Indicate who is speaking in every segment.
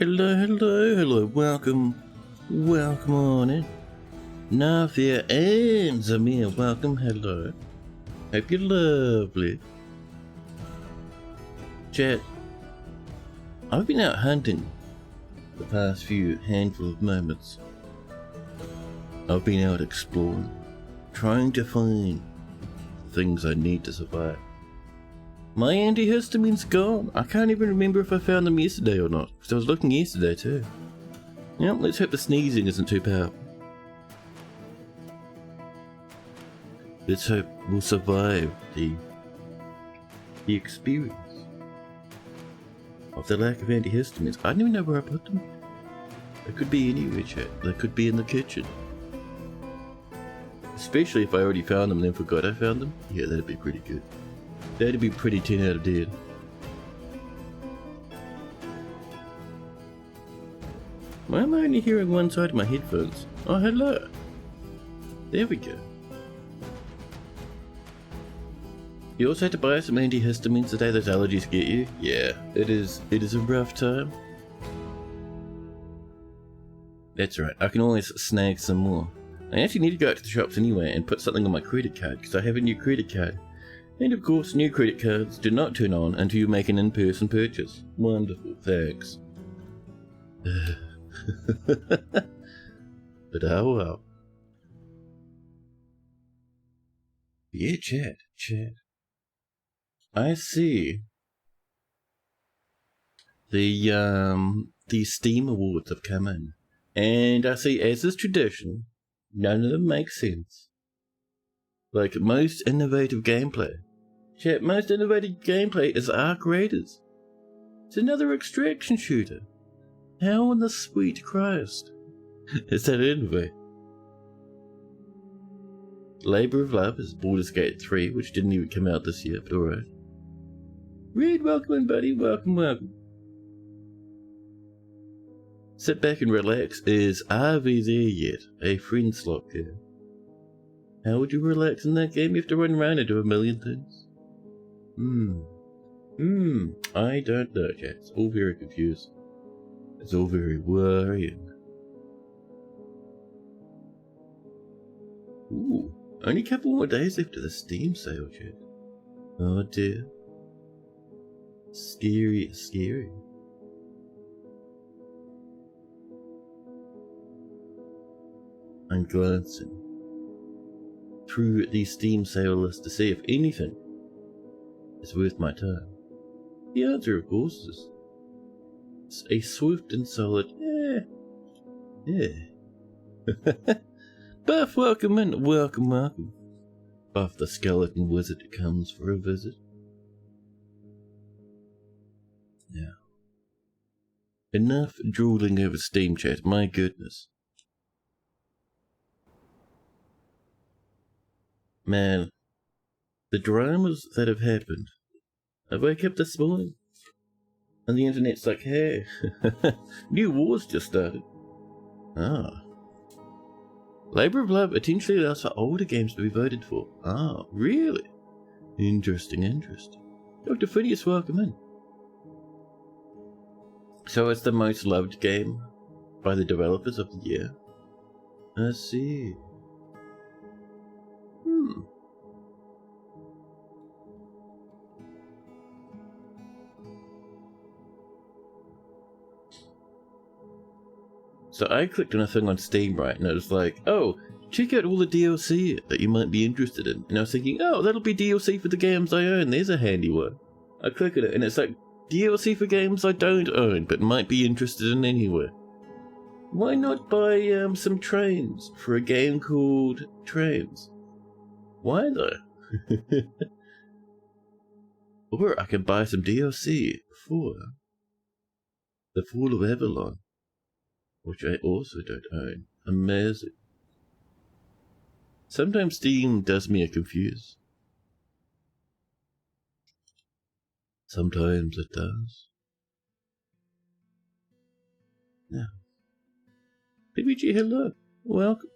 Speaker 1: Hello, welcome on in. Navia and Zamir, welcome, hello. Hope you're lovely. Chat, I've been out hunting the past few handful of moments. I've been out exploring, trying to find things I need to survive. My antihistamine's gone. I can't even remember if I found them yesterday or not, because I was looking yesterday too. Yep, let's hope the sneezing isn't too powerful. Let's hope we'll survive the experience of the lack of antihistamines. I don't even know where I put them. They could be anywhere, chat. They could be in the kitchen. Especially if I already found them and then forgot I found them. Yeah, that'd be pretty good. That'd be pretty 10 out of 10. Why am I only hearing one side of my headphones? Oh, hello. There we go. You also had to buy some antihistamines the day those allergies get you? Yeah, it is a rough time. That's right, I can always snag some more. I actually need to go out to the shops anyway and put something on my credit card because I have a new credit card. And of course, new credit cards do not turn on until you make an in-person purchase. Wonderful, thanks. But oh well. Yeah, chat. I see. The Steam Awards have come in. And I see, as is tradition, none of them make sense. Like, most innovative gameplay. Chat, most innovative gameplay is Arc Raiders. It's another extraction shooter. How in the sweet Christ is that innovative? Labor of Love is Baldur's Gate 3, which didn't even come out this year, but alright. Reed, welcome in, buddy. Welcome. Sit back and relax. Are we there yet? A friend slot game. How would you relax in that game? You have to run around and do a million things. I don't know, chat. It's all very confusing. It's all very worrying. Ooh, only a couple more days left of the Steam sale, chat. Oh dear. Scary. I'm glancing through the Steam sale list to see if anything is worth my time. The answer, of course, is a swift and solid yeah. Buff, welcome in. Welcome. Buff the Skeleton Wizard comes for a visit. Now, enough drooling over Steam, chat, my goodness. Man, the dramas that have happened. I wake up this morning, and the internet's like, hey, new wars just started. Labor of Love potentially allows for older games to be voted for. Really? Interesting. Dr. Phineas, welcome in. So it's the most loved game by the developers of the year. I see. So I clicked on a thing on Steam, right, and it was like, oh, check out all the DLC that you might be interested in. And I was thinking, oh, that'll be DLC for the games I own. There's a handy one. I click on it, and it's like, DLC for games I don't own, but might be interested in anyway. Why not buy some trains for a game called Trains? Why though? Or I can buy some DLC for The Fall of Avalon, which I also don't own. Amazing. Sometimes Steam does me confused. Sometimes it does. Now, PBG, hello. Welcome.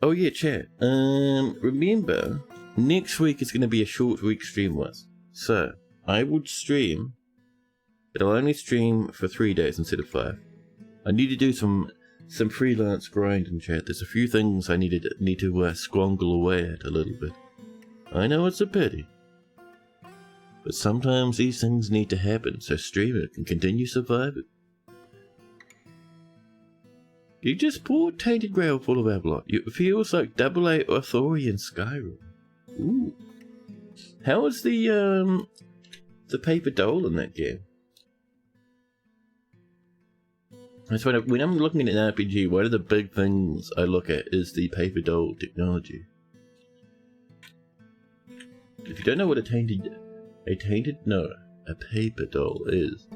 Speaker 1: Oh yeah, chat. Remember, next week is going to be a short week stream-wise. So, I would stream, but I'll only stream for 3 days instead of 5. I need to do some freelance grinding, chat. There's a few things I need to squangle away at a little bit. I know it's a pity, but sometimes these things need to happen so streamer can continue surviving. You just poured tainted gravel full of Avalon. It feels like AA authority in Skyrim. Ooh. How is the paper doll in that game? That's when I'm looking at an RPG, one of the big things I look at is the paper doll technology. If you don't know what a paper doll is,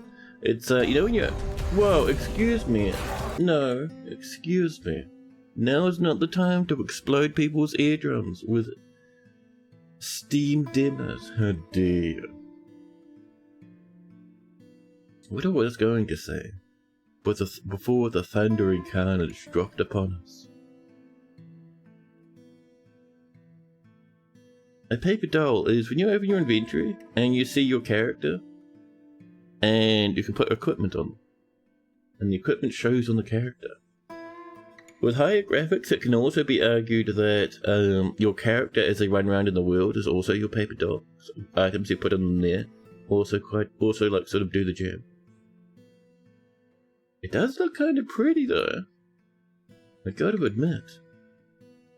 Speaker 1: it's you know when you're, whoa, excuse me, no, excuse me, now is not the time to explode people's eardrums with steam dimmers. How dare you? What I was going to say before the thundering carnage dropped upon us. A paper doll is when you open your inventory and you see your character and you can put equipment on them, and the equipment shows on the character. With higher graphics, it can also be argued that your character as they run around in the world is also your paper doll. So items you put on them there also like sort of do the job. It does look kind of pretty though, I gotta admit.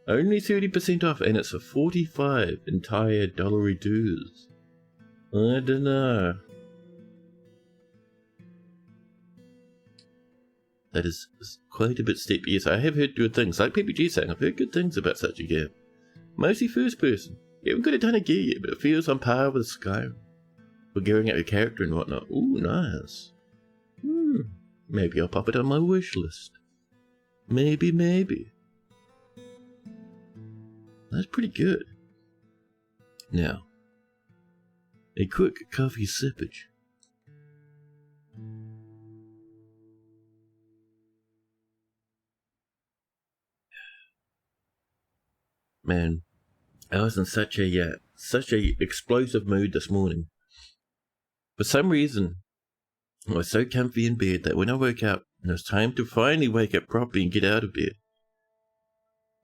Speaker 1: Only 30% off, and it's a 45 entire dollary dues. I dunno. That is quite a bit steep. Yes, I have heard good things. Like PPG saying, I've heard good things about such a game. Mostly first person. You haven't got a ton of gear yet, but it feels on par with Skyrim. For gearing out your character and whatnot. Ooh, nice. Maybe I'll pop it on my wish list. Maybe. That's pretty good. Now, a quick coffee sippage. Man, I was in such a explosive mood this morning. For some reason, I was so comfy in bed that when I woke up, and it was time to finally wake up properly and get out of bed,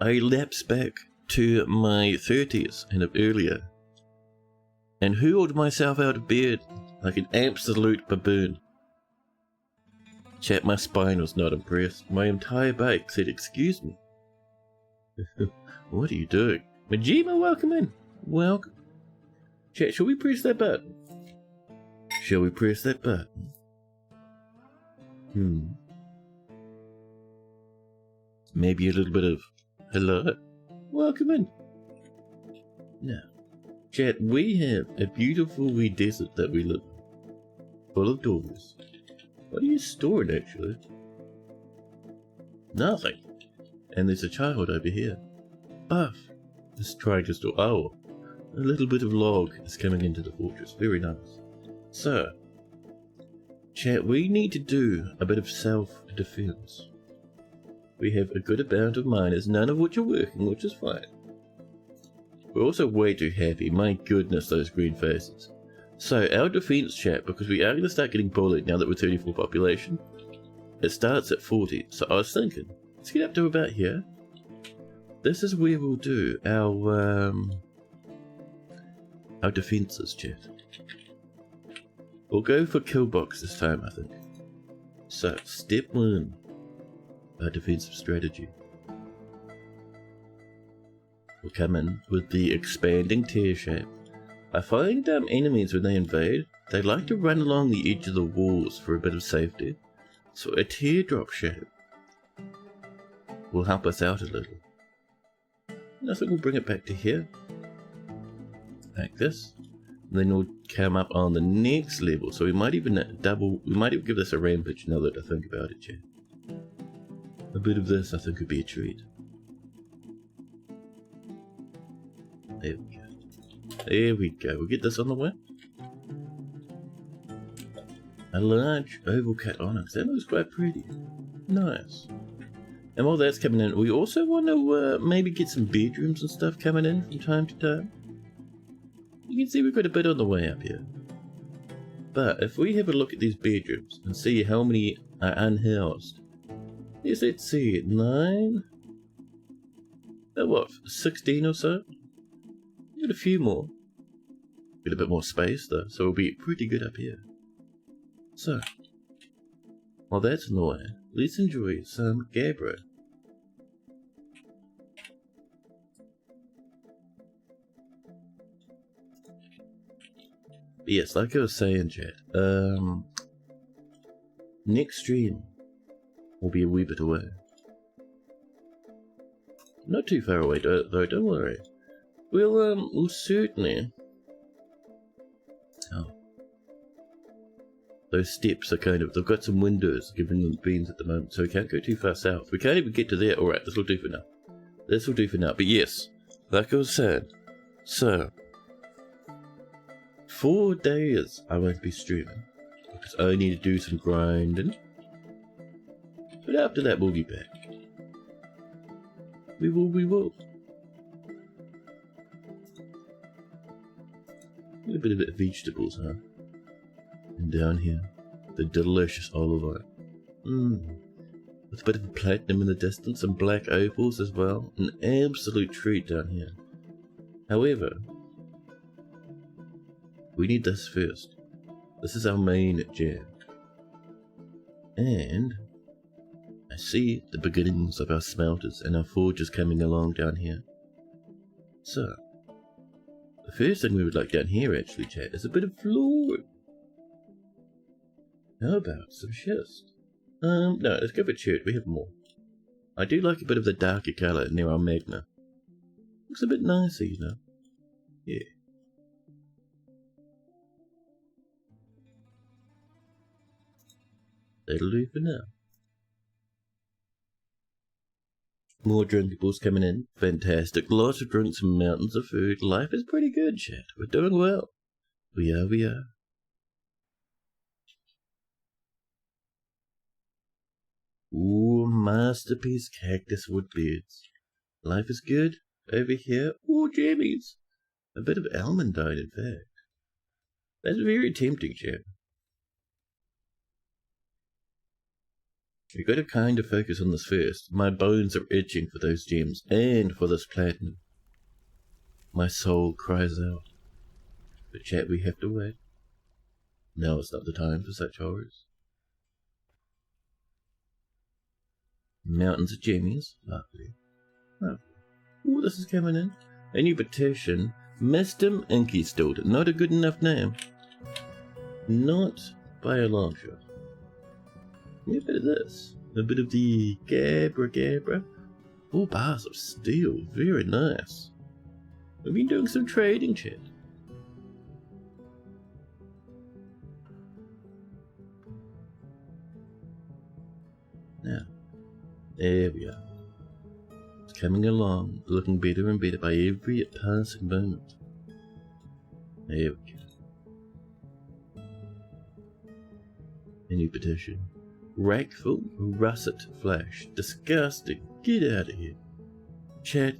Speaker 1: I lapsed back to my 30s and earlier, and hurled myself out of bed like an absolute baboon. Chat, my spine was not impressed. My entire bike said, "Excuse me." What are you doing? Majima, welcome in. Welcome. Chat, shall we press that button? Shall we press that button? Maybe a little bit of hello? Welcome in. Now, chat, we have a beautiful wee desert that we live in. Full of doors. What are you storing, actually? Nothing. And there's a child over here. Buff is trying to store. Oh, a little bit of log is coming into the fortress. Very nice. So, chat, we need to do a bit of self-defense. We have a good amount of miners, none of which are working, which is fine. We're also way too happy. My goodness, those green faces. So, our defense, chat, because we are going to start getting bullied now that we're 34 population, it starts at 40. So I was thinking, let's get up to about here. This is where we'll do our defenses, chat. We'll go for kill box this time, I think. So, step 1, our defensive strategy. We'll come in with the expanding tear shape. I find enemies, when they invade, they like to run along the edge of the walls for a bit of safety. So a teardrop shape will help us out a little. And I think we'll bring it back to here, like this. And then we'll come up on the next level. So we might even give this a rampage now that I think about it, chat. A bit of this I think would be a treat. There we go. There we go. We'll get this on the way. A large oval cut onyx. That looks quite pretty. Nice. And while that's coming in, we also want to maybe get some bedrooms and stuff coming in from time to time. You can see we've got a bit on the way up here. But if we have a look at these bedrooms and see how many are unhoused. Yes, let's see, 9? What, 16 or so? Got a few more. Get a bit more space though, so we'll be pretty good up here. So, while that's in the way, let's enjoy some Gabbro. Yes, like I was saying, chat, next stream will be a wee bit away. Not too far away though, don't worry. We'll certainly... Oh. Those steps are kind of... They've got some windows giving them beams at the moment, so we can't go too far south. We can't even get to there. Alright, this will do for now. This will do for now. But yes, like I was saying, so... 4 days I won't be streaming, because I need to do some grinding. But after that we'll be back. We will. A little bit of vegetables, huh? And down here, the delicious olive oil. With a bit of platinum in the distance and black opals as well. An absolute treat down here. However, we need this first. This is our main jam. And I see the beginnings of our smelters and our forges coming along down here. So, the first thing we would like down here actually, chat, is a bit of floor. How about some schist? No, let's go for chert, we have more. I do like a bit of the darker colour near our magna. Looks a bit nicer, you know. Yeah. That'll do for now. More drinkables coming in. Fantastic. Lots of drinks and mountains of food. Life is pretty good, chat. We're doing well. We are. Ooh, masterpiece cactus wood beds. Life is good. Over here. Ooh, jammies. A bit of almondine, in fact. That's very tempting, chat. You've got to kind of focus on this first. My bones are itching for those gems, and for this platinum. My soul cries out. But chat, we have to wait. Now is not the time for such horrors. Mountains of gemmies. Lovely. Ooh, this is coming in. A new petition. Mr. Inky Stilled. Not a good enough name. Not by a long shot. A bit of this. A bit of the Gabbro. 4 bars of steel. Very nice. We've been doing some trading, chat. Now, there we are. It's coming along, looking better and better by every passing moment. There we go. A new petition. Rackful russet flesh. Disgusting. Get out of here. Chat,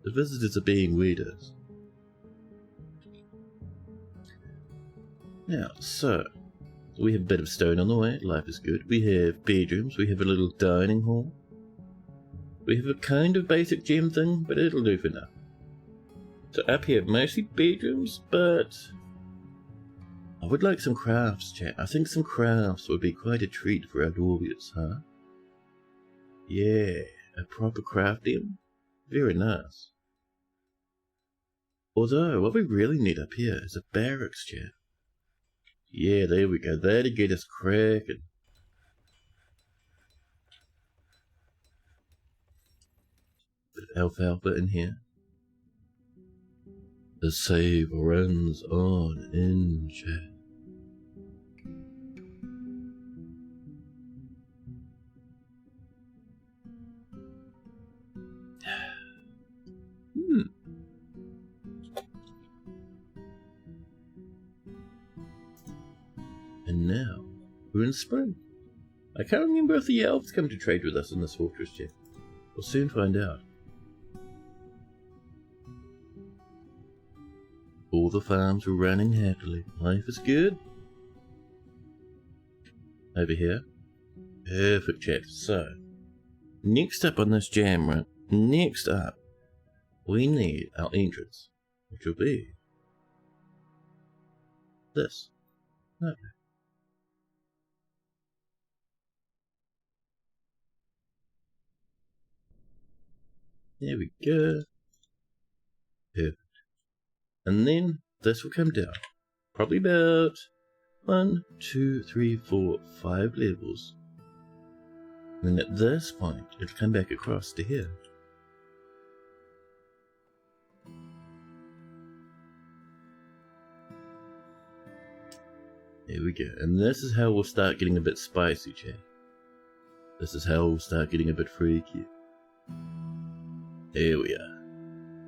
Speaker 1: the visitors are being weirdos. Now, so, we have a bit of stone on the way. Life is good. We have bedrooms. We have a little dining hall. We have a kind of basic gem thing, but it'll do for now. So up here, mostly bedrooms, but I would like some crafts, chat. I think some crafts would be quite a treat for our dwarves, huh? Yeah, a proper craftium? Very nice. Although, what we really need up here is a barracks, chat. Yeah, there we go. That'll get us cracking. Bit of alfalfa in here. The save runs on in chat. And now, we're in spring. I can't remember if the elves come to trade with us in this fortress yet. We'll soon find out. All the farms are running happily. Life is good. Over here. Perfect, chat. So, next up on this jam run, next up, we need our entrance, which will be this. Okay. There we go. Perfect. And then this will come down. Probably about 1, 2, 3, 4, 5 levels. And at this point, it'll come back across to here. There we go. And this is how we'll start getting a bit spicy, chat. This is how we'll start getting a bit freaky. There we are.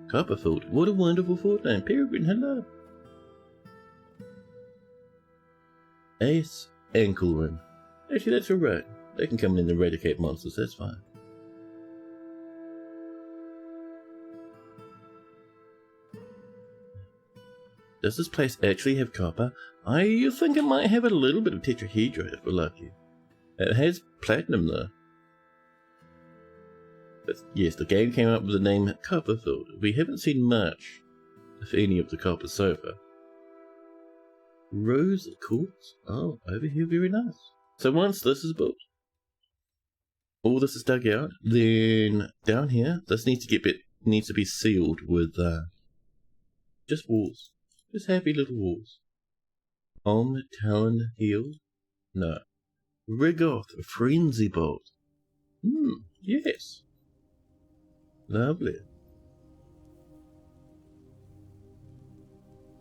Speaker 1: Copperfilled. What a wonderful fort name. Peregrine, hello. Ace Ankle Ring. Actually, that's alright. They can come in and eradicate monsters, that's fine. Does this place actually have copper? I think it might have a little bit of tetrahedrite if we're lucky. It has platinum though. But yes, the game came up with the name Copperfilled. We haven't seen much, if any, of the copper so far. Rose quartz? Oh, over here, very nice. So once this is built, all this is dug out, then down here, this needs to be sealed with just walls. Just happy little walls. Om Talon Heal? No. Rigoth Frenzy Bolt. Yes. Lovely.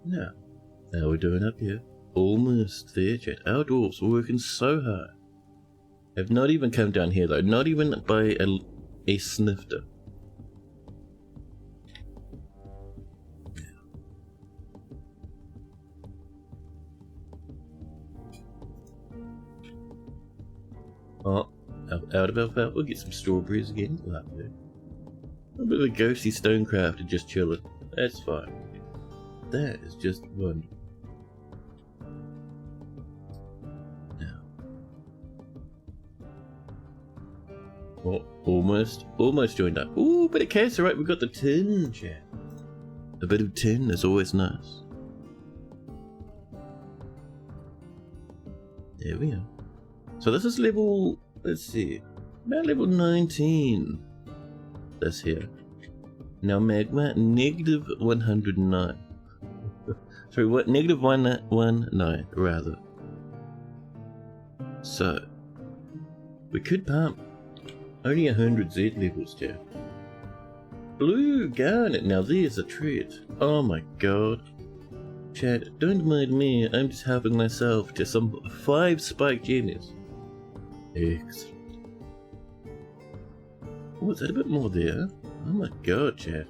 Speaker 1: Now how we're doing up here. Almost there, chat. Our dwarves are working so hard. Have not even come down here though, not even by a snifter. Oh, out of alfalfa, we'll get some strawberries again. Lovely. A bit of a ghosty stonecraft and just chilling. That's fine. That is just wonderful. Now. Oh, almost joined up. Ooh, bit of case, alright, we've got the tin, chat. A bit of tin is always nice. There we are. So this is level, let's see, about level 19. This here. Now magma, negative 109. Sorry, what? Negative 119, rather. So, we could pump only 100 Z levels, chat. Blue garnet, now there's a treat. Oh my god. Chat, don't mind me, I'm just helping myself to some 5 spiked jennies. Excellent. Oh, is that a bit more there? Oh my god, chat.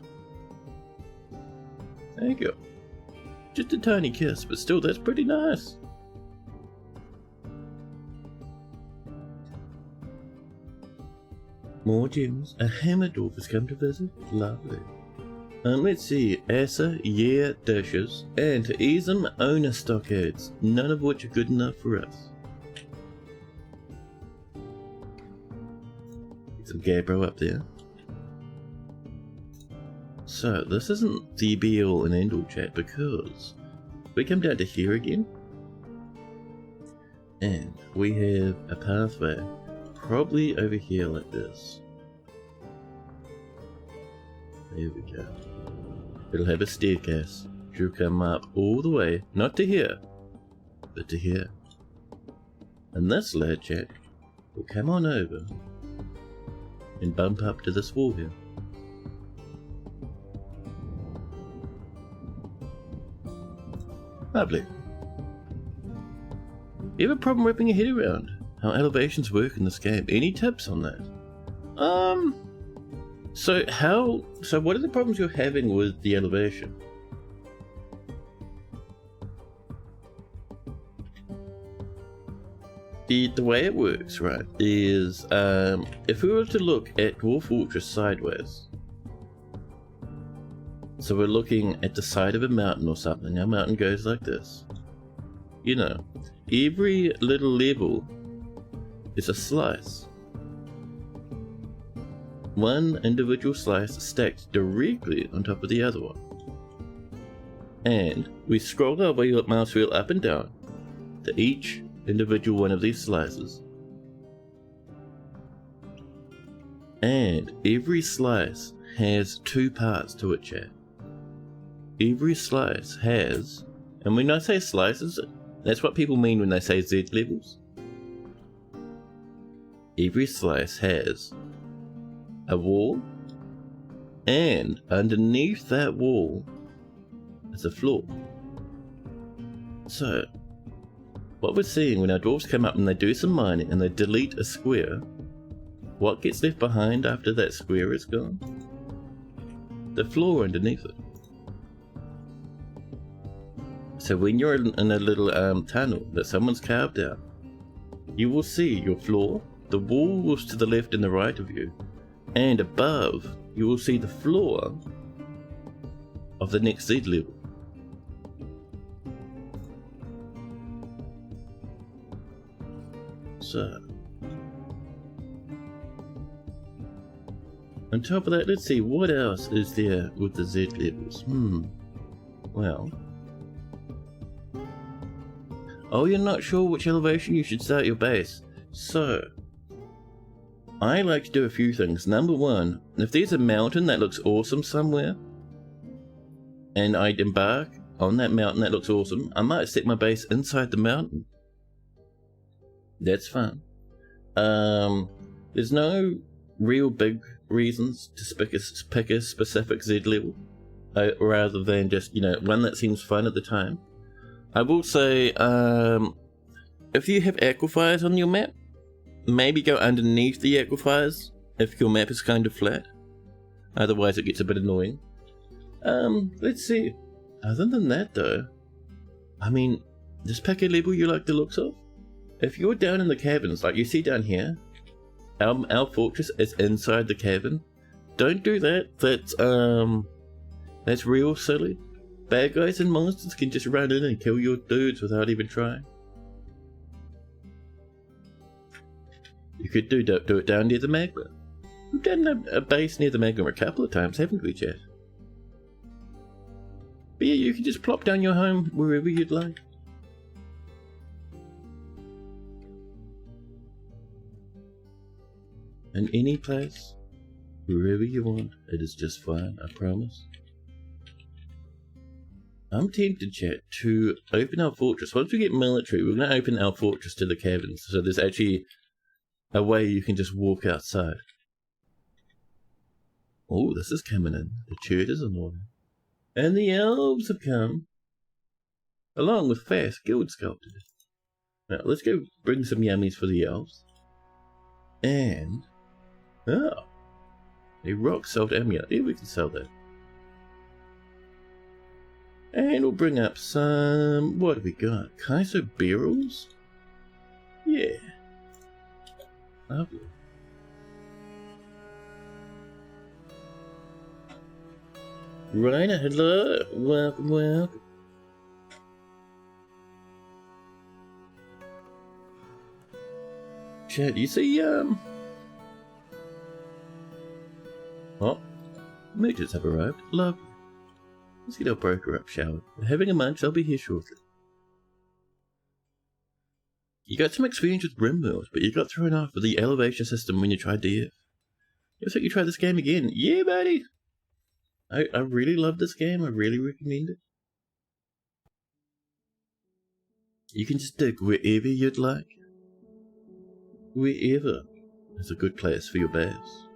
Speaker 1: There you go. Just a tiny kiss, but still, that's pretty nice. More gems. A hammer dwarf has come to visit. Lovely. Let's see. Asa, yeah, dishes, and to ease them, owner stockades. None of which are good enough for us. Get some gabbro up there. So, this isn't the be-all and end-all, chat, because we come down to here again, and we have a pathway, probably over here like this. There we go. It'll have a staircase. She'll come up all the way, not to here, but to here. And this lad, chat, will come on over and bump up to this wall here. Lovely. You have a problem wrapping your head around how elevations work in this game? Any tips on that? So what are the problems you're having with the elevation? The way it works, right, is if we were to look at Dwarf Fortress sideways, So we're looking at the side of a mountain or something. Our mountain goes like this. You know, every little level is a slice. One individual slice is stacked directly on top of the other one. And we scroll our mouse wheel up and down to each individual one of these slices. And every slice has two parts to it, chat. Every slice has, and when I say slices, that's what people mean when they say Z levels. Every slice has a wall, and underneath that wall is a floor. So, what we're seeing when our dwarves come up and they do some mining and they delete a square, what gets left behind after that square is gone? The floor underneath it. So when you're in a little tunnel that someone's carved out, you will see your floor, the walls to the left and the right of you, and above you will see the floor of the next Z level. So, on top of that, let's see, what else is there with the Z levels? Well. Oh, you're not sure which elevation you should start your base. So, I like to do a few things. Number one, if there's a mountain that looks awesome somewhere, and I embark on that mountain that looks awesome, I might set my base inside the mountain. That's fun. There's no real big reasons to pick a specific Z level, rather than just, one that seems fun at the time. I will say, if you have aquifers on your map, maybe go underneath the aquifers if your map is kind of flat. Otherwise it gets a bit annoying. Let's see. Other than that though, I mean, just pick a level you like the looks of. If you're down in the caverns, like you see down here, our fortress is inside the cavern. Don't do that. That's real silly. Bad guys and monsters can just run in and kill your dudes without even trying. You could do it down near the magma. We've done a base near the magma a couple of times, haven't we, chat? But yeah, you can just plop down your home wherever you'd like. In any place, wherever you want, it is just fine, I promise. I'm tempted, chat, to open our fortress. Once we get military, we're going to open our fortress to the caverns. So there's actually a way you can just walk outside. Oh, this is coming in. The church is in order. And the elves have come, along with fast guild sculptors. Now, let's go bring some yummies for the elves. And, a rock salt amulet. Yeah, we can sell that. And we'll bring up some, what have we got? Kaiser barrels? Yeah. Lovely. Raina, hello. Welcome, welcome. Chat, you see, oh, mages have arrived. Lovely. Let's get our broker up, shall we? We're having a munch, I'll be here shortly. You got some experience with Rimworld, but you got thrown off with the elevation system when you tried DF. Looks like you try this game again. Yeah, buddy! I really love this game, I really recommend it. You can just dig wherever you'd like. Wherever is a good place for your base.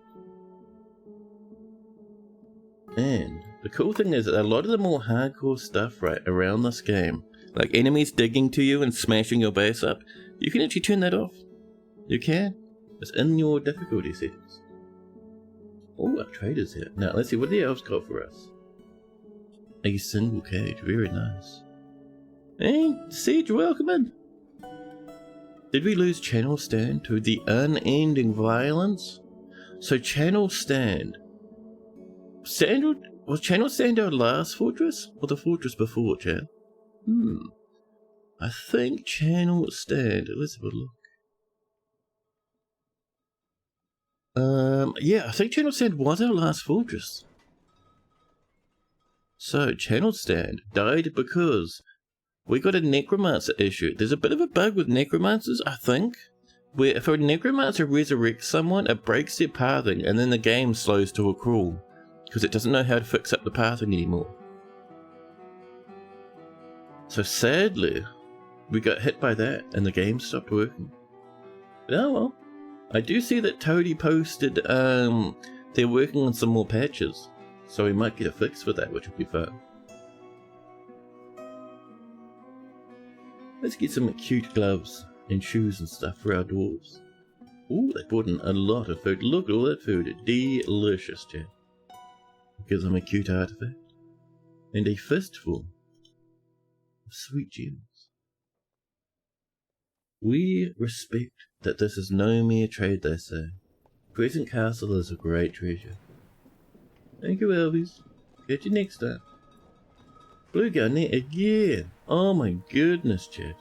Speaker 1: And the cool thing is that a lot of the more hardcore stuff right around this game, like enemies digging to you and smashing your base up, you can actually turn that off. You can. It's in your difficulty settings. Oh, our trader's here. Now, let's see, what the elves got for us? A single cage, very nice. Hey, Siege, welcome in. Did we lose Channel Stand to the unending violence? So Channel Stand Was Channel Sand our last fortress? Or the fortress before, Chad? I think Channel Sand. Let's have a look. Yeah, I think Channel Sand was our last fortress. So, Channel Sand died because we got a necromancer issue. There's a bit of a bug with necromancers, I think, where if a necromancer resurrects someone, it breaks their pathing and then the game slows to a crawl because it doesn't know how to fix up the pathing anymore. So sadly, we got hit by that and the game stopped working. But oh well. I do see that Toadie posted they're working on some more patches, so we might get a fix for that, which would be fun. Let's get some cute gloves and shoes and stuff for our dwarves. Ooh, they brought in a lot of food. Look at all that food. Delicious, Chad. Gives them a cute artifact. And a fistful of sweet gems. We respect that this is no mere trade, they say. Crescent Castle is a great treasure. Thank you, Elvis. Catch you next time. Blue garnet again. Oh my goodness, Chad.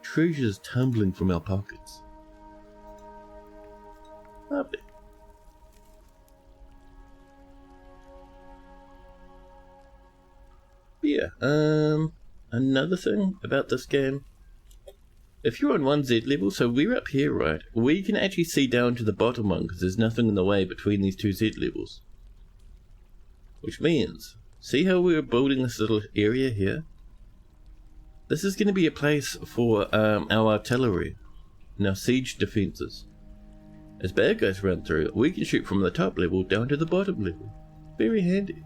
Speaker 1: Treasures tumbling from our pockets. Lovely. Yeah, another thing about this game. If you're on 1Z level, so we're up here, right? We can actually see down to the bottom one because there's nothing in the way between these two Z levels. Which means, see how we're building this little area here? This is going to be a place for our artillery and our siege defenses. As bad guys run through, we can shoot from the top level down to the bottom level. Very handy.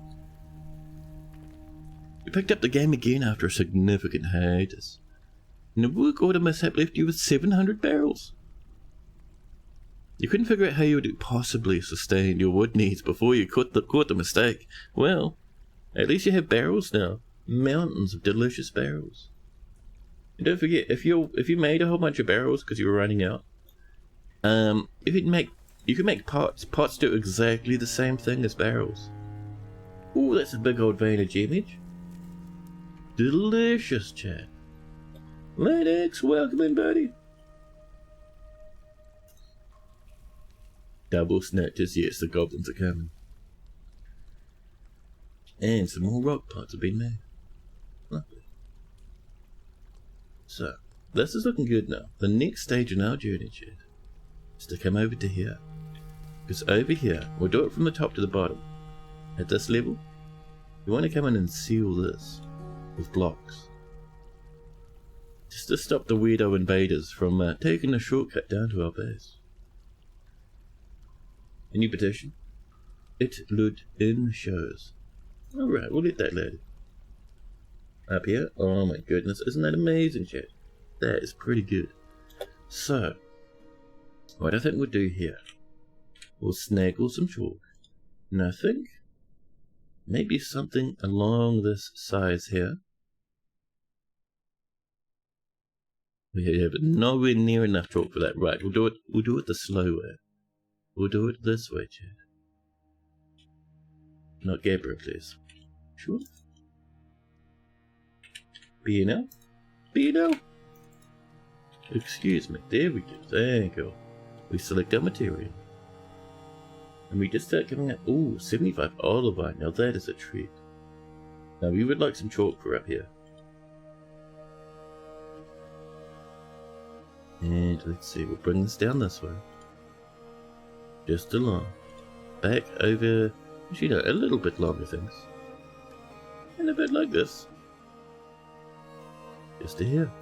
Speaker 1: We picked up the game again after a significant hiatus. And the work order mishap left you with 700 barrels. You couldn't figure out how you would possibly sustain your wood needs before you caught the mistake. Well, at least you have barrels now. Mountains of delicious barrels. And don't forget, if you made a whole bunch of barrels because you were running out, you can make pots. Pots do exactly the same thing as barrels. Ooh, that's a big old vein of gemage. Delicious, Chad. Lennox, welcome in, buddy. Double snatches, yes, the goblins are coming. And some more rock pots have been made. Lovely. So, this is looking good now. The next stage in our journey, Chad, is to come over to here. Because over here, we'll do it from the top to the bottom. At this level, you want to come in and seal this with blocks. Just to stop the weirdo invaders from taking a shortcut down to our base. A new petition. It looked in shows. Alright, we'll let that load. Up here, oh my goodness, isn't that amazing, chat? That is pretty good. So, what I think we'll do here, we'll snaggle some chalk. And I think maybe something along this size here. We have nowhere near enough chalk for that. Right, we'll do it the slow way. We'll do it this way, Chad. Not Gabriel, please. Sure. B&L? B&L? Excuse me. There we go. Thank you. We select our material. And we just start coming out. Ooh, 75 olivine. Now that is a treat. Now we would like some chalk for up here. And let's see, we'll bring this down this way. Just along. Back over, you know, a little bit longer things. And a bit like this. Just to here.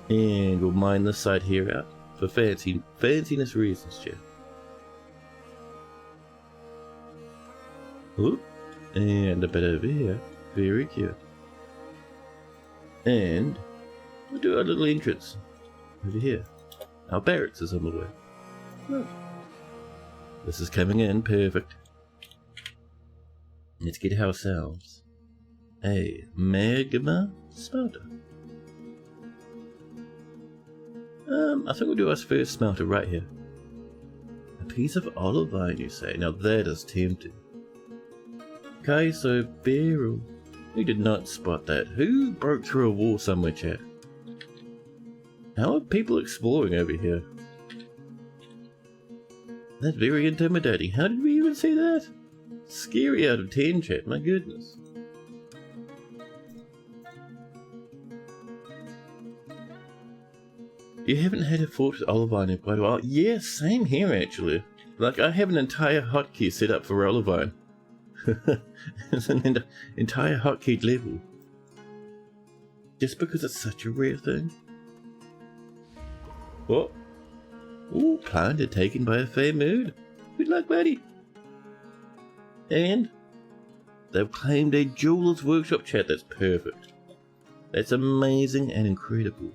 Speaker 1: And we'll mine this side here out for fanciness reasons, Jeff. Oop. And a bit over here. Very cute. And we'll do our little entrance over here. Our barracks is on the way. Look. This is coming in perfect. Let's get ourselves a magma smelter. I think we'll do our first smelter right here. A piece of olivine, you say? Now that is tempting. Okay, so barrel. Who did not spot that? Who broke through a wall somewhere, chat? How are people exploring over here? That's very intimidating. How did we even see that? Scary out of 10, chat. My goodness. You haven't had a Fortress Olivine in quite a while? Yeah, same here actually. Like, I have an entire hotkey set up for Olivine. It's an entire hotkey level. Just because it's such a rare thing. What? Ooh, planter taken by a fair mood. Good luck, buddy. And they've claimed a jeweler's workshop, chat. That's perfect. That's amazing and incredible.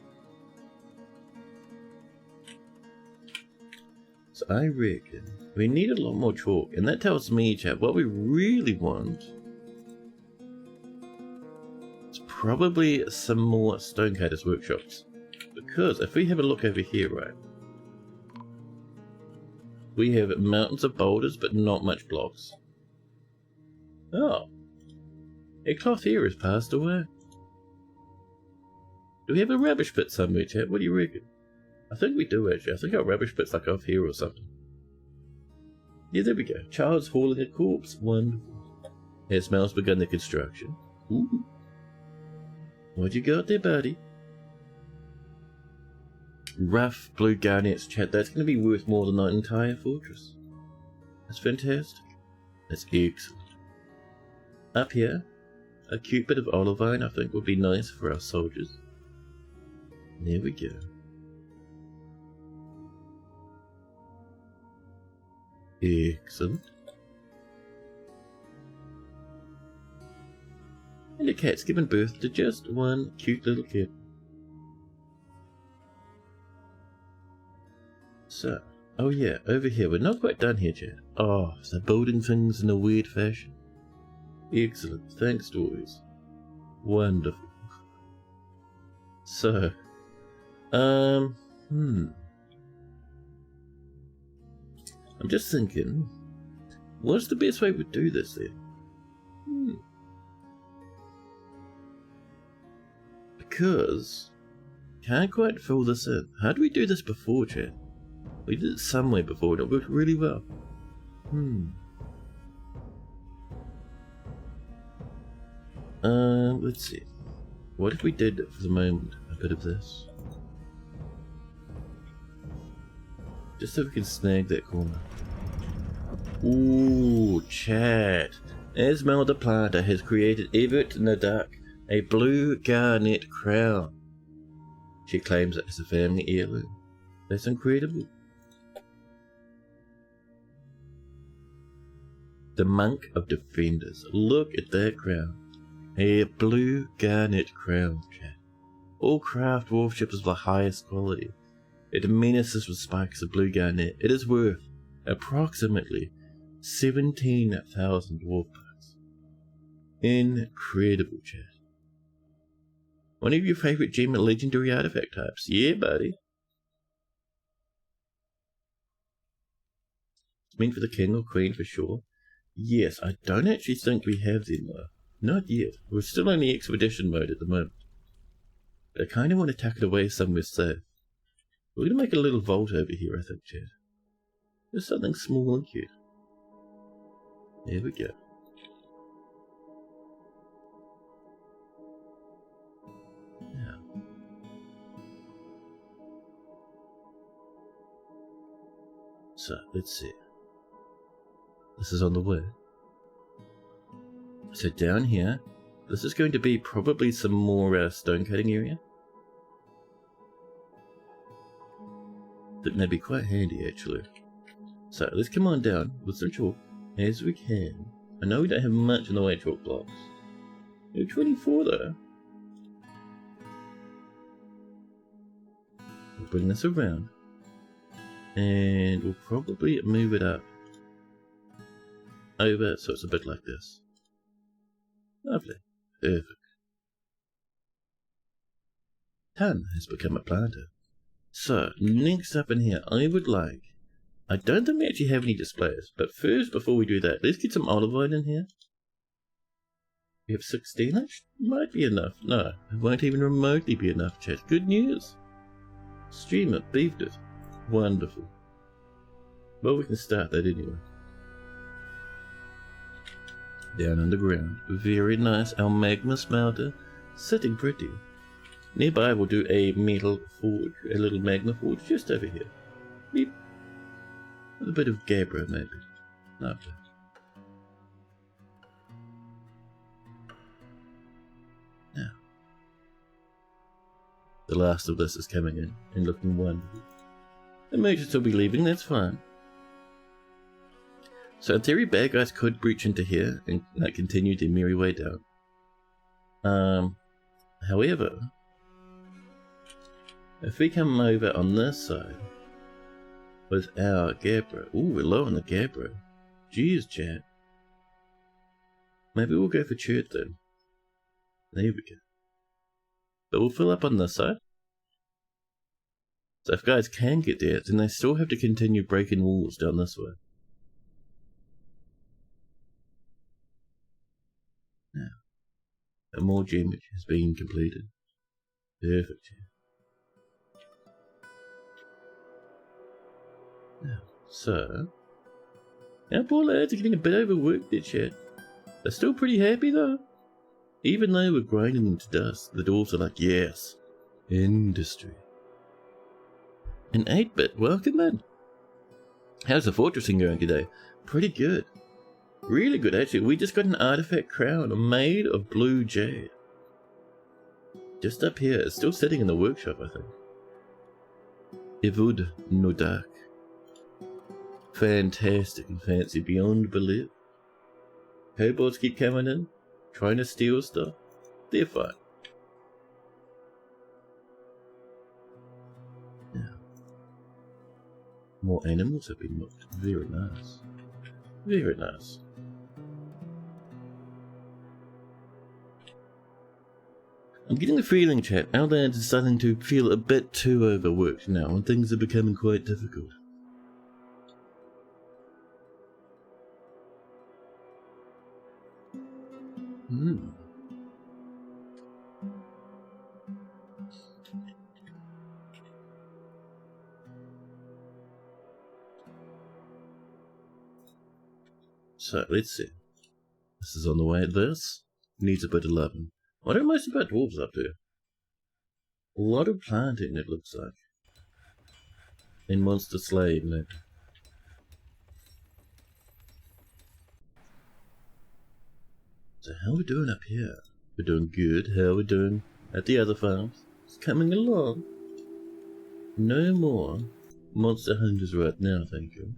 Speaker 1: So I reckon we need a lot more chalk, and that tells me, chat, what we really want is probably some more stonecutter's workshops. Because if we have a look over here, right, we have mountains of boulders, but not much blocks. Oh, a cloth here has passed away. Do we have a rubbish pit somewhere, chat? What do you reckon? I think we do actually. I think our rubbish pit's like off here or something. Yeah, there we go. Child's hauling a corpse. Wonderful. Hairspell's begun the construction. Ooh. What you got there, buddy? Rough blue garnets, chat. That's going to be worth more than that entire fortress. That's fantastic. That's excellent. Up here, a cute bit of olivine I think would be nice for our soldiers. There we go. Excellent. And the cat's given birth to just one cute little kid. So, oh yeah, over here, we're not quite done here, chat. Oh, so building things in a weird fashion. Excellent, thanks toys. Wonderful. So, I'm just thinking, what's the best way we do this then? Because, can't quite fill this in. How do we do this before, chat? We did it some way before and it worked really well. Let's see. What if we did, for the moment, a bit of this? Just so we can snag that corner. Ooh, chat. Esmeralda Planter has created Everett Nadak a blue garnet crown. She claims it as a family heirloom. That's incredible. The Monk of Defenders. Look at that crown. A blue garnet crown, chat. All craft warships of the highest quality. It menaces with spikes of blue garnet. It is worth approximately 17,000 dwarf bucks. Incredible, chat. One of your favorite gem and legendary artifact types. Yeah, buddy. It's meant for the king or queen for sure. Yes, I don't actually think we have them though. Not yet. We're still in the expedition mode at the moment. But I kind of want to tuck it away somewhere safe. We're going to make a little vault over here, I think, chat. Just something small and cute. There we go. Yeah. So, let's see. This is on the way. So down here, this is going to be probably some more stone cutting area. That may be quite handy actually. So let's come on down with some chalk as we can. I know we don't have much in the way of chalk blocks. We're 24 though. We'll bring this around and we'll probably move it up over so it's a bit like this. Lovely. Perfect. Tan has become a planter. So, next up in here, I don't think we actually have any displays, but first, before we do that, let's get some olivine in here. We have 16? That might be enough. No, it won't even remotely be enough, chat. Good news. Streamer beefed it. Wonderful. Well, we can start that anyway. Down underground. Very nice. Our magma smelter. Sitting pretty. Nearby we'll do a metal forge. A little magma forge just over here. Beep. With a bit of gabbro maybe. Not bad. Now. The last of this is coming in and looking wonderful. The merchants will be leaving, that's fine. So in theory, bad guys could breach into here and continue their merry way down. However, if we come over on this side with our gabbro, ooh, we're low on the gabbro. Jeez, chat. Maybe we'll go for chert then. There we go. But we'll fill up on this side. So if guys can get there, then they still have to continue breaking walls down this way. Now, a more damage has been completed. Perfect. Now, so, our poor lads are getting a bit overworked there, chat. They're still pretty happy though. Even though we're grinding them to dust, the dwarves are like, yes, industry. An 8-bit, welcome in. How's the fortressing going today? Pretty good. Really good, actually. We just got an artifact crown made of blue jade. Just up here. It's still sitting in the workshop, I think. Evud no dark. Fantastic and fancy beyond belief. Kobolds keep coming in, trying to steal stuff. They're fine. Now, more animals have been looked. Very nice. Very nice. I'm getting the feeling, chat, our lads are starting to feel a bit too overworked now, and things are becoming quite difficult. So, let's see. This is on the way. This needs a bit of loving. What are most of our dwarves up to? A lot of planting, it looks like. And monster slaying, maybe. So how are we doing up here? We're doing good. How are we doing at the other farms? It's coming along. No more monster hunters right now, thank you.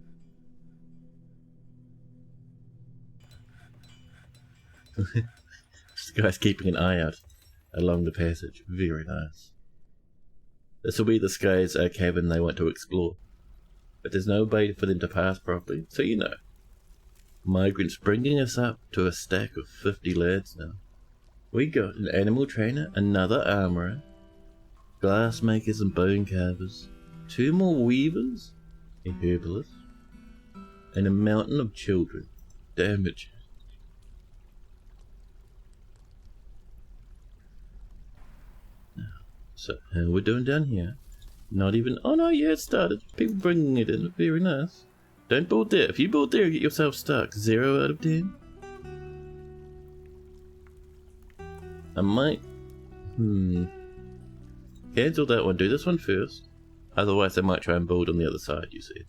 Speaker 1: The guy's keeping an eye out along the passage. Very nice. This will be this guy's cavern they want to explore. But there's no way for them to pass properly, so you know. Migrants bringing us up to a stack of 50 lads now. We got an animal trainer, another armourer, glass makers and bone carvers, 2 more weavers, a herbalist, and a mountain of children. Damage. So, how we're doing down here? Not even... Oh no, yeah, it started. People bringing it in. Very nice. Don't build there. If you build there, you get yourself stuck. 0 out of 10. I might... Cancel that one. Do this one first. Otherwise, I might try and build on the other side, you see.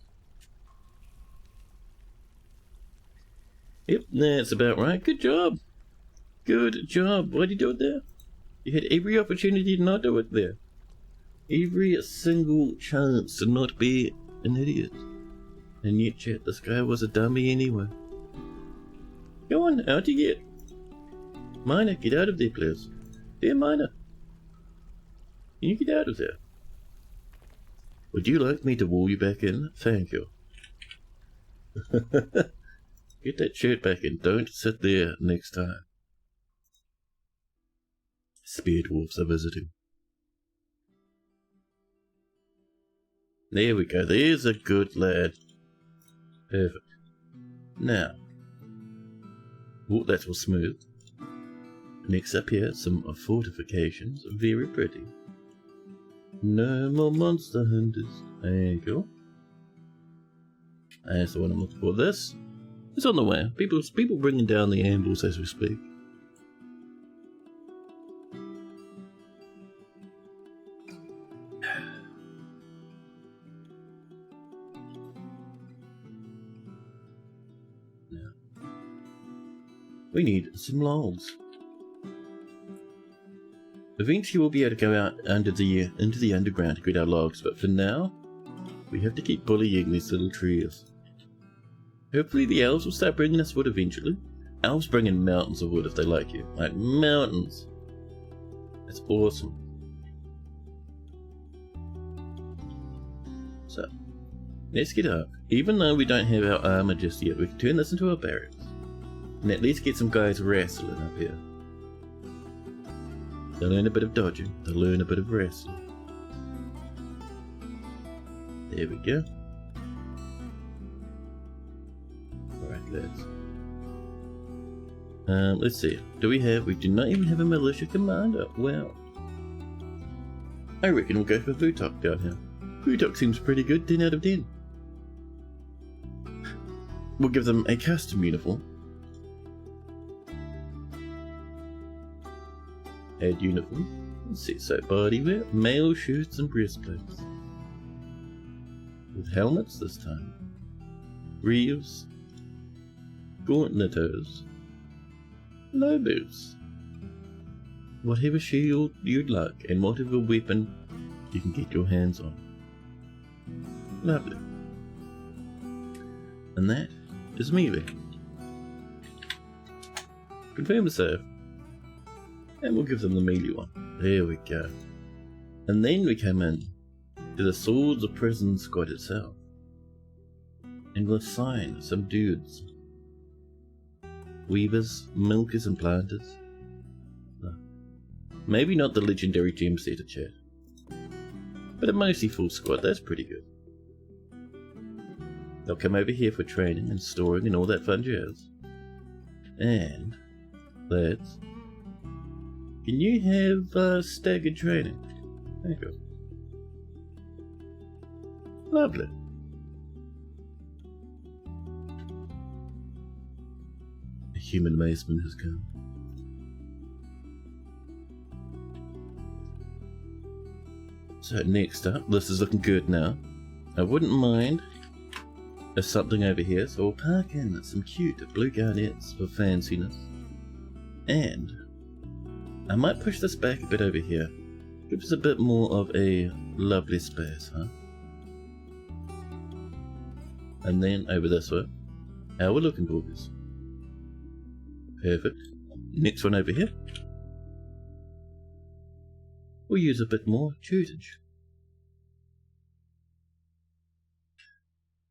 Speaker 1: Yep, that's about right. Good job. Good job. Why'd you do it there? You had every opportunity to not do it there. Every single chance to not be an idiot. And yet, chat, this guy was a dummy anyway. Go on, out you get. Miner, get out of there, please. Dear Miner. Can you get out of there? Would you like me to wall you back in? Thank you. Get that shirt back in. Don't sit there next time. Spear dwarfs are visiting. There we go. There's a good lad. Perfect. Now. Oh, that was smooth. Next up here, some fortifications. Very pretty. No more monster hunters. There you go. That's the one I'm looking for. This is on the way. People bringing down the ambles as we speak. Now, we need some logs. Eventually we'll be able to go out into the underground to get our logs, but for now, we have to keep bullying these little trees. Hopefully the elves will start bringing us wood eventually. Elves bring in mountains of wood if they like you. Like mountains. That's awesome. So, let's get up. Even though we don't have our armor just yet, we can turn this into a barracks. And at least get some guys wrestling up here. They'll learn a bit of dodging. They'll learn a bit of wrestling. There we go. Alright, let's see. We do not even have a militia commander. Well, I reckon we'll go for Vutok down here. Vutok seems pretty good, 10 out of 10. We'll give them a custom uniform. Add uniform. Let's see, so bodywear, male shirts and breastplates. With helmets this time. Greaves. Gauntleters. Low boots. Whatever shield you'd like and whatever weapon you can get your hands on. Lovely. And that is melee. Confirm the save. And we'll give them the melee one. There we go. And then we come in to the Swords of Prison squad itself. And we'll assign some dudes. Weavers, milkers and planters. No. Maybe not the legendary gem setter chat. But a mostly full squad, that's pretty good. They'll come over here for training and storing and all that fun jazz. And let's... Can you have staggered training? There you go. Lovely. A human mazeman has come. So next up, this is looking good now. I wouldn't mind if something over here, so we'll park in some cute blue garnets for fanciness. And I might push this back a bit over here. Give us a bit more of a lovely space, huh? And then over this way, our looking boogers. Perfect. Next one over here. We'll use a bit more tutelage.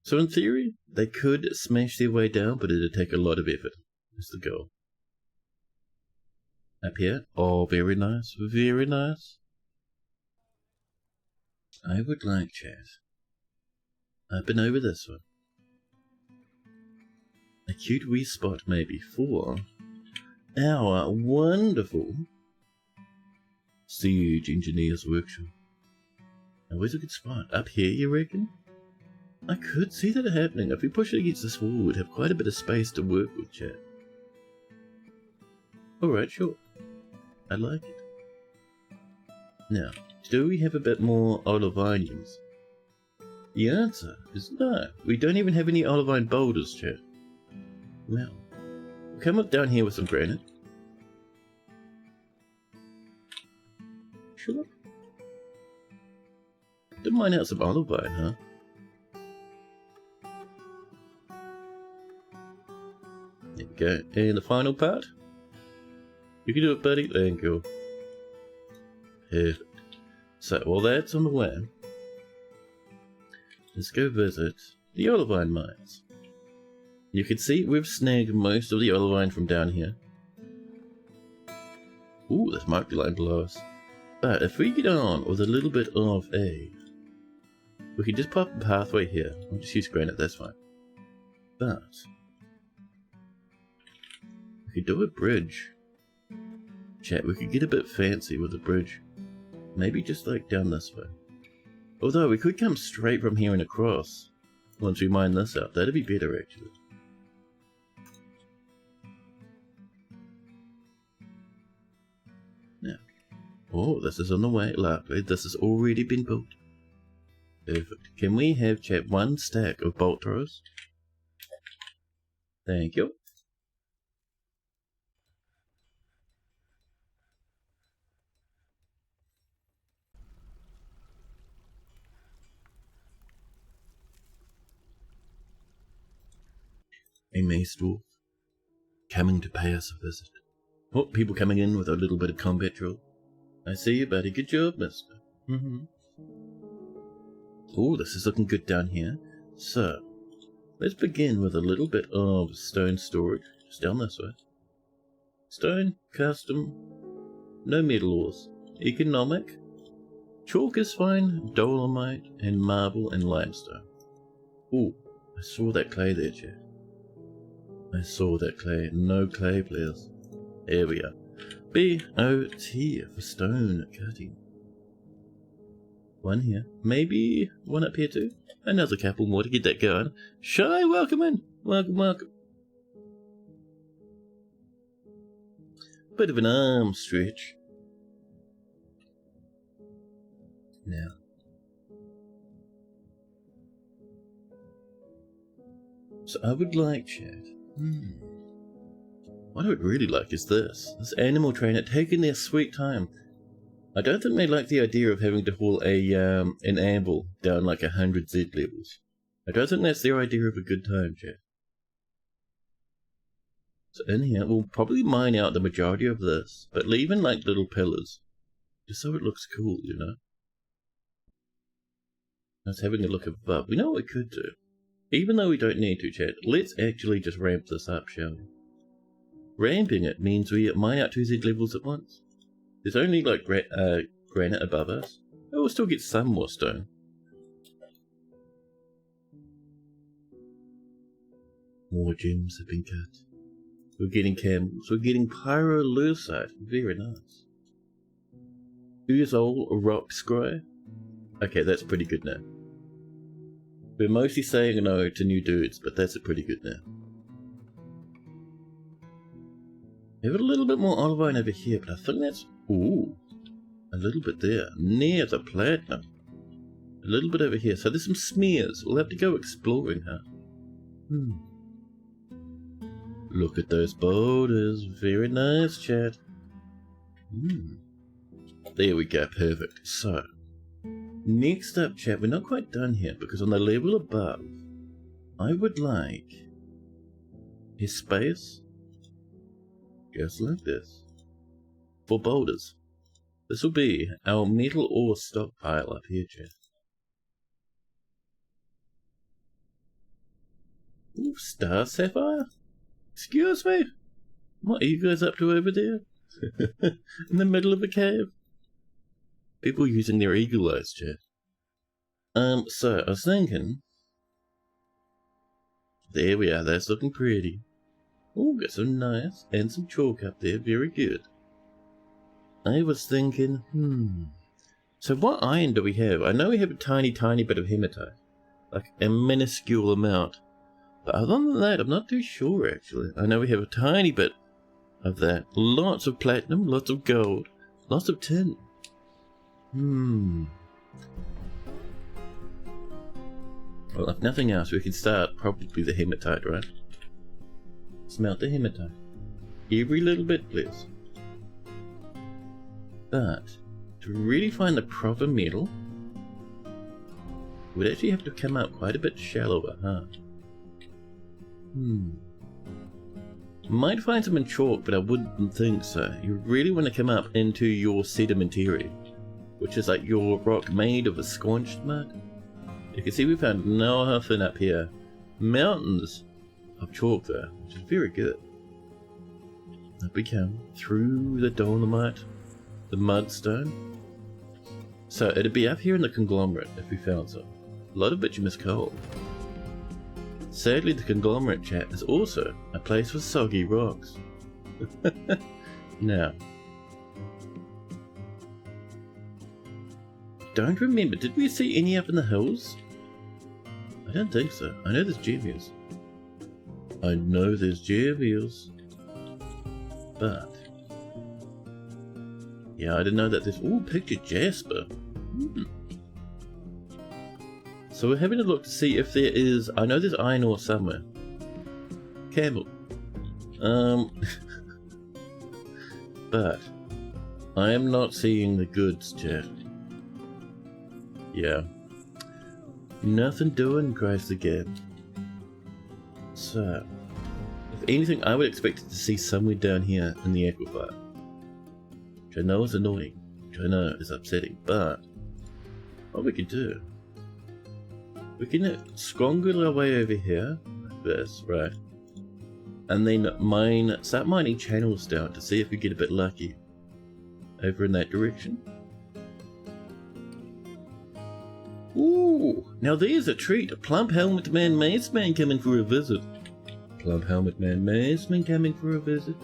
Speaker 1: So in theory, they could smash their way down, but it'd take a lot of effort. That's the goal. Up here, oh, very nice, very nice. I would like chat. Up and over this one. A cute wee spot maybe for our wonderful Siege Engineer's Workshop. Now where's a good spot? Up here, you reckon? I could see that happening. If we push it against this wall, we'd have quite a bit of space to work with, chat. Alright, sure. I like it. Now, do we have a bit more oliviniums? The answer is no. We don't even have any olivine boulders, chat. Well, we'll come up down here with some granite. Sure. Don't mind out some olivine, huh? There we go. And the final part? You can do it, buddy. Thank you. Perfect. So, while that's on the way, let's go visit the olivine mines. You can see we've snagged most of the olivine from down here. Ooh, this might be line below us. But if we get on with a little bit of a... We can just pop a pathway here. I'll just use granite, that's fine. But... we could do a bridge. Chat, we could get a bit fancy with the bridge. Maybe just like down this way. Although we could come straight from here and across. Once we mine this out, that'd be better actually. Now, oh, this is on the way. Lovely, this has already been built. Perfect. Can we have, chat, 1 stack of bolt throws? Thank you. A mace dwarf coming to pay us a visit. Oh, people coming in with a little bit of combat drill. I see you, buddy. Good job, mister. Oh, this is looking good down here. So, let's begin with a little bit of stone storage. Just down this way. Stone, custom, no metal ores. Economic. Chalk is fine. Dolomite, and marble, and limestone. Oh, I saw that clay there, Chad. I saw that clay. No clay, please. Here we are. B-O-T for stone cutting. 1 here. Maybe 1 up here too. Another couple more to get that going. Shy, welcome in. Welcome, welcome. Bit of an arm stretch. Now. So I would like, Chad. What I would really like is this animal trainer taking their sweet time. I don't think they like the idea of having to haul an anvil down like 100 Z levels. I don't think that's their idea of a good time, Chad. So in here, we'll probably mine out the majority of this, but leave in like little pillars, just so it looks cool, you know? I was having a look above. We know what we could do. Even though we don't need to, Chad, let's actually just ramp this up, shall we? Ramping it means we mine out 2 Z levels at once. There's only like granite above us. We'll still get some more stone. More gems have been cut. We're getting camels. We're getting pyrolusite. Very nice. Oozol rock scry. Okay, that's pretty good now. We're mostly saying no to new dudes, but that's a pretty good now. We have a little bit more olivine over here, but I think that's... Ooh. A little bit there. Near the platinum. A little bit over here. So there's some smears. We'll have to go exploring, huh? Look at those boulders. Very nice, Chad. There we go. Perfect. So... next up, chat, we're not quite done here, because on the level above, I would like a space just like this for boulders. This will be our metal ore stockpile up here, chat. Ooh, star sapphire? Excuse me? What are you guys up to over there? In the middle of a cave? People using their eagle eyes, chat. So I was thinking. There we are, that's looking pretty. Oh, got some nice, and some chalk up there, very good. I was thinking, so what iron do we have? I know we have a tiny bit of hematite. Like a minuscule amount. But other than that, I'm not too sure actually. I know we have a tiny bit of that. Lots of platinum, lots of gold, lots of tin. Well, if nothing else, we can start probably the hematite, right? Smelt the hematite. Every little bit, please. But, to really find the proper metal, we'd actually have to come out quite a bit shallower, huh? Might find some in chalk, but I wouldn't think so. You really want to come up into your sedimentary, which is like your rock made of a scorched mud. You can see we found nothing up here. Mountains of chalk though, which is very good. Up we come, through the dolomite, the mudstone. So it'd be up here in the conglomerate if we found some. A lot of bituminous coal. Sadly, the conglomerate, chat, is also a place for soggy rocks. Now, don't remember. Did we see any up in the hills? I don't think so. I know there's geomeals. I know there's geomeals. But... yeah, I didn't know that there's... ooh, picture Jasper. So we're having a look to see if there is... I know there's iron ore somewhere. Camel. But... I am not seeing the goods, chat. Yeah. Nothing doing, cries the game. So... if anything, I would expect it to see somewhere down here in the aquifer. Which I know is annoying. Which I know is upsetting, but... what we can do... we can scrongle our way over here, like this, right? And then start mining channels down to see if we get a bit lucky over in that direction. Ooh, now there's a treat. A plump helmet man, mace man coming for a visit. Plump helmet man, mace man coming for a visit.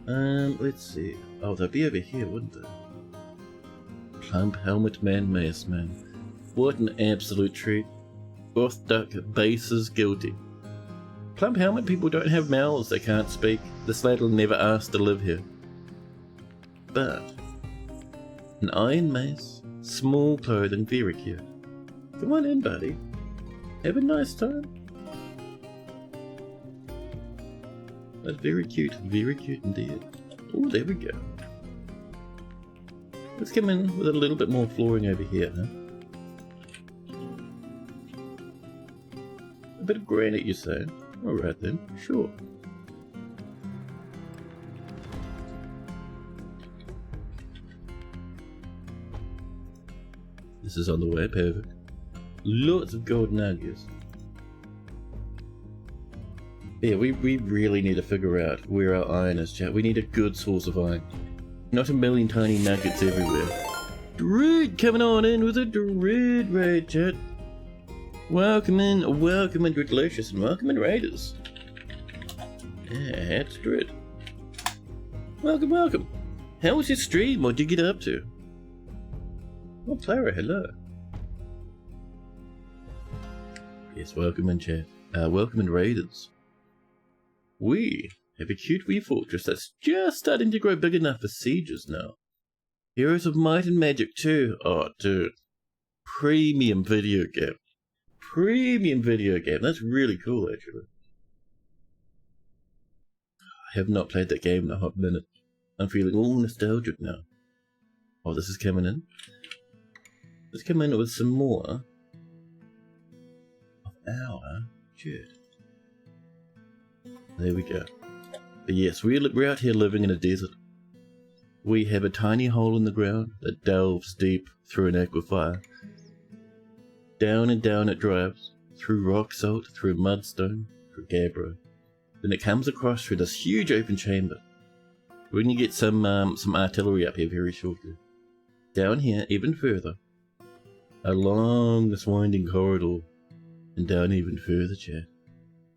Speaker 1: Let's see. Oh, they'll be over here, wouldn't they? Plump helmet man, mace man. What an absolute treat. Both duck bases guilty. Plump helmet people don't have mouths, they can't speak. This lad'll never ask to live here. But an iron mace, small clothing, very cute. Come on in, buddy. Have a nice time. That's very cute indeed. Oh, there we go. Let's come in with a little bit more flooring over here, huh? A bit of granite, you say? Alright then, sure. This is on the way, perfect. Lots of gold nuggets. Yeah, we really need to figure out where our iron is, chat. We need a good source of iron. Not a million tiny nuggets everywhere. Dread coming on in with a Dread raid, chat. Welcome in, Dread Delicious, and welcome in, Raiders. Yeah, it's Dread. Welcome, welcome. How was your stream? What'd you get up to? Oh, Clara, hello. Yes, welcome in, chat. Welcome in, Raiders. We have a cute wee fortress that's just starting to grow big enough for sieges now. Heroes of Might and Magic too. Oh, dude. Premium video game. Premium video game. That's really cool, actually. I have not played that game in a hot minute. I'm feeling all nostalgic now. Oh, this is coming in. Let's come in with some more of our chat. There we go. But yes, we're out here living in a desert. We have a tiny hole in the ground that delves deep through an aquifer. Down and down it drives, through rock salt, through mudstone, through gabbro. Then it comes across through this huge open chamber. We're going to get some artillery up here very shortly. Down here, even further. Along this winding corridor. And down even further, chat.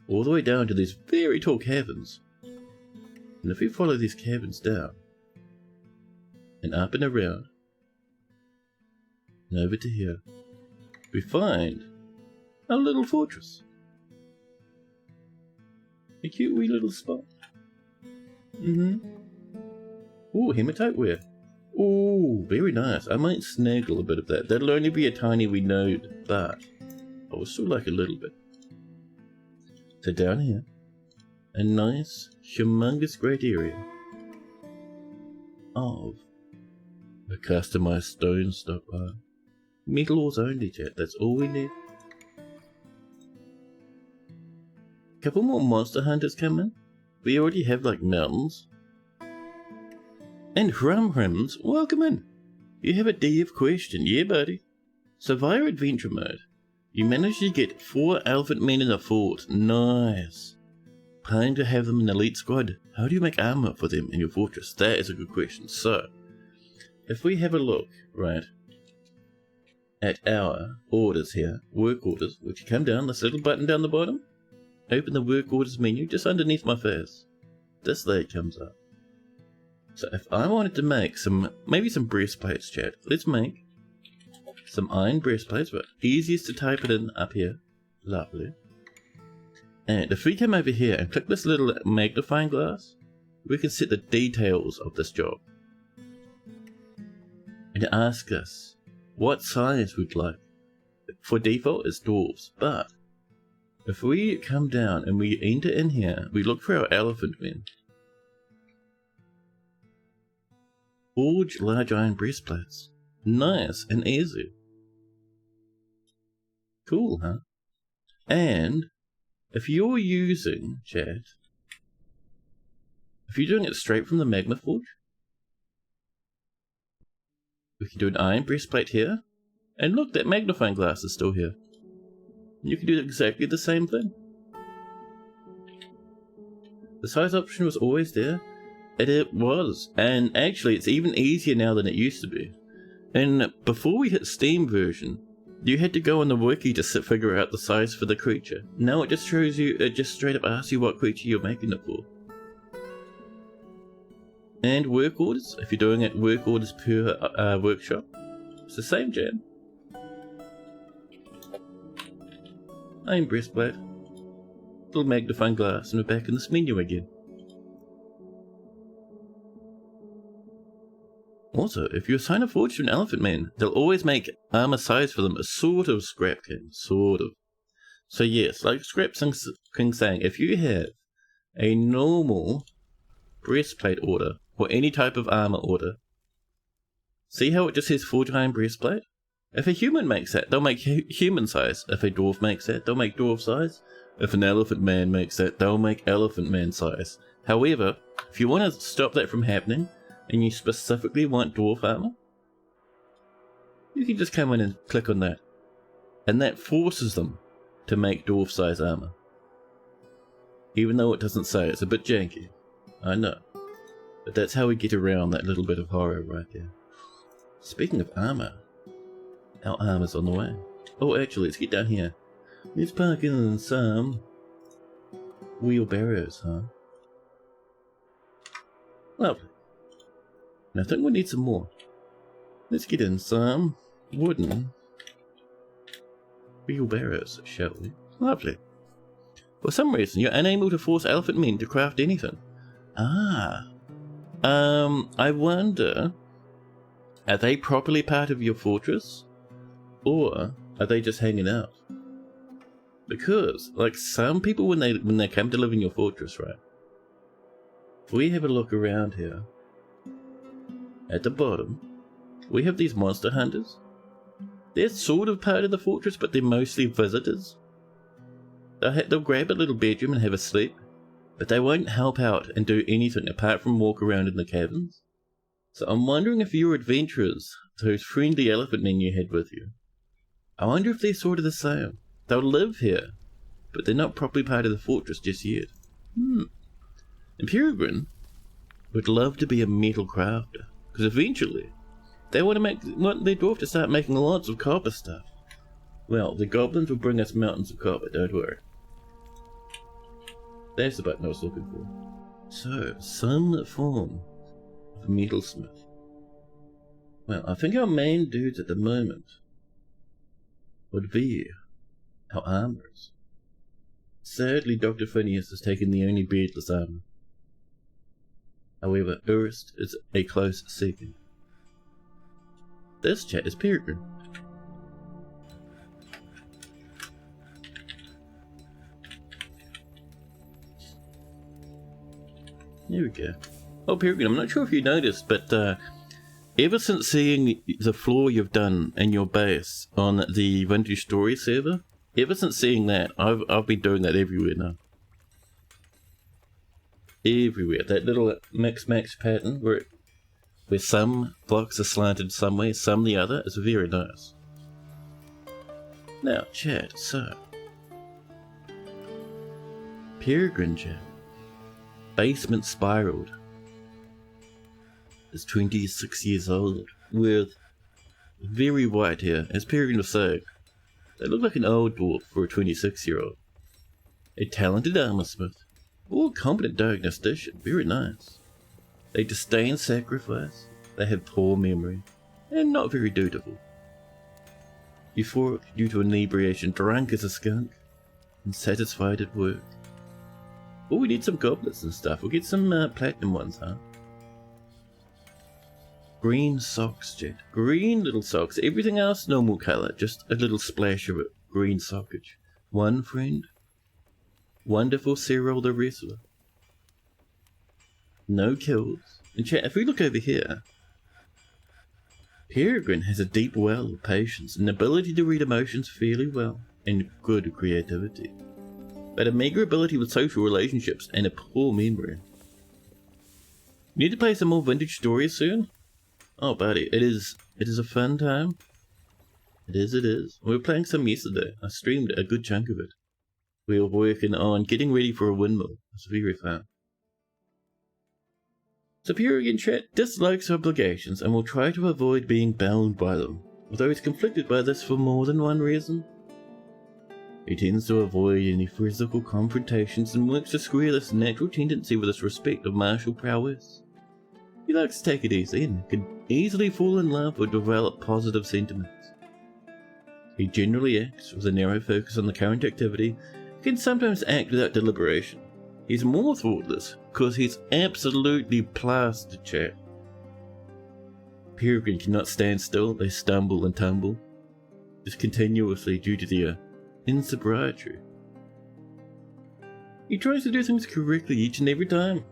Speaker 1: All the way down to these very tall caverns. And if we follow these caverns down, and up and around, and over to here, we find a little fortress. A cute wee little spot. Ooh, hematite ware. Ooh, very nice. I might snaggle a bit of that. That'll only be a tiny wee node, but I would still like a little bit. So down here, a nice, humongous great area of a customized stone stockpile. Metal ores only, chat. That's all we need. Couple more monster hunters come in. We already have like mountains. And Hrims, welcome in. You have a DF question, yeah buddy. So via adventure mode, you managed to get 4 elephant men in a fort. Nice. Planning to have them in elite squad. How do you make armor for them in your fortress? That is a good question. So, if we have a look, right, at our orders here, work orders, which you come down, this little button down the bottom, open the work orders menu just underneath my face. This there comes up. So if I wanted to make maybe some breastplates, chat, let's make some iron breastplates, but easiest to type it in up here. Lovely. And if we come over here and click this little magnifying glass, we can set the details of this job. And ask us what size we'd like. For default it's dwarves, but if we come down and we enter in here, we look for our elephant men. Forge large iron breastplates. Nice and easy. Cool, huh? And if you're using, chat, if you're doing it straight from the Magma Forge, we can do an iron breastplate here, and look, that magnifying glass is still here. You can do exactly the same thing. The size option was always there. It was, and actually it's even easier now than it used to be. And before we hit Steam version, you had to go on the wiki to figure out the size for the creature. Now it just shows you, it just straight up asks you what creature you're making it for. And work orders, if you're doing it work orders per workshop, it's the same jam. Iron breastplate, little magnifying glass, and we're back in this menu again. Also, if you assign a forge to an elephant man, they'll always make armor size for them a sort of Scrap King, sort of. So yes, like Scrap King saying, if you have a normal breastplate order, or any type of armor order, see how it just says forge iron breastplate? If a human makes that, they'll make human size. If a dwarf makes that, they'll make dwarf size. If an elephant man makes that, they'll make elephant man size. However, if you want to stop that from happening, and you specifically want dwarf armor, you can just come in and click on that. And that forces them to make dwarf size armor. Even though it doesn't say, it's a bit janky. I know. But that's how we get around that little bit of horror right there. Speaking of armor, our armor's on the way. Oh, actually, let's get down here. Let's park in some wheelbarrows, huh? Lovely. And I think we need some more. Let's get in some wooden wheelbarrows, shall we? Lovely. For some reason, you're unable to force elephant men to craft anything. Ah. I wonder, are they properly part of your fortress? Or are they just hanging out? Because, like, some people when they come to live in your fortress, right? If we have a look around here, at the bottom, we have these monster hunters. They're sort of part of the fortress, but they're mostly visitors. They'll grab a little bedroom and have a sleep, but they won't help out and do anything apart from walk around in the caverns. So I'm wondering if you're adventurers, those friendly elephant men you had with you, I wonder if they're sort of the same. They'll live here, but they're not properly part of the fortress just yet. And Peregrine would love to be a metal crafter, because eventually they want their dwarf to start making lots of copper stuff. Well, the goblins will bring us mountains of copper, don't worry. That's the button I was looking for. So, some form of metalsmith. Well, I think our main dudes at the moment would be our armorers. Sadly, Dr. Phineas has taken the only beardless armor. However, Urst is a close second. This chat is Peregrine. There we go. Oh, Peregrine, I'm not sure if you noticed, but ever since seeing the floor you've done in your base on the Vintage Story server, ever since seeing that, I've been doing that everywhere now. Everywhere. That little mix-max pattern where some blocks are slanted some way, some the other, is very nice. Now, chat, so Peregrine chat. Basement Spiraled is 26 years old, with very white hair. As Peregrine was saying, they look like an old dwarf for a 26-year-old. A talented armorsmith, or a competent diagnostician, very nice. They disdain sacrifice, they have poor memory, and not very dutiful. Euphoric due to inebriation, drunk as a skunk, and satisfied at work. Oh, we need some goblets and stuff. We'll get some platinum ones, huh? Green socks, Jet. Green little socks. Everything else normal colour, just a little splash of it. Green sockage. One friend. Wonderful Cyril the Wrestler. No kills. And chat, if we look over here, Peregrine has a deep well of patience, an ability to read emotions fairly well, and good creativity. But a meager ability with social relationships and a poor memory. Need to play some more vintage stories soon? Oh buddy, it is a fun time. It is. We were playing some yesterday. I streamed a good chunk of it. We were working on getting ready for a windmill. It's very fun. So Peregrine chat dislikes obligations and will try to avoid being bound by them, although he's conflicted by this for more than one reason. He tends to avoid any physical confrontations and works to square this natural tendency with his respect of martial prowess. He likes to take it easy and can easily fall in love or develop positive sentiments. He generally acts with a narrow focus on the current activity, can sometimes act without deliberation. He's more thoughtless because he's absolutely plastered, chat. Peregrine cannot stand still, they stumble and tumble, just continuously due to their insobriety. He tries to do things correctly each and every time.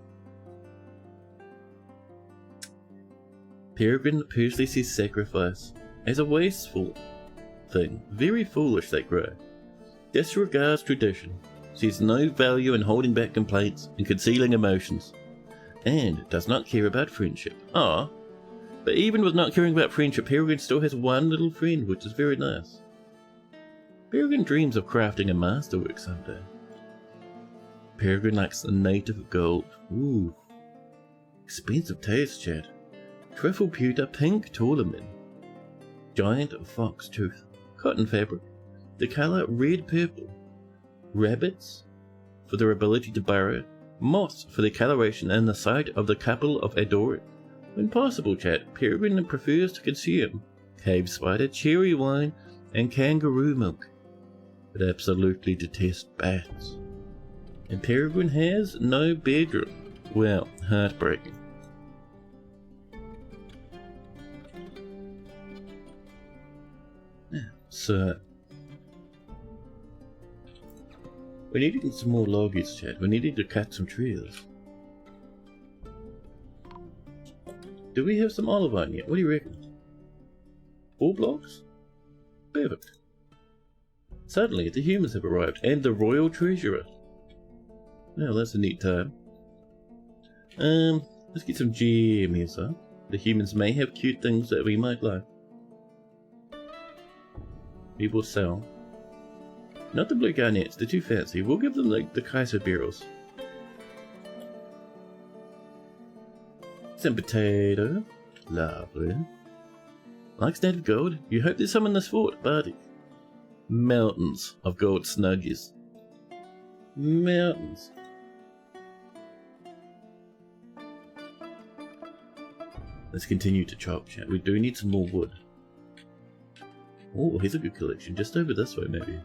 Speaker 1: Peregrine personally sees sacrifice as a wasteful thing, very foolish they grow. Disregards tradition, sees no value in holding back complaints and concealing emotions, and does not care about friendship. But even with not caring about friendship, Peregrine still has one little friend, which is very nice. Peregrine dreams of crafting a masterwork someday. Peregrine likes the native gold. Ooh. Expensive taste, chat. Truffle pewter, pink tourmaline. Giant fox tooth. Cotton fabric. The colour red-purple. Rabbits for their ability to burrow. Moss for their coloration and the sight of the couple of Adoric. When possible, chat, Peregrine prefers to consume cave spider, cherry wine, and kangaroo milk, but absolutely detests bats. And Peregrine has no bedroom. Well, heartbreaking. So, we need to get some more loggers, chat. We needed to cut some trees. Do we have some olive iron yet? What do you reckon? 4 blocks? Perfect. Suddenly, the humans have arrived, and the royal treasurer. Well, that's a neat time. Let's get some gem here, son. The humans may have cute things that we might like. We will sell. Not the blue garnets, they're too fancy. We'll give them the Kaiser barrels. Some potato. Lovely. Likes native gold? You hope there's some in this fort, buddy. Mountains of gold snuggies. Mountains. Let's continue to chop, chat. We do need some more wood. Oh, here's a good collection. Just over this way, maybe.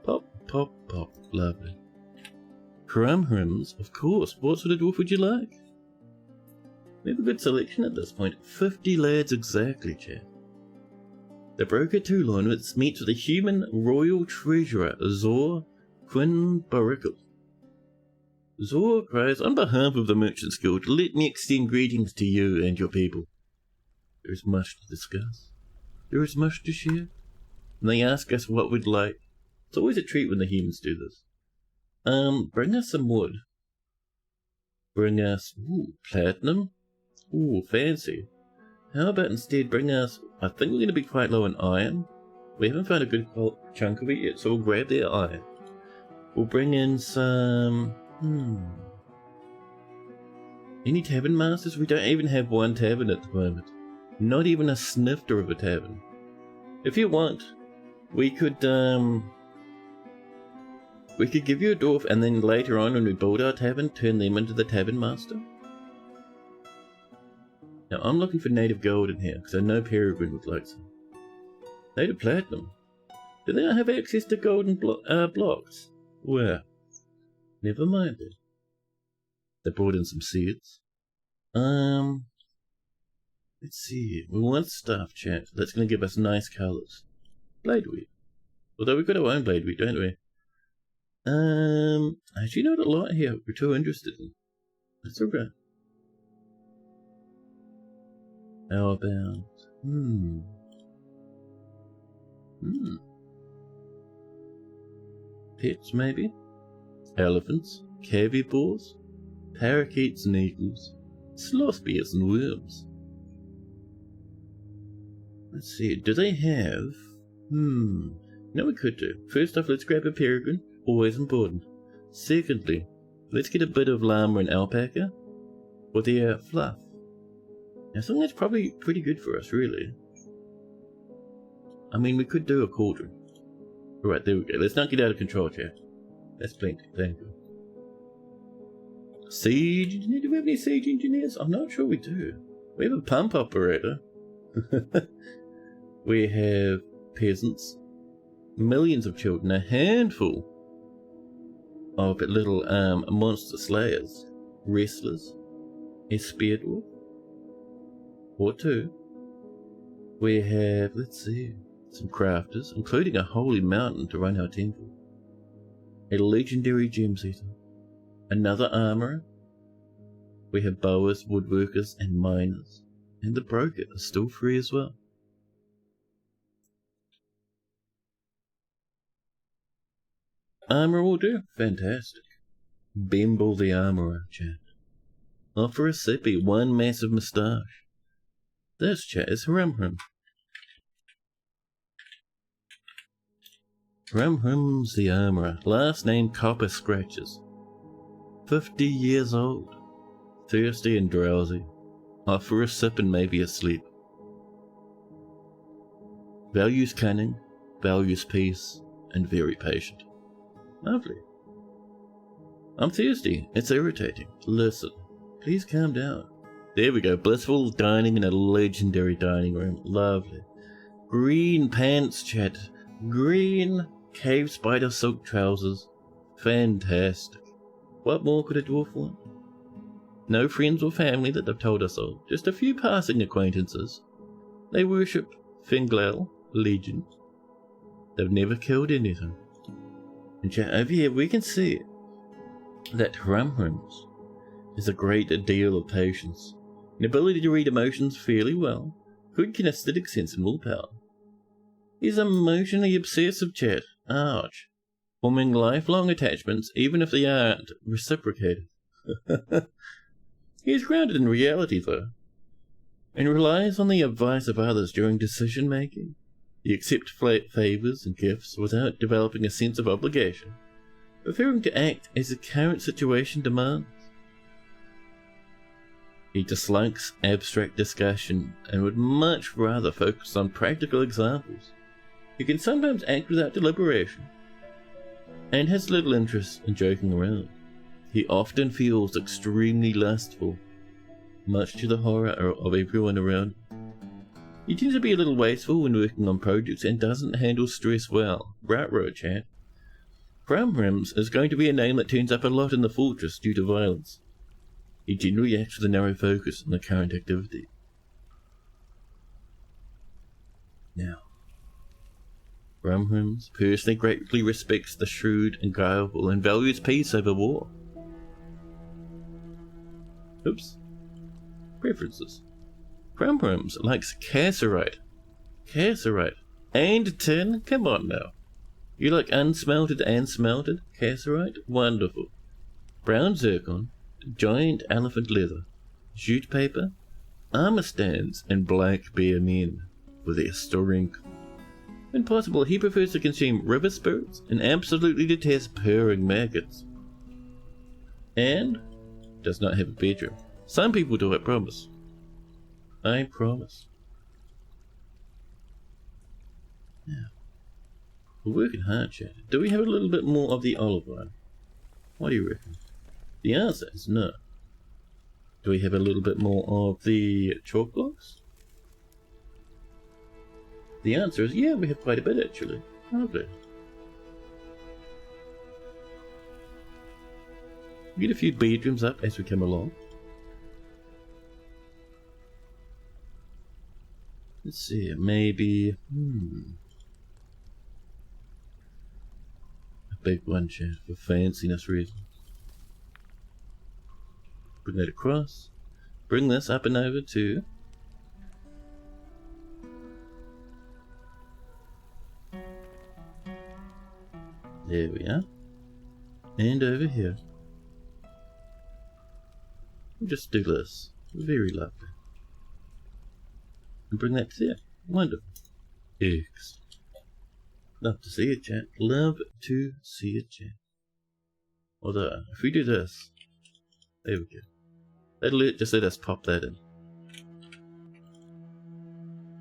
Speaker 1: Pop, pop, pop. Lovely. Crumb hymns, of course. What sort of dwarf would you like? We have a good selection at this point. 50 lads exactly, chat. The broker Toulon meets with the human royal treasurer, Zor Quinbaricle. Zor cries, on behalf of the Merchants Guild, let me extend greetings to you and your people. There is much to discuss. There is much to share. And they ask us what we'd like. It's always a treat when the humans do this. Bring us some wood. Bring us, platinum. Ooh, fancy. How about instead bring us, I think we're going to be quite low on iron. We haven't found a good chunk of it yet, so we'll grab their iron. We'll bring in some, any tavern masters? We don't even have one tavern at the moment. Not even a snifter of a tavern. If you want, we could give you a dwarf and then later on when we build our tavern, turn them into the tavern master. Now I'm looking for native gold in here, because I know Peregrine would like some. Native platinum? Do they not have access to golden blocks? Well, never mind then. They brought in some seeds. Let's see. We want stuff, chat. That's going to give us nice colours. Blade wheat. Although we've got our own blade wheat, don't we? Actually not a lot here we're too interested in. That's alright. How about... Pets, maybe? Elephants, cavipores, parakeets and eagles, sloth bears and worms. Let's see, do they have... No, we could do. First off, let's grab a peregrine, always important. Secondly, let's get a bit of llama and alpaca for their fluff. I think that's probably pretty good for us, really. I mean, we could do a cauldron. Alright, there we go. Let's not get out of control, chat. That's plenty. Thank you. Siege engineer? Do we have any siege engineers? I'm not sure we do. We have a pump operator. We have peasants. Millions of children. A handful of little monster slayers. Wrestlers. A spear dwarf. Or two. We have, let's see, some crafters, including a holy mountain to run our temple. A legendary gem setter. Another armorer. We have bowers, woodworkers, and miners. And the broker is still free as well. Armorer will do. Fantastic. Bimble the armorer, chat. Offer a sippy, one massive moustache. This, chat, is Hrum. Hrum's the armorer. Last name Copper Scratches. 50 years old. Thirsty and drowsy. Offer a sip and maybe asleep. Values cunning, values peace, and very patient. Lovely. I'm thirsty. It's irritating. Listen. Please calm down. There we go. Blissful dining in a legendary dining room. Lovely. Green pants, chat. Green cave spider silk trousers. Fantastic. What more could a dwarf want? No friends or family that they've told us of. Just a few passing acquaintances. They worship Finglel, legend. They've never killed anything. And chat, over here we can see that Hrumhrums has a great deal of patience. An ability to read emotions fairly well, good kinesthetic sense and willpower. He's emotionally obsessive, chat. Ouch. Forming lifelong attachments even if they aren't reciprocated. He is grounded in reality, though, and relies on the advice of others during decision making. He accepts favours and gifts without developing a sense of obligation, preferring to act as the current situation demands. He dislikes abstract discussion and would much rather focus on practical examples. He can sometimes act without deliberation, and has little interest in joking around. He often feels extremely lustful, much to the horror of everyone around him. He tends to be a little wasteful when working on projects and doesn't handle stress well. Right road, chat. Hrumhrums is going to be a name that turns up a lot in the fortress due to violence. He generally acts with a narrow focus on the current activity. Now, Hrumhrums personally greatly respects the shrewd and guileful and values peace over war. Oops. Preferences. Hrumhrums likes cassiterite. Cassiterite. And tin? Come on now. You like unsmelted and smelted? Cassiterite? Wonderful. Brown zircon. Giant elephant leather. Jute paper. Armor stands and black bear men with their strength. When possible, he prefers to consume river spirits and absolutely detests purring maggots. And does not have a bedroom. Some people do, I promise. I promise. Now, we're working hard, chat. Do we have a little bit more of the olive oil? What do you reckon? The answer is no. Do we have a little bit more of the chalk blocks? The answer is yeah, we have quite a bit actually. Lovely. Get a few bedrooms up as we come along. Let's see, maybe a big one, chat, for fanciness reasons. Bring that across. Bring this up and over too. There we are. And over here. We'll just do this. Very lovely. And bring that to there. Wonderful. Excellent. Love to see it, chat. Love to see it, chat. Although, if we do this, there we go. That'll just let us pop that in.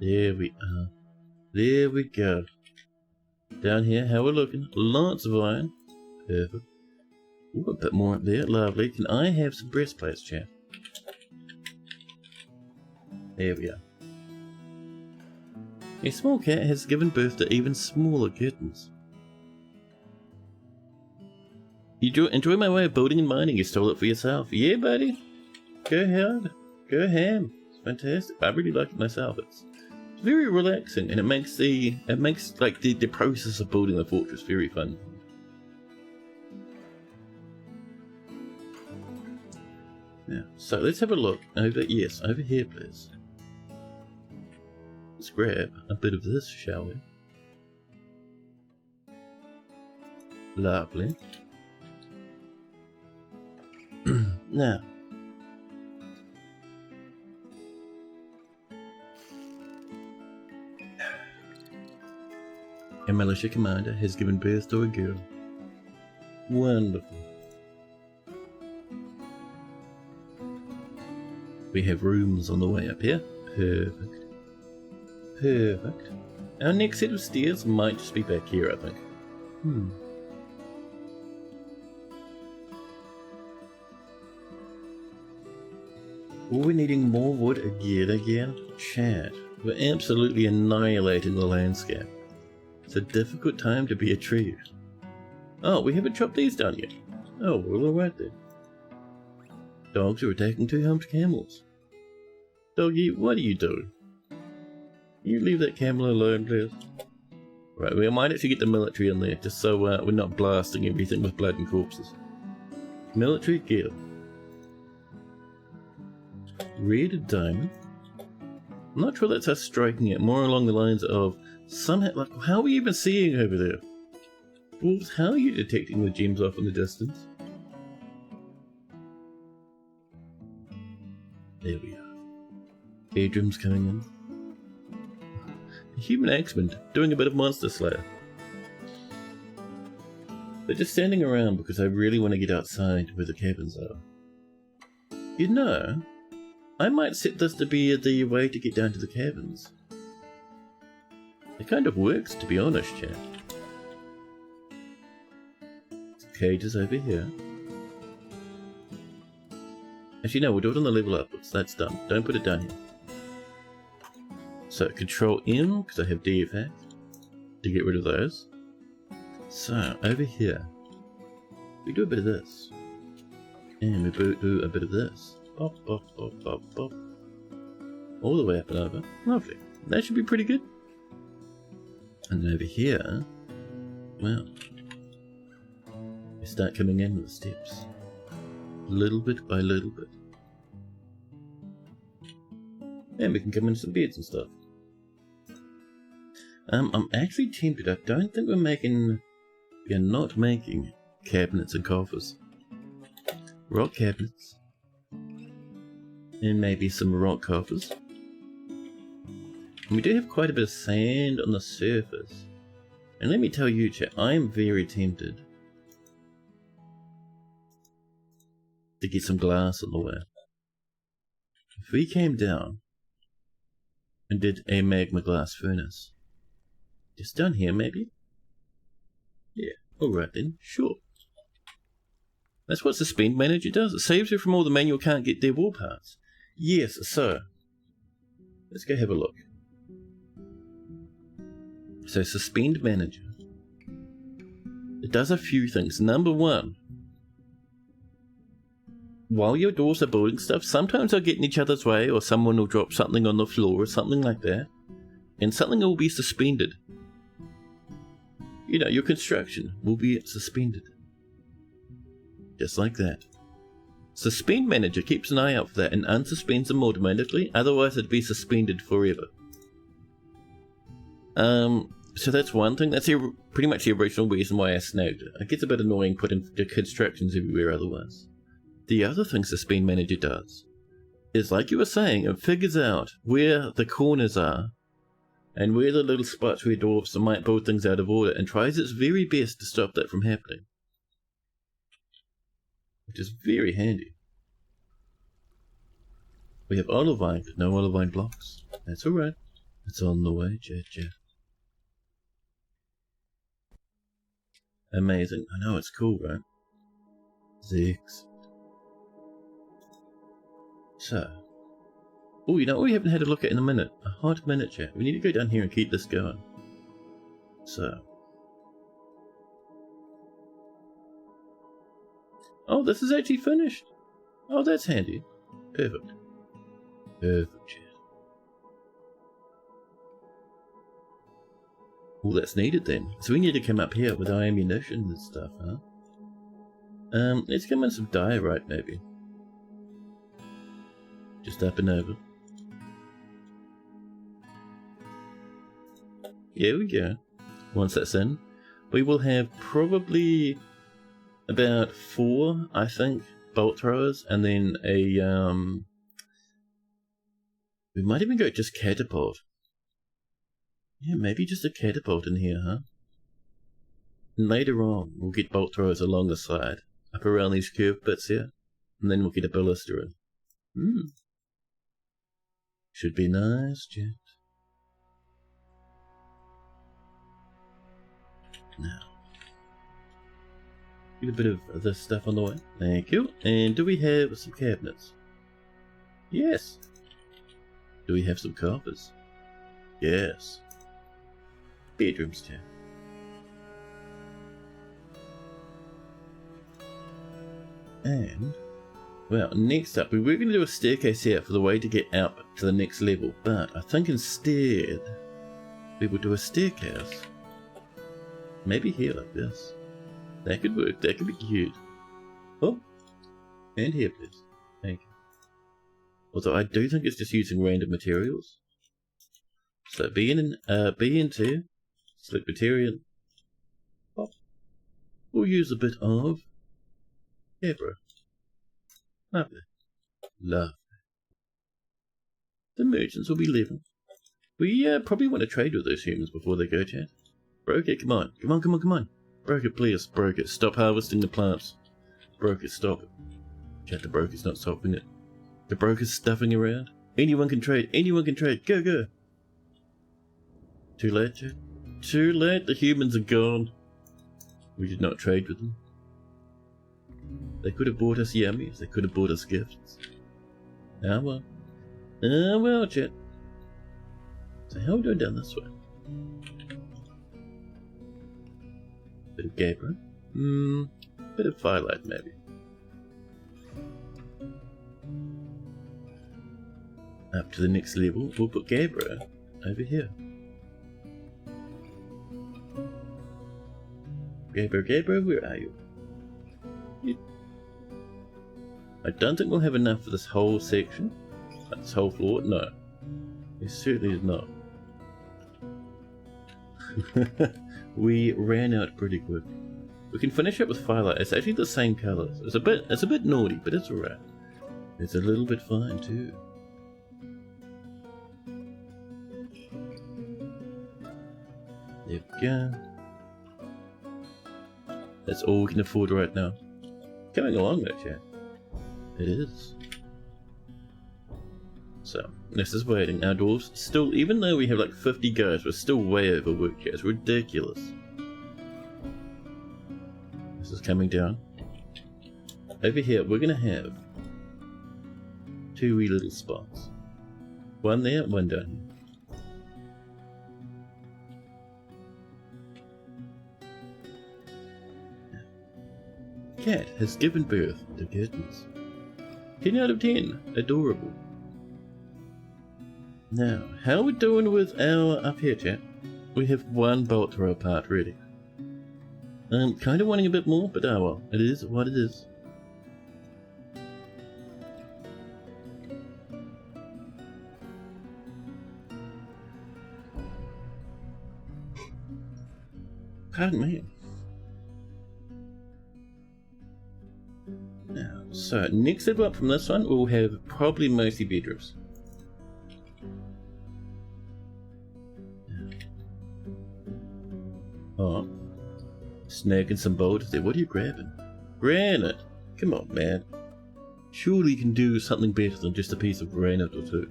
Speaker 1: There we are. There we go. Down here, how we're looking. Lots of iron. Perfect. Ooh, a bit more up there. Lovely. Can I have some breastplates, chat? There we are. A small cat has given birth to even smaller kittens. You enjoy my way of building and mining? You stole it for yourself. Yeah, buddy. Go ahead. Go ham. It's fantastic. I really like it myself. It's very relaxing, and it makes the process of building the fortress very fun. Now, so let's have a look over. Yes, over here, please. Let's grab a bit of this, shall we? Lovely. Now, a militia commander has given birth to a girl. Wonderful. We have rooms on the way up here. Perfect. Perfect. Our next set of stairs might just be back here, I think. We're needing more wood again. Chat. We're absolutely annihilating the landscape. It's a difficult time to be a tree. Oh, we haven't chopped these down yet. Oh, well, alright then. Dogs are attacking two humped camels. Doggy, what are you doing? You leave that camel alone, please. Right, we might actually get the military in there, just so we're not blasting everything with blood and corpses. Military gear. Red diamond. I'm not sure that's us striking it, more along the lines of somehow, like, how are we even seeing over there? Wolves, how are you detecting the gems off in the distance? There we are. Bedrooms coming in. A human axeman doing a bit of monster slayer. They're just standing around because I really want to get outside where the caverns are. You know, I might set this to be the way to get down to the caverns. It kind of works, to be honest, chat. Cages over here. Actually, no, we'll do it on the level upwards. That's done. Don't put it down here. So, Control M, because I have DFA, to get rid of those. So, over here, we do a bit of this. And we do a bit of this. Pop, pop, pop, pop, pop. All the way up and over. Lovely. That should be pretty good. And then over here, well, we start coming in with the steps. Little bit by little bit. And we can come into some beds and stuff. I'm actually tempted. I don't think we're not making cabinets and coffers. Rock cabinets. And maybe some rock coffers. And we do have quite a bit of sand on the surface. And let me tell you, chat, I am very tempted to get some glass on the way. If we came down and did a magma glass furnace, just down here maybe? Yeah, alright then, sure. That's what Suspend Manager does. It saves you from all the manual can't get there wall parts. Yes, so let's go have a look. So Suspend Manager, it does a few things. Number one, while your dwarves are building stuff, sometimes they'll get in each other's way, or someone will drop something on the floor or something like that, and something will be suspended. You know, your construction will be suspended. Just like that. Suspend Manager keeps an eye out for that and unsuspends them automatically, otherwise it'd be suspended forever. So that's one thing. That's pretty much the original reason why I snagged it. It gets a bit annoying putting the constructions everywhere otherwise. The other thing Suspend Manager does is, like you were saying, it figures out where the corners are and where the little spots where dwarves might build things out of order and tries its very best to stop that from happening. Which is very handy. We have olivine, but no olivine blocks. That's alright. It's on the way, chat. Amazing. I know, it's cool, right? Zix. So. Oh, you know what we haven't had a look at in a minute? A hot minute, chat. We need to go down here and keep this going. So. Oh, this is actually finished. Oh, that's handy. Perfect. Perfect, chat. All that's needed then. So we need to come up here with our ammunition and stuff, huh? Let's come in some diorite maybe. Just up and over. Here we go. Once that's in, we will have probably about 4, I think, bolt throwers, and then a we might even go just catapult. Yeah, maybe just a catapult in here, huh? And later on, we'll get bolt throwers along the side, up around these curved bits here, and then we'll get a ballista in. Should be nice, chat. Now, get a bit of this stuff on the way. Thank you. And do we have some cabinets? Yes. Do we have some coppers? Yes. Bedrooms, chat. And, well, next up, we were going to do a staircase here for the way to get out to the next level, but I think instead we will do a staircase. Maybe here like this. That could work, that could be cute. Oh, and here please. Thank you. Although I do think it's just using random materials. So BN2, select material. Pop. We'll use a bit of Gabbro. Lovely. Lovely. The merchants will be leaving. We probably want to trade with those humans before they go, chat. Broker, come on. Come on. Broker, please. Broker, stop harvesting the plants. Broker, stop it. Chat, the broker's not stopping it. The broker's stuffing around. Anyone can trade. Go. Too late, chat. Too late. The humans are gone. We did not trade with them. They could have bought us yummies. They could have bought us gifts. Ah well, chat. So how are we going down this way? Bit of Gabbro. Bit of firelight maybe. Up to the next level, we'll put Gabbro over here. Gabbro, where are you? I don't think we'll have enough for this whole section. Like this whole floor. No. It certainly is not. We ran out pretty quick. We can finish it with firelight. It's actually the same colours. It's a bit naughty, but it's alright. It's a little bit fine too. There we go. That's all we can afford right now. Coming along though, chat. It is. So, this is waiting. Our dwarves still, even though we have like 50 guys, we're still way overworked here. It's ridiculous. This is coming down. over here we're gonna have 2 wee little spots. One there, one down here. Cat has given birth to kittens. 10 out of 10. Adorable. Now, how are we doing with our up here, chat? We have 1 bolt throw apart ready. I'm kind of wanting a bit more, but oh well. It is what it is. Pardon me. Now, so next level up from this one, we'll have probably mostly bedrooms. Oh, snagging some boulders there. What are you grabbing? Granite. Come on, man. Surely you can do something better than just a piece of granite or two.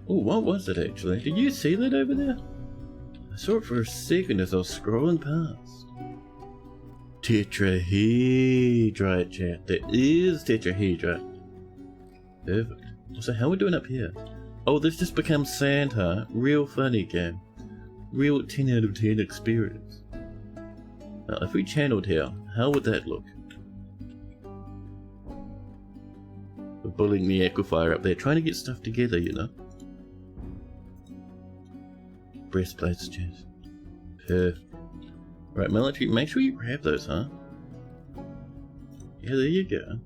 Speaker 1: Oh, what was it actually? Did you see that over there? I saw it for a second as I was scrolling past. Tetrahedrite, chat. There is tetrahedrite. Perfect. So how are we doing up here? Oh, this just becomes sand, huh? Real funny game. Real 10 out of 10 experience. Now, if we channeled here, how would that look? We're bullying the aquifer up there, trying to get stuff together, you know. Breastplates, chat. Perfect. Right, military, make sure you grab those, huh? Yeah, there you go.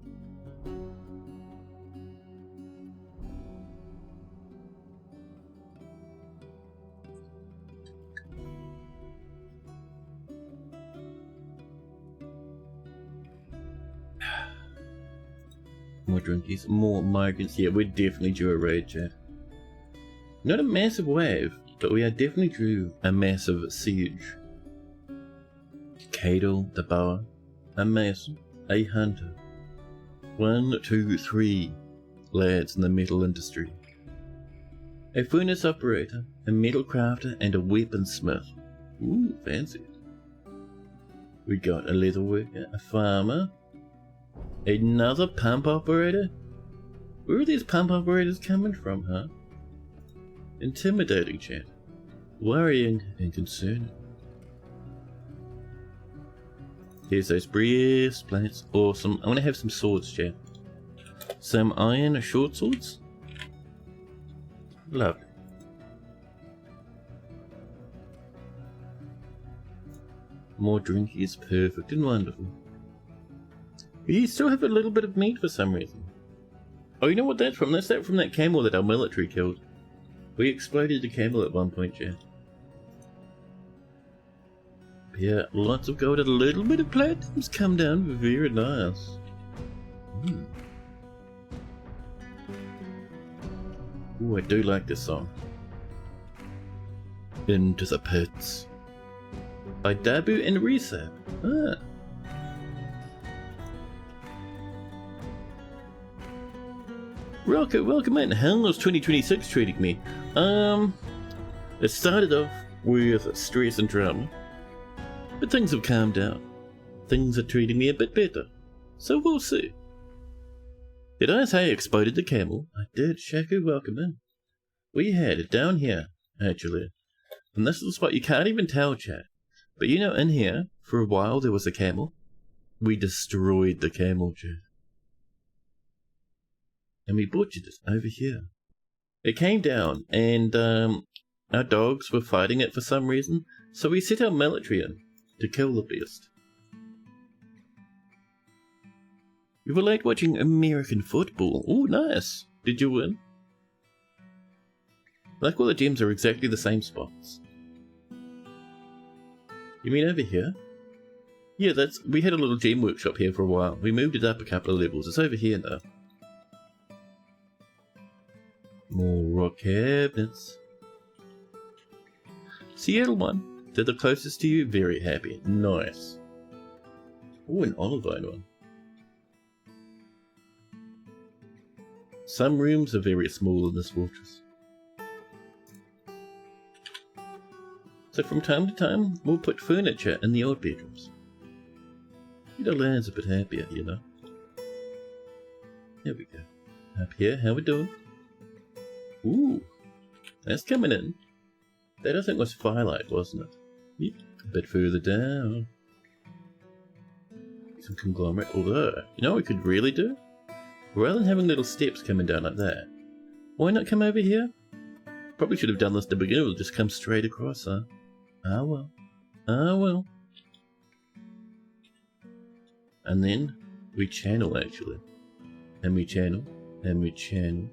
Speaker 1: More drinkies, more migrants. Yeah, we're definitely due a raid, chat. Not a massive wave, but we are definitely due a massive siege. Cato, the bower, a mason, a hunter. 1, 2, 3 lads in the metal industry. A furnace operator, a metal crafter, and a weaponsmith. Ooh, fancy. We got a leather worker, a farmer, another pump operator? Where are these pump operators coming from, huh? Intimidating, chat. Worrying and concerning. Here's those breastplates. Awesome. I want to have some swords, chat. Some iron short swords. Lovely. More drinkies. Perfect and wonderful. We still have a little bit of meat for some reason. Oh, you know what that's from? That's that from that camel that our military killed. We exploded the camel at one point, chat. Yeah, lots of gold and a little bit of platinum's come down. Very nice. Ooh, I do like this song. Into the Pits. By Dabu and Risa. Ah. Rocket, welcome in. How's 2026 treating me? It started off with stress and drama, but things have calmed down. Things are treating me a bit better, so we'll see. Did I say I exploded the camel? I did. Shaku, welcome in. We had it down here, actually. And this is the spot you can't even tell, chat. But you know, in here, for a while there was a camel. We destroyed the camel, chat. And we butchered it over here. It came down, and our dogs were fighting it for some reason, so we set our military in to kill the beast. You were late watching American football. Oh, nice. Did you win? Like all the gems are exactly the same spots. You mean over here? Yeah, we had a little gem workshop here for a while. We moved it up a couple of levels. It's over here now. More rock cabinets. Seattle one. They're the closest to you. Very happy. Nice. Oh, an olivine one. Some rooms are very small in this fortress. So from time to time, we'll put furniture in the old bedrooms. Get our lads a bit happier, you know. There we go. Up here, how we doing? Ooh, that's coming in. That I think was Firelight, wasn't it? Yep. A bit further down. Some conglomerate. Although, you know what we could really do? Rather than having little steps coming down like that, why not come over here? Probably should have done this to begin with, just come straight across, huh? Ah well. Ah well. And then we channel actually. And we channel. And we channel.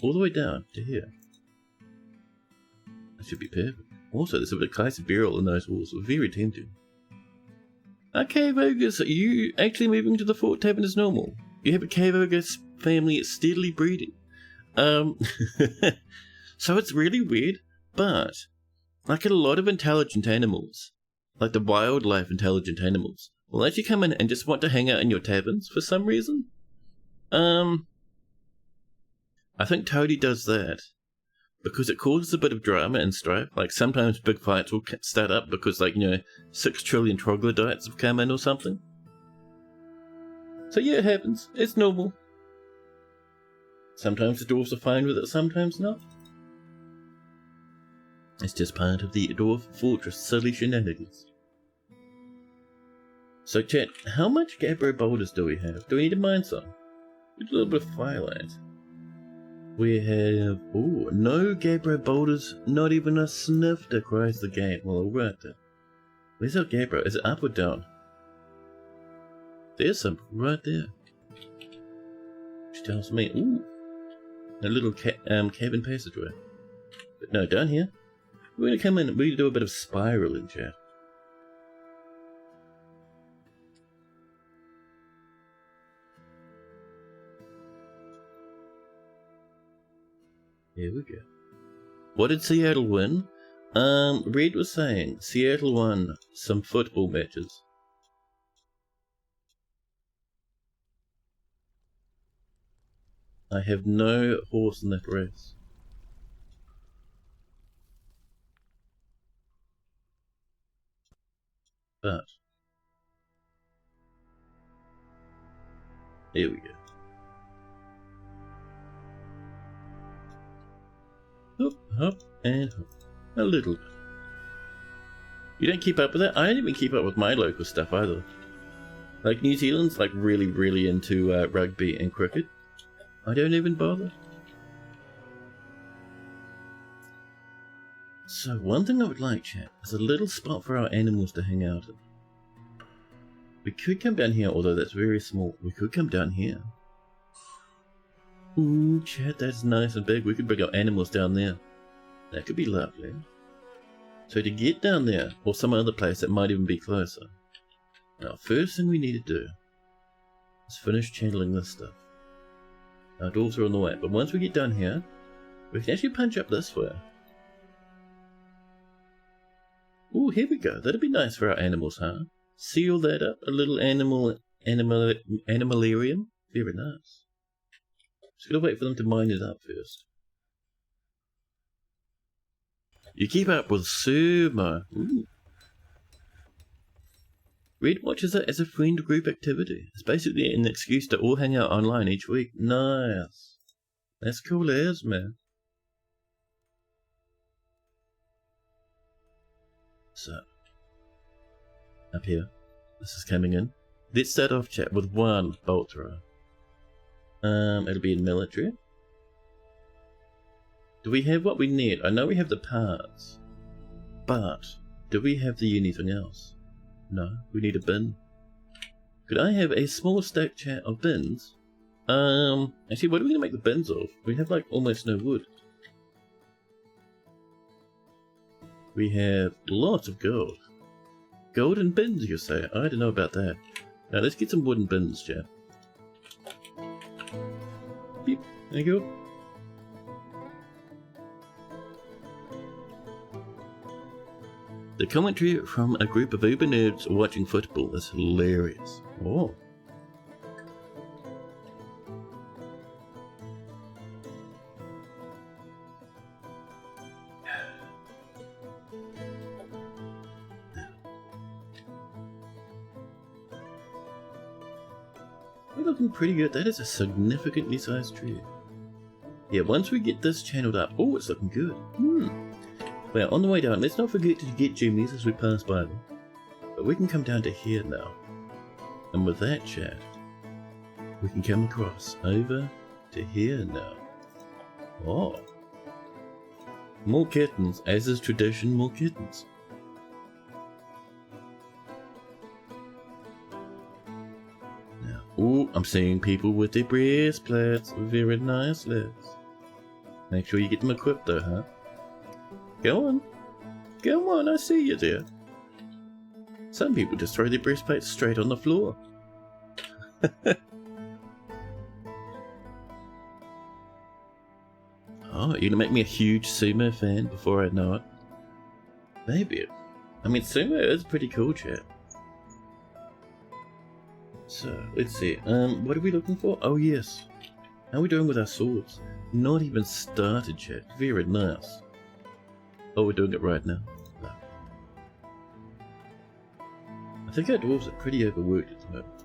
Speaker 1: All the way down to here. That should be perfect. Also, there's a bit of Kaiser burial in those walls. Very tempting. Okay, Vogus, are you actually moving to the Fort Tavern as normal? You have a cave ogre family steadily breeding. So it's really weird, but like a lot of intelligent animals, like the wildlife intelligent animals, will actually come in and just want to hang out in your taverns for some reason. I think Toady does that because it causes a bit of drama and strife. Like sometimes big fights will start up because, like, you know, 6 trillion troglodytes have come in or something. So yeah, it happens. It's normal. Sometimes the dwarves are fine with it, sometimes not. It's just part of the dwarf fortress silly shenanigans. So chat, how much gabbro boulders do we have? Do we need to mine some? A little bit of firelight. We have, oh, no gabbro boulders, not even a snifter, cries the game. Well, alright then. Where's our gabbro? Is it up or down? There's some right there. Which tells me, ooh, a little cabin passageway. But no, down here. We're going to come in, we're going to do a bit of spiraling, chat. Here we go. What did Seattle win? Red was saying Seattle won some football matches. I have no horse in that race. But here we go. Hop, hop, and hop. A little bit. You don't keep up with that? I don't even keep up with my local stuff either. Like New Zealand's like really into rugby and cricket. I don't even bother. So one thing I would like, chat, is a little spot for our animals to hang out in. We could come down here, although that's very small. We could come down here. Ooh, chat, that's nice and big. We could bring our animals down there. That could be lovely. So to get down there, or some other place that might even be closer, now first thing we need to do is finish channeling this stuff. Our dwarves are on the way, but once we get down here, we can actually punch up this way. Ooh, here we go. That'd be nice for our animals, huh? Seal that up. A little animalarium. Very nice. Just gotta wait for them to mine it up first. You keep up with Sumo. Ooh. Red watches it as a friend group activity. It's basically an excuse to all hang out online each week. Nice. That's cool as, man. So, up here, this is coming in. Let's start off, chat, with one bolt thrower. It'll be in military. Do we have what we need? I know we have the parts, but do we have the anything else? No, we need a bin. Could I have a small stack, chat, of bins? Actually, what are we gonna make the bins of? We have like almost no wood. We have lots of gold. Golden bins, you say? I don't know about that. Now let's get some wooden bins, chat. Beep. There you go. The commentary from a group of uber nerds watching football is hilarious. Oh. We're looking pretty good. That is a significantly sized tree. Yeah, once we get this channeled up, oh, it's looking good. Well, on the way down, let's not forget to get jimmies as we pass by them. But we can come down to here now. And with that, chat, we can come across over to here now. Oh. More kittens, as is tradition, more kittens. Now, oh, I'm seeing people with their breastplates. Very nice, lads. Make sure you get them equipped though, huh? Go on. Go on, I see you there. Some people just throw their breastplates straight on the floor. Oh, you're gonna make me a huge sumo fan before I know it? Maybe. I mean, sumo is pretty cool, chat. So, let's see. What are we looking for? Oh, yes. How are we doing with our swords? Not even started, chat. Very nice. Oh, we're doing it right now. No. I think our dwarves are pretty overworked at the moment.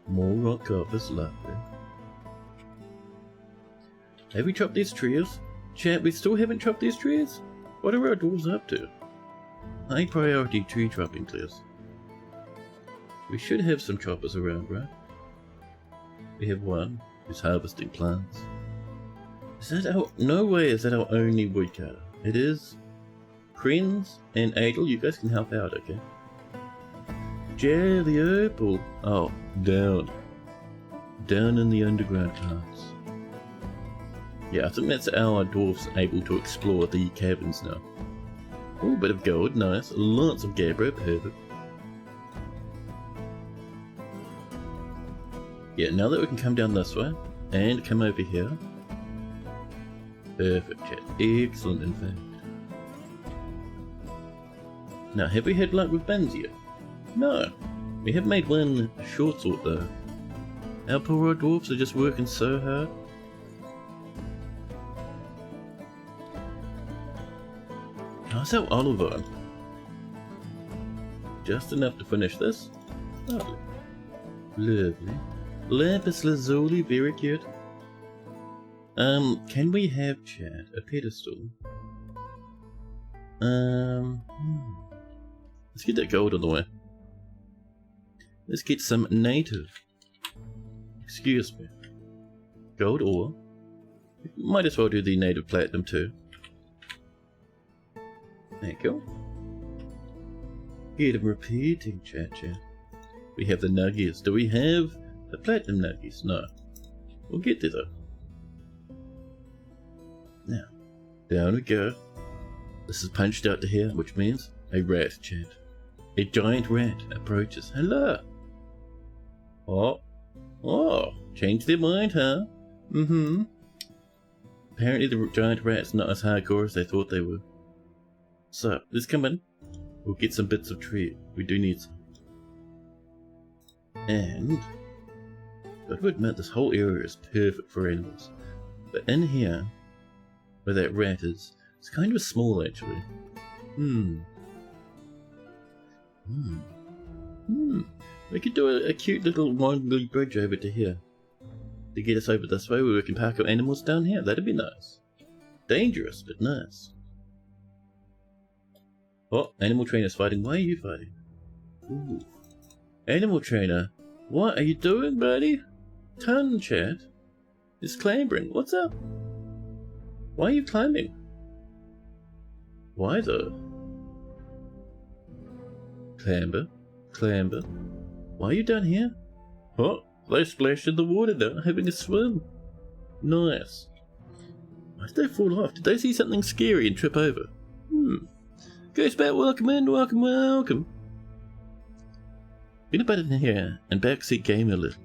Speaker 1: More rock carvers, lovely. Have we chopped these trees? Chat, we still haven't chopped these trees? What are our dwarves up to? High priority tree chopping, please. We should have some choppers around, right? We have one who's harvesting plants. Is that our... No way is that our only woodcutter. It is. Krenz and Adel, you guys can help out, okay? Jelly Opal. Oh, down. Down in the underground parts. Yeah, I think that's our dwarfs able to explore the caverns now. Oh, bit of gold, nice. Lots of gabbro, perfect. Yeah, now that we can come down this way, and come over here. Perfect, chat. Excellent, in fact. Now, have we had luck with bins yet? No. We have made one short sword, though. Our poor old dwarfs are just working so hard. How's our olive oil? Just enough to finish this. Lovely. Lovely. Lapis lazuli, very cute. Can we have, chat, a pedestal? Let's get that gold on the way. Let's get some native. Excuse me. Gold ore. Might as well do the native platinum too. Thank you. Get them repeating, chat. We have the nuggies. Do we have the platinum nuggies? No. We'll get there though. Now, down we go. This is punched out to here, which means a rat, chat. A giant rat approaches. Hello! Oh, changed their mind, huh? Apparently the giant rat's not as hardcore as they thought they were. So, let's come in. We'll get some bits of tree. We do need some. And got to admit, this whole area is perfect for animals. But in here, where that rat is, it's kind of small actually. We could do a cute little winding bridge over to here. To get us over this way where we can park our animals down here. That'd be nice. Dangerous, but nice. Oh, animal trainer's fighting. Why are you fighting? Ooh. Animal trainer, what are you doing, buddy? Ton, chat. It's clambering. What's up? Why are you climbing? Why though? Clamber. Why are you down here? Oh, they splashed in the water now, having a swim. Nice. Why did they fall off? Did they see something scary and trip over? Ghostbat, welcome in, welcome. Peanut butter in here and backseat game a little.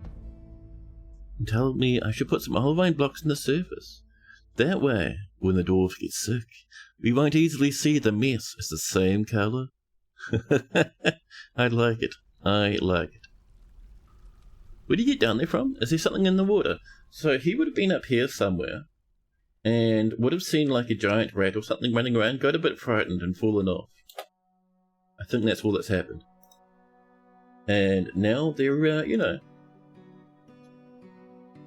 Speaker 1: And tell me I should put some olivine blocks in the surface. That way, when the dwarves get sick, we won't easily see the mess is the same colour. I like it. Where did you get down there from? Is there something in the water? So he would have been up here somewhere and would have seen like a giant rat or something running around, got a bit frightened and fallen off. I think that's all that's happened. And now they're, you know,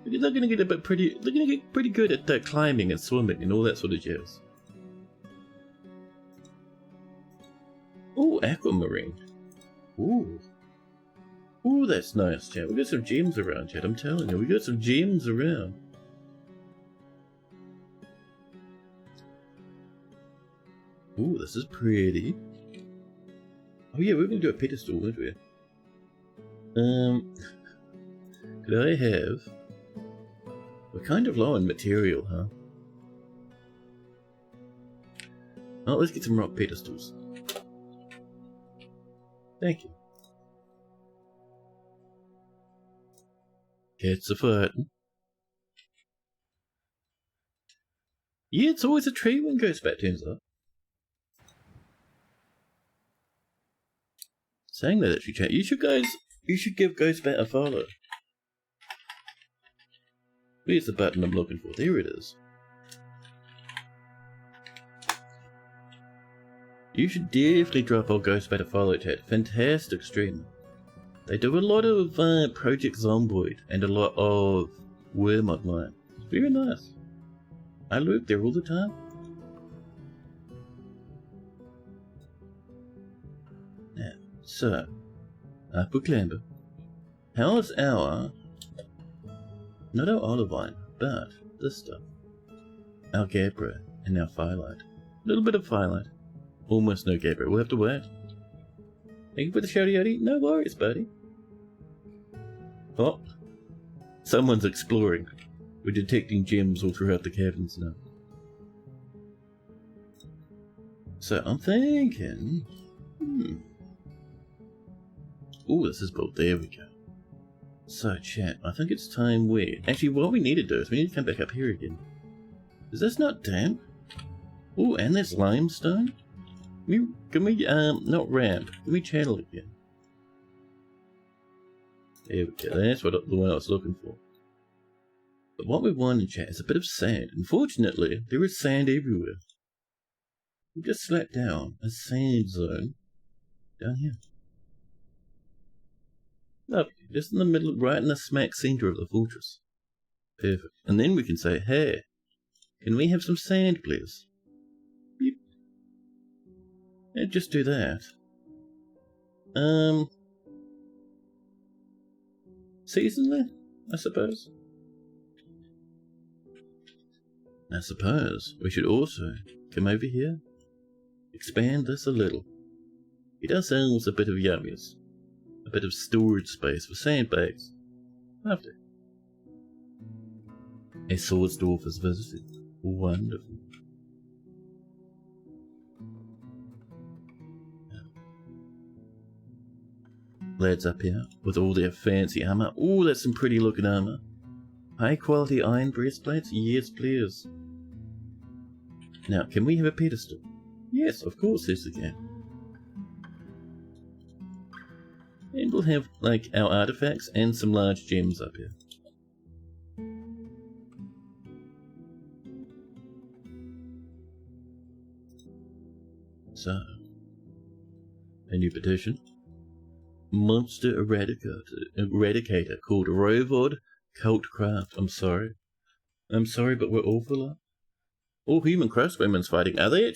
Speaker 1: they're gonna get pretty good at climbing and swimming and all that sort of jazz. Ooh, aquamarine. Ooh. Ooh, that's nice, chat. We got some gems around, chat. I'm telling you, we got some gems around. Ooh, this is pretty. Oh yeah, we're gonna do a pedestal, weren't we? Could I have... We're kind of low on material, huh? Oh, let's get some rock pedestals. Thank you. Cats are fighting. Yeah, it's always a tree when Ghostbat turns up. Saying that actually, chat, you should give Ghostbat a follow. Where's the button I'm looking for? There it is. You should definitely drop old Ghostbat a follow, chat. Fantastic stream. They do a lot of Project Zomboid and a lot of Worm Online. It's very nice. I lurk there all the time. Now, so, Apple Clamber. How's our, not our Olivine, but this stuff. Our Gabra and our Firelight. A little bit of Firelight. Almost no Gabra. We'll have to wait. Thank you for the shouty outy. No worries, buddy. Oh, someone's exploring. We're detecting gems all throughout the caverns now. So I'm thinking... Ooh, this is built. There we go. So chat, I think it's time we... Actually, what we need to do is we need to come back up here again. Is this not damp? Ooh, and there's limestone? Can we, not ramp. Can we channel again? There we go. That's what the one I was looking for. But what we want in chat is a bit of sand. Unfortunately, there is sand everywhere. We just slapped down a sand zone down here. Lovely. Just in the middle, right in the smack center of the fortress. Perfect. And then we can say, hey, can we have some sand, please? Beep. And just do that. Seasonally, I suppose. I suppose we should also come over here, expand this a little, get ourselves a bit of yummies, a bit of storage space for sandbags. Lovely. A sword dwarf has visited. Wonderful. Lads up here with all their fancy armor. Ooh, that's some pretty looking armor. High quality iron breastplates? Yes, please. Now, can we have a pedestal? Yes, of course, yes we can. And we'll have, like, our artifacts and some large gems up here. So, a new petition. Monster eradicator called Rovod Cultcraft. I'm sorry, but we're awful up. All human crossbowmen's fighting. Are they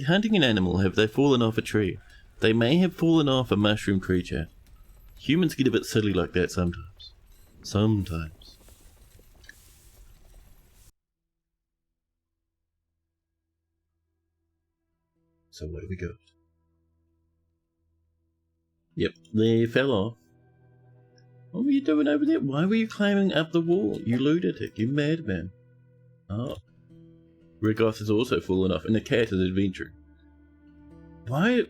Speaker 1: hunting an animal? Have they fallen off a tree? They may have fallen off a mushroom tree, chat. Humans get a bit silly like that sometimes. Sometimes. So what do we got? Yep, they fell off. What were you doing over there? Why were you climbing up the wall? You lunatic, you madman. Oh. Rigoth has also fallen off, and the cat is adventuring. Why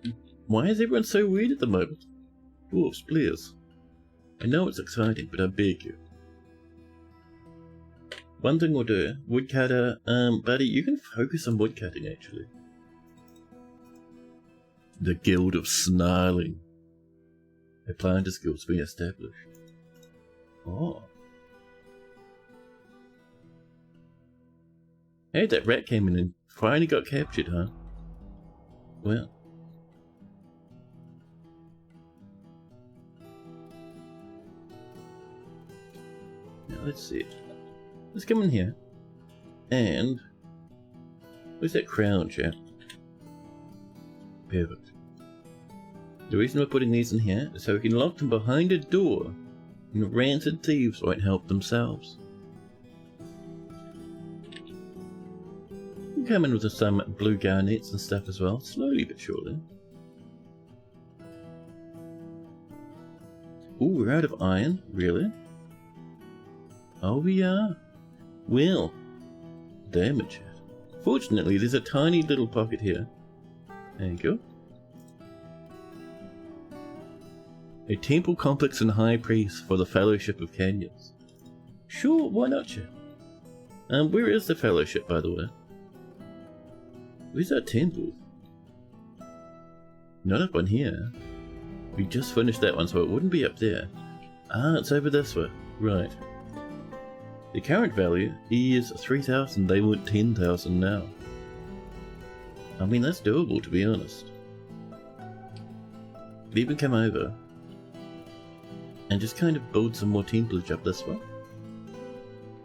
Speaker 1: is everyone so weird at the moment? Dwarfs, please. I know it's exciting, but I beg you. One thing we'll do, woodcutter, buddy, you can focus on woodcutting actually. The Guild of Snarling. A planter's guild's been established. Oh. Hey, that rat came in and finally got captured, huh? Well. let's see. Let's come in here. And where's that crown, chat? Perfect. The reason we're putting these in here is so we can lock them behind a door and rancid thieves won't help themselves. We'll come in with some blue garnets and stuff as well, slowly but surely. Ooh, we're out of iron? Really? Oh, we are? Well, damn it. Fortunately, there's a tiny little pocket here. There you go. A temple complex and high priest for the Fellowship of Canyons. Sure, why not, chat? Where is the Fellowship, by the way? Where's our temple? Not up on here. We just finished that one, so it wouldn't be up there. Ah, it's over this way. Right. The current value is 3,000. They want 10,000 now. I mean, that's doable, to be honest. We even come over and just kind of build some more templage up this way.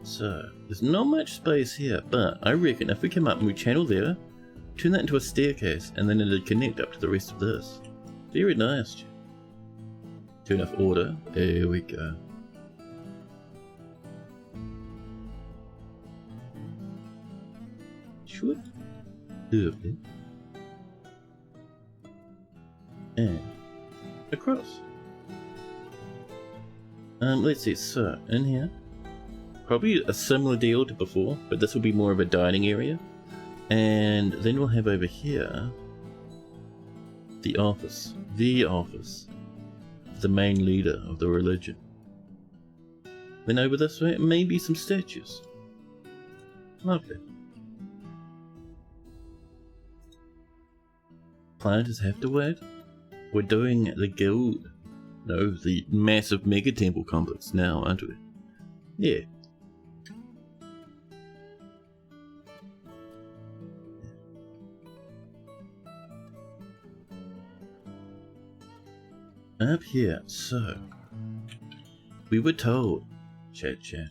Speaker 1: So, there's not much space here, but I reckon if we come up and we channel there, turn that into a staircase, and then it'll connect up to the rest of this. Very nice. Turn off order. There we go. Sure. Lovely. And across. Let's see, so in here, probably a similar deal to before, but this will be more of a dining area. And then we'll have over here the office of the main leader of the religion. Then over this way, maybe some statues. Lovely. Planters have to wait. We're doing the guild. No, the massive mega temple complex now, aren't we? Yeah. Up here, so we were told, chat, to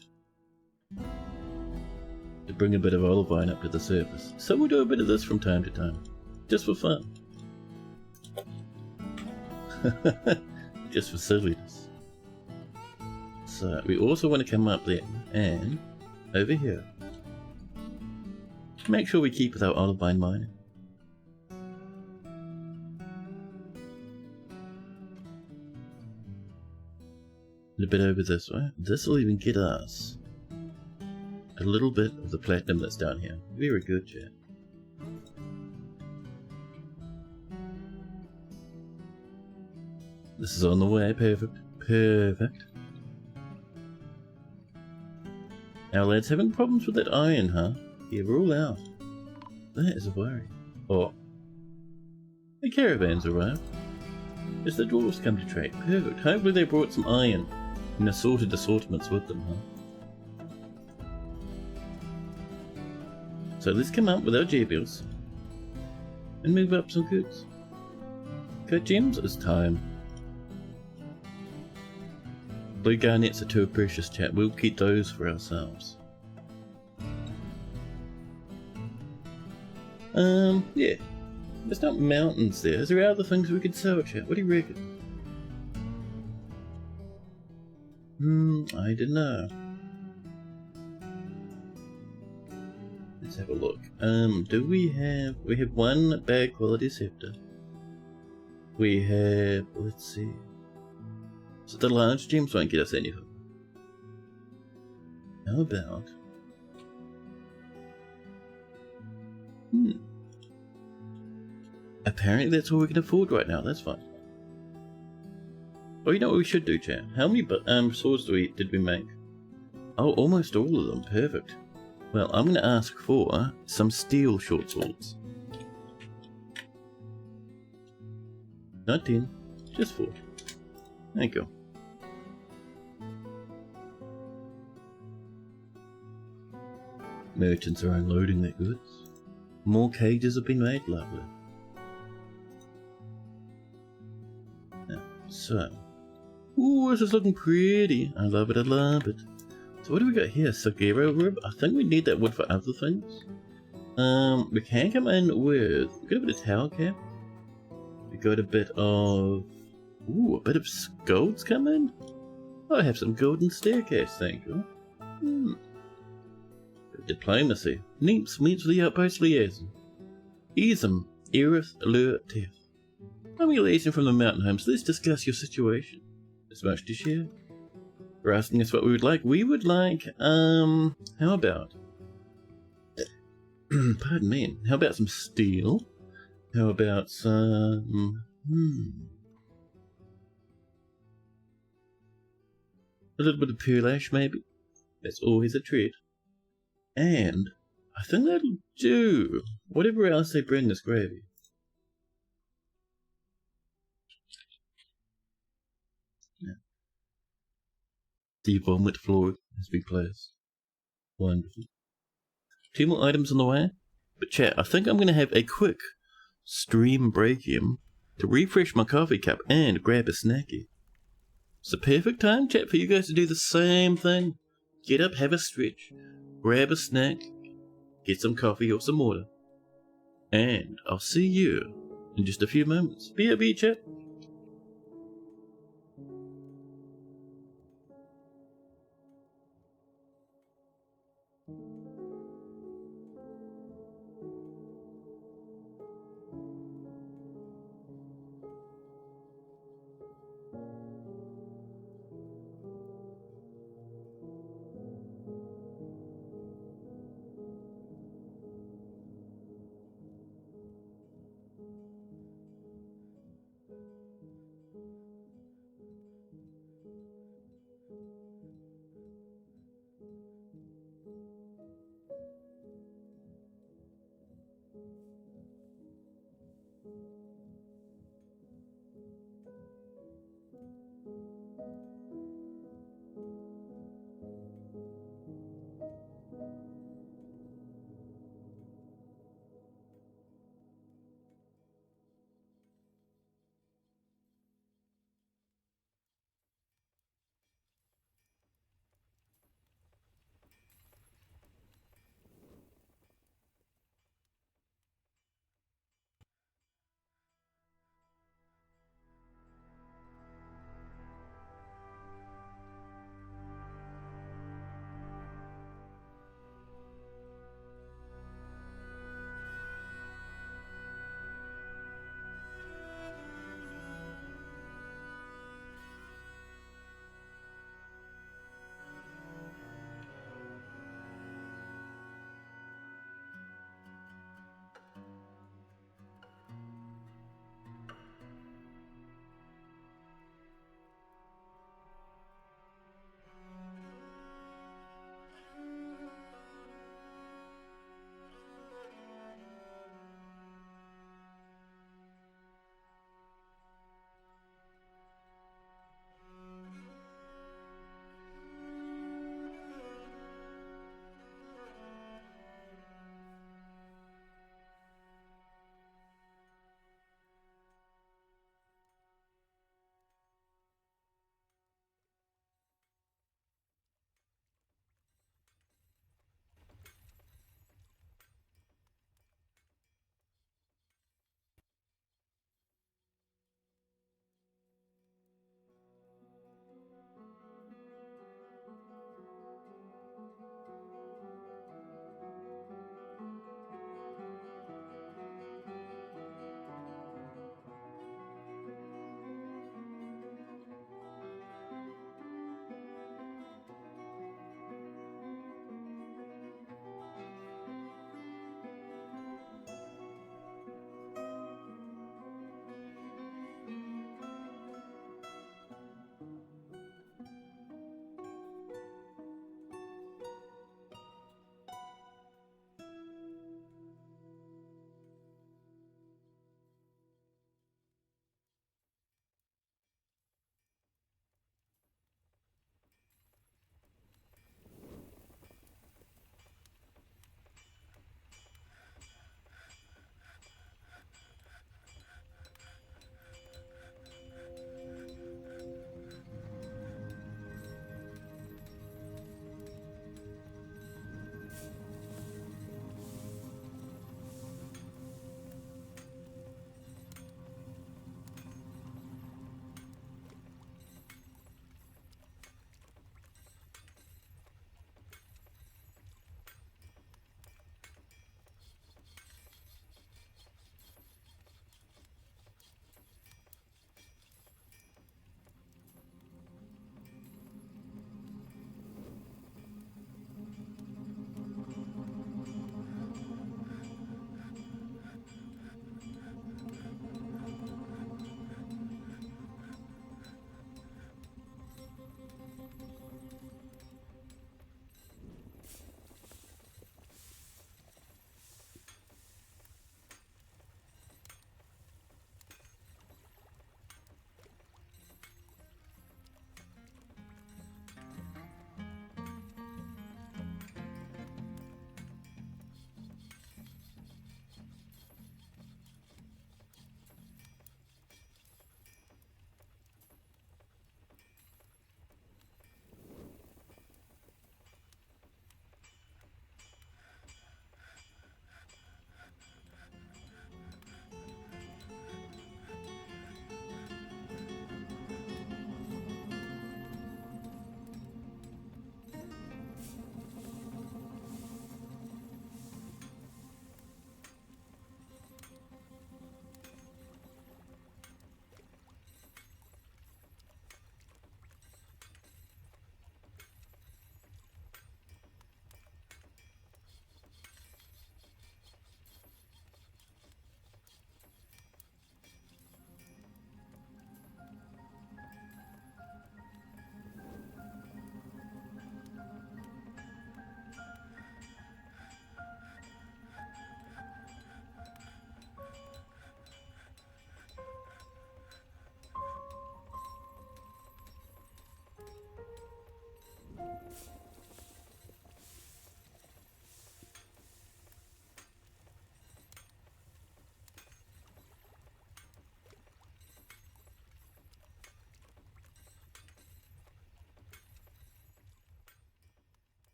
Speaker 1: bring a bit of olive wine up to the surface. So we'll do a bit of this from time to time, just for fun. Just for silliness. So we also want to come up there and over here. Make sure we keep with our olive vine mining. And a bit over this way. This will even get us a little bit of the platinum that's down here. Very good, chat. This is on the way. Perfect. Perfect. Our lads having problems with that iron, huh? Yeah, we're all out. That is a worry. Oh. The caravans arrived. As the dwarves come to trade. Perfect. Hopefully they brought some iron and assorted assortments with them, huh? So let's come up with our gearbills and move up some goods. Cut gems, it's time. Blue garnets are too precious, chat. We'll keep those for ourselves. Yeah. There's not mountains there. Is there other things we could sell, chat? What do you reckon? I don't know. Let's have a look. Do we have one bad quality scepter. We have, let's see. So the large gems won't get us anything. How about... Apparently that's all we can afford right now, that's fine. Oh, you know what we should do, chat? How many swords did we make? Oh, almost all of them, perfect. Well, I'm going to ask for some steel short swords. Not 10, just 4. There you go. Merchants are unloading their goods. More cages have been made, lovely. Now, so. Ooh, this is looking pretty. I love it, I love it. So what do we got here? Sagiro rib? I think we need that wood for other things. We can come in with... we got a bit of tower cap. We got a bit of... ooh, a bit of golds come in? I have some golden staircase, thank you. Diplomacy. Neeps meets the outpost liaison. Easem, Erith, Lure, Tef. I'm liaison from the mountain home, so let's discuss your situation. There's much to share. You're asking us what we would like. We would like, how about... pardon me. How about some steel? How about some... a little bit of pearlash, maybe? That's always a treat. And I think that'll do. Whatever else they bring is gravy. Yeah. The vomit floor has been placed. Wonderful. 2 more items on the way. But chat, I think I'm going to have a quick stream break-in to refresh my coffee cup and grab a snacky. It's the perfect time, chat, for you guys to do the same thing. Get up, have a stretch, grab a snack, get some coffee or some water. And I'll see you in just a few moments. BRB, chat.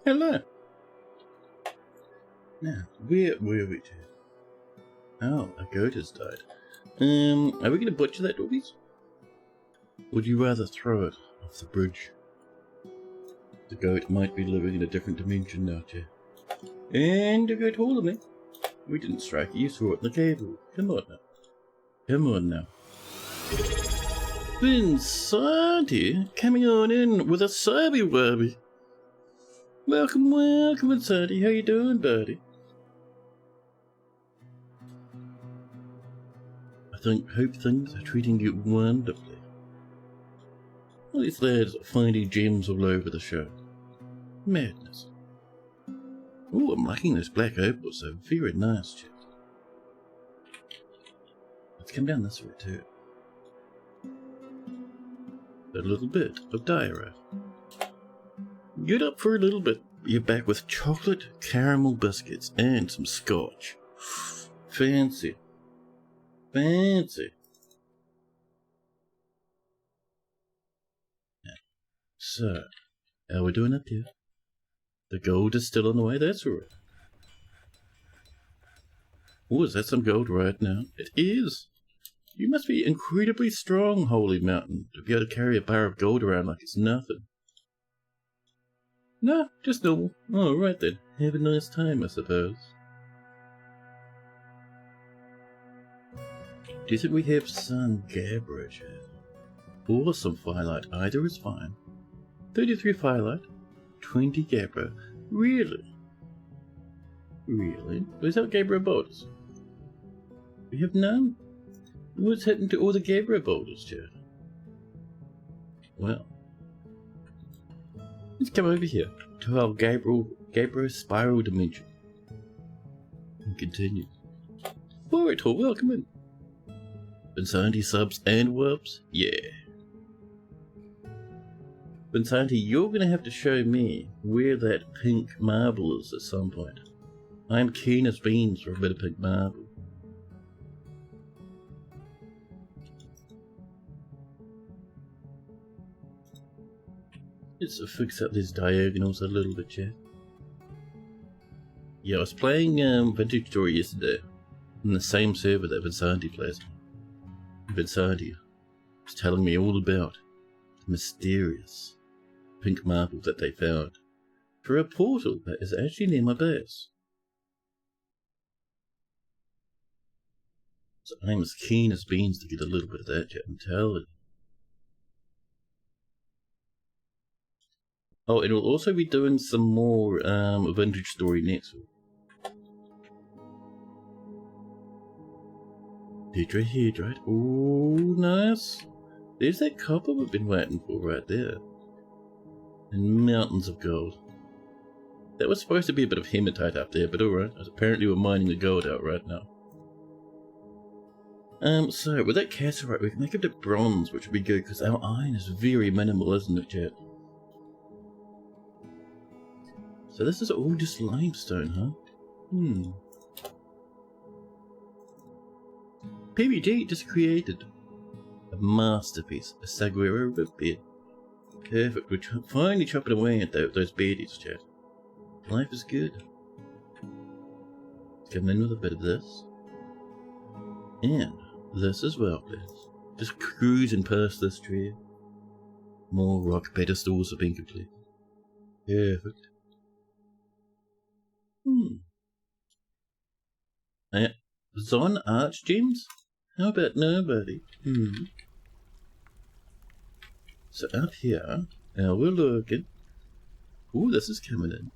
Speaker 1: Hello. Now, where were we to? Oh, a goat has died. Are we going to butcher that, Dorbies? Would you rather throw it off the bridge? The goat might be living in a different dimension now, Chair. And a goat taller than me. We didn't strike you, threw it in the cable. Come on now. Come on now. Vincenti, coming on in with a subby wubby. Welcome, welcome, Vincenti. How you doing, buddy? Hope things are treating you wonderfully. All these lads are finding gems all over the show. Madness. Oh, I'm liking those black opals. They're very nice, chap. Let's come down this way too. A little bit of diorite. Get up for a little bit. You're back with chocolate caramel biscuits and some scotch. Fancy. Fancy. So, how are we doing up here? The gold is still on the way, that's all right. Oh, is that some gold right now? It is. You must be incredibly strong, Holy Mountain, to be able to carry a bar of gold around like it's nothing. No, just normal. Oh, right then. Have a nice time, I suppose. Do you think we have some gabbage? Or some firelight? Either is fine. 33 firelight, 20 gabbro. Really? Really? Where's our gabbro boulders? We have none? What's happened to all the gabbro boulders, Chad? Well, let's come over here to our gabbro spiral dimension and continue. Alright, welcome in. Vincenti subs and wubs? Yeah. Vincenti, you're gonna have to show me where that pink marble is at some point. I'm keen as beans for a bit of pink marble. Let's fix up these diagonals a little bit, yeah. Yeah, I was playing Vintage Story yesterday in the same server that Vincenti plays. Vincenti was telling me all about the mysterious pink marble that they found through a portal that is actually near my base. So I'm as keen as beans to get a little bit of that, I'm telling you. Oh, and we'll also be doing some more Vintage Story next week. Tetrahedrite. Oh, nice. There's that copper we've been waiting for right there. And mountains of gold. That was supposed to be a bit of hematite up there, but alright. Apparently we're mining the gold out right now. So with that cassiterite we can make a bit of bronze, which would be good because our iron is very minimal, isn't it, chat? So this is all just limestone, huh? PBG just created a masterpiece, a Saguaro bed. Perfect, we're finally chopping away at those beardies, chat. Life is good. Come in with a bit of this. And this as well, please. Just cruising past this tree. More rock pedestals have been completed. Perfect. Zon Arch Gems? How about nobody? So up here, now we're looking. Ooh, this is coming in.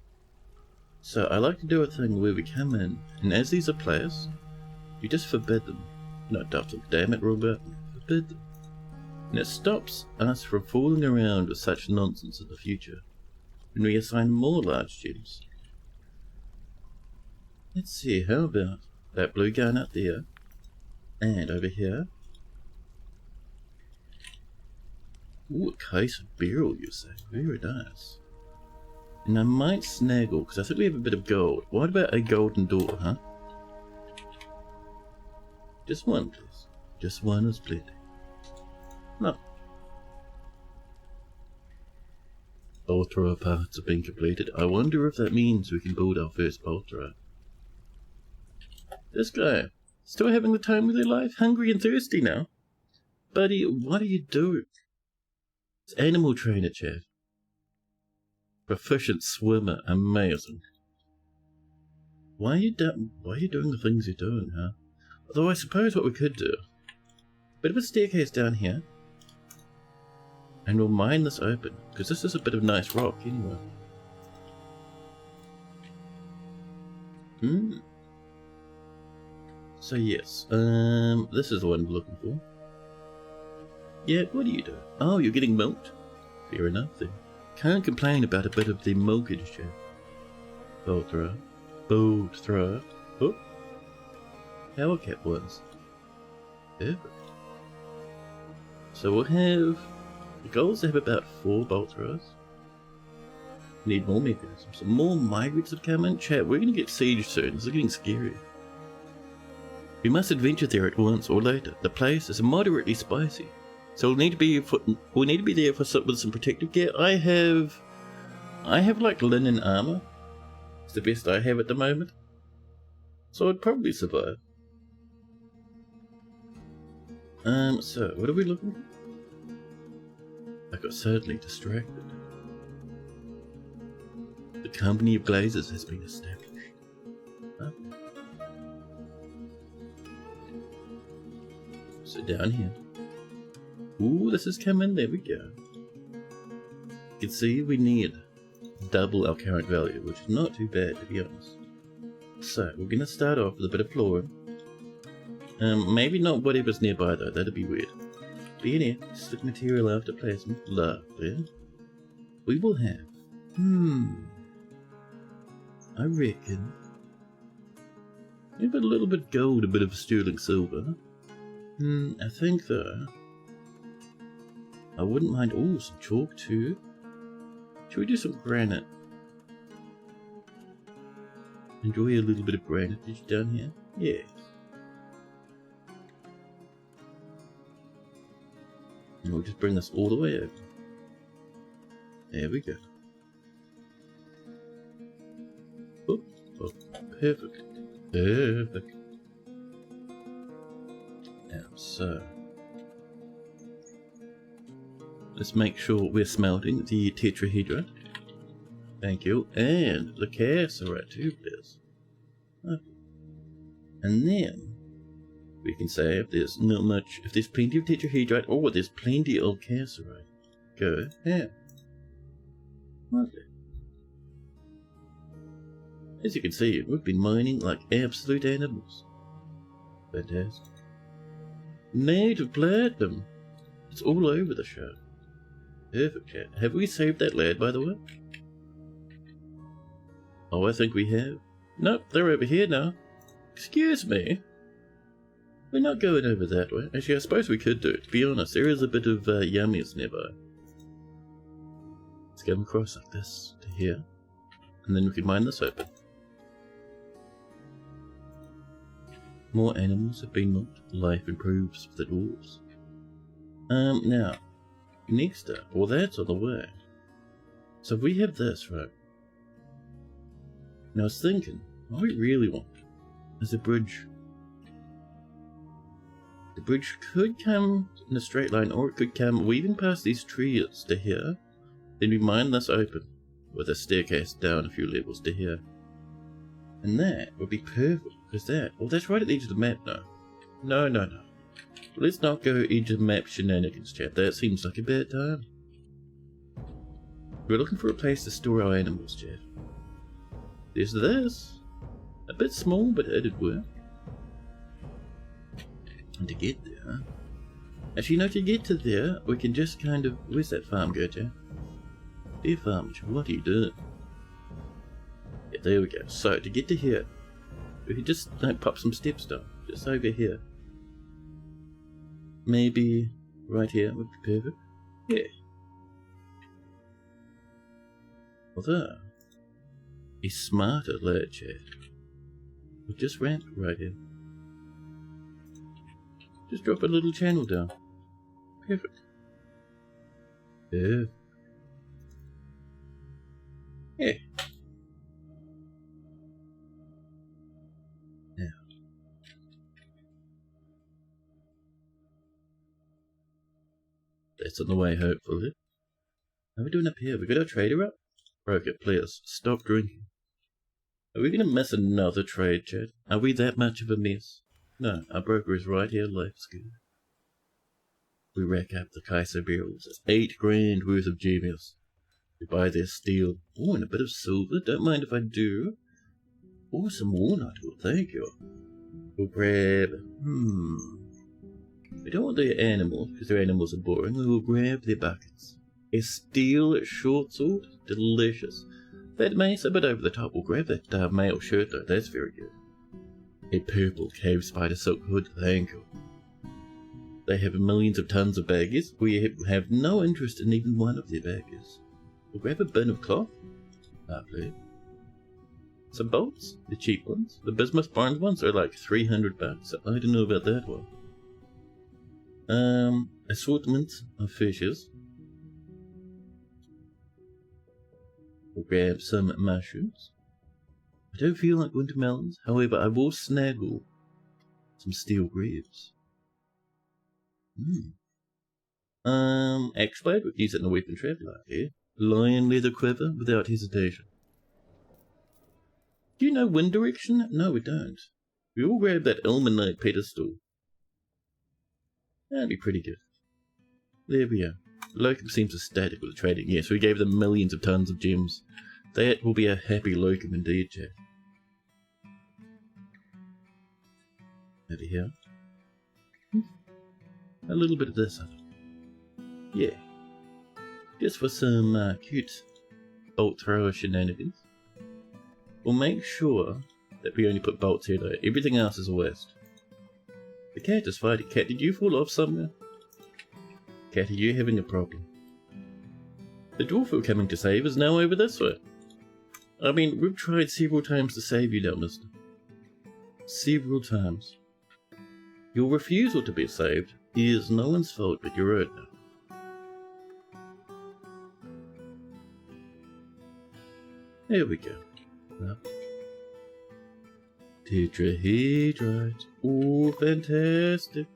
Speaker 1: So I like to do a thing where we come in, and as these are players, you just forbid them. Not doubt them, damn it, Robert. Forbid them. And it stops us from fooling around with such nonsense in the future, when we assign more large gems. Let's see, how about that blue gun up there, and over here. Ooh, a case of beryl, you say. Very nice. And I might snaggle, because I think we have a bit of gold. What about a golden door, huh? Just one, please. Just one is plenty. No. All thrower parts have been completed. I wonder if that means we can build our first bolt thrower. This guy, still having the time of their life, hungry and thirsty now. Buddy, what are you doing? It's animal trainer, Chad. Proficient swimmer, amazing. Why are you doing the things you're doing, huh? Although I suppose what we could do, bit of a staircase down here, and we'll mine this open, because this is a bit of nice rock anyway. So yes, this is the one we're looking for. Yeah, what are you doing? Oh, you're getting milked? Fair enough then. Can't complain about a bit of the milkage, Chad. Bolt thrower. Bolt thrower. Oh. Power cap ones. Perfect. So we'll have... The goal is to have about 4 bolt throwers. Need more mechanisms. Some more migrants have come in. Chat, we're going to get sieged soon. This is getting scary. We must adventure there at once or later. The place is moderately spicy. So we'll need to be there with some protective gear. I have like linen armor. It's the best I have at the moment. So I'd probably survive. So what are we looking for? I got suddenly distracted. The company of glazers has been established. Huh? So down here. Ooh, this is coming. There we go. You can see we need double our current value, which is not too bad to be honest. So we're gonna start off with a bit of flooring. Maybe not whatever's nearby though. That'd be weird. Be in here. Stick material after placement. Lovely. We will have. I reckon. Maybe a little bit gold, a bit of sterling silver. I think though. I wouldn't mind. Oh, some chalk too. Should we do some granite? Enjoy a little bit of granite down here. Yes. And we'll just bring this all the way over. There we go. Oh, perfect. Perfect. Now, so let's make sure we're smelting the tetrahedrite. Thank you. And the cassiterite too, please. Okay. And then we can say if there's not much, if there's plenty of tetrahedrite or there's plenty of cassiterite, go ahead. Okay. As you can see, we've been mining like absolute animals. Fantastic. Native platinum. It's all over the show. Perfect, chat. Have we saved that lad, by the way? Oh, I think we have. Nope, they're over here now. Excuse me. We're not going over that way. Actually, I suppose we could do it. To be honest, there is a bit of yummies nearby. Let's come across like this to here. And then we can mine this open. More animals have been milked. Life improves for the dwarves. Now, next up, well that's on the way. So we have this, right? Now I was thinking, what we really want is a bridge. The bridge could come in a straight line, or it could come weaving past these trees to here. Then we mine this open with a staircase down a few levels to here. And that would be perfect, because that, well that's right at the edge of the map now. No. Let's not go edge of the map shenanigans, chat. That seems like a bad time. We're looking for a place to store our animals, chat. There's this. A bit small, but it'd work. And to get there... Actually, no, to get to there, we can just kind of... Where's that farm go, chat? Dear farm, what are you doing? Yeah, there we go. So, to get to here, we can just pop some steps down. Just over here. Maybe right here would be perfect. Yeah. Although, a smarter lad, chat, would just ramp right here. Just drop a little channel down. Perfect. Yeah. Yeah. Now. That's on the way, hopefully. How are we doing up here? We got our trader up? Broke it, please. Stop drinking. Are we gonna miss another trade, Chad? Are we that much of a mess? No, our broker is right here, life's good. We rack up the Kaiser barrels. It's 8 grand worth of genius. We buy their steel. Oh, and a bit of silver. Don't mind if I do. Oh, some walnut. Well, thank you. We'll grab... We don't want their animals, because their animals are boring. We will grab their buckets. A steel short sword. Delicious. That mace, a bit over the top. We'll grab that mail shirt, though. That's very good. A purple cave spider silk hood. Thank you. They have millions of tons of baggies. We have no interest in even one of their baggies. We'll grab a bin of cloth. Lovely. Some bolts, the cheap ones. The Bismuth Barnes ones are like $300. I don't know about that one. Assortment of fishes. We'll grab some mushrooms. I don't feel like winter melons. However, I will snaggle some steel greaves. Axe blade, we can use it in a weapon trap, like here. Lion leather quiver, without hesitation. Do you know wind direction? No, we don't. We all grab that ilmenite pedestal. That'd be pretty good. There we are. Locum seems ecstatic with the trading. Yes, we gave them millions of tons of gems. That will be a happy Locum indeed, Chad. Over here. A little bit of this, I think. Yeah. Just for some cute bolt thrower shenanigans. We'll make sure that we only put bolts here though. Everything else is a waste. The cat is fighting. Cat, did you fall off somewhere? Cat, are you having a problem? The dwarf we're coming to save is now over this way. I mean, we've tried several times to save you now, mister. Several times. Your refusal to be saved is no one's fault but your own now. There we go. Tetrahedrite. Oh, fantastic.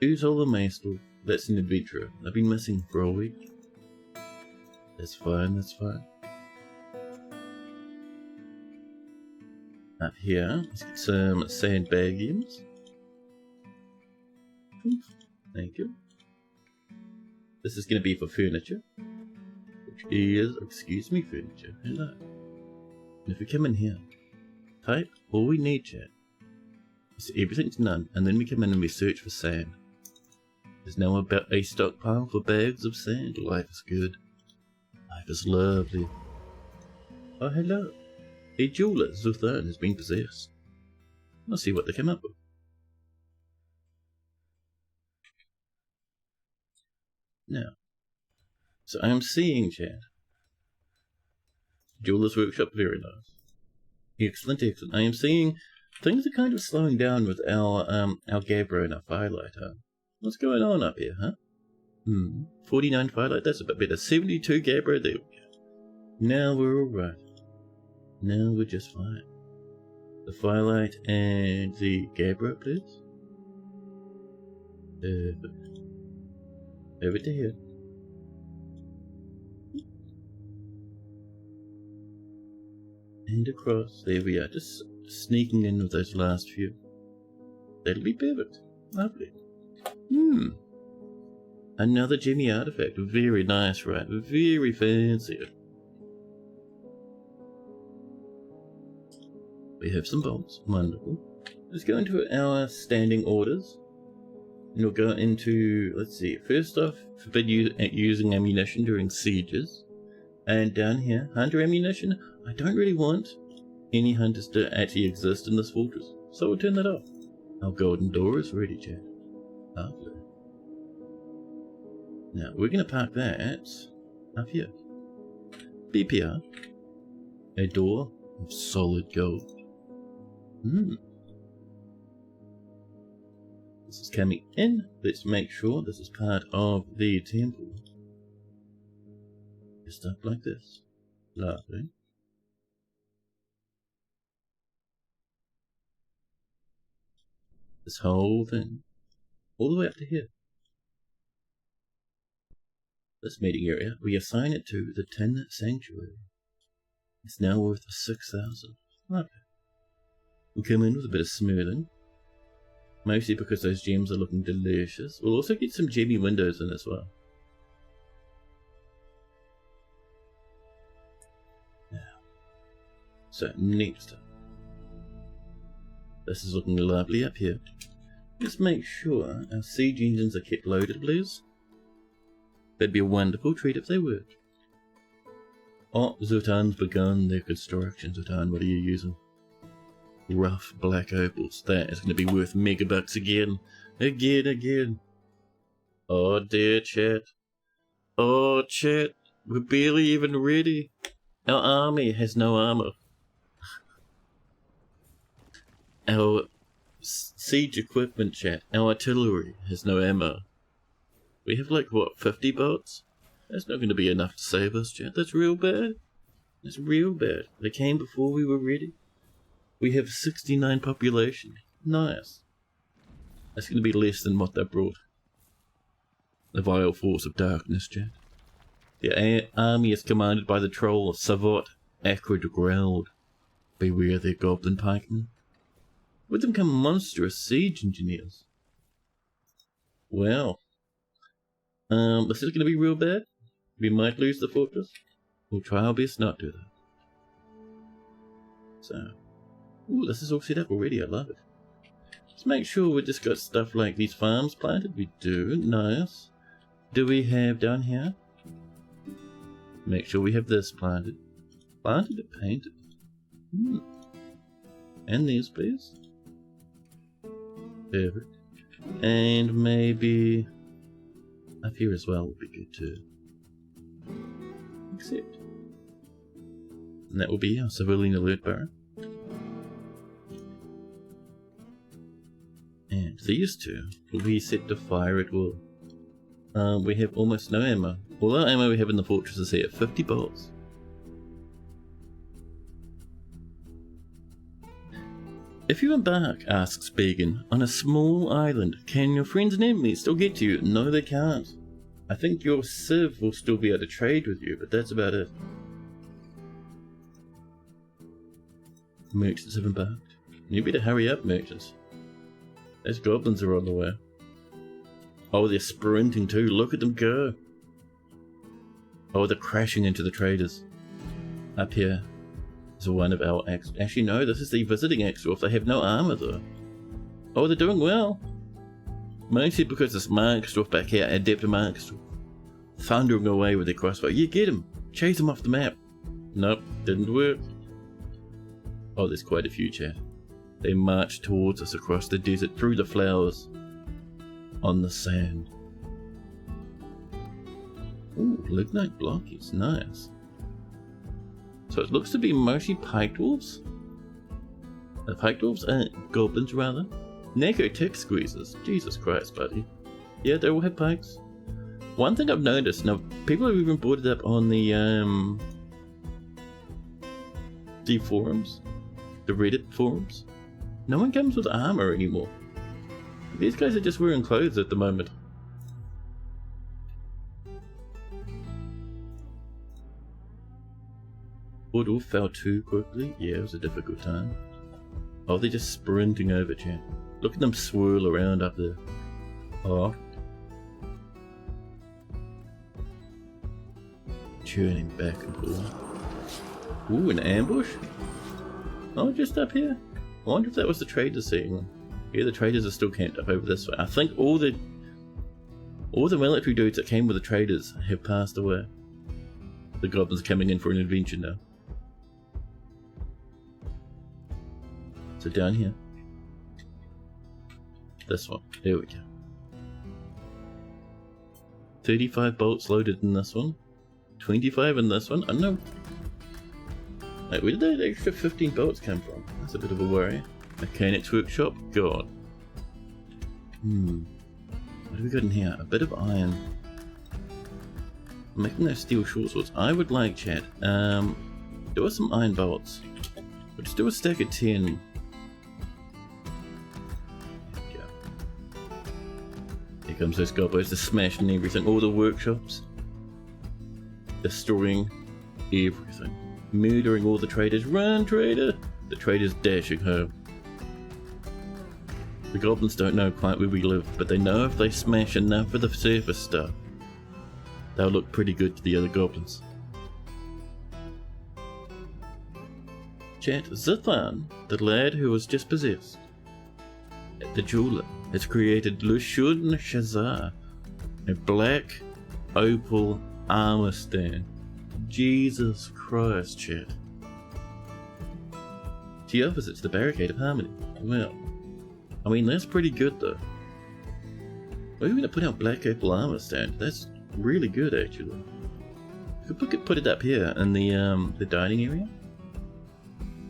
Speaker 1: Who's all the master? That's an adventurer. I've been missing for a week. That's fine, that's fine. Up here, let's get some sandbagians. Thank you. This is going to be for furniture. Which is, excuse me, furniture. Hello. And if we come in here, type all we need, chat. So everything's none, and then we come in and we search for sand. There's now about a stockpile for bags of sand. Life is good. Life is lovely. Oh, hello. A jeweler, Zuthan, has been possessed. Let's see what they come up with. Now, so I'm seeing, chat. Jeweler's workshop, very nice. Excellent, excellent. I am seeing things are kind of slowing down with our Gabbro and our Firelight, huh? What's going on up here, huh? 49 Firelight, that's a bit better. 72 Gabbro, there we go. Now we're alright. Now we're just fine. The Firelight and the Gabbro, please. Over to here. And across. There we are. Just sneaking in with those last few. That'll be perfect. Lovely. Another Jimmy artifact. Very nice, right? Very fancy. We have some bolts. Wonderful. Let's go into our standing orders. And we'll go into, let's see, first off, forbid using ammunition during sieges. And down here, hunter ammunition. I don't really want any hunters to actually exist in this fortress, so we'll turn that off. Our golden door is ready, Chad. Lovely. Now, we're going to park that up here. BPR. A door of solid gold. This is coming in. Let's make sure this is part of the temple. stuff like this. Lovely. This whole thing. All the way up to here. This meeting area, we assign it to the Tin Sanctuary. It's now worth 6,000. Lovely. We'll come in with a bit of smoothing. Mostly because those gems are looking delicious. We'll also get some gemmy windows in as well. Now, so next up. This is looking lovely up here. Just make sure our siege engines are kept loaded, please. That'd be a wonderful treat if they were. Oh, Zutan's begun their construction. Zutan, what are you using? Rough black opals. That is going to be worth megabucks again. Again. Oh dear, chat. Oh, chat. We're barely even ready. Our army has no armor. Our siege equipment, chat. Our artillery has no ammo. We have like, what, 50 boats? That's not going to be enough to save us, chat. That's real bad. That's real bad. They came before we were ready. We have 69 population. Nice. That's going to be less than what they brought. The vile force of darkness, chat. The army is commanded by the troll Savot Acrid growled. Beware their goblin pikemen. With them come monstrous siege engineers. Well, this is going to be real bad. We might lose the fortress. We'll try our best not to, though. So, ooh, this is all set up already. I love it. Let's make sure we just got stuff like these farms planted. We do. Nice. Do we have down here? Make sure we have this planted. Planted or painted? And these, please. Perfect. And maybe up here as well would be good too. Accept. And that will be our civilian alert bar. And these two will be set to fire at will. We have almost no ammo. All our ammo we have in the fortress is here, 50 bolts. If you embark, asks Began, on a small island, can your friends and enemies still get to you? No, they can't. I think your civ will still be able to trade with you, but that's about it. Merchants have embarked. You better hurry up, merchants. Those goblins are on the way. Oh, they're sprinting too. Look at them go. Oh, they're crashing into the traders. Up here is one of our actually, no, this is the visiting extra. They have no armor though. Oh, they're doing well. Mostly because this Markstuff back here, Adept Markstuff, thundering away with their crossbow. You get him. Chase him off the map. Nope, didn't work. Oh, there's quite a few, chat. They march towards us across the desert, through the flowers, on the sand. Ooh, lignite blockies, nice. So it looks to be mostly pike dwarves. Pike dwarves? Goblins, rather. Neko tick squeezers. Jesus Christ, buddy. Yeah, they all have pikes. One thing I've noticed, now people have even brought it up on the forums, the Reddit forums. No one comes with armor anymore. These guys are just wearing clothes at the moment. It all fell too quickly. Yeah, it was a difficult time. Oh, they're just sprinting over, chat. Look at them swirl around up there. Oh. Churning back and forth. Ooh, an ambush? Oh, just up here. I wonder if that was the traders seeing them. Yeah, the traders are still camped up over this way. I think all the military dudes that came with the traders have passed away. The goblins are coming in for an adventure now. So down here. This one. There we go. 35 bolts loaded in this one. 25 in this one. I don't know. Wait, where did that extra 15 bolts come from? That's a bit of a worry. Mechanics workshop? God. What have we got in here? A bit of iron. I'm making those steel short swords. I would like, chat, do us some iron bolts. We'll just do a stack of 10. Here comes those gobos, they're smashing everything, all the workshops. Destroying everything. Murdering all the traders. Run, trader! The trader's dashing home. The goblins don't know quite where we live, but they know if they smash enough of the surface stuff, they'll look pretty good to the other goblins. Chat, Zithan, the lad who was just possessed, the jeweler, has created Lushun Shazar, a black opal armor stand. Jesus Christ, chat. She opposites the Barricade of Harmony. Well, I mean, that's pretty good though. We're going to put out black opal armor stand. That's really good actually. We could put it up here in the dining area.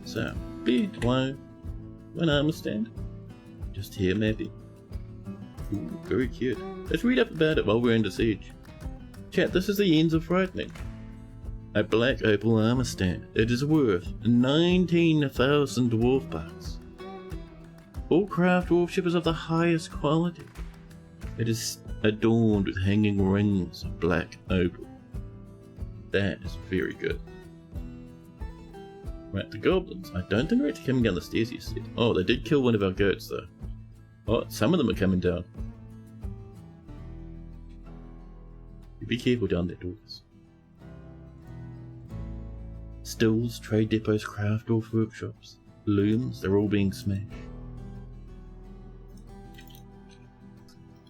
Speaker 1: So, one armor stand. Just here maybe. Ooh, very cute. Let's read up about it while we're under siege. Chat, this is the ends of frightening. A black opal armor stand. It is worth 19,000 dwarf bucks. All craft dwarfship is of the highest quality. It is adorned with hanging rings of black opal. That is very good. Right, the goblins. I don't think they're actually coming down the stairs, you said. Oh, they did kill one of our goats though. Oh, some of them are coming down. You be careful down there, doors. Stills, trade depots, craft dwarf workshops, looms, they're all being smashed.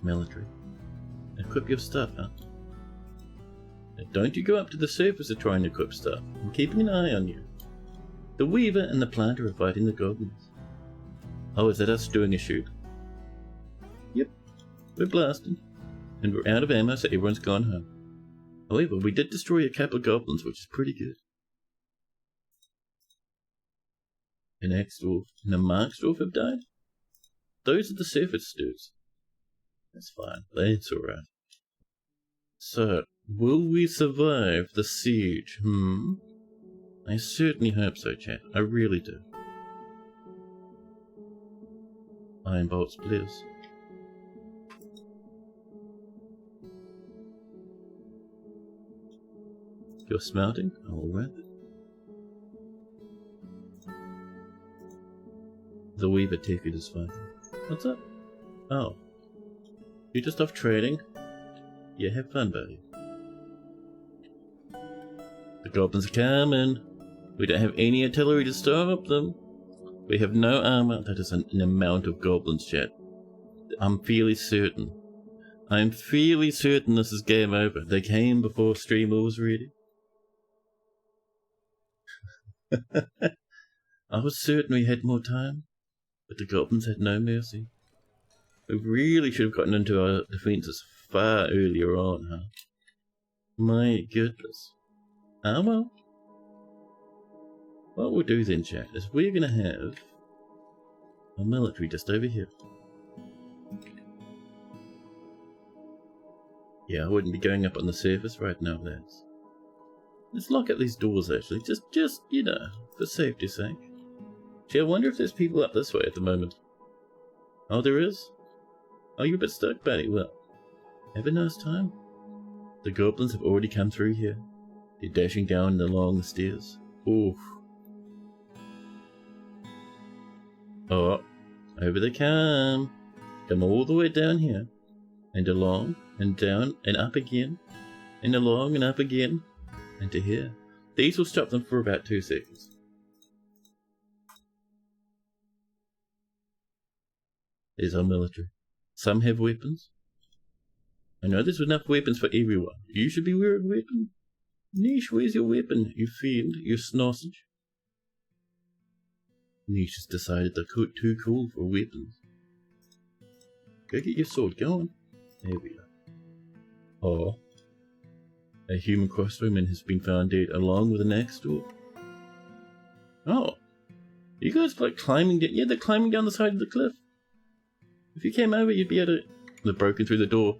Speaker 1: Military. Equip your stuff, huh? Now don't you go up to the surface to try and equip stuff. I'm keeping an eye on you. The Weaver and the Planter are fighting the goblins. Oh, is that us doing a shoot? Yep, we're blasting. And we're out of ammo, so everyone's gone home. However, we did destroy a couple of goblins, which is pretty good. An Axedorf and a Marksdorf have died? Those are the surface dudes. That's fine, that's alright. So, will we survive the siege? I certainly hope so, chat. I really do. Iron bolts, please. You're smelting? Alright. The Weaver ticket is fine. What's up? Oh. You just off trading? Yeah, have fun, buddy. The goblins are coming. We don't have any artillery to stop them. We have no armor. That is an amount of goblins, chat. I'm fairly certain. I'm fairly certain this is game over. They came before streamer was ready. I was certain we had more time, but the goblins had no mercy. We really should have gotten into our defenses far earlier on, huh? My goodness. Ah well. What we'll do then, chat, is we're gonna have our military just over here. Yeah, I wouldn't be going up on the surface right now, lads. Let's lock up these doors actually, just you know, for safety's sake. Gee, I wonder if there's people up this way at the moment. Oh, there is? Oh, you're a bit stuck, buddy. Well, have a nice time. The goblins have already come through here. They're dashing down and along the stairs. Oof. Oh, over they come. Come all the way down here. And along, and down, and up again. And along, and up again. And to here. These will stop them for about 2 seconds. There's our military. Some have weapons. I know there's enough weapons for everyone. You should be wearing a weapon. Niche, where's your weapon, you fiend, you sausage? Niche has decided they're too cool for weapons. Go get your sword, go on. There we are. Oh. A human crossbowman has been found dead along with an Axedorf. Oh. You guys like climbing down? Yeah, they're climbing down the side of the cliff. If you came over, you'd be able to... They've broken through the door.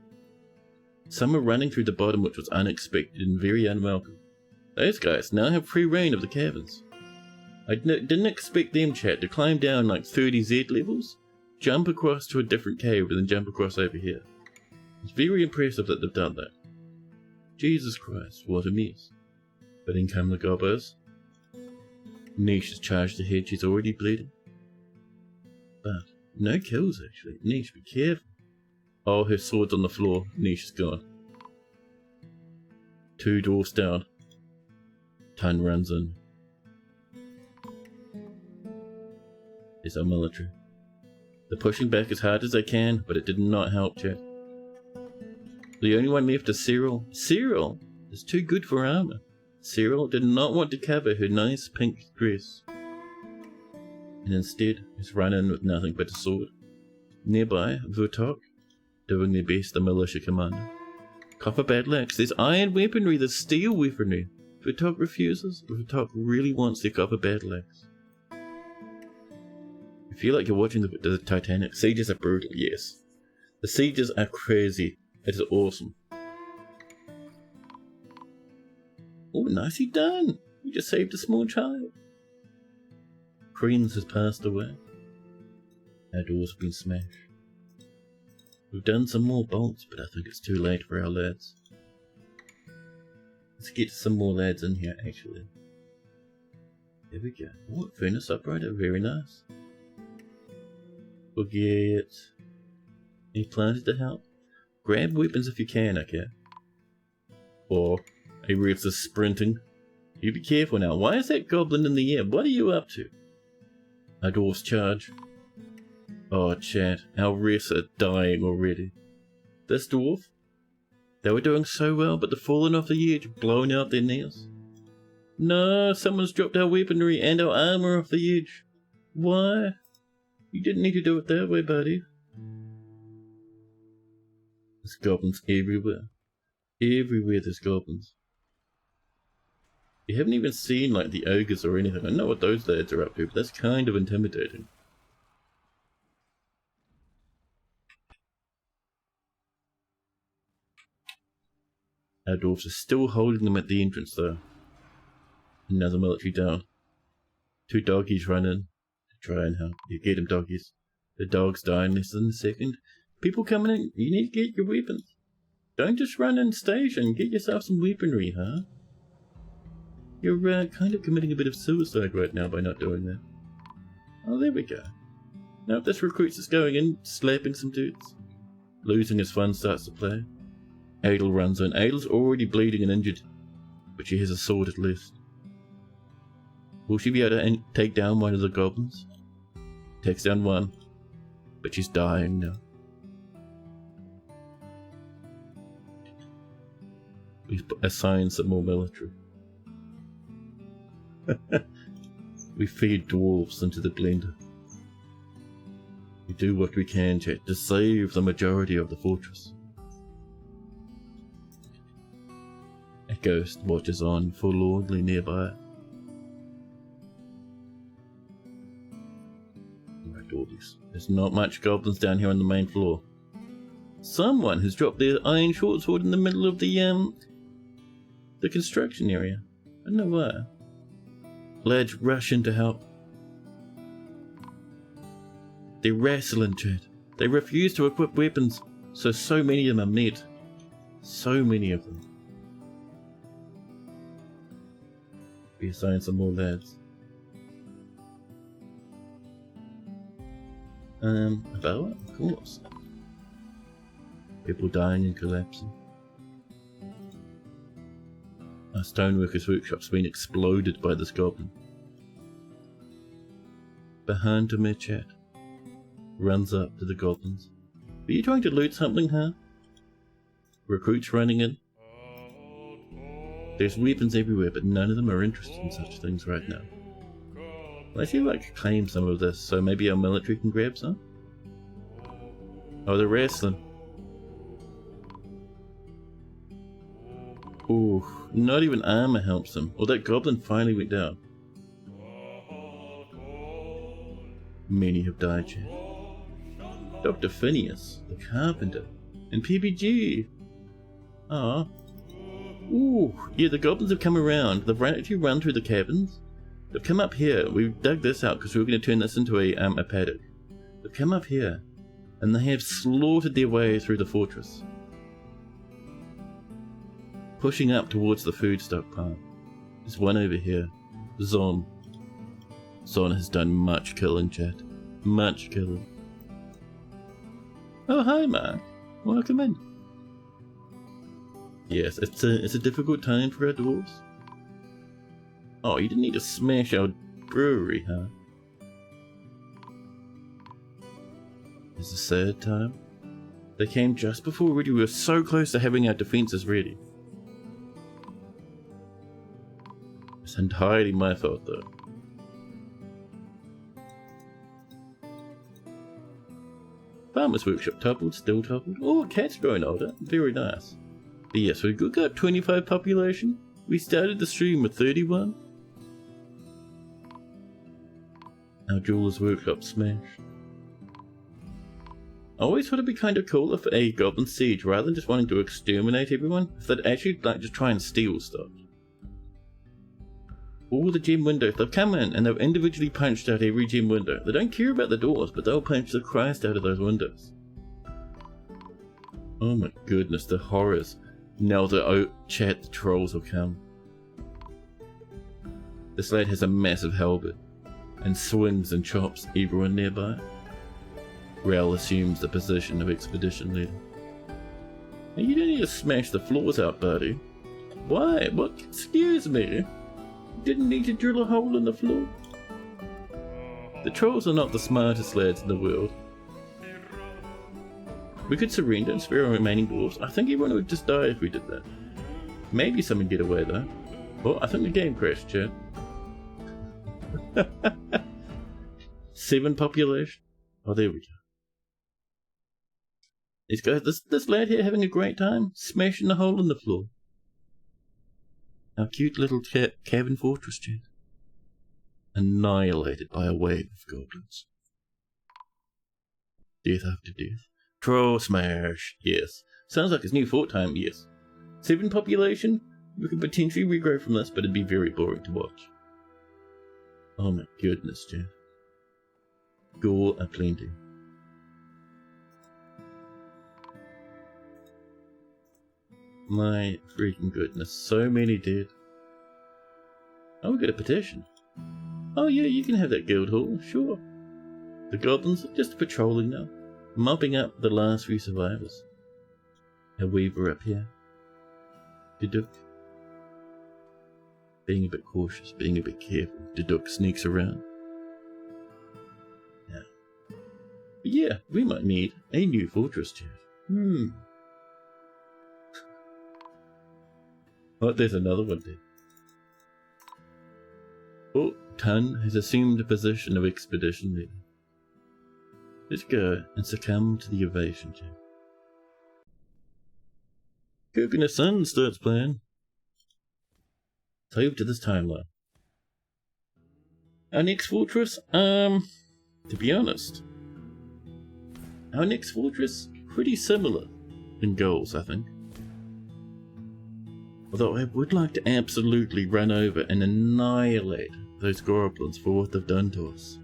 Speaker 1: Some were running through the bottom, which was unexpected and very unwelcome. Those guys now have free reign of the caverns. I didn't expect them, chat, to climb down like 30 Z levels, jump across to a different cave, and then jump across over here. It's very impressive that they've done that. Jesus Christ, what a mess. But in come the gobbers. Niche has charged ahead, she's already bleeding. But no kills actually. Niche, be careful. Oh, her sword's on the floor. Niche is gone. 2 dwarfs down. Ton runs in. There's our military. They're pushing back as hard as they can, but it did not help, chat. The only one left is Cyril. Cyril is too good for armor. Cyril did not want to cover her nice pink dress, and instead has run in with nothing but a sword. Nearby, Vutok, doing their best, the militia commander. Copper battle axe. There's iron weaponry, there's steel weaponry. Vutok refuses. Vutok really wants their copper battle axe. I feel like you're watching the Titanic. Sieges are brutal, yes. The sieges are crazy. It is awesome. Oh, nicely done. You just saved a small child. Creans has passed away. Our doors have been smashed. We've done some more bolts, but I think it's too late for our lads. Let's get some more lads in here, actually. There we go. Oh, furnace uprighter, very nice. We'll get... Any planters to help? Grab weapons if you can, okay? Or... A Refs is sprinting. You be careful now. Why is that goblin in the air? What are you up to? Our dwarfs charge. Oh, chat. Our Refs are dying already. This dwarf? They were doing so well, but they're falling off the edge, blowing out their nails. No, someone's dropped our weaponry and our armor off the edge. Why? You didn't need to do it that way, buddy. There's goblins everywhere. Everywhere there's goblins. You haven't even seen like the ogres or anything. I know what those lads are up to, but that's kind of intimidating. Our dwarfs are still holding them at the entrance though. Another military down. 2 doggies run in to try and help. You get them, doggies. The dog's die in less than a second. People coming in, you need to get your weapons. Don't just run in station, get yourself some weaponry, huh? You're kind of committing a bit of suicide right now by not doing that. Oh, there we go. Now if this recruit's just going in, slapping some dudes. Losing his fun starts to play. Adel runs in. Adel's already bleeding and injured, but she has a sword at least. Will she be able to take down one of the goblins? Takes down one, but she's dying now. We've assigned some more military. We feed dwarves into the blender. We do what we can, chat, to save the majority of the fortress. A ghost watches on forlornly nearby. Alright, dwarves. There's not much goblins down here on the main floor. Someone has dropped their iron short sword in the middle of the construction area. I don't know why. Lads rush in to help. They're wrestling, chat. They refuse to equip weapons, so many of them are mid. So many of them. We assign some more lads. A boa? Of course. People dying and collapsing. Our stoneworkers' workshop's been exploded by this goblin. Behind him, chat. Runs up to the goblins. Are you trying to loot something, huh? Recruits running in. There's weapons everywhere, but none of them are interested in such things right now. I'd actually like to claim some of this, so maybe our military can grab some? Oh, they're wrestling. Ooh, not even armor helps them. Well, that goblin finally went down. Many have died, chat. Dr. Phineas, the carpenter, and PBG. Ah. Ooh, yeah, the goblins have come around. They've actually run through the caverns. They've come up here. We've dug this out because we were going to turn this into a paddock. They've come up here, and they have slaughtered their way through the fortress, pushing up towards the food stockpile. There's one over here. Zon. Zon has done much killing, chat. Much killing. Oh, hi, Mark. Welcome in. Yes, it's a difficult time for our dwarves. Oh, you didn't need to smash our brewery, huh? It's a sad time. They came just before we were so close to having our defences ready. It's entirely my fault, though. Farmer's workshop toppled, still toppled. Oh, cat's growing older. Very nice. But yes, we've got 25 population. We started the stream with 31. Our jeweler's workshop smashed. I always thought it'd be kind of cool if a goblin siege, rather than just wanting to exterminate everyone, if they'd actually like just try and steal stuff. All the gem windows, they've come in and they've individually punched out every gem window. They don't care about the doors, but they'll punch the Christ out of those windows. Oh my goodness, the horrors. Now the chat, the trolls will come. This lad has a massive halberd and swings and chops everyone nearby. Rel assumes the position of expedition leader. Hey, you don't need to smash the floors out, buddy. Why? What? Excuse me? Didn't need to drill a hole in the floor. The trolls are not the smartest lads in the world. We could surrender and spare our remaining dwarves. I think everyone would just die if we did that. Maybe someone get away though. Oh, I think the game crashed, chat. 7 population. Oh, there we go. These guys, this lad here having a great time, smashing a hole in the floor. Our cute little cavern fortress, chat. Annihilated by a wave of goblins. Death after death. Troll smash, yes. Sounds like it's new fort time, yes. 7 population? We could potentially regrow from this, but it'd be very boring to watch. Oh my goodness, chat. Gore aplenty. My freaking goodness, so many dead. Oh, we got a petition. Oh yeah, you can have that guild hall, sure. The goblins are just patrolling now, mopping up the last few survivors. A weaver up here. Deduk. Being a bit cautious, being a bit careful. Deduk sneaks around. Yeah. But yeah, we might need a new fortress, chat. Oh, there's another one there. Oh, Tun has assumed a position of expedition leader. Let's go and succumb to the evasion, chat. Cook and the Sun starts playing. Save to this timeline. Our next fortress, to be honest, our next fortress, pretty similar in goals, I think. Although I would like to absolutely run over and annihilate those goblins for what they've done to us.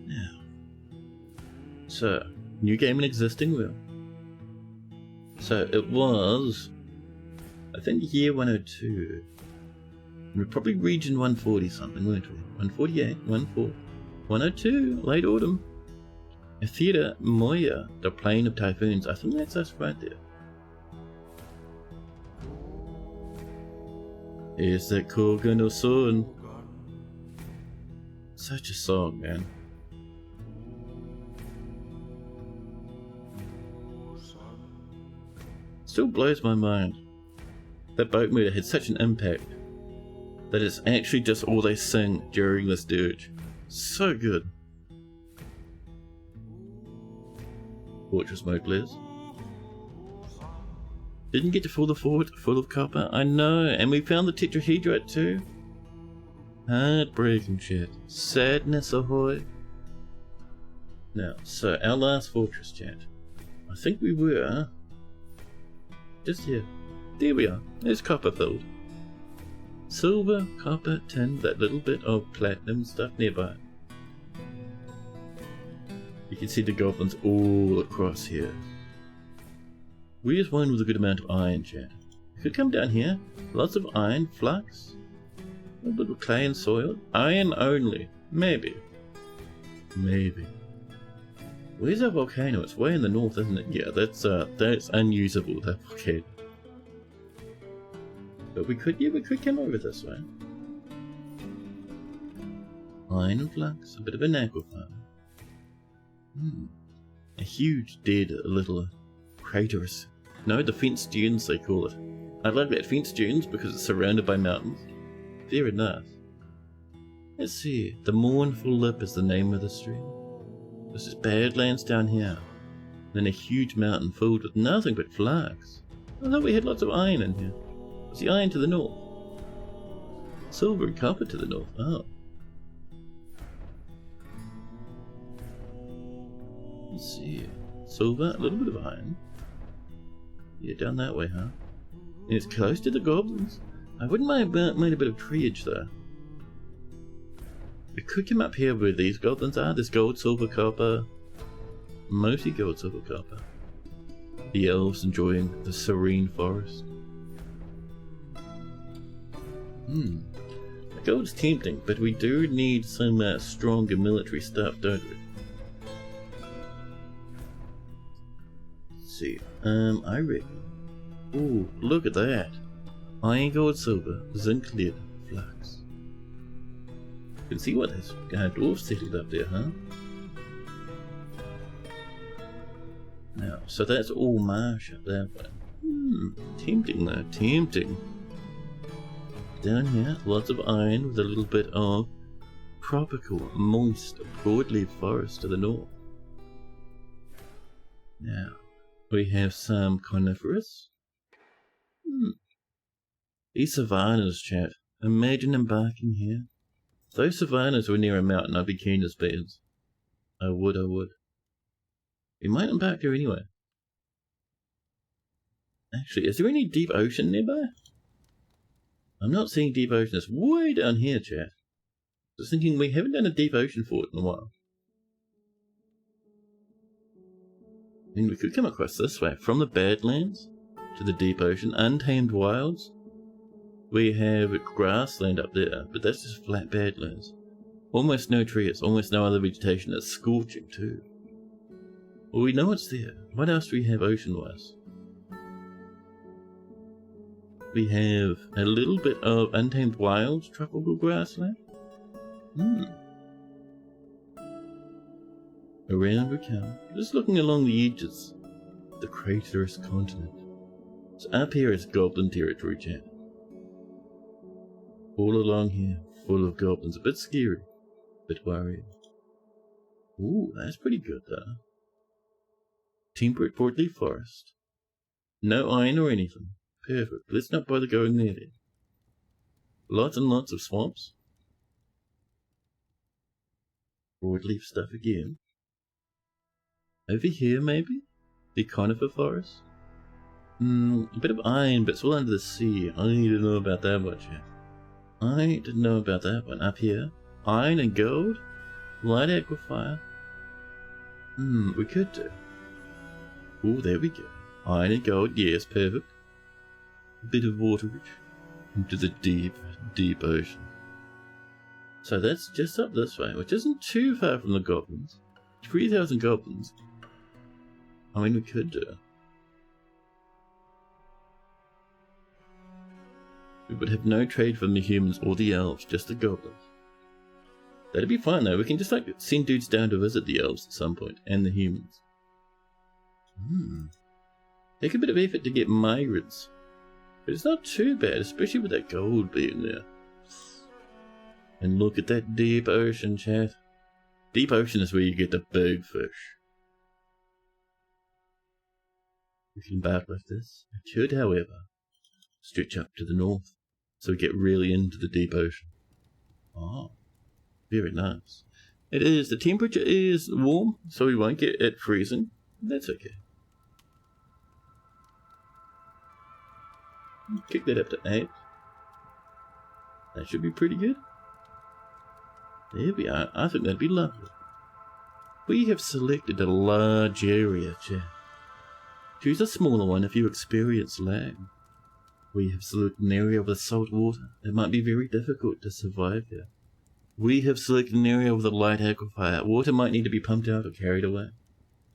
Speaker 1: Now, so, new game in existing world. So it was, I think, year 102. We're probably region 140 something, weren't we? 148, 14, 102, late autumn. A theatre, Moya, the Plain of Typhoons. I think that's us right there. Is that Kogan no Son? Such a song, man. Still blows my mind. That boat murder had such an impact that it's actually just all they sing during this dirge. So good. Fortress mode, please. Didn't get to fill the fort full of copper. I know, and we found the tetrahedrite too. Heartbreaking shit. Sadness ahoy. Now, so our last fortress, chat. I think we were just here. There we are. There's Copperfilled. Silver, copper, tin, that little bit of platinum stuff nearby. You can see the goblins all across here. Where's one with a good amount of iron, chat? We could come down here. Lots of iron, flux, a little bit of clay and soil. Iron only. Maybe. Maybe. Where's our volcano? It's way in the north, isn't it? Yeah, that's unusable, that volcano. But we could come over this way. Iron and flux, a bit of an aquifer. A huge dead little craterus. No, the fenced dunes they call it. I like that, fenced dunes, because it's surrounded by mountains. Fair enough. Let's see, the Mournful Lip is the name of the stream. This is Badlands down here. Then a huge mountain filled with nothing but flux. I thought we had lots of iron in here. What's the iron to the north? Silver and copper to the north. Oh. Let's see. Silver, a little bit of iron. Yeah, down that way, huh? And it's close to the goblins. I wouldn't mind a bit of treeage though. We could come up here where these goblins are. There's gold, silver, copper. Mostly gold, silver, copper. The elves enjoying the serene forest. The gold's tempting, but we do need some stronger military stuff, don't we? Let's see. I reckon. Ooh, look at that. Iron, gold, silver, zinc, lead, flux. You can see what this dwarf settled up there, huh? Now, so that's all marsh up that way. Tempting though, tempting. Down here, lots of iron with a little bit of tropical, moist, broadleaf forest to the north. Now, we have some coniferous. These savannas, chat. Imagine embarking here. If those savannas were near a mountain, I'd be keen as beans. I would. We might embark here anyway. Actually, is there any deep ocean nearby? I'm not seeing deep ocean. It's way down here, chat. Just thinking we haven't done a deep ocean fort in a while. I mean, we could come across this way. From the Badlands to the deep ocean. Untamed wilds. We have grassland up there, but that's just flat Badlands. Almost no trees, almost no other vegetation. It's scorching too. Well, we know it's there. What else do we have ocean-wise? We have a little bit of untamed wilds, tropical grassland. Around we come, just looking along the edges of the craterous continent. So up here is goblin territory, chat. All along here, full of goblins. A bit scary, a bit worrying. Ooh, that's pretty good though. Temperate broadleaf forest. No iron or anything. Perfect. Let's not bother going there then. Lots and lots of swamps. Broadleaf stuff again. Over here maybe? The conifer forest? A bit of iron, but it's all under the sea. I don't know about that much yet. I didn't know about that one. Up here. Iron and gold? Light aquifer? We could do. Oh, there we go. Iron and gold, yes, perfect. A bit of waterage into the deep, deep ocean. So that's just up this way, which isn't too far from the goblins. 3,000 goblins. I mean, we could do. We would have no trade from the humans or the elves, just the goblins. That'd be fine though. We can just like send dudes down to visit the elves at some point, and the humans. Take a bit of effort to get migrants. But it's not too bad, especially with that gold being there. And look at that deep ocean, chat. Deep ocean is where you get the big fish. We can embark like this. We could, however, stretch up to the north, so we get really into the deep ocean. Oh, very nice. It is. The temperature is warm, so we won't get it freezing. That's okay. Kick that up to 8. That should be pretty good. There we are. I think that'd be lovely. We have selected a large area, chat. Choose a smaller one if you experience lag. We have selected an area with salt water. It might be very difficult to survive here. We have selected an area with a light aquifer. Water might need to be pumped out or carried away.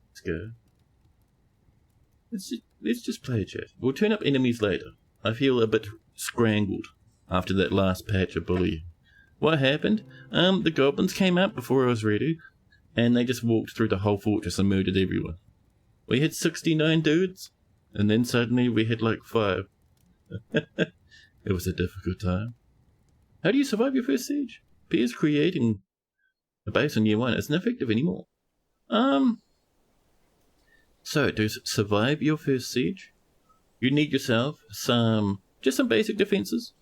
Speaker 1: Let's go. Let's just play a chat. We'll turn up enemies later. I feel a bit scrangled after that last patch of bullying. What happened? The goblins came out before I was ready, and they just walked through the whole fortress and murdered everyone. We had 69 dudes, and then suddenly we had like 5. It was a difficult time. How do you survive your first siege? Appears creating a base in year 1 isn't effective anymore. So to survive your first siege, you need yourself some basic defenses.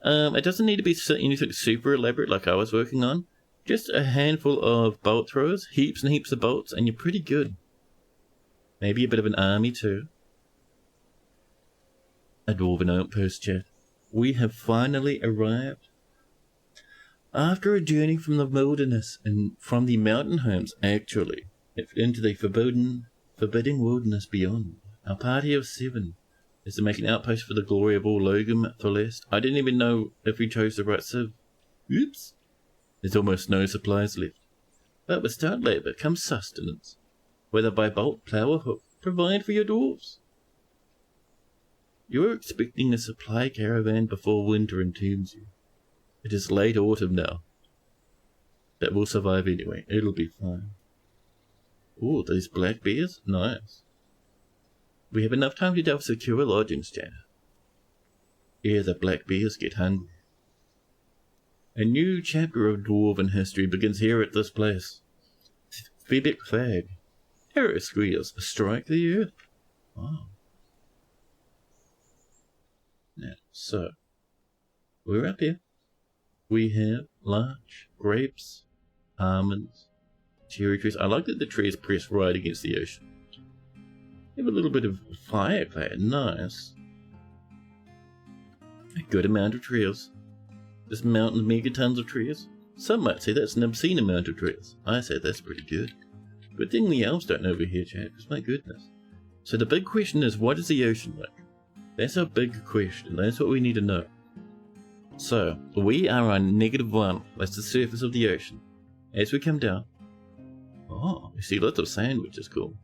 Speaker 1: It doesn't need to be anything super elaborate like I was working on. Just a handful of bolt throwers, heaps and heaps of bolts, and you're pretty good. Maybe a bit of an army too. A dwarven outpost, chat. We have finally arrived. After a journey from the wilderness and from the mountain homes, actually, into the forbidding wilderness beyond, our party of 7 is to make an outpost for the glory of all Logum Tholest. I didn't even know if we chose the right civ. Oops. There's almost no supplies left. But with start labour comes sustenance, whether by bolt, plough or hook. Provide for your dwarves. You are expecting a supply caravan before winter entombs you. It is late autumn now. But we'll survive anyway. It'll be fine. Ooh, these black bears? Nice. We have enough time to delve secure lodgings, Janet. Ere the black bears get hungry. A new chapter of dwarven history begins here at this place. Phoebic flag. Terror squeals. Strike the earth. Wow. Now, so, we're up here. We have larch, grapes, almonds, cherry trees. I like that the trees press right against the ocean. We have a little bit of fireclad. Nice. A good amount of trees. This mountain of megatons of trees. Some might say that's an obscene amount of trees. I say that's pretty good. Good thing the elves don't overhear, chat, because my goodness. So the big question is, what is the ocean like? That's a big question. That's what we need to know. So, we are on -1. That's the surface of the ocean. As we come down, oh, we see lots of sand, which is cool.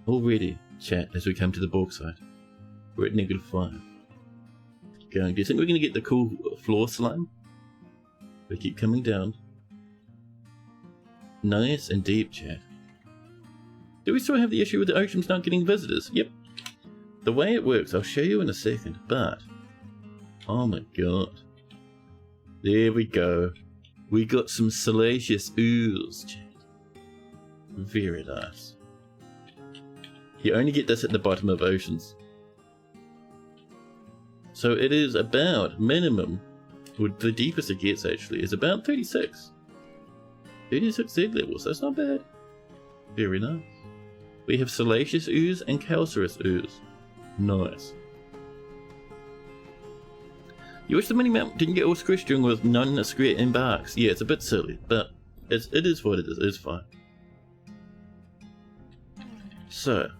Speaker 1: Already, chat, as we come to the bauxite, we're at -5. Going. Do you think we're going to get the cool floor slime? We keep coming down. Nice and deep, chat. Do we still have the issue with the oceans not getting visitors? Yep. The way it works, I'll show you in a second, but... oh my god. There we go. We got some salacious ooze, chat. Very nice. You only get this at the bottom of oceans. So it is about minimum, or the deepest it gets actually, is about 36. 36 Z levels, that's not bad. Very nice. We have salacious ooze and calcareous ooze. Nice. You wish the mini-map didn't get all squished during with non-square embarks. Yeah, it's a bit silly, but it is what it is. It's fine. So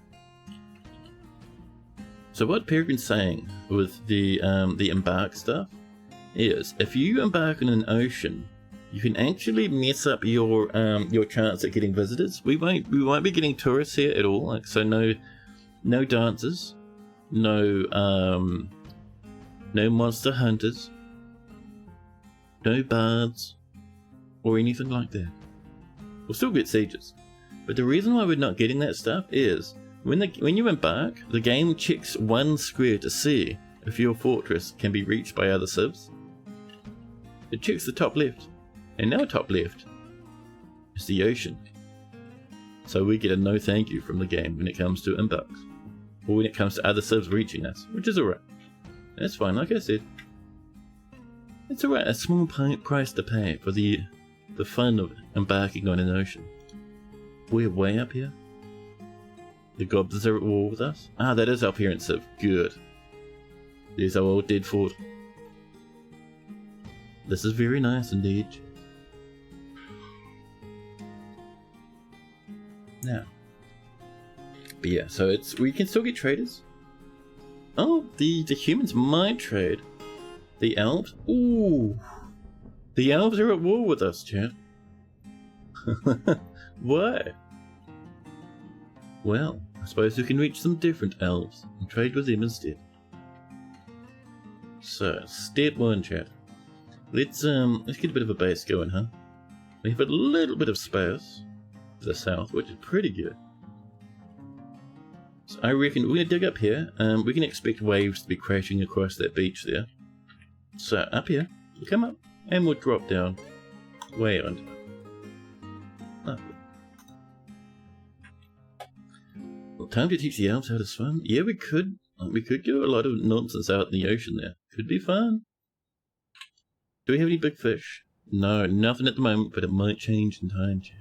Speaker 1: what Peregrine's saying with the embark stuff is, if you embark on an ocean, you can actually mess up your chance at getting visitors. We won't be getting tourists here at all. Like, so no dancers, no monster hunters, no bards, or anything like that. We'll still get sieges, but the reason why we're not getting that stuff is when you embark, the game checks one square to see if your fortress can be reached by other civs. It checks the top left, and now top left is the ocean. So we get a no thank you from the game when it comes to embarks, or when it comes to other civs reaching us, which is alright. That's fine, like I said. It's alright, a small price to pay for the the fun of embarking on an ocean. We're way up here. The goblins are at war with us. Ah, that is our parents' civ. Good. There's our old dead fort. This is very nice indeed. Now. But yeah, so we can still get traders. Oh, the humans might trade. The elves? Ooh. The elves are at war with us, chat. Why? Well, I suppose we can reach some different elves and trade with them instead. So, step 1, chat. Let's get a bit of a base going, huh? We have a little bit of space to the south, which is pretty good. So I reckon we're gonna dig up here. We can expect waves to be crashing across that beach there. So up here, we'll come up and we'll drop down way under. Lovely. Well, time to teach the elves how to swim. Yeah, we could do a lot of nonsense out in the ocean there. Could be fun. Do we have any big fish? No, nothing at the moment, but it might change in time, chat.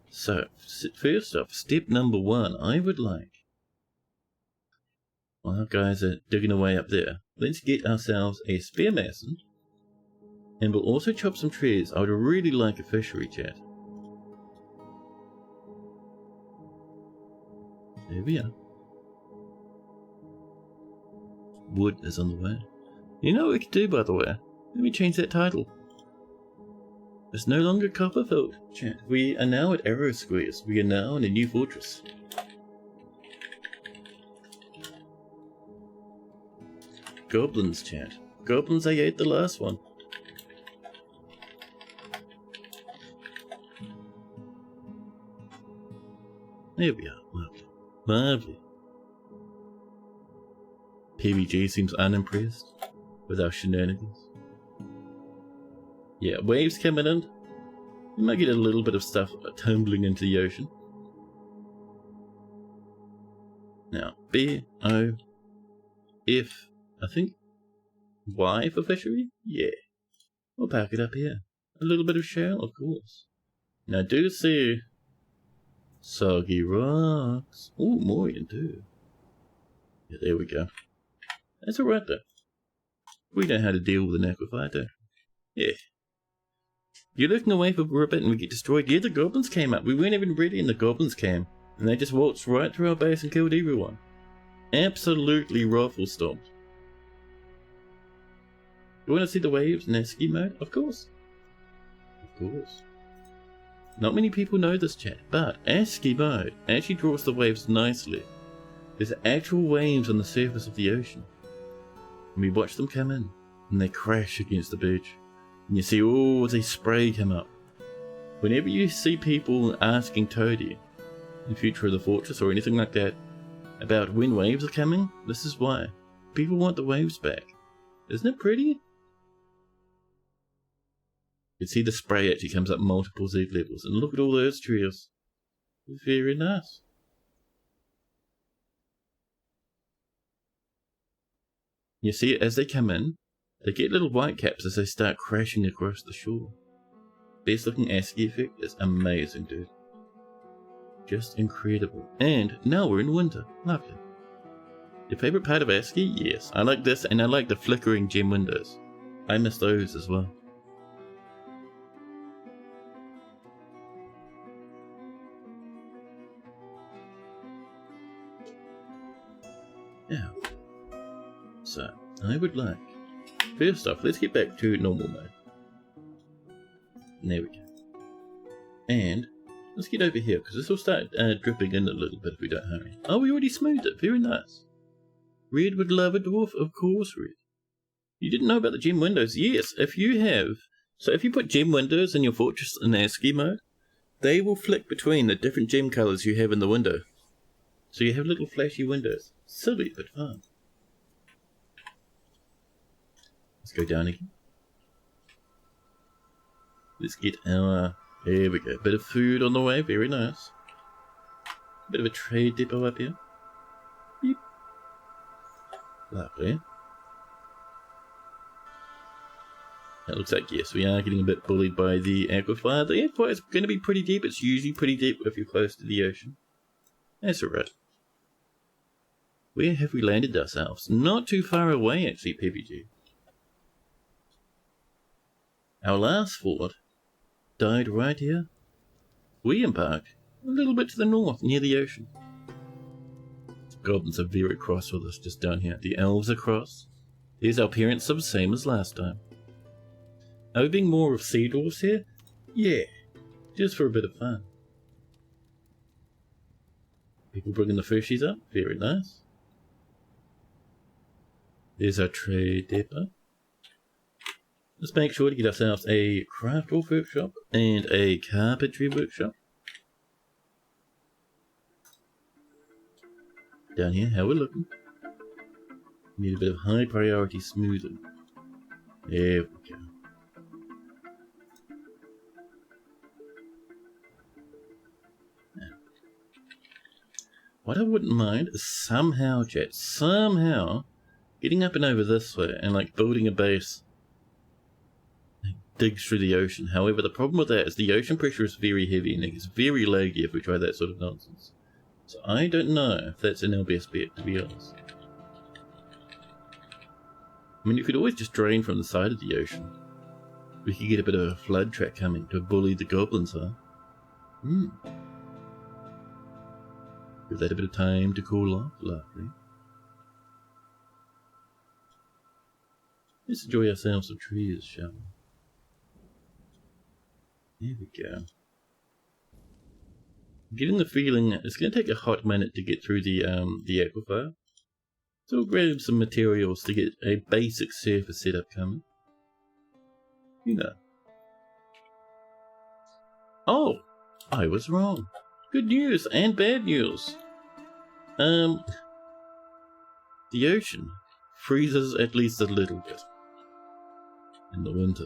Speaker 1: So, first off, step number 1, I would like, while our guys are digging away up there, let's get ourselves a spear mason, and we'll also chop some trees. I would really like a fishery, chat. There we are. Wood is on the way. You know what we could do, by the way? Let me change that title. It's no longer Copperfilled, chat. We are now at Arrow Squares. We are now in a new fortress. Goblins, chat. Goblins, I ate the last one. There we are. Lovely. Lovely. PBG seems unimpressed with our shenanigans. Yeah, waves coming in. We might get a little bit of stuff tumbling into the ocean. Now, B-O-F, I think, Y for fishery? Yeah. We'll pack it up here. A little bit of shell, of course. Now, do see soggy rocks. Ooh, more you can do. Yeah, there we go. That's alright though. We know how to deal with an aquifer, don't we? Yeah. You're looking away for a bit and we get destroyed. Yeah, the goblins came up. We weren't even ready and the goblins came. And they just waltzed right through our base and killed everyone. Absolutely raffle stomped. You want to see the waves in ASCII mode? Of course. Of course. Not many people know this, chat, but ASCII mode actually draws the waves nicely. There's actual waves on the surface of the ocean. And we watch them come in, and they crash against the beach. And you see all the spray come up. Whenever you see people asking Toadie, in Future of the Fortress or anything like that, about when waves are coming, this is why. People want the waves back. Isn't it pretty? You can see the spray actually comes up multiple Z levels, and look at all those trees. Very nice. You see, as they come in, they get little white caps as they start crashing across the shore. Best looking ASCII effect is amazing, dude. Just incredible. And now we're in winter. Lovely. Your favourite part of ASCII? Yes. I like this, and I like the flickering gem windows. I miss those as well. Now, so I would like, first off, let's get back to normal mode. And there we go. And let's get over here, because this will start dripping in a little bit if we don't hurry. Oh, we already smoothed it. Very nice. Red would love a dwarf. Of course, Red. You didn't know about the gem windows? Yes, if you have. So if you put gem windows in your fortress in ASCII mode, they will flick between the different gem colours you have in the window. So you have little flashy windows. Silly, but fun. Let's go down again. Let's get our... There we go. Bit of food on the way. Very nice. Bit of a trade depot up here. Beep. Lovely. Now Looks like, yes, we are getting a bit bullied by the aquifer. The aquifer is going to be pretty deep. It's usually pretty deep if you're close to the ocean. That's alright. Where have we landed ourselves? Not too far away, actually, PPG. Our last fort died right here. William Park, a little bit to the north, near the ocean. The goblins are very cross with us just down here. The elves are cross. Here's our parent sub, same as last time. Are we being more of sea dwarfs here? Yeah, just for a bit of fun. People bringing the fishies up, very nice. There's our trade depot. Let's make sure to get ourselves a craft workshop and a carpentry workshop. Down here, how we're looking. Need a bit of high priority smoothing. There we go. What I wouldn't mind is somehow, chat, getting up and over this way and like building a base that digs through the ocean. However, the problem with that is the ocean pressure is very heavy and it gets very laggy if we try that sort of nonsense. So I don't know if that's in our best bet, to be honest. I mean, you could always just drain from the side of the ocean. We could get a bit of a flood track coming to bully the goblins, huh? Give that a bit of time to cool off. Lovely. Let's enjoy ourselves some trees, shall we? There we go. I'm getting the feeling it's going to take a hot minute to get through the aquifer. So we'll grab some materials to get a basic surface setup coming. You know. Oh! I was wrong. Good news and bad news. The ocean freezes at least a little bit in the winter.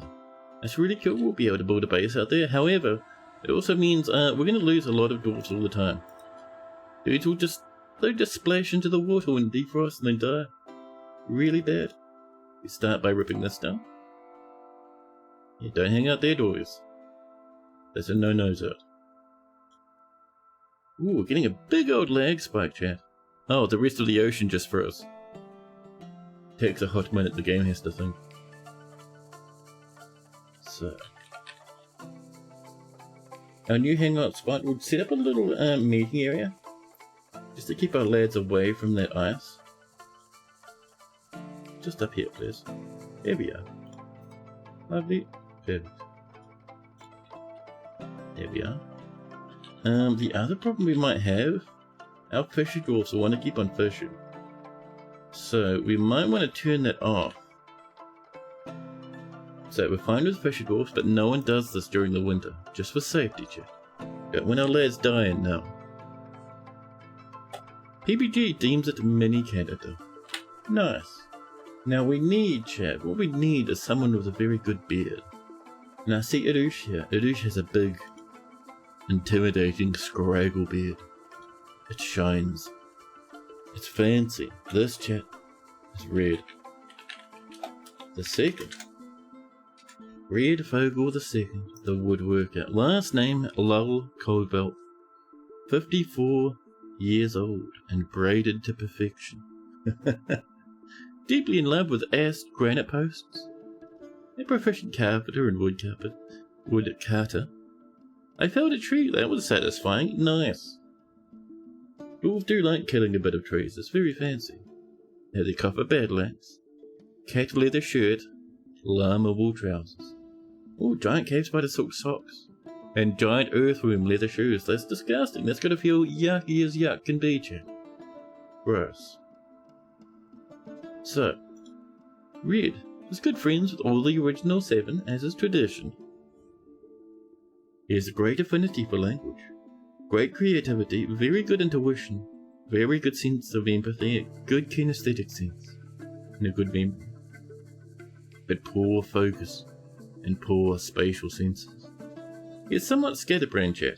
Speaker 1: That's really cool. We'll be able to build a base out there. However, it also means we're going to lose a lot of dwarfs all the time. Dudes will they'll just splash into the water and defrost and then die. Really bad. We start by ripping this down. Yeah, don't hang out there, dwarves. That's a no-no zone. Ooh, we're getting a big old lag spike, chat. Oh, the rest of the ocean just froze. Takes a hot minute, the game has to think. So, our new hangout spot would set up a little meeting area, just to keep our lads away from that ice. Just up here, please. There we are. Lovely. Perfect. There we are. The other problem we might have, our fisher dwarfs will want to keep on fishing. So we might want to turn that off. So we're fine with fisher dwarfs, but no one does this during the winter, just for safety, chat. Don't want our lads dying now. PBG deems it mini Canada. Nice. Now we need, chat, what we need is someone with a very good beard. Now see Irush here. Irush has a big, intimidating scraggle beard. It shines. It's fancy. This, chat, is red. The second. Red Fogel the second, the woodworker. Last name Lull Cobalt. 54 years old and braided to perfection. Deeply in love with assed granite posts. A proficient carpenter and woodcutter. I felled a tree, that was satisfying. Nice. Dwarves do like killing a bit of trees, it's very fancy. Now they copper battle axe, cat leather shirt, llama wool trousers. Oh, giant cave spider silk socks. And giant earthworm leather shoes. That's disgusting. That's gotta feel yucky as yuck can be, chat. Gross. So, Red is good friends with all the original 7, as is tradition. He has a great affinity for language, great creativity, very good intuition, very good sense of empathy, good kinesthetic sense, and a good memory. But poor focus and poor spatial senses. He is somewhat scatterbrained, chat,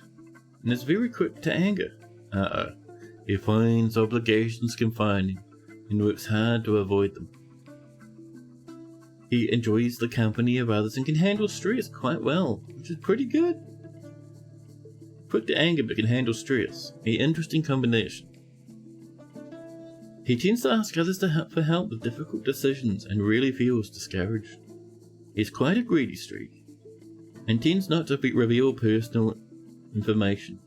Speaker 1: and is very quick to anger. He finds obligations confining and works hard to avoid them. He enjoys the company of others and can handle stress quite well, which is pretty good. Quick to anger but can handle stress. An interesting combination. He tends to ask others for help with difficult decisions and really feels discouraged. He's quite a greedy streak and tends not to reveal personal information.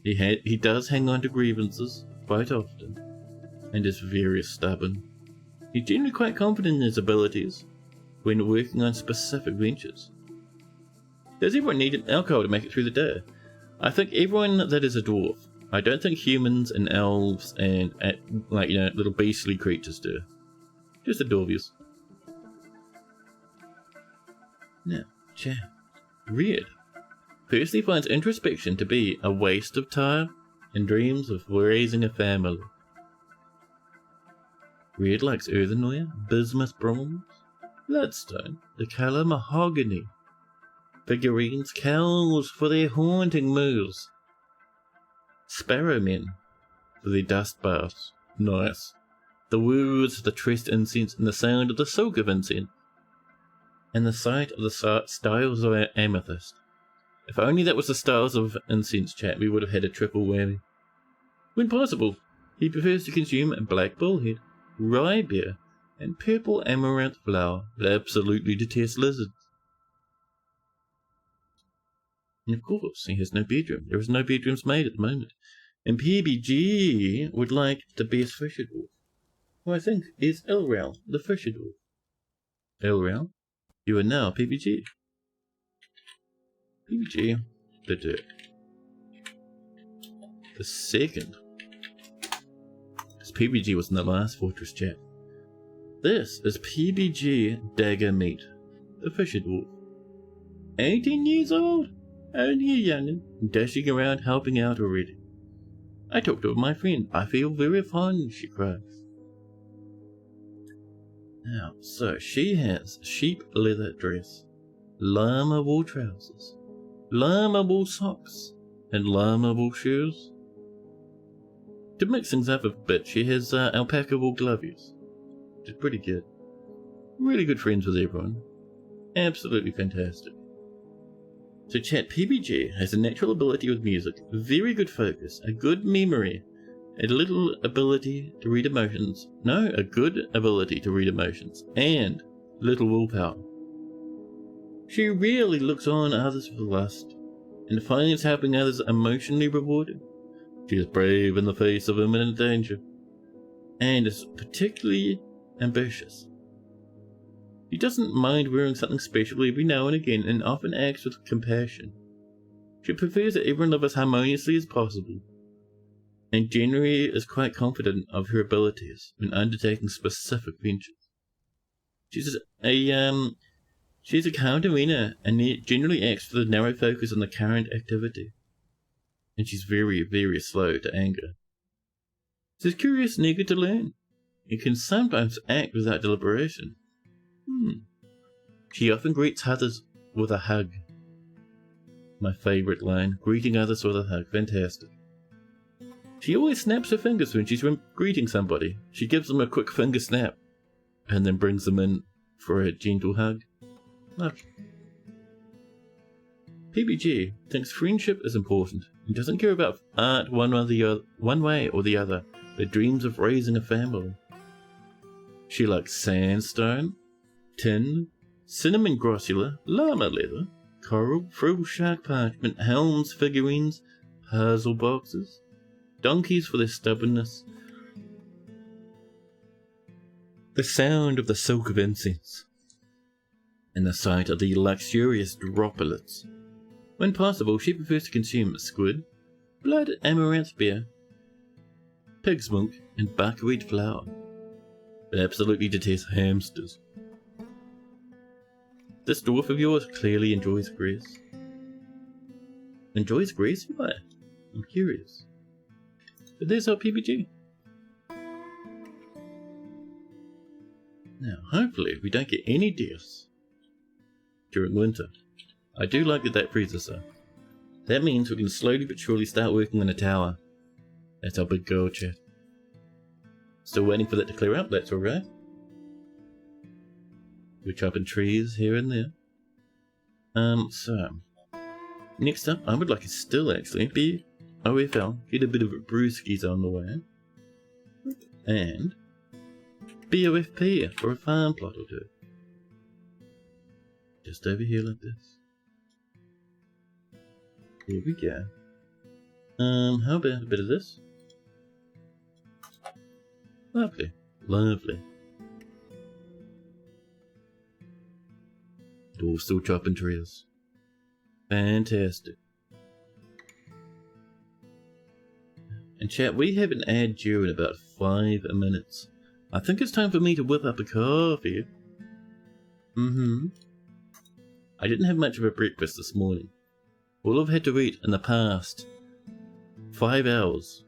Speaker 1: He does hang on to grievances quite often and is very stubborn. He's generally quite confident in his abilities when working on specific ventures. Does everyone need alcohol to make it through the day? I think everyone that is a dwarf. I don't think humans and elves and little beastly creatures do. Just the dwarvies. Now, chat. Red. Firstly finds introspection to be a waste of time and dreams of raising a family. Red likes earthenware, bismuth bronze, bloodstone, the colour mahogany, figurines, cows for their haunting moves, sparrowmen for their dust baths, nice, the words of the tressed incense and the sound of the soak of incense, and the sight of the styles of amethyst. If only that was the styles of incense, chat, we would have had a triple whammy. When possible, he prefers to consume a black bullhead, rye beer, and purple amaranth flower, but absolutely detests lizards. And of course, he has no bedroom. There is no bedrooms made at the moment. And PBG would like the best fisher dwarf, who I think is Elral, the fisher dwarf. Elral, you are now PBG. PBG, the dirt. The second. Because PBG was in the last fortress, chat. This is PBG Dagger Meat, the fisher dwarf. 18 years old, only a young'un, dashing around helping out already. I talked to my friend. I feel very fond, she cries. Now, so she has sheep leather dress, llama wool trousers, llama wool socks, and llama wool shoes. To mix things up a bit, she has alpaca wool gloves, which is pretty good. Really good friends with everyone. Absolutely fantastic. So chat, PBG has a natural ability with music, very good focus, a good memory, a little ability to read emotions. No, a good ability to read emotions, and little willpower. She rarely looks on others with lust, and finds helping others emotionally rewarding. She is brave in the face of imminent danger, and is particularly ambitious. She doesn't mind wearing something special every now and again, and often acts with compassion. She prefers that everyone live as harmoniously as possible, and generally is quite confident of her abilities when undertaking specific ventures. She's a calm demeanor and generally acts with a narrow focus on the current activity. And she's very, very slow to anger. She's curious and eager to learn, and can sometimes act without deliberation. She often greets others with a hug. My favourite line, greeting others with a hug, fantastic. She always snaps her fingers when she's greeting somebody. She gives them a quick finger snap, and then brings them in for a gentle hug. Lovely. PBG thinks friendship is important and doesn't care about art one way or the other, but dreams of raising a family. She likes sandstone, tin, cinnamon grossula, llama leather, coral, frill shark parchment, helms, figurines, puzzle boxes, donkeys for their stubbornness, the sound of the soak of incense, and the sight of the luxurious droplets. When possible, she prefers to consume squid, blood amaranth beer, pig's milk, and buckwheat flour, but absolutely detests hamsters. This dwarf of yours clearly enjoys grass. Enjoys grass? Why? I'm curious. But there's our PBG. Now, hopefully we don't get any deaths during winter. I do like that frees us up. That means we can slowly but surely start working on a tower. That's our big goal, chat. Still waiting for that to clear up, that's alright. We're chopping trees here and there. So next up, I would like to still actually be OFL, get a bit of a brewskis on the way, and BOFP for a farm plot or two. Just over here like this. Here we go. How about a bit of this? Lovely, lovely. Oh, still chopping trees. Fantastic. And chat, we have an ad due in about 5 minutes. I think it's time for me to whip up a coffee. I didn't have much of a breakfast this morning. All I've had to eat in the past 5 hours,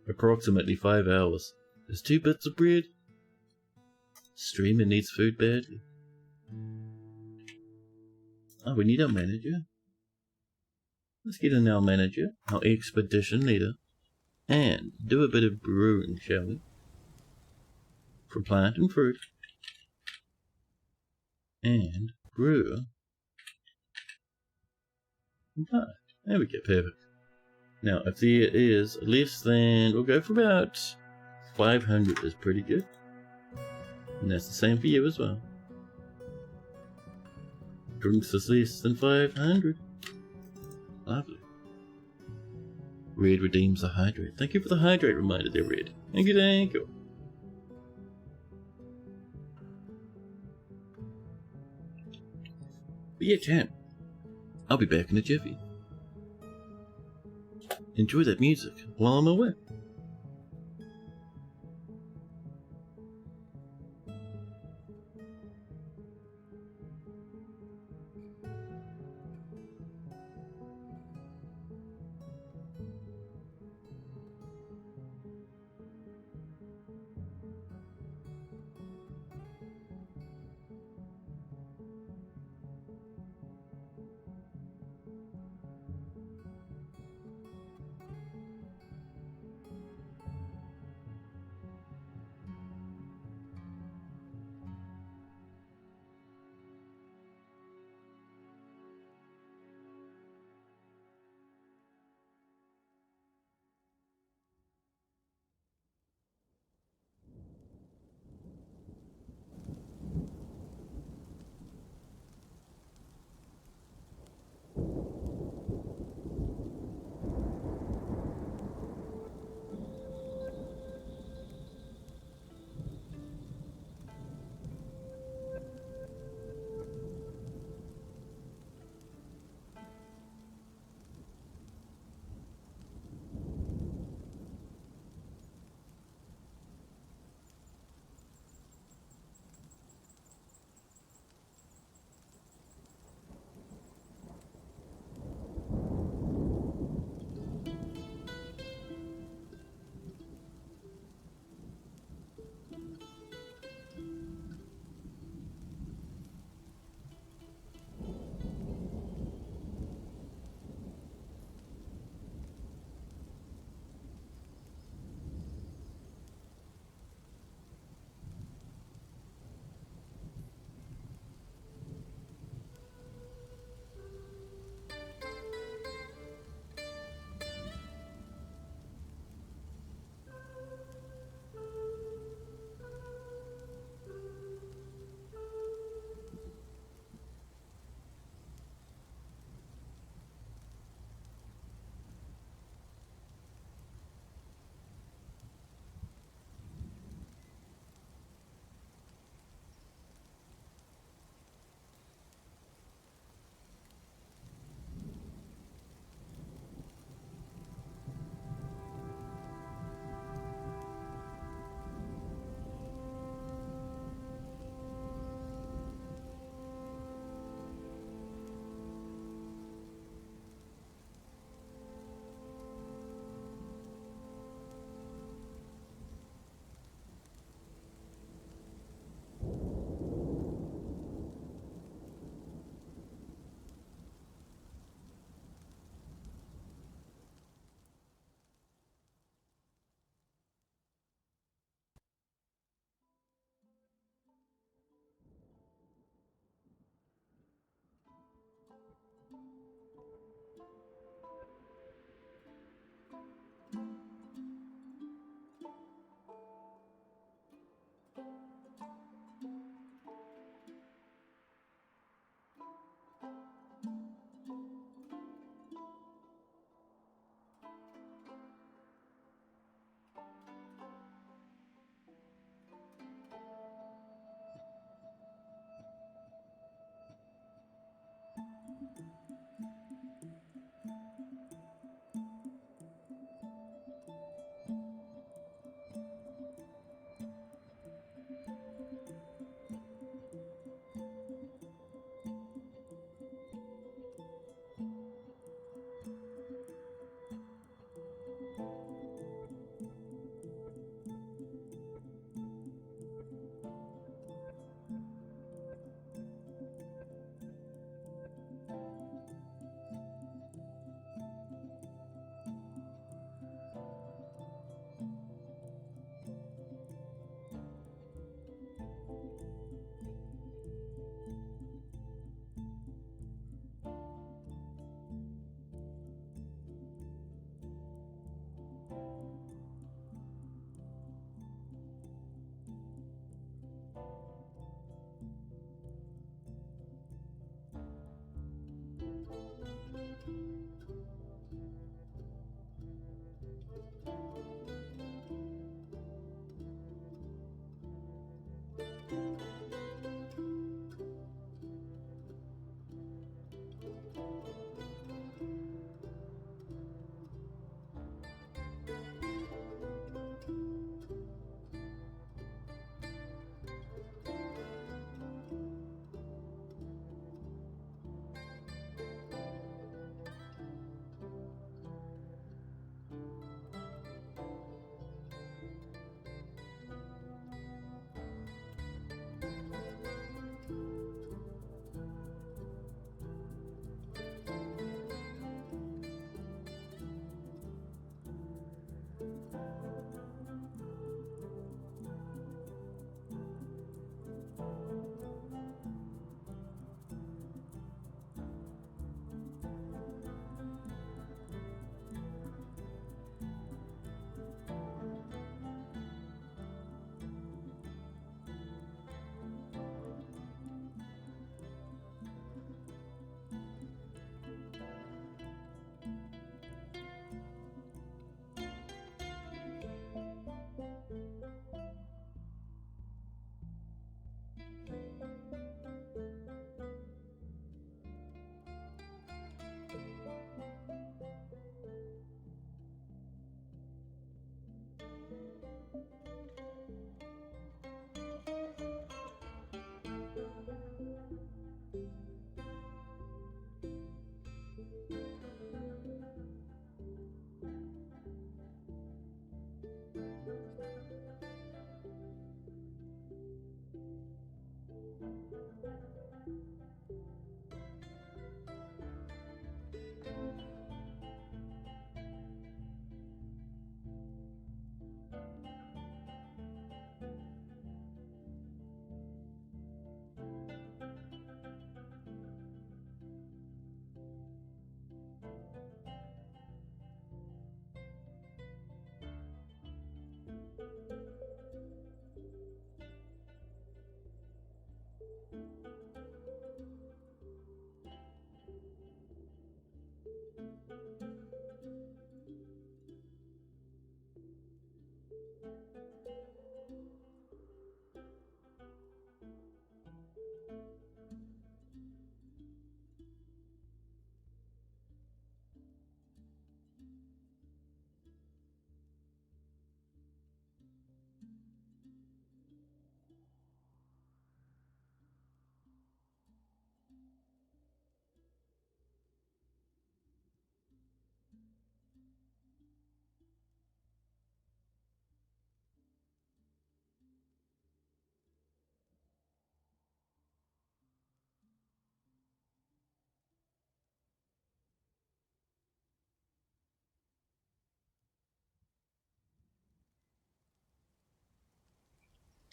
Speaker 1: approximately 5 hours, is 2 bits of bread. Streamer needs food badly. Oh, we need our manager. Let's get in our manager, our expedition leader, and do a bit of brewing, shall we? For plant and fruit. And brew. Ah, there we go, perfect. Now, if there is less than, we'll go for about 500 is pretty good. And that's the same for you as well. Drinks is less than 500. Lovely. Red redeems the hydrate. Thank you for the hydrate reminder there, Red. Thank you, thank you. But yeah, champ, I'll be back in a jiffy. Enjoy that music while I'm away.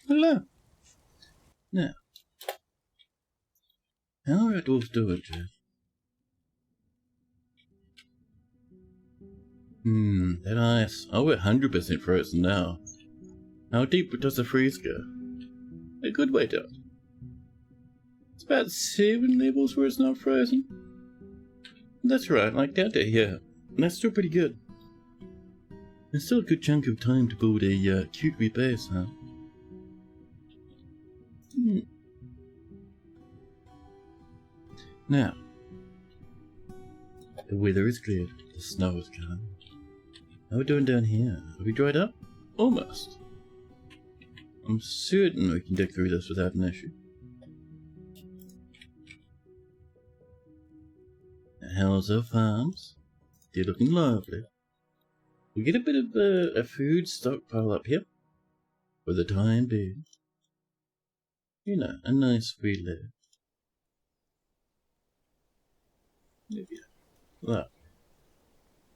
Speaker 1: Hello. Now, how are our dwarves doing, Jeff? That ice. Oh, we're 100% frozen now. How deep does the freeze go? A good way down. It's about 7 levels where it's not frozen. That's right, like down to here. And that's still pretty good. There's still a good chunk of time to build a cute wee base, huh? Now, the weather is cleared. The snow is gone. How are we doing down here? Have we dried up? Almost. I'm certain we can dig through this without an issue. How's our farms? They're looking lovely. We get a bit of a food stockpile up here. For the time being. You know, a nice free live. There we go. Look.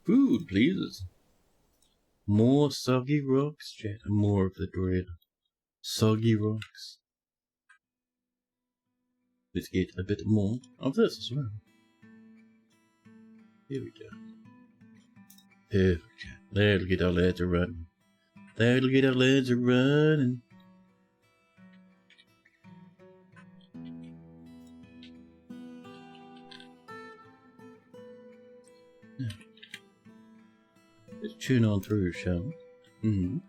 Speaker 1: Food, please. More soggy rocks, chat, and more of the dread. Soggy rocks. Let's get a bit more of this as well. Here we go. Perfect, chat. That'll get our lads a running. That'll get our lads a running. Now, let's tune on through, shall we?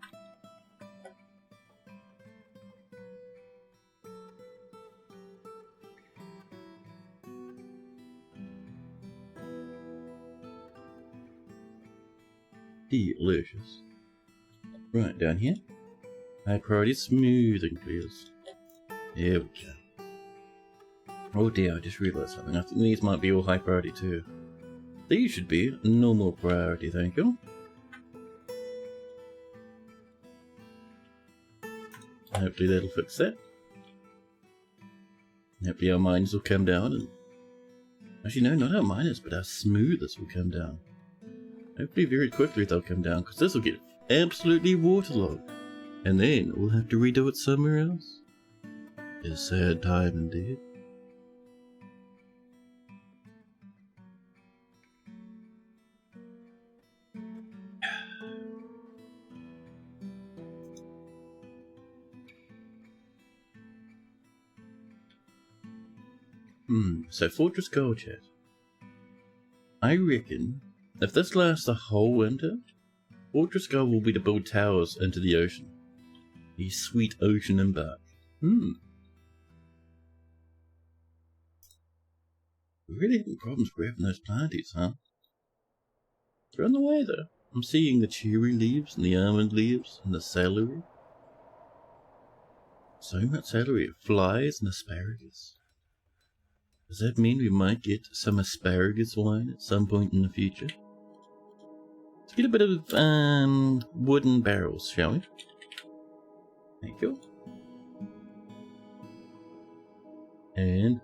Speaker 1: Delicious. Right, down here. High priority smoothing, please. There we go. Oh dear, I just realised something. I think these might be all high priority too. These should be normal priority, thank you. Hopefully that'll fix that. Hopefully our miners will come down and... Actually no, not our miners, but our smoothers will come down. Hopefully very quickly they'll come down, because this will get absolutely waterlogged. And then we'll have to redo it somewhere else. A sad time indeed. So Fortress Gold Chat. I reckon if this lasts the whole winter, Fortress Gold will be to build towers into the ocean. A sweet ocean embark. We're really having problems grabbing those planties, huh? They're on the way though. I'm seeing the cherry leaves and the almond leaves and the celery. So much celery, flies and asparagus. Does that mean we might get some asparagus wine at some point in the future? Let's get a bit of wooden barrels, shall we? Thank you. And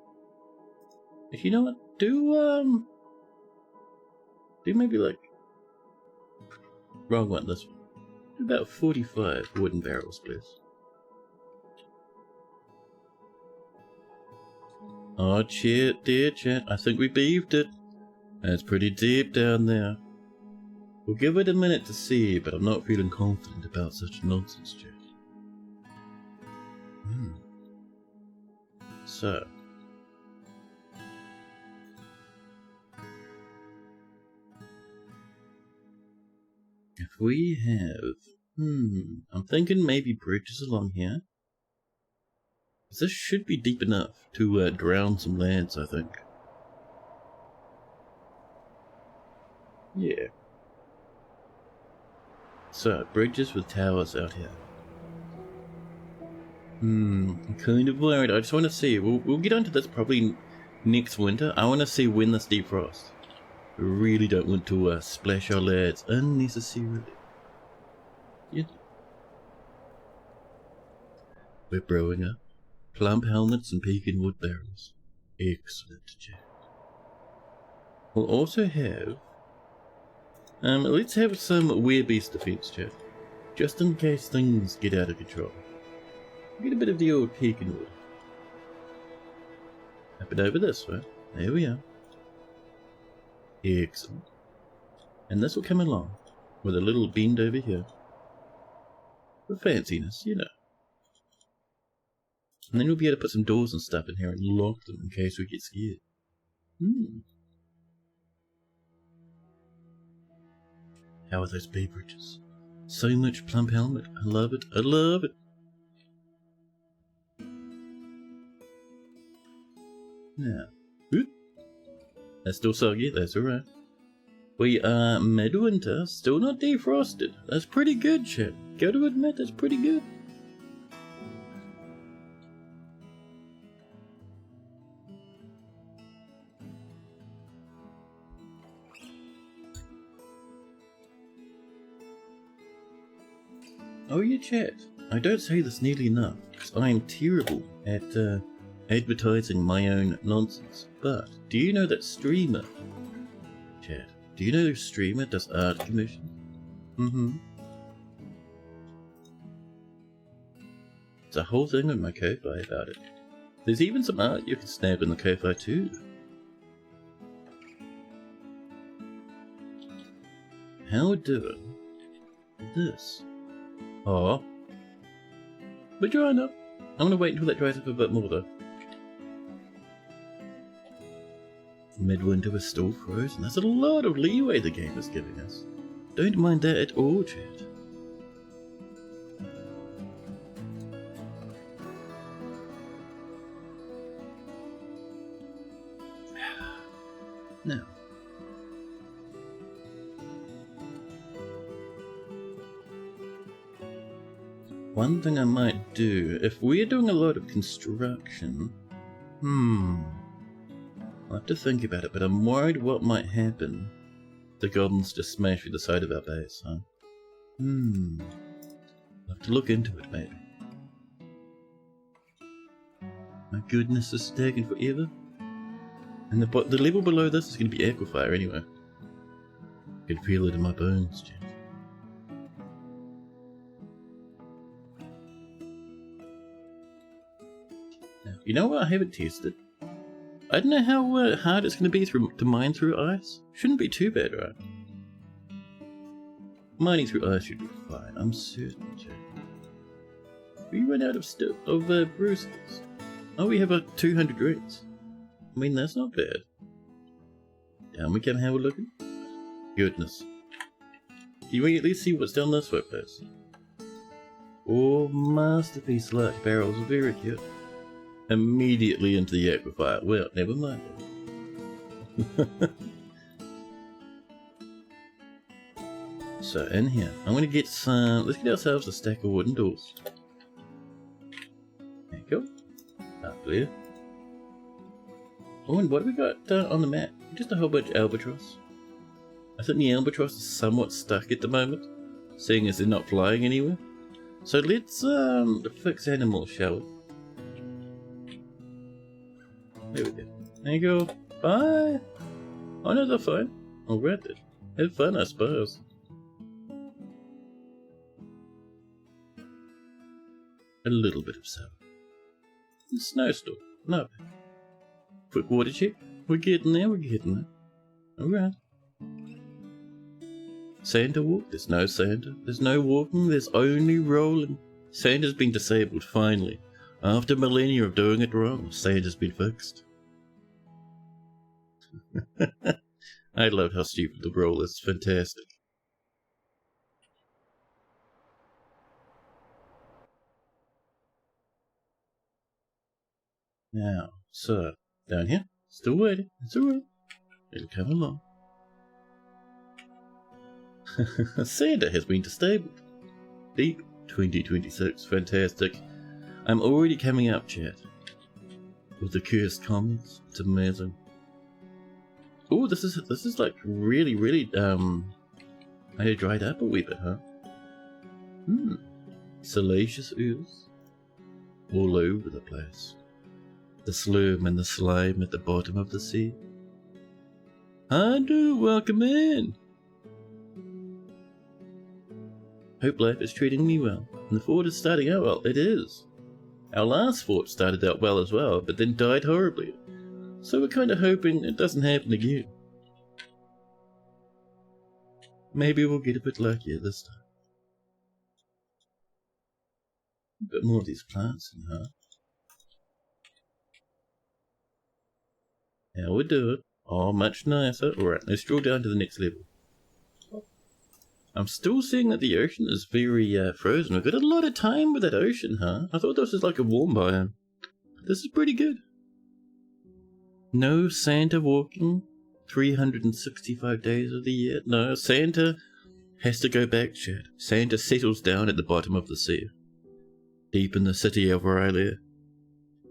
Speaker 1: if you know what, do maybe like wrong one, this one. Do about 45 wooden barrels, please. Oh, chat, dear chat, I think we beaved it. That's pretty deep down there. We'll give it a minute to see, but I'm not feeling confident about such nonsense, chat. So. If we have... I'm thinking maybe bridges along here. This should be deep enough to drown some lads, I think. Yeah. So, bridges with towers out here. I'm kind of worried. I just want to see. We'll get onto this probably next winter. I want to see when this defrosts. We really don't want to splash our lads unnecessarily. Yeah. We're brewing up. Plump helmets and pecan wood barrels. Excellent, chat. We'll also have... let's have some werebeast defense, chat. Just in case things get out of control. Get a bit of the old pecan wood. Up and over this way. There we are. Excellent. And this will come along with a little bend over here. For fanciness, you know. And then we'll be able to put some doors and stuff in here and lock them in case we get scared. How are those beverages? So much plump helmet. I love it. I love it. Now, that's still soggy. That's alright. We are midwinter, still not defrosted. That's pretty good, chap. Gotta admit, that's pretty good. Oh yeah, chat. I don't say this nearly enough, because I am terrible at advertising my own nonsense. But do you know that streamer? Chat. Do you know the streamer does art commissions? There's a whole thing on my Ko-Fi about it. There's even some art you can snap in the Ko-Fi too. How we're doing this? Oh. But drying up. I'm gonna wait until that dries up a bit more though. Midwinter is still frozen. That's a lot of leeway the game is giving us. Don't mind that at all, chat. Now. One thing I might do, if we're doing a lot of construction, I'll have to think about it, but I'm worried what might happen. The goblins just smash through the side of our base, huh? I'll have to look into it, maybe. My goodness, this is taking forever. And the level below this is going to be Aquafire anyway. I can feel it in my bones, Jim. Now, you know what I haven't tested? I don't know how hard it's going to be to mine through ice. Shouldn't be too bad, right? Mining through ice should be fine, I'm certain, Jim. We run out of bruises. Oh, we have 200 drinks. I mean, that's not bad. Down we can have a look. Goodness. Can we at least see what's down this way, please? Oh, masterpiece large barrels, very cute. Immediately into the aquifer. Well, never mind. So, in here, I'm going to get some. Let's get ourselves a stack of wooden doors. There you go. Up there. Oh, and what have we got on the map? Just a whole bunch of albatross. I think the albatross is somewhat stuck at the moment, seeing as they're not flying anywhere. So let's fix animals, shall we? There we go. There you go. Bye! Oh no, they're fine. Alright then. Have fun, I suppose. A little bit of sun. A snowstorm. No bad. Quick water check. We're getting there, we're getting there. Alright. Santa walk? There's no Santa. There's no walking, there's only rolling. Santa's been disabled, finally. After millennia of doing it wrong, Santa's been fixed. I love how stupid the roll is. Fantastic. Now, so, down here. Still waiting. It's alright. It'll come along. Santa has been disabled. Deep 2026. Fantastic. I'm already coming up, chat. With the cursed comments. It's amazing. Oh, this is like really I dried up a wee bit, huh? Salacious ooze. All over the place. The slurm and the slime at the bottom of the sea. I do welcome in. Hope life is treating me well, and the fort is starting out well. It is. Our last fort started out well as well, but then died horribly. So we're kind of hoping it doesn't happen again. Maybe we'll get a bit luckier this time. A bit more of these plants in here. How we do it? Oh, much nicer. Alright, let's draw down to the next level. I'm still seeing that the ocean is very frozen. We've got a lot of time with that ocean, huh? I thought this was like a warm biome. This is pretty good. No Santa walking 365 days of the year. No, Santa has to go back, chat. Santa settles down at the bottom of the sea. Deep in the city of Aurelia,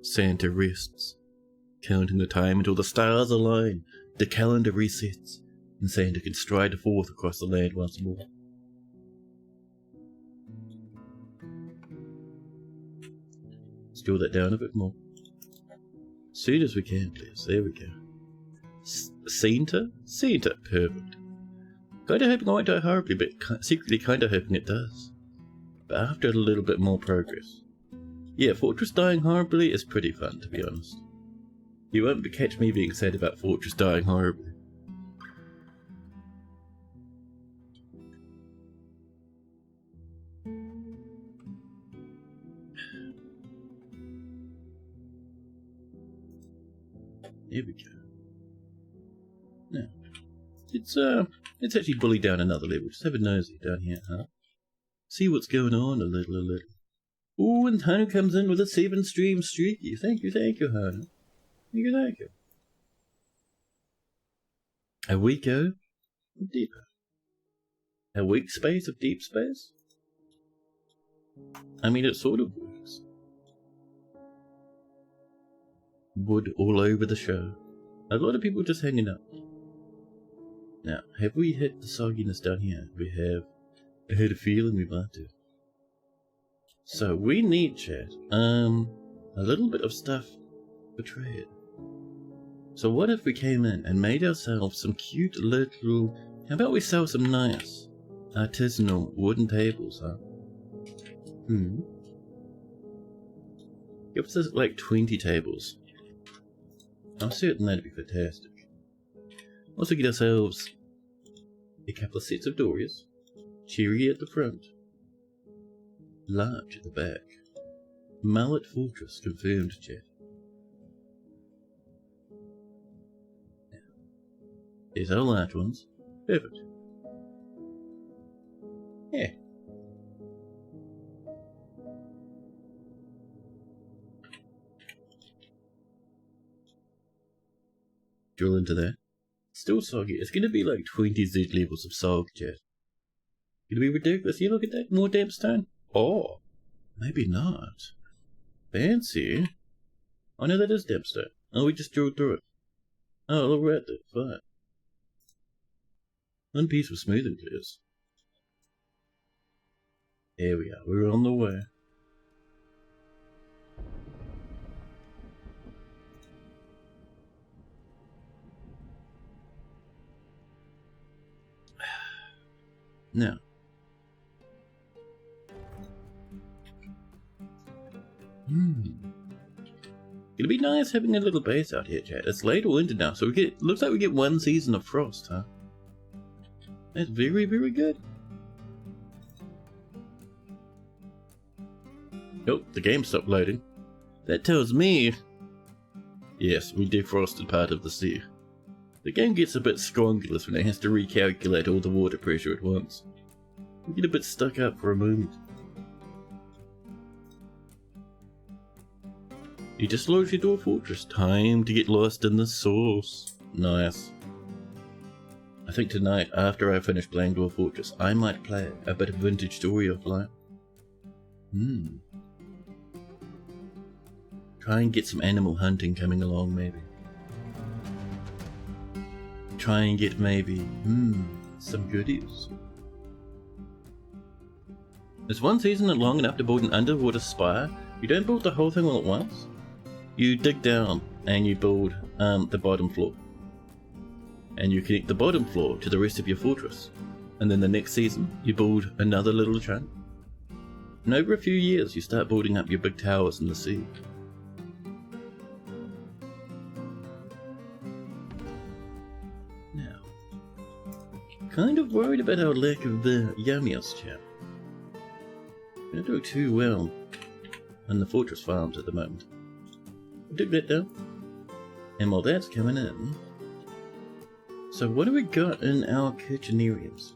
Speaker 1: Santa rests, counting the time until the stars align, the calendar resets, and Santa can stride forth across the land once more. Let's draw that down a bit more. As soon as we can, please. There we go. Santa? Santa. Perfect. Kinda hoping I won't die horribly, but secretly kinda hoping it does. But after a little bit more progress. Yeah, Fortress dying horribly is pretty fun, to be honest. You won't catch me being sad about Fortress dying horribly. Here we go. Now, let's actually bully down another level. Just have a nosy down here, huh? See what's going on a little. Ooh, and Hanu comes in with a 7-stream streaky. Thank you, Hanu. Thank you. A weeko of deeper. A weak space of deep space? I mean, it sort of works. Wood all over the show. A lot of people just hanging up. Now, have we hit the sogginess down here? We have. I had a feeling we might do. So we need, chat, a little bit of stuff for trade. So what if we came in and made ourselves some cute little... How about we sell some nice artisanal wooden tables, huh? Give us like 20 tables. I'm certain that'd be fantastic. Also get ourselves a couple of sets of doors. Cherry at the front. Large at the back. Mallet Fortress confirmed, chat. Now, there's our large ones. Perfect. Yeah. Drill into that. Still soggy. It's gonna be like 20 Z levels of sog, chat. Gonna be ridiculous. You look at that. More damp stone. Oh, maybe not. Fancy. Oh no, that is damp stone. Oh, we just drilled through it. Oh, alright then. Fine. One piece of smoothing clears. Here we are. We're on the way. Now, it'd be nice having a little base out here, chat. It's late or winter now, so looks like we get one season of frost, huh? That's very, very good. Oh, the game stopped loading. That tells me... Yes, we defrosted part of the sea. The game gets a bit scrongulous when it has to recalculate all the water pressure at once. We get a bit stuck up for a moment. You just launched your door fortress. Time to get lost in the sauce. Nice. I think tonight, after I finish playing Dwarf Fortress, I might play a bit of Vintage Story offline. Try and get some animal hunting coming along, maybe. Try and get maybe, some goodies. Is one season long enough to build an underwater spire? You don't build the whole thing all at once. You dig down and you build the bottom floor. And you connect the bottom floor to the rest of your fortress. And then the next season, you build another little chunk. And over a few years, you start building up your big towers in the sea. Now, kind of worried about our lack of the yummiest chap. We're not doing too well on the fortress farms at the moment. We'll dig that down. And while that's coming in, so what do we got in our kitchenariums?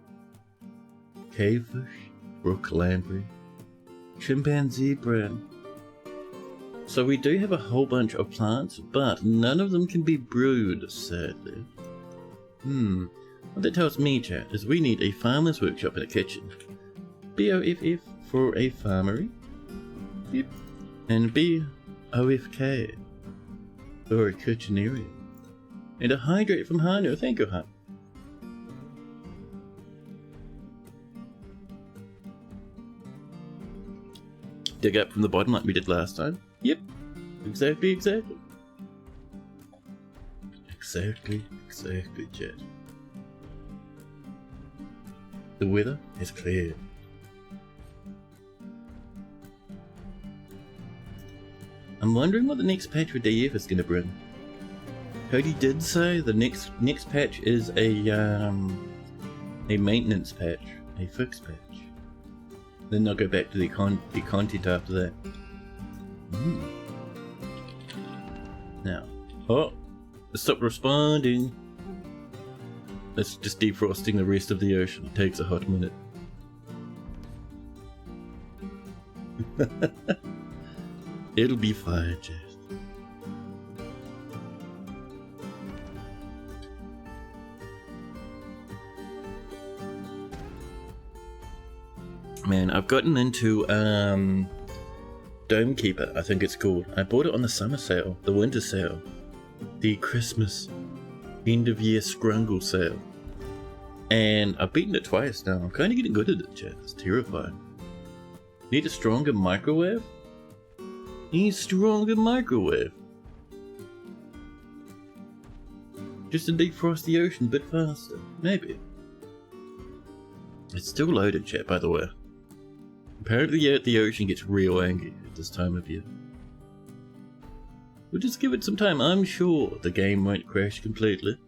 Speaker 1: Cavefish, brook lamprey, chimpanzee bread. So we do have a whole bunch of plants, but none of them can be brewed, sadly. What that tells me, chat, is we need a farmer's workshop in a kitchen. BOFF for a farmery. Yep. And BOFK for a kitchenarium. And a hydrate from Hano, thank you, Hano. Dig up from the bottom like we did last time. Yep. Exactly. Exactly, chat. The weather is clear. I'm wondering what the next patch for DF is going to bring. Cody did say the next patch is a maintenance patch, a fix patch. Then they'll go back to the content after that. Now, stop responding. That's just defrosting the rest of the ocean. It takes a hot minute. It'll be fine, Jess. Man, I've gotten into Dome Keeper, I think it's called. I bought it on the summer sale, the winter sale, the Christmas end of year scrungle sale. And I've beaten it twice now. I'm kind of getting good at it, chat. It's terrifying. Need a stronger microwave? Need a stronger microwave. Just to defrost the ocean a bit faster. Maybe. It's still loaded, chat, by the way. Apparently the ocean gets real angry at this time of year. We'll just give it some time. I'm sure the game won't crash completely.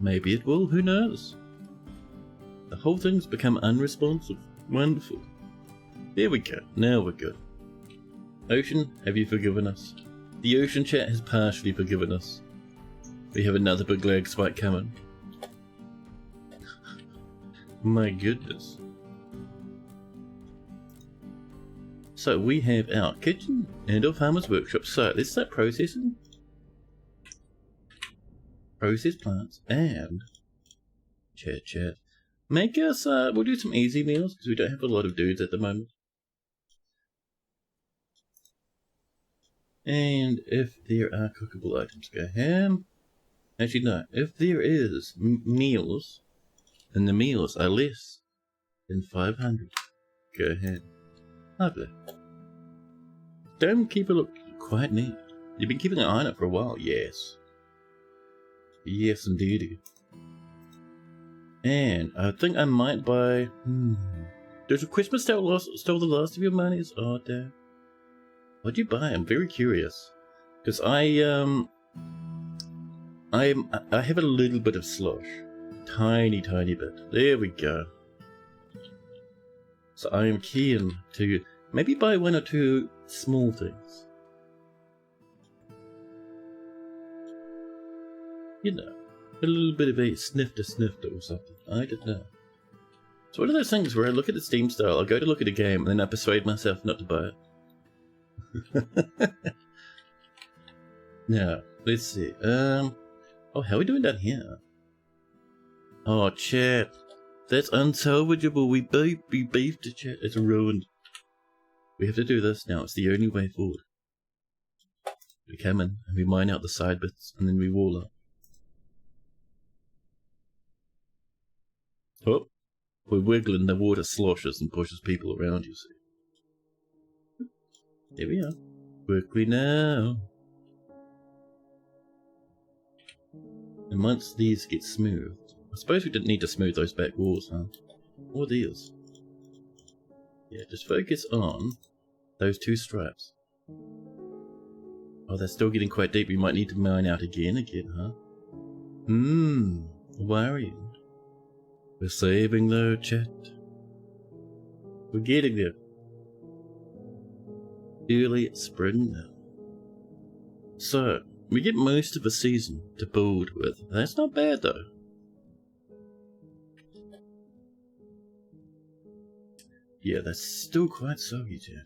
Speaker 1: Maybe it will, who knows? The whole thing's become unresponsive. Wonderful. There we go, now we're good. Ocean, have you forgiven us? The ocean chat has partially forgiven us. We have another big lag spike coming. My goodness. So we have our kitchen and our farmer's workshop. So let's start processing. Process plants and chat. Make us, we'll do some easy meals because we don't have a lot of dudes at the moment. And if there are cookable items, go ham. Actually no, if there is meals, and the meals are less than 500, go ham. Lovely. Dome Keeper look quite neat. You've been keeping an eye on it for a while, yes. Yes indeed. And I think I might buy... Does a Christmas stole the last of your monies? Oh damn. What'd you buy? I'm very curious. Because I have a little bit of slosh. Tiny bit. There we go. So I am keen to maybe buy one or two small things. You know, a little bit of a snifter or something. I don't know. It's one of those things where I look at the Steam style, I go to look at a game, and then I persuade myself not to buy it. Now, let's see. Oh, how are we doing down here? Oh, chat. That's unsalvageable. We beefed it, chat. It's ruined. We have to do this now. It's the only way forward. We come in and we mine out the side bits and then we wall up. Oh, we're wiggling. The water sloshes and pushes people around, you see. There we are. Quickly now. And once these get smoothed, I suppose we didn't need to smooth those back walls, huh? Or these. Yeah, just focus on those 2 stripes. Oh, they're still getting quite deep. We might need to mine out again, huh? Worrying. We're saving though, chat. We're getting there. Early spring now. So, we get most of a season to build with. That's not bad though. Yeah, that's still quite soggy, chat.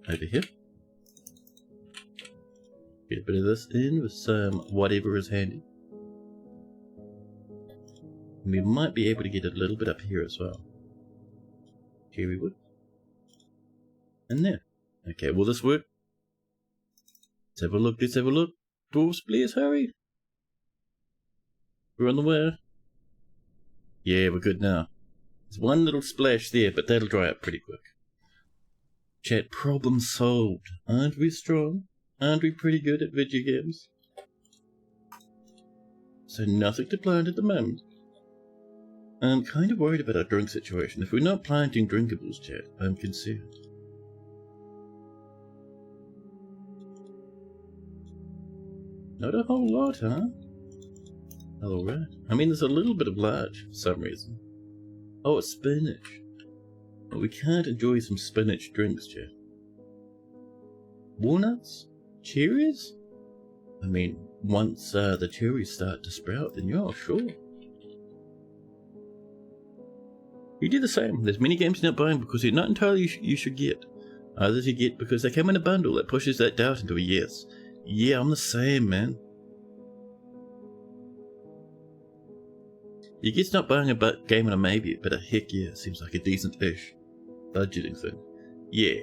Speaker 1: Over here. Get a bit of this in with some whatever is handy. And we might be able to get a little bit up here as well. Cherry wood. And there. Okay, will this work? Let's have a look, let's have a look. Dwarves, please hurry. We're on the way. Yeah, we're good now. There's one little splash there, but that'll dry up pretty quick. Chat, problem solved. Aren't we strong? Aren't we pretty good at video games? So nothing to plant at the moment. I'm kind of worried about our drink situation. If we're not planting drinkables, chat, I'm concerned. Not a whole lot, huh? Alright. I mean, there's a little bit of larch for some reason. Oh, it's spinach. But we can't enjoy some spinach drinks, chat. Walnuts? Cherries? I mean, once the cherries start to sprout, then yeah, sure. You do the same. There's many games you're not buying because you're not entirely you should get. Others you get because they come in a bundle that pushes that doubt into a yes. Yeah, I'm the same, man. You get not buying a game on a maybe, but a heck yeah, seems like a decent-ish budgeting thing. Yeah.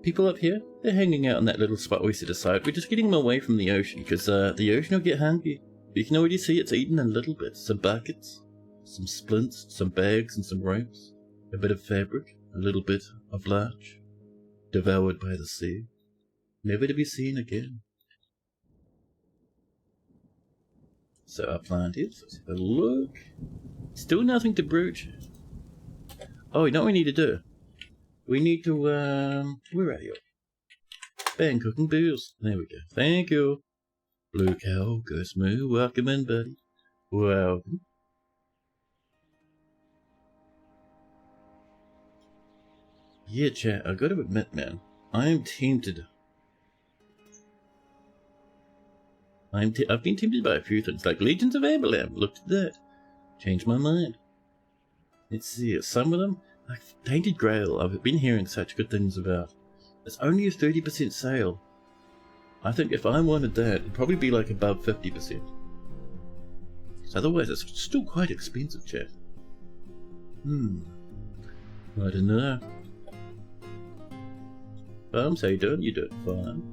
Speaker 1: People up here, they're hanging out in that little spot we set aside. We're just getting them away from the ocean, because the ocean will get hungry. You can already see it's eaten in little bits. Some buckets, some splints, some bags and some ropes, a bit of fabric, a little bit of larch. Devoured by the sea, never to be seen again. So our plant is, let's have a look. Still nothing to broach. Oh, you know what we need to do? We need to, where are you? Bang, cooking booze. There we go. Thank you. Blue cow, ghost moo, welcome in, buddy. Welcome. Yeah, chat, I gotta admit, man, I am tempted. I've been tempted by a few things, like Legions of Amberlam. Looked at that. Changed my mind. Let's see, some of them, like Tainted Grail, I've been hearing such good things about. It's only a 30% sale. I think if I wanted that, it'd probably be like above 50%. So otherwise, it's still quite expensive, chat. I don't know. Bums, how you doing? You doing fine.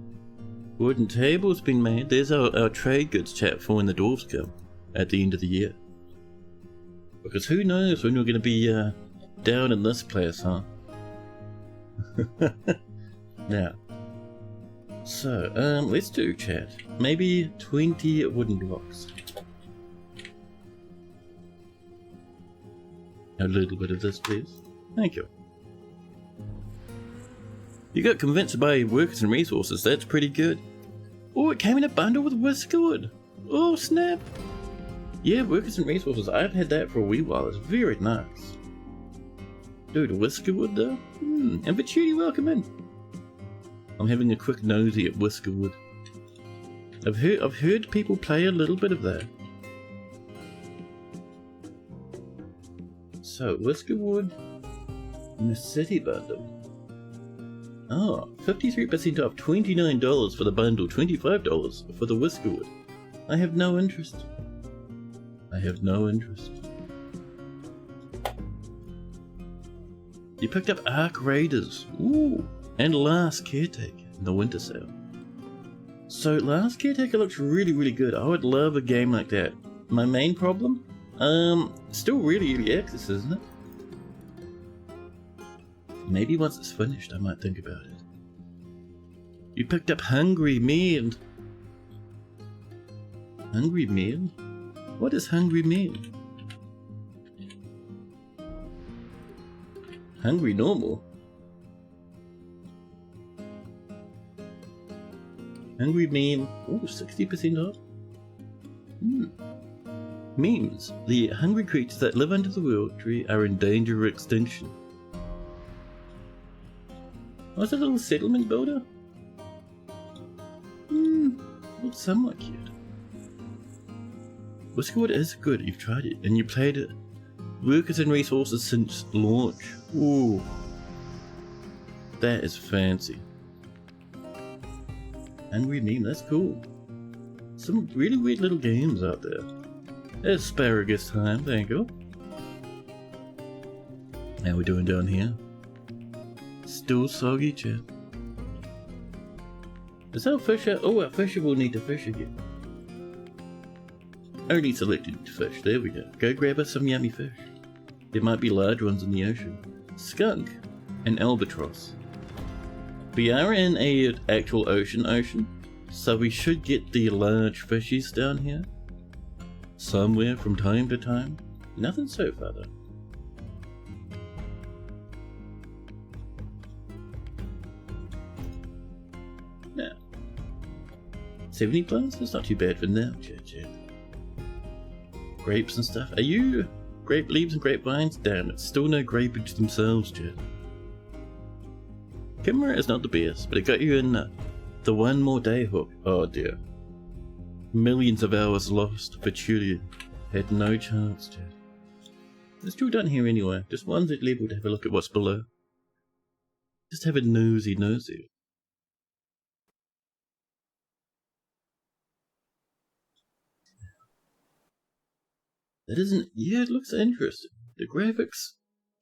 Speaker 1: Wooden table's been made. There's our trade goods chat for when the dwarves come at the end of the year. Because who knows when we're going to be down in this place, huh? Now, so let's do chat. Maybe 20 wooden blocks. A little bit of this, please. Thank you. You got convinced by workers and resources, that's pretty good. Oh, it came in a bundle with whiskerwood. Oh, snap. Yeah, workers and resources, I've had that for a wee while, it's very nice. Dude, whiskerwood though? And Vituti, welcome in. I'm having a quick nosy at whiskerwood. I've heard people play a little bit of that. So, whiskerwood in the city bundle. Oh, 53% off, $29 for the bundle, $25 for the whiskerwood. I have no interest. I have no interest. You picked up Ark Raiders. Ooh, and Last Caretaker in the winter sale. So Last Caretaker looks really, really good. I would love a game like that. My main problem? Still really early access, isn't it? Maybe once it's finished, I might think about it. You picked up Hungry Meal. Hungry Meal? What is Hungry Meal? Hungry Normal? Hungry Meme. Oh, 60% off? Memes. The hungry creatures that live under the world tree are in danger of extinction. Oh, it's a little settlement builder? Looks somewhat cute. Whiskerwood is good, you've tried it, and you played it. Workers and resources since launch. Ooh. That is fancy. Hungry Meme, that's cool. Some really weird little games out there. Asparagus time, thank you. How we doing down here? Still soggy, chat. Is that a fisher? Oh, our fisher will need to fish again. Only selected fish, there we go. Go grab us some yummy fish. There might be large ones in the ocean. Skunk and albatross. We are in a actual ocean, so we should get the large fishies down here. Somewhere from time to time. Nothing so far though. Now, 70 plants? That's not too bad for now, chat. Grapes and stuff. Are you grape leaves and grapevines? Damn, it's still no grapage themselves, chat. Kimmerer is not the best, but it got you in the one more day hook. Oh dear. Millions of hours lost. Petulia had no chance, chat. It's still done here anyway. Just one Z level to have a look at what's below. Just have a nosy. That isn't... Yeah, it looks interesting. The graphics...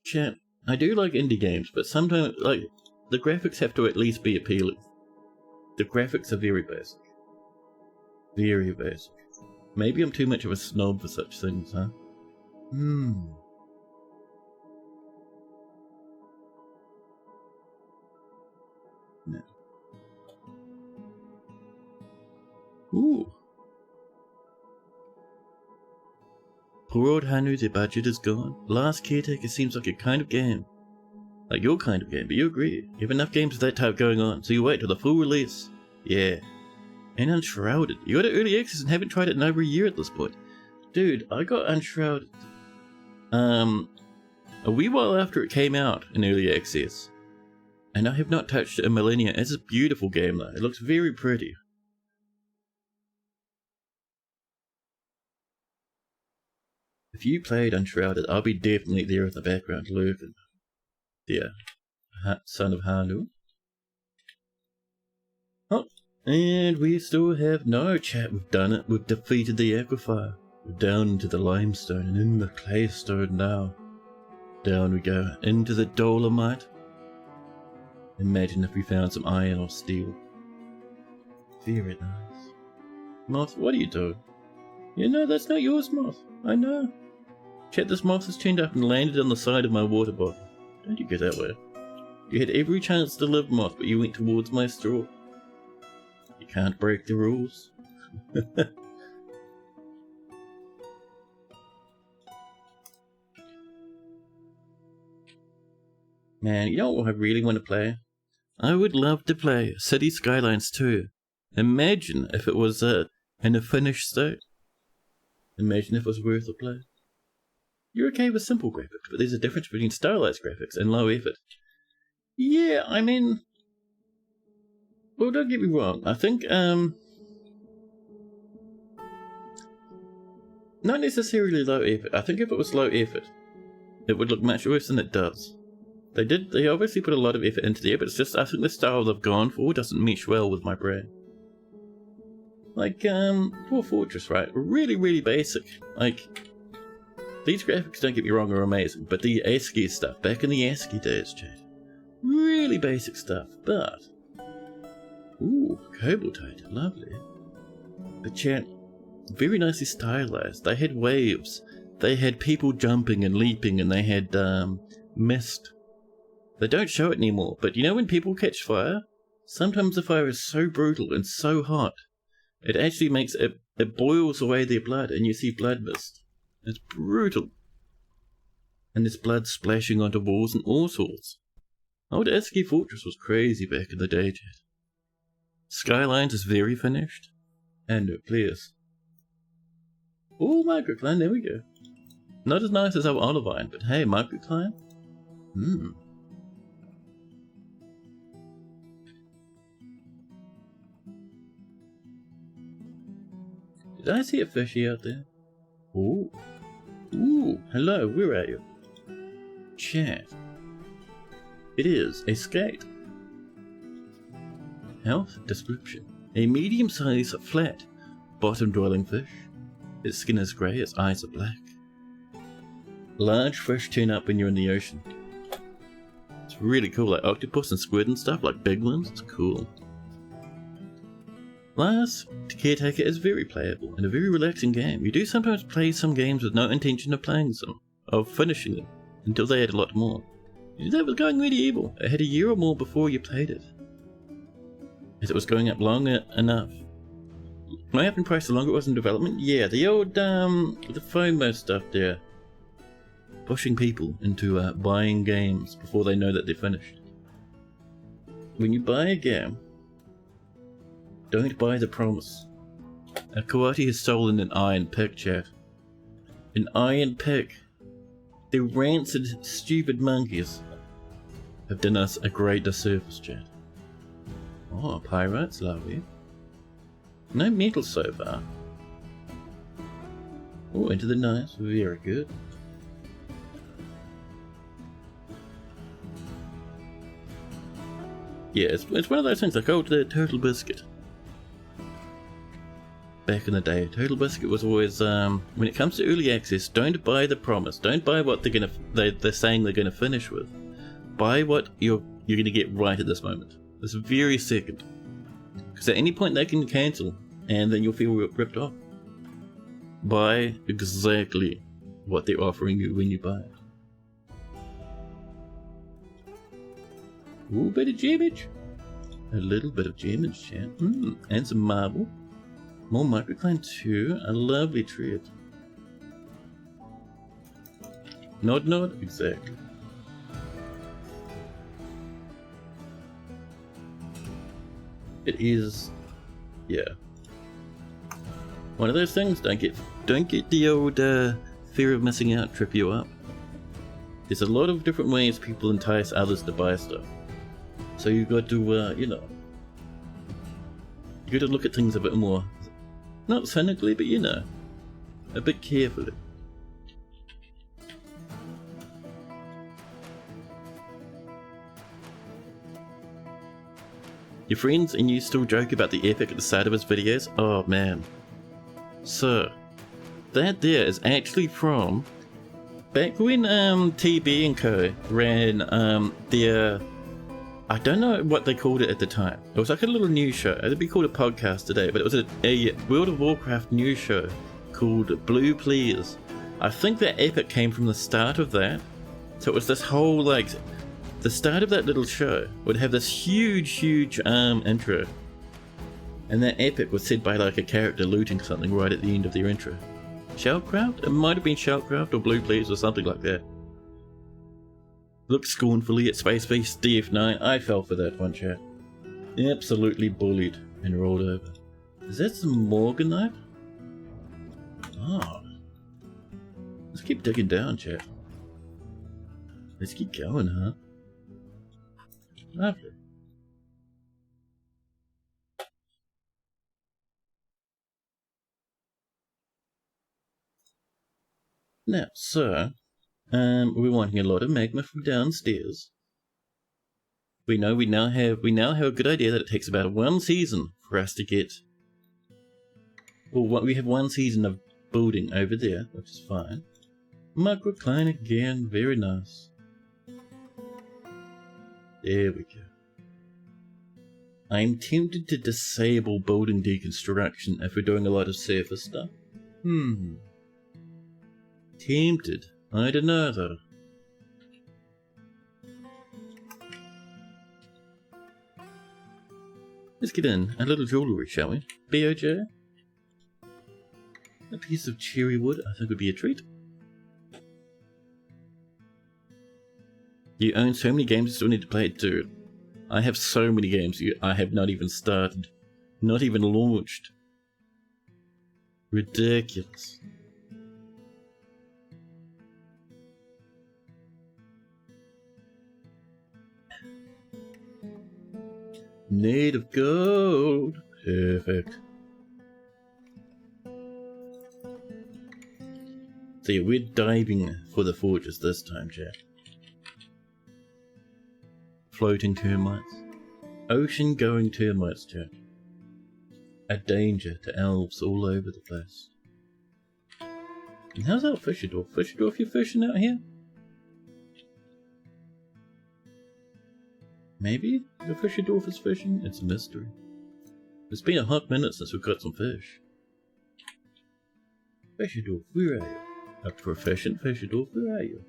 Speaker 1: Chat, I do like indie games, but sometimes, like, the graphics have to at least be appealing. The graphics are very basic. Very basic. Maybe I'm too much of a snob for such things, huh? No. Ooh. Poor old Hanu, their budget is gone. Last Caretaker seems like a kind of game. Like your kind of game, but you agree. You have enough games of that type going on, so you wait till the full release. Yeah. And Unshrouded. You got it early access and haven't tried it in over a year at this point. Dude, I got Unshrouded a wee while after it came out in early access. And I have not touched it in millennia. It's a beautiful game though. It looks very pretty. If you played Unshrouded, I'll be definitely there in the background lurking. Yeah. Son of Hanu. Oh, and we still have no chat. We've done it. We've defeated the aquifer. We're down into the limestone and in the claystone now. Down we go into the dolomite. Imagine if we found some iron or steel. Very nice. Moth, what are you doing? Yeah, no, that's not yours, Moth. I know. Chat, this moth has turned up and landed on the side of my water bottle. Don't you go that way. You had every chance to live, Moth, but you went towards my straw. You can't break the rules. Man, you know what I really want to play? I would love to play City Skylines 2. Imagine if it was in a finished state. Imagine if it was worth a play. You're okay with simple graphics, but there's a difference between stylized graphics and low effort. Yeah, I mean... Well, don't get me wrong. I think, not necessarily low effort. I think if it was low effort, it would look much worse than it does. They obviously put a lot of effort into the air, but it's just, I think the style they've gone for doesn't mesh well with my brain. Like, Dwarf Fortress, right? Really, really basic. Like, these graphics, don't get me wrong, are amazing, but the ASCII stuff, back in the ASCII days, chat, really basic stuff, but... Ooh, Cobaltite, lovely. But chat, very nicely stylized. They had waves, they had people jumping and leaping, and they had, mist. They don't show it anymore, but you know when people catch fire? Sometimes the fire is so brutal and so hot, it actually makes it boils away their blood and you see blood mist. It's brutal. And there's blood splashing onto walls and all sorts. Old Eski Fortress was crazy back in the day, chat. Skylines is very finished. And no players. Oh, microclimb, there we go. Not as nice as our Olivine, but hey, microclimb? Did I see a fishy out there? Ooh. Ooh, hello, where are you? Chat. It is a skate. Health description. A medium-sized, flat, bottom-dwelling fish. Its skin is grey, its eyes are black. Large fish turn up when you're in the ocean. It's really cool, like octopus and squid and stuff, like big ones. It's cool. Last Caretaker is very playable and a very relaxing game. You do sometimes play some games with no intention of playing them, of finishing them, until they add a lot more. That was going medieval. It had a year or more before you played it. As it was going up long enough. Went up in price the longer it was in development? Yeah, the old, the FOMO stuff there. Pushing people into buying games before they know that they're finished. When you buy a game, don't buy the promise. Kawati has stolen an iron pick, chat. An iron pick. The rancid, stupid monkeys have done us a great disservice, chat. Oh, pirates, lovely. No metal so far. Oh, into the nice, very good. Yeah, it's one of those things like the Turtle Biscuit. Back in the day, Turtle Biscuit was always, when it comes to early access, don't buy the promise. Don't buy what they're saying they're gonna finish with. Buy what you're gonna get right at this moment. This very second. Because at any point they can cancel, and then you'll feel ripped off. Buy exactly what they're offering you when you buy it. Ooh, bit of gemage. A little bit of gemage, chat. And some marble. More microclimb too. A lovely treat. Nod nod, exactly. It is, yeah. One of those things. Don't get the old fear of missing out trip you up. There's a lot of different ways people entice others to buy stuff. So you've got to, you got to look at things a bit more, not cynically, but a bit carefully. Your friends and you still joke about the epic at the start of his videos? Oh man. So, that there is actually from back when TB and Co ran their, I don't know what they called it at the time. It was like a little news show. It'd be called a podcast today, but it was a World of Warcraft news show called Blue Please. I think that epic came from the start of that. So it was this whole, like, the start of that little show would have this huge intro. And that epic was said by like a character looting something right at the end of their intro. Shellcraft? It might have been Shellcraft or Blue Please or something like that. Looked scornfully at Space Beast DF9. I fell for that one, chat. Absolutely bullied and rolled over. Is that some Morganite? Oh. Let's keep digging down, chat. Let's keep going, huh? Lovely. Now, sir, we're wanting a lot of magma from downstairs. We now have a good idea that it takes about one season for us to get. Well, we have one season of building over there, which is fine. Microcline again, very nice. There we go. I'm tempted to disable building deconstruction if we're doing a lot of surface stuff. Tempted. I don't know though. Let's get in a little jewellery, shall we? BOJ? A piece of cherry wood I think would be a treat. You own so many games you still need to play it, dude. I have so many games I have not even started. Not even launched. Ridiculous. Native gold. Perfect. So yeah, we're diving for the fortress this time, Jack. Floating termites. Ocean-going termites, Jack. A danger to elves all over the place. And how's our Fisherdorf? Fisherdorf, you fishing out here? Maybe the Fisherdorf is fishing? It's a mystery. It's been a hot minute since we caught some fish. Fisherdorf, where are you? A proficient Fisherdorf, where are you?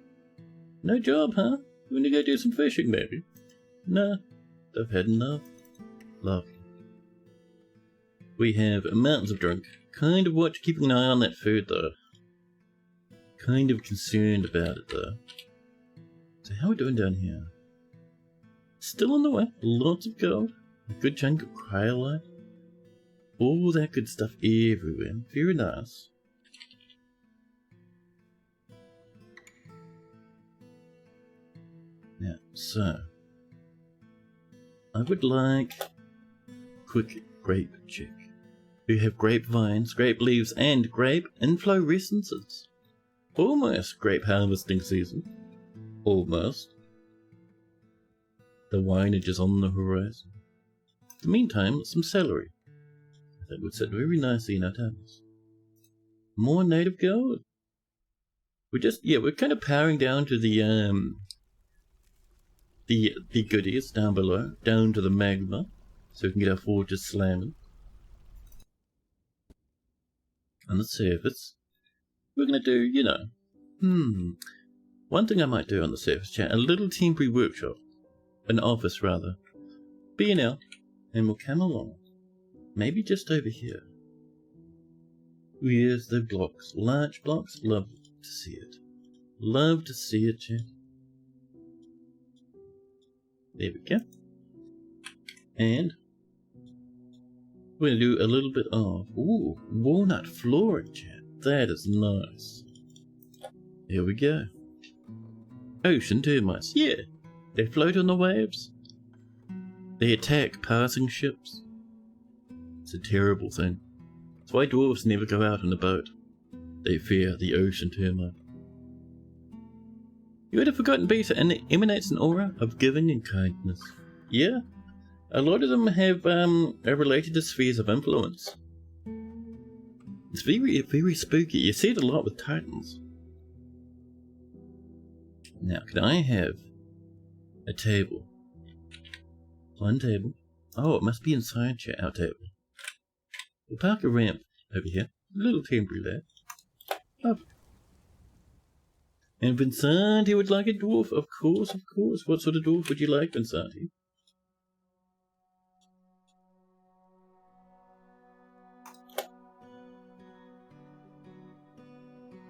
Speaker 1: No job, huh? You want to go do some fishing, maybe? Nah, I've had enough. Lovely. We have mountains of drink. Kind of keeping an eye on that food, though. Kind of concerned about it, though. So how are we doing down here? Still on the way. Lots of gold. A good chunk of cryolite. All that good stuff everywhere. Very nice. Now, so I would like quick grape check. We have grapevines, grape leaves, and grape inflorescences. Almost grape harvesting season. Almost. The wineage is on the horizon. In the meantime, some celery. I think would sit very nicely in our tables. More native gold. We're kind of powering down to the goodies down below, down to the magma, so we can get our forges slamming. On the surface, we're gonna do, one thing I might do on the surface, chat, a little temporary workshop. An office, rather. B&L, and we'll come along. Maybe just over here. Where's the blocks? Large blocks? Love to see it. Love to see it, chat. There we go. And we're going to do a little bit of walnut flooring, chat. That is nice. Here we go. Ocean termites. Yeah. They float on the waves. They attack passing ships. It's a terrible thing. That's why dwarves never go out in a boat. They fear the ocean termite. You would have forgotten Beta, and it emanates an aura of giving and kindness. Yeah, a lot of them have are related to spheres of influence. It's very, very spooky. You see it a lot with titans. Now, can I have a table? One table. Oh, it must be inside our table. We'll park a ramp over here. A little temporary there. Lovely. And Vincenti would like a dwarf. Of course, of course. What sort of dwarf would you like, Vincenti?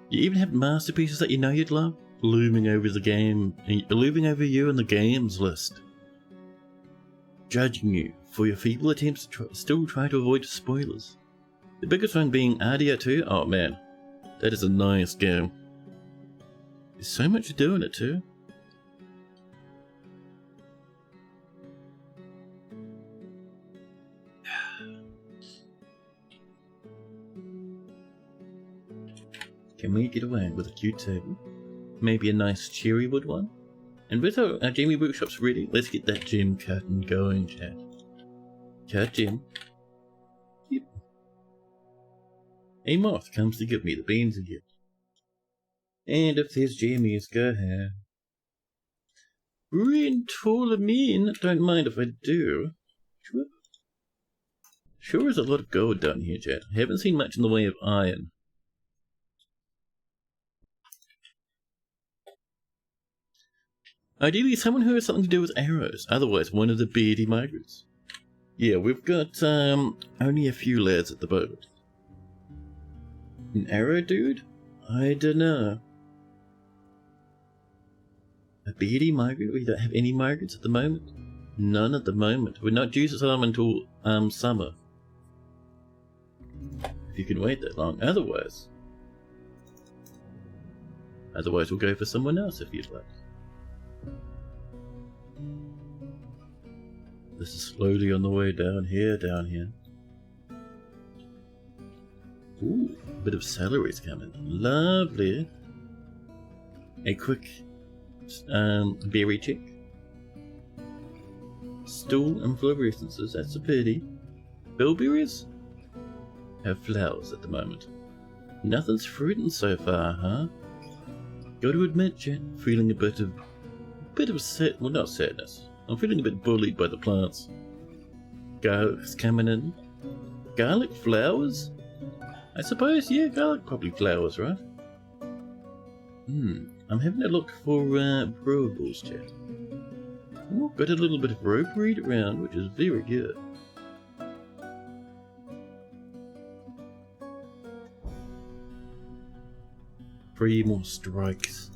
Speaker 1: You even have masterpieces that you know you'd love looming over the game, looming over you in the games list, judging you for your feeble attempts to still try to avoid spoilers. The biggest one being RDR 2. Oh man, that is a nice game. There's so much to do in it too. Can we get away with a cute table? Maybe a nice cherry wood one? And with our Jamie workshops ready, let's get that gem cutting going, chat. Cut gem. Yep. A moth comes to give me the beans again. And if there's jammies, go ahead. Rentolamin, don't mind if I do. Sure. Sure is a lot of gold down here, chat. I haven't seen much in the way of iron. Ideally, someone who has something to do with arrows, otherwise one of the beardy migrants. Yeah, we've got only a few lads at the moment. An arrow dude? I don't know. A beardy migrant? We don't have any migrants at the moment. None at the moment. We're not due to some until summer. If you can wait that long. Otherwise we'll go for someone else if you'd like. This is slowly on the way down here. Ooh, a bit of celery's coming. Lovely. A quick berry check. Stool and fluorescences, that's a pity. Bilberries have flowers at the moment. Nothing's fruiting so far, huh? Got to admit, Jet, feeling a bit of not sadness. I'm feeling a bit bullied by the plants. Garlic's coming in. Garlic flowers? I suppose, yeah, garlic probably flowers, right? I'm having a look for brewables, Jet. Oh, got a little bit of rope reed around, which is very good. Three more strikes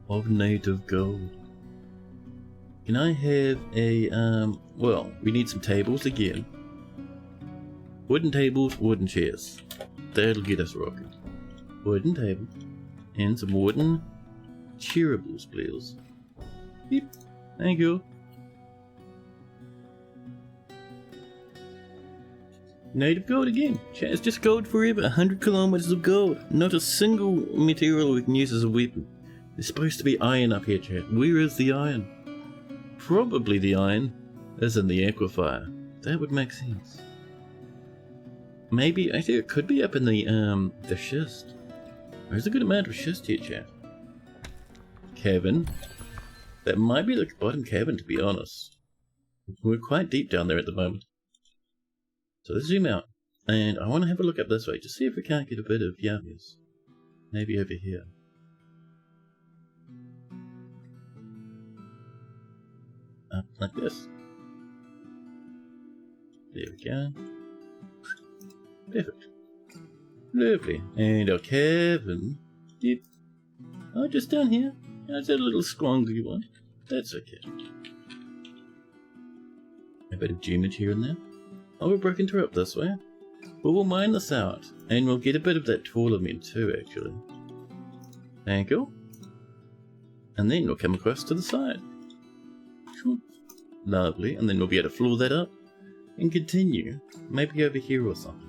Speaker 1: of native gold. Can I have a, well, we need some tables again. Wooden tables, wooden chairs. That'll get us rocking. Wooden tables. And some wooden cheerables, please. Yep, thank you. Native gold again. It's just gold forever. 100 kilometers of gold. Not a single material we can use as a weapon. There's supposed to be iron up here, chat. Where is the iron? Probably the iron is in the aquifer. That would make sense. Maybe, actually it could be up in the schist. There's a good amount of schist here, chat. Cavern. That might be the bottom cavern, to be honest. We're quite deep down there at the moment. So let's zoom out. And I want to have a look up this way, just see if we can't get a bit of yummies. Maybe over here. Up like this. There we go. Perfect. Lovely. And our cavern. Yep. Oh, just down here. That's a little squongly one. That's okay. A bit of gemage here and there. Oh, we're broken through up this way. Well, we'll mine this out. And we'll get a bit of that tournament too, actually. Thank you. And then we'll come across to the side. Lovely. And then we'll be able to floor that up. And continue. Maybe over here or something.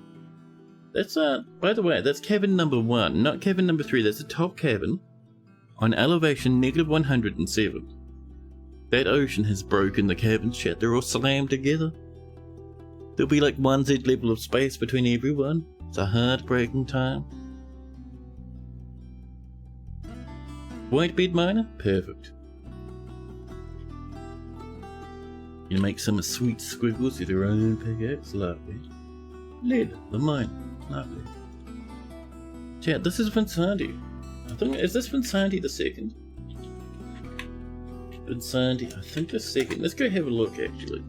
Speaker 1: That's, by the way, that's cavern number 1, not cavern number 3. That's the top cavern. On elevation -107. That ocean has broken the caverns, chat. They're all slammed together. There'll be like 1Z level of space between everyone. It's a heartbreaking time. White bed miner? Perfect. You make some sweet squiggles with your own pickaxe. Lovely. Lead, the mine. Lovely. Chat, this is Vinsanti. I think, is this Vinsanti the second? Vinsanti, I think the second. Let's go have a look actually.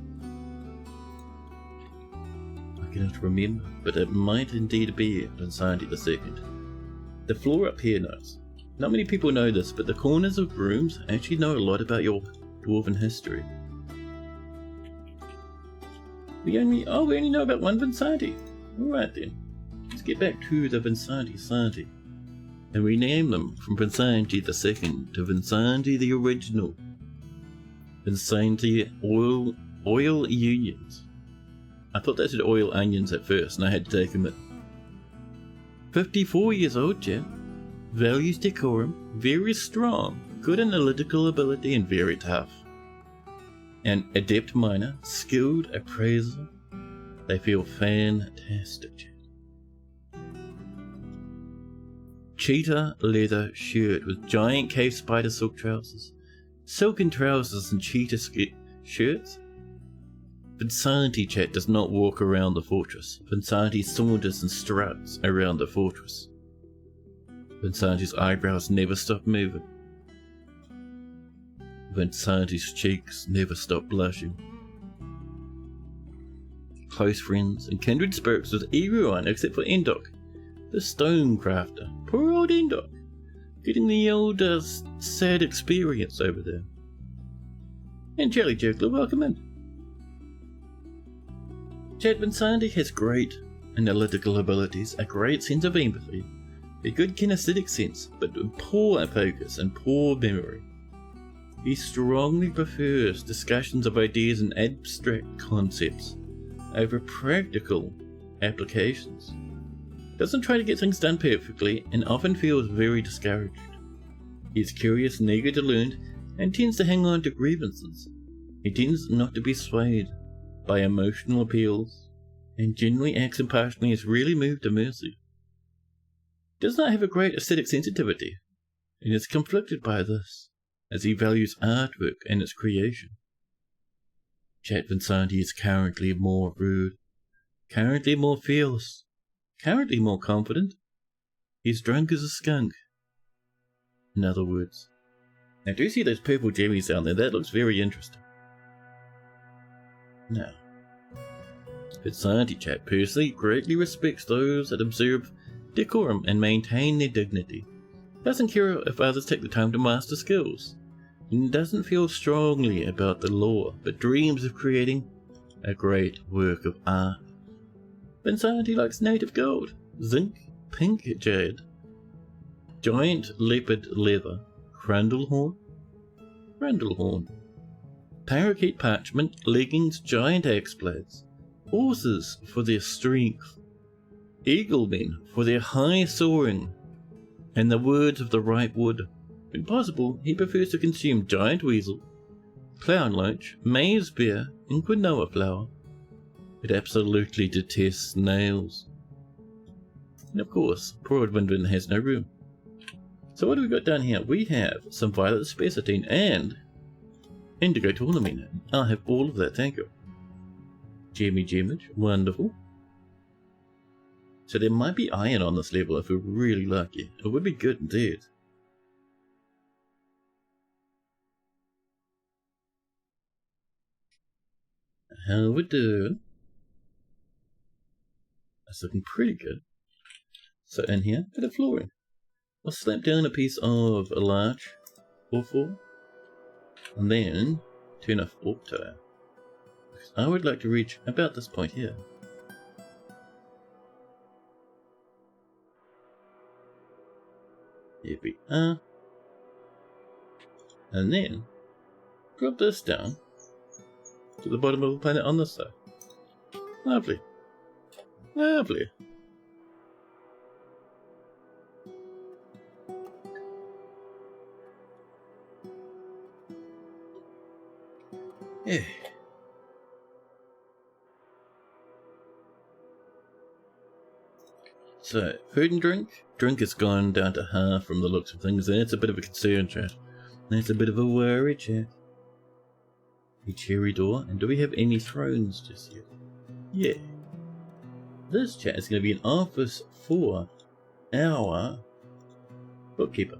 Speaker 1: I cannot remember, but it might indeed be Vinsanti the second. The floor up here knows. Not many people know this, but the corners of rooms actually know a lot about your dwarven history. We only know about one Vinsanti. Alright then. Let's get back to the Vinsanti. And rename them from Vinsanti the second to Vinsanti the original. Vinsanti oil unions. I thought that said oil onions at first, and I had to take them in. 54 years old, Jim. Values decorum, very strong, good analytical ability, and very tough. An adept miner, skilled appraiser. They feel fantastic, Jim. Cheetah leather shirt with giant cave spider silk trousers. Silken trousers and cheetah shirts. Vinsanti chat does not walk around the fortress. Vinsanti saunters and struts around the fortress. Vinsanti's eyebrows never stop moving. Vinsanti's cheeks never stop blushing. close friends and kindred spirits with everyone except for Endok, the stone crafter. Poor old Endok, getting the old sad experience over there. And Jelly Juggler, welcome in. Chad Vincenti has great analytical abilities, a great sense of empathy, a good kinesthetic sense, but poor focus and poor memory. He strongly prefers discussions of ideas and abstract concepts over practical applications. Doesn't try to get things done perfectly and often feels very discouraged. He is curious and eager to learn and tends to hang on to grievances. He tends not to be swayed by emotional appeals and generally acts impartially and is rarely moved to mercy. Does not have a great aesthetic sensitivity and is conflicted by this, as he values artwork and its creation. Chat Vincenti is currently more rude, currently more fearless, currently more confident. He's drunk as a skunk. In other words, I do see those purple jammies down there. That looks very interesting. Now, Vincenti Chat personally greatly respects those that observe decorum and maintain their dignity. Doesn't care if others take the time to master skills, and doesn't feel strongly about the law, but dreams of creating a great work of art. Vincenti likes native gold, zinc, pink jade, giant leopard leather, crandallhorn, parakeet parchment, leggings, giant axe blades, horses for their strength, eaglemen for their high soaring, and the words of the ripe wood. When possible, he prefers to consume giant weasel, clown loach, maize beer, and quinoa flour. It absolutely detests snails. And of course, poor old Windwin has no room. So what do we got down here? We have some violet spessartine and indigo tourmaline. I'll have all of that, thank you. Gemmage, wonderful. So there might be iron on this level if we're really lucky. It would be good indeed. How we doing? That's looking pretty good. So in here, bit of flooring. I'll slap down a piece of a larch or four, and then turn off warp tire. Because I would like to reach about this point here. Here we are. And then drop this down to the bottom of the planet on this side. Lovely. Lovely. Yeah. So, food and drink. Drink has gone down to half from the looks of things, and it's a bit of a concern, chat. That's a bit of a worry, chat. A cherry door, and do we have any thrones just yet? Yeah. This chat is going to be an office for our bookkeeper.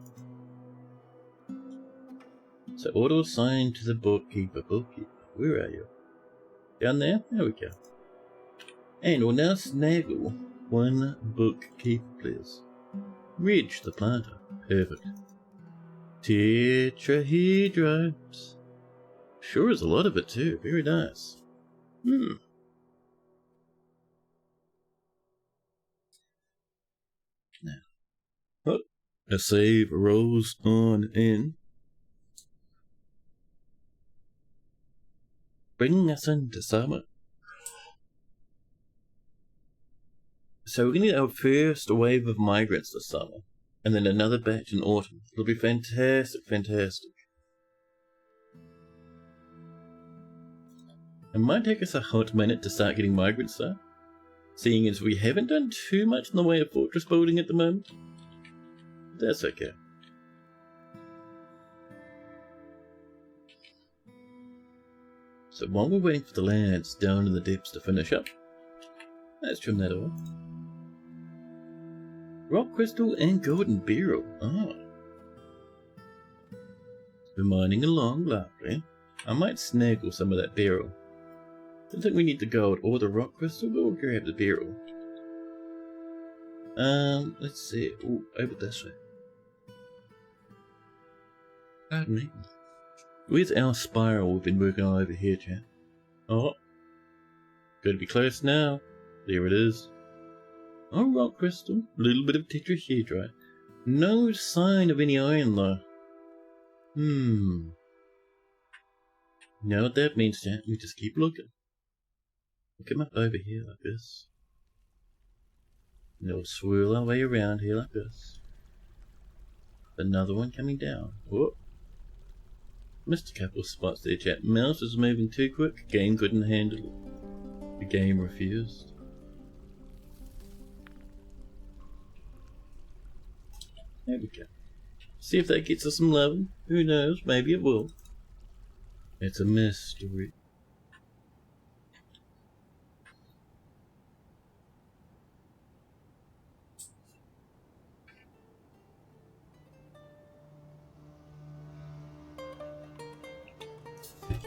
Speaker 1: So auto assign to the bookkeeper. Where are you? Down there? There we go. And we'll now snaggle one bookkeeper, please. Reg the planter. Perfect. Tetrahedrons. Sure is a lot of it too. Very nice. Now, a save rolls on in. Bringing us into summer. So we're going to get our first wave of migrants this summer, and then another batch in autumn. It'll be fantastic, fantastic. It might take us a hot minute to start getting migrants though, seeing as we haven't done too much in the way of fortress building at the moment. That's okay. So while we're waiting for the lads down in the depths to finish up, let's trim that off. Rock crystal and golden beryl. Ah. We're mining along, lovely. I might snaggle some of that beryl. Don't think we need the gold or the rock crystal, but we'll grab the barrel. Let's see. Oh, over this way. Pardon me. Where's our spiral we've been working on over here, chat? Oh. Gotta be close now. There it is. Oh, rock crystal. A little bit of tetrahedrite. No sign of any iron though. Know what that means, chat? We just keep looking. We'll come up over here like this. And we'll swirl our way around here like this. Another one coming down. Whoop. Missed a couple of spots there, chat. Mouse is moving too quick. Game couldn't handle it. The game refused. There we go. See if that gets us some loving. Who knows? Maybe it will. It's a mystery.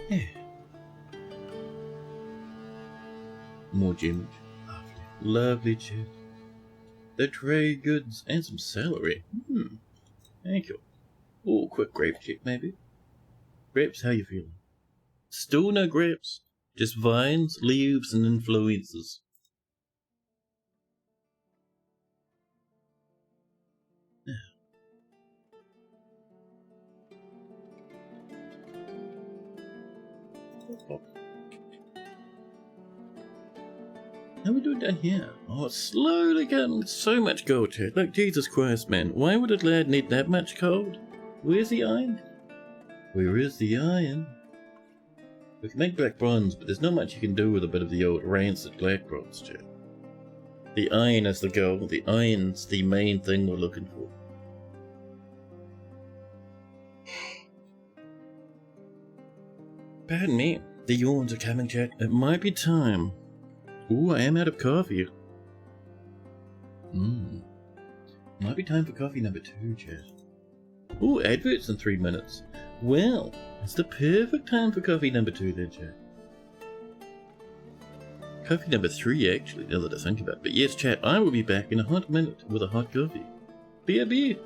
Speaker 1: Yeah. More gems. Lovely chest. The trade goods and some celery. Thank you. Oh, quick grape check maybe. Grapes, how you feeling? Still no grapes. Just vines, leaves, and influences. How we doing down here? Oh, it's slowly getting so much gold here. Look, Jesus Christ, man. Why would a lad need that much gold? Where's the iron? Where is the iron? We can make black bronze, but there's not much you can do with a bit of the old rancid black bronze, chat. The iron is the goal. The iron's the main thing we're looking for. Pardon me. The yawns are coming, chat. It might be time. Ooh, I am out of coffee. Might be time for coffee number 2, chat. Ooh, adverts in 3 minutes. Well, it's the perfect time for coffee number 2 then, chat. Coffee number 3, actually, now that I think about it. But yes, chat, I will be back in a hot minute with a hot coffee. BRB.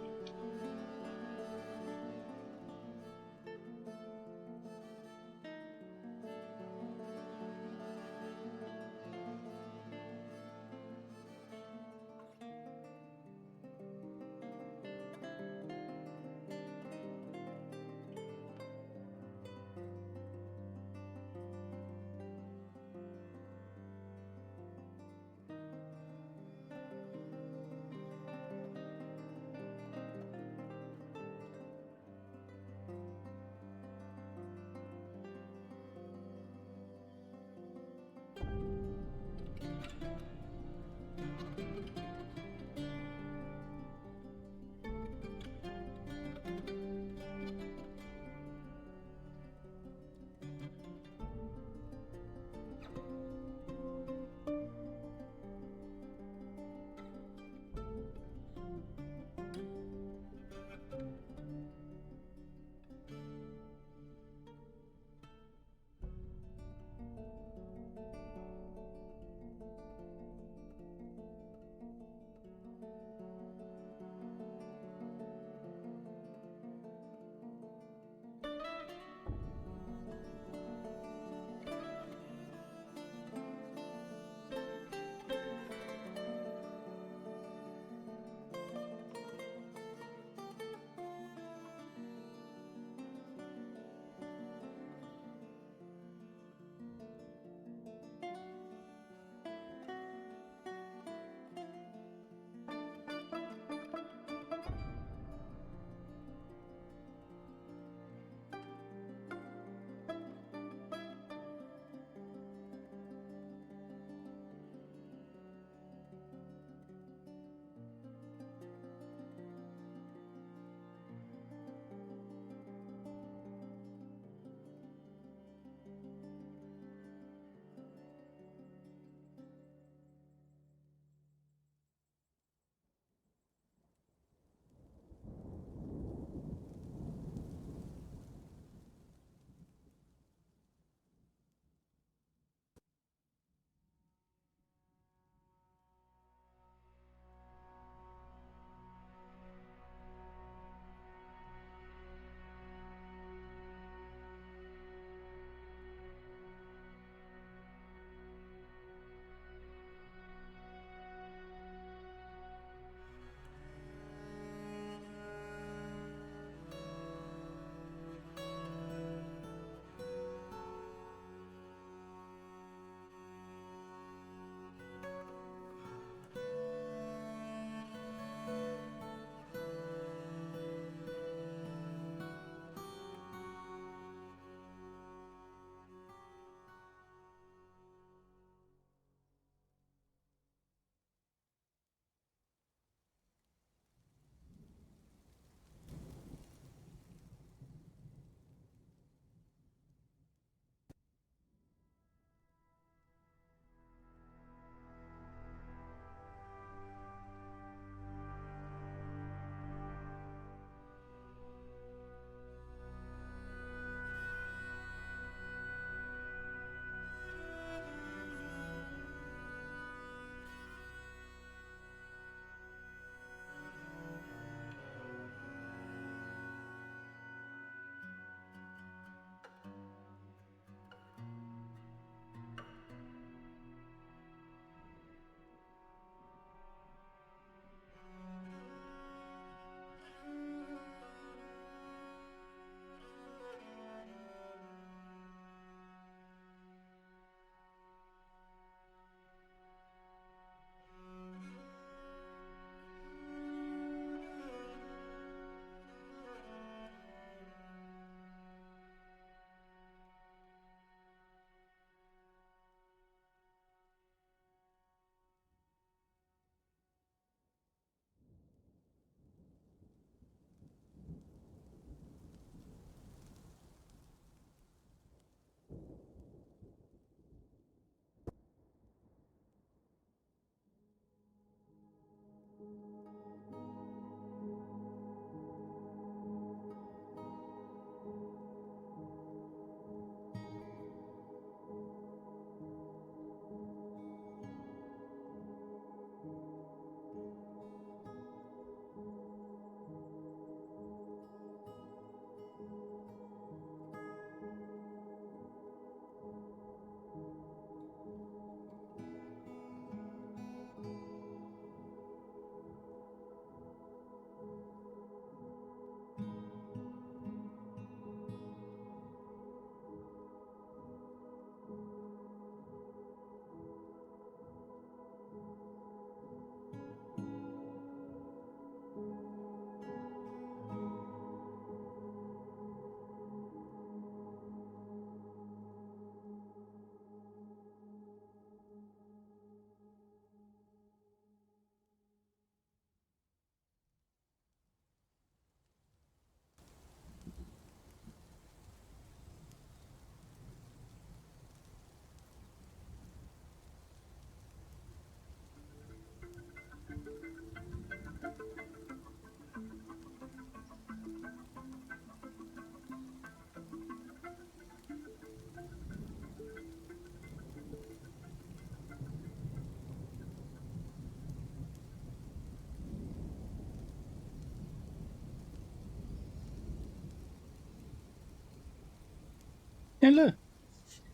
Speaker 1: Hello.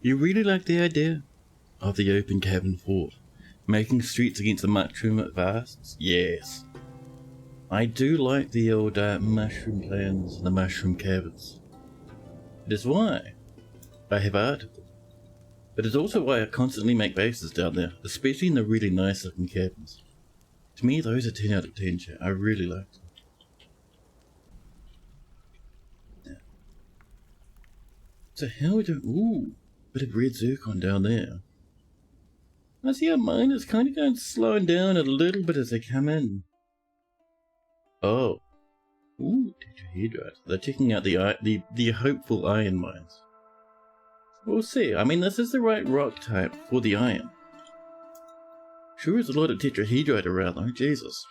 Speaker 1: You really like the idea of the open cavern fort, making streets against the mushroom vasts? Yes. I do like the old mushroom plans and the mushroom caverns. It is why I have articles, but it's also why I constantly make bases down there, especially in the really nice looking caverns. To me, those are 10 out of 10, chat. I really like them. Yeah. So how we doing? Ooh, bit of red zircon down there. I see our miners kind of going slowing down a little bit as they come in. Oh. Ooh, tetrahedrite. They're checking out the hopeful iron mines. We'll see. I mean, this is the right rock type for the iron. Sure is a lot of tetrahedrite around though, Jesus.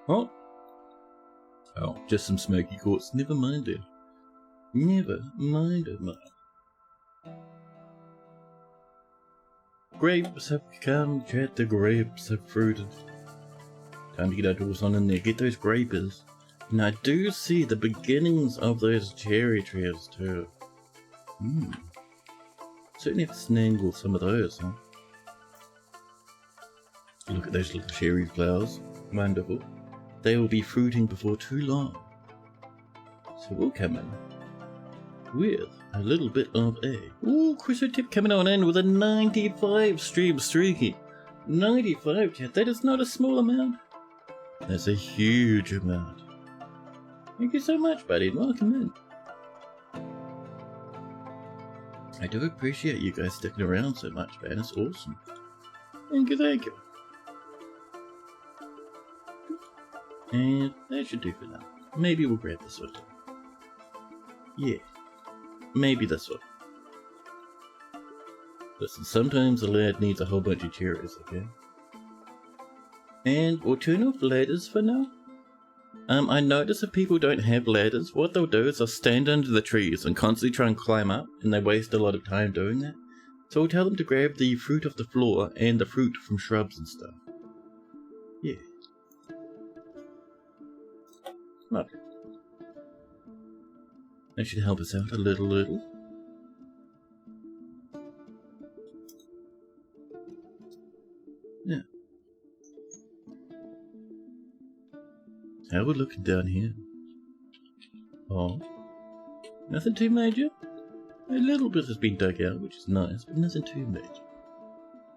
Speaker 1: Oh. Oh, just some smoky quartz. Never mind it. Never mind it, man. Grapes have come, chat, the grapes have fruited. Time to get our doors on in there, get those grapers. And I do see the beginnings of those cherry trees too. Certainly have to snangle some of those, huh? Look at those little cherry flowers. Wonderful. They will be fruiting before too long. So we'll come in with a little bit of a... Ooh, Chrysotip coming on in with a 95 stream streaky. 95, chat. That is not a small amount. That's a huge amount. Thank you so much, buddy, and welcome in. I do appreciate you guys sticking around so much, man. It's awesome. Thank you, thank you. And that should do for now. Maybe we'll grab this one too. Yeah. Maybe this one. Listen, sometimes a lad needs a whole bunch of cherries, okay? And we'll turn off ladders for now. I notice if people don't have ladders, what they'll do is they'll stand under the trees and constantly try and climb up, and they waste a lot of time doing that. So we'll tell them to grab the fruit off the floor and the fruit from shrubs and stuff. Yeah. Lovely. That should help us out a little. Yeah. How we're looking down here. Oh. Nothing too major. A little bit has been dug out, which is nice, but nothing too major.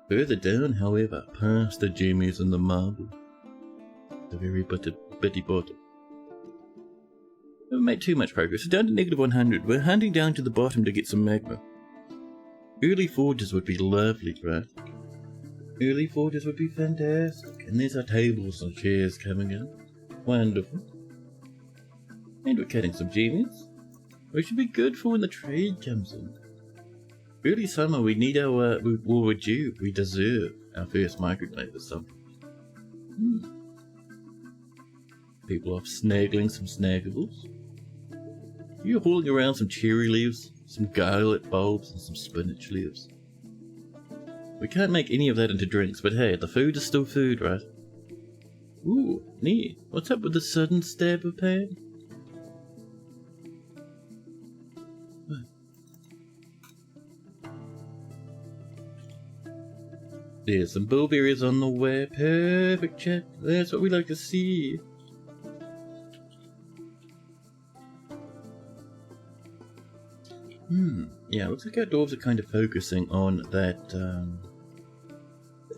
Speaker 1: Further down, however, past the jimmies and the marble. The very bitty bottom. Haven't made too much progress. We're down to negative 100. We're hunting down to the bottom to get some magma. Early forges would be lovely, right? Early forges would be fantastic. And there's our tables and chairs coming in. Wonderful. And we're cutting some jimmies. We should be good for when the trade comes in. Early summer, we need our, we're due, we deserve our first microclave or something. People off snaggling some snaggables. You're hauling around some cherry leaves, some garlic bulbs, and some spinach leaves. We can't make any of that into drinks, but hey, the food is still food, right? Ooh, neat. What's up with the sudden stab of pain? There's some bilberries on the way. Perfect, chat. That's what we like to see. Yeah, looks like our dwarves are kind of focusing on that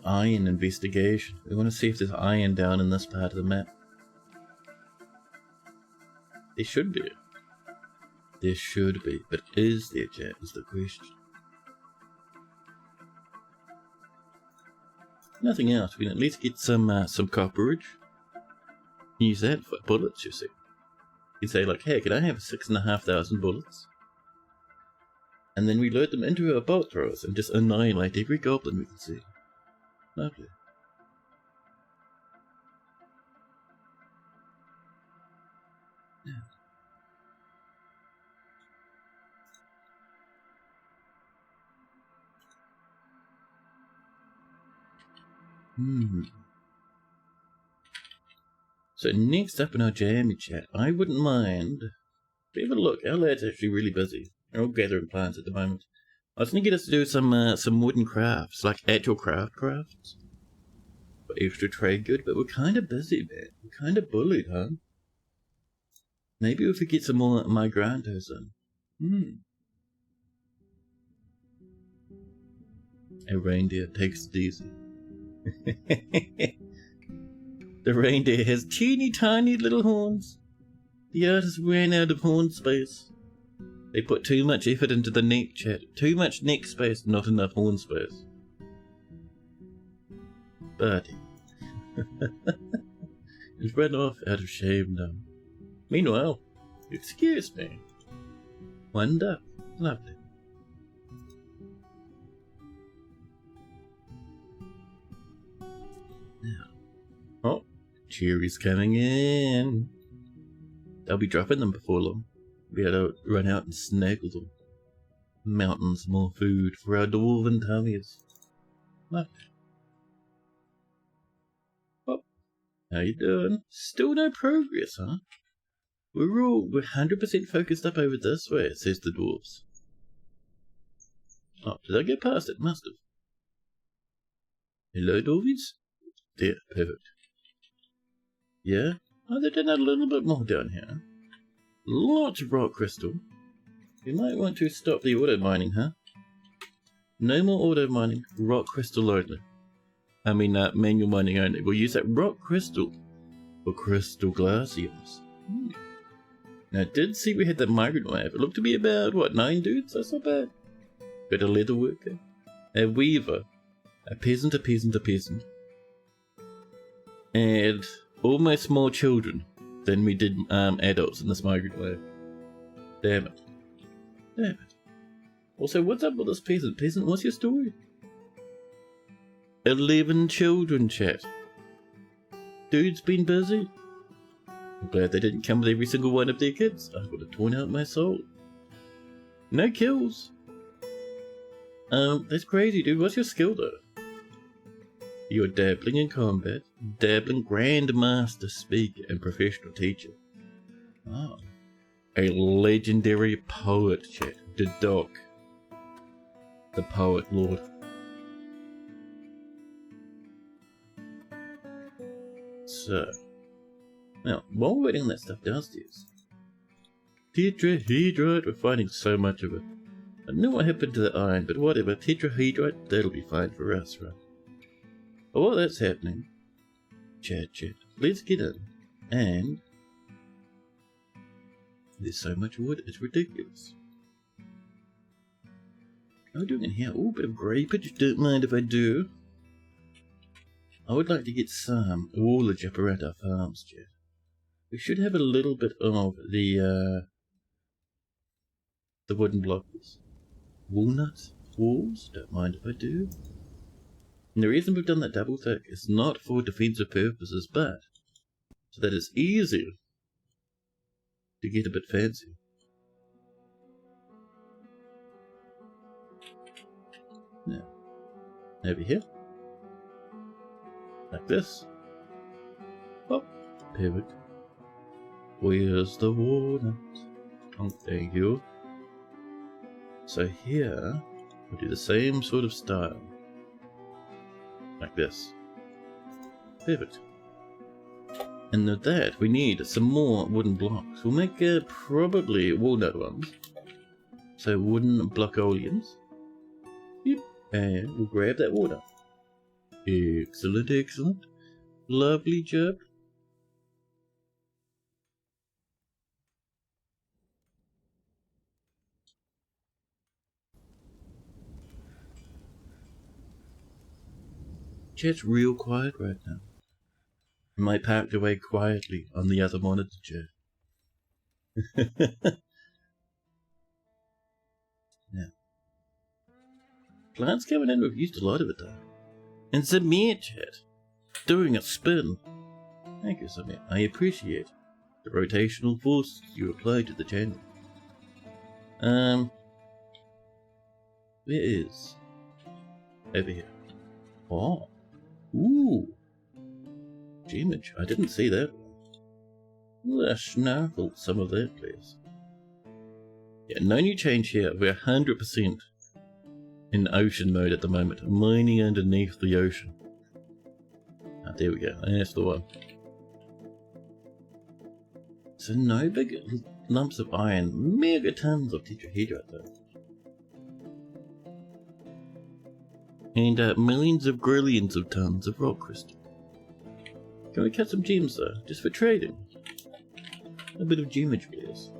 Speaker 1: iron investigation. We want to see if there's iron down in this part of the map. There should be. There should be, but is there, chat, is the question. Nothing else. We can at least get some copperage. Use that for bullets, you see. You say like, hey, can I have 6,500 bullets? And then we load them into our bolt throwers and just annihilate every goblin we can see. Lovely. Yeah. So next up in our jammy chat, I wouldn't mind. Have a look. Our lad's actually really busy. They're all gathering plants at the moment. I was going to get us to do some wooden crafts, like actual crafts. For extra trade good, but we're kind of busy, man. We're kind of bullied, huh? Maybe if we get some more migrantos in. A reindeer takes it easy. The reindeer has teeny tiny little horns. The artist ran out of horn space. They put too much effort into the neck chat. Too much neck space, not enough horn space. Buddy. He's run off out of shame now. Meanwhile, excuse me. Wind up. Lovely. Now. Oh, cherries coming in. They'll be dropping them before long. We had to run out and snaggle them. Mountains more food for our dwarven tummies. Lovely. Oh, how you doing? Still no progress, huh? We're 100% focused up over this way, says the dwarves. Oh, did I get past it? Must have. Hello, dwarvies? There, perfect. Yeah? Oh, they've done a little bit more down here. Lots of rock crystal. You might want to stop the auto mining, huh? No more auto mining, rock crystal only. I mean, manual mining only. We'll use that rock crystal for crystal glaciers. Now, I did see we had that migrant wave. It looked to be about, what, 9 dudes? That's not bad. Got a leather worker, a weaver, a peasant, and almost more children than we did adults in this migrant wave. Damn it. Damn it. Also, what's up with this peasant? Peasant, what's your story? 11 children, chat. Dude's been busy. I'm glad they didn't come with every single one of their kids. I would have torn out my soul. No kills. That's crazy, dude. What's your skill, though? You're dabbling in combat, dabbling grandmaster speaker and professional teacher. Oh. A legendary poet, chat. The Doc. The poet lord. So. Now, while we're waiting on that stuff downstairs. Tetrahedrite, we're finding so much of it. I don't know what happened to the iron, but whatever. Tetrahedrite, that'll be fine for us, right? But while that's happening, chat, let's get in. And there's so much wood, it's ridiculous. What am I doing in here? Oh, bit of grapeage, don't mind if I do. I would like to get some woolage up around our farms, chat. We should have a little bit of the wooden blocks. Walnut walls, don't mind if I do. And the reason we've done that double thick is not for defensive purposes, but so that it's easier to get a bit fancy. Now, over here, like this. Oh, perfect. Where's the walnut? Oh, thank you. So here, we'll do the same sort of style. Like this. Perfect. And with that, we need some more wooden blocks. We'll make probably walnut ones. So wooden blockolians. Yep. And we'll grab that water. Excellent, excellent. Lovely job. Chat's real quiet right now. Am I packed away quietly on the other monitor, chat? Now, plants coming in, we've used a lot of it though. And Zamir, chat, doing a spin. Thank you, Zamir. I appreciate the rotational force you apply to the channel. Where is? Over here. Oh. Ooh. Gemage. I didn't see that one. Ooh, I snarkled some of that, please. Yeah, no new change here. We're 100% in ocean mode at the moment. Mining underneath the ocean. Ah, there we go. That's the one. So no big lumps of iron. Mega tons of tetrahedrite though. And millions of grillions of tons of rock crystal. Can we cut some gems though? Just for trading. A bit of gemage, please.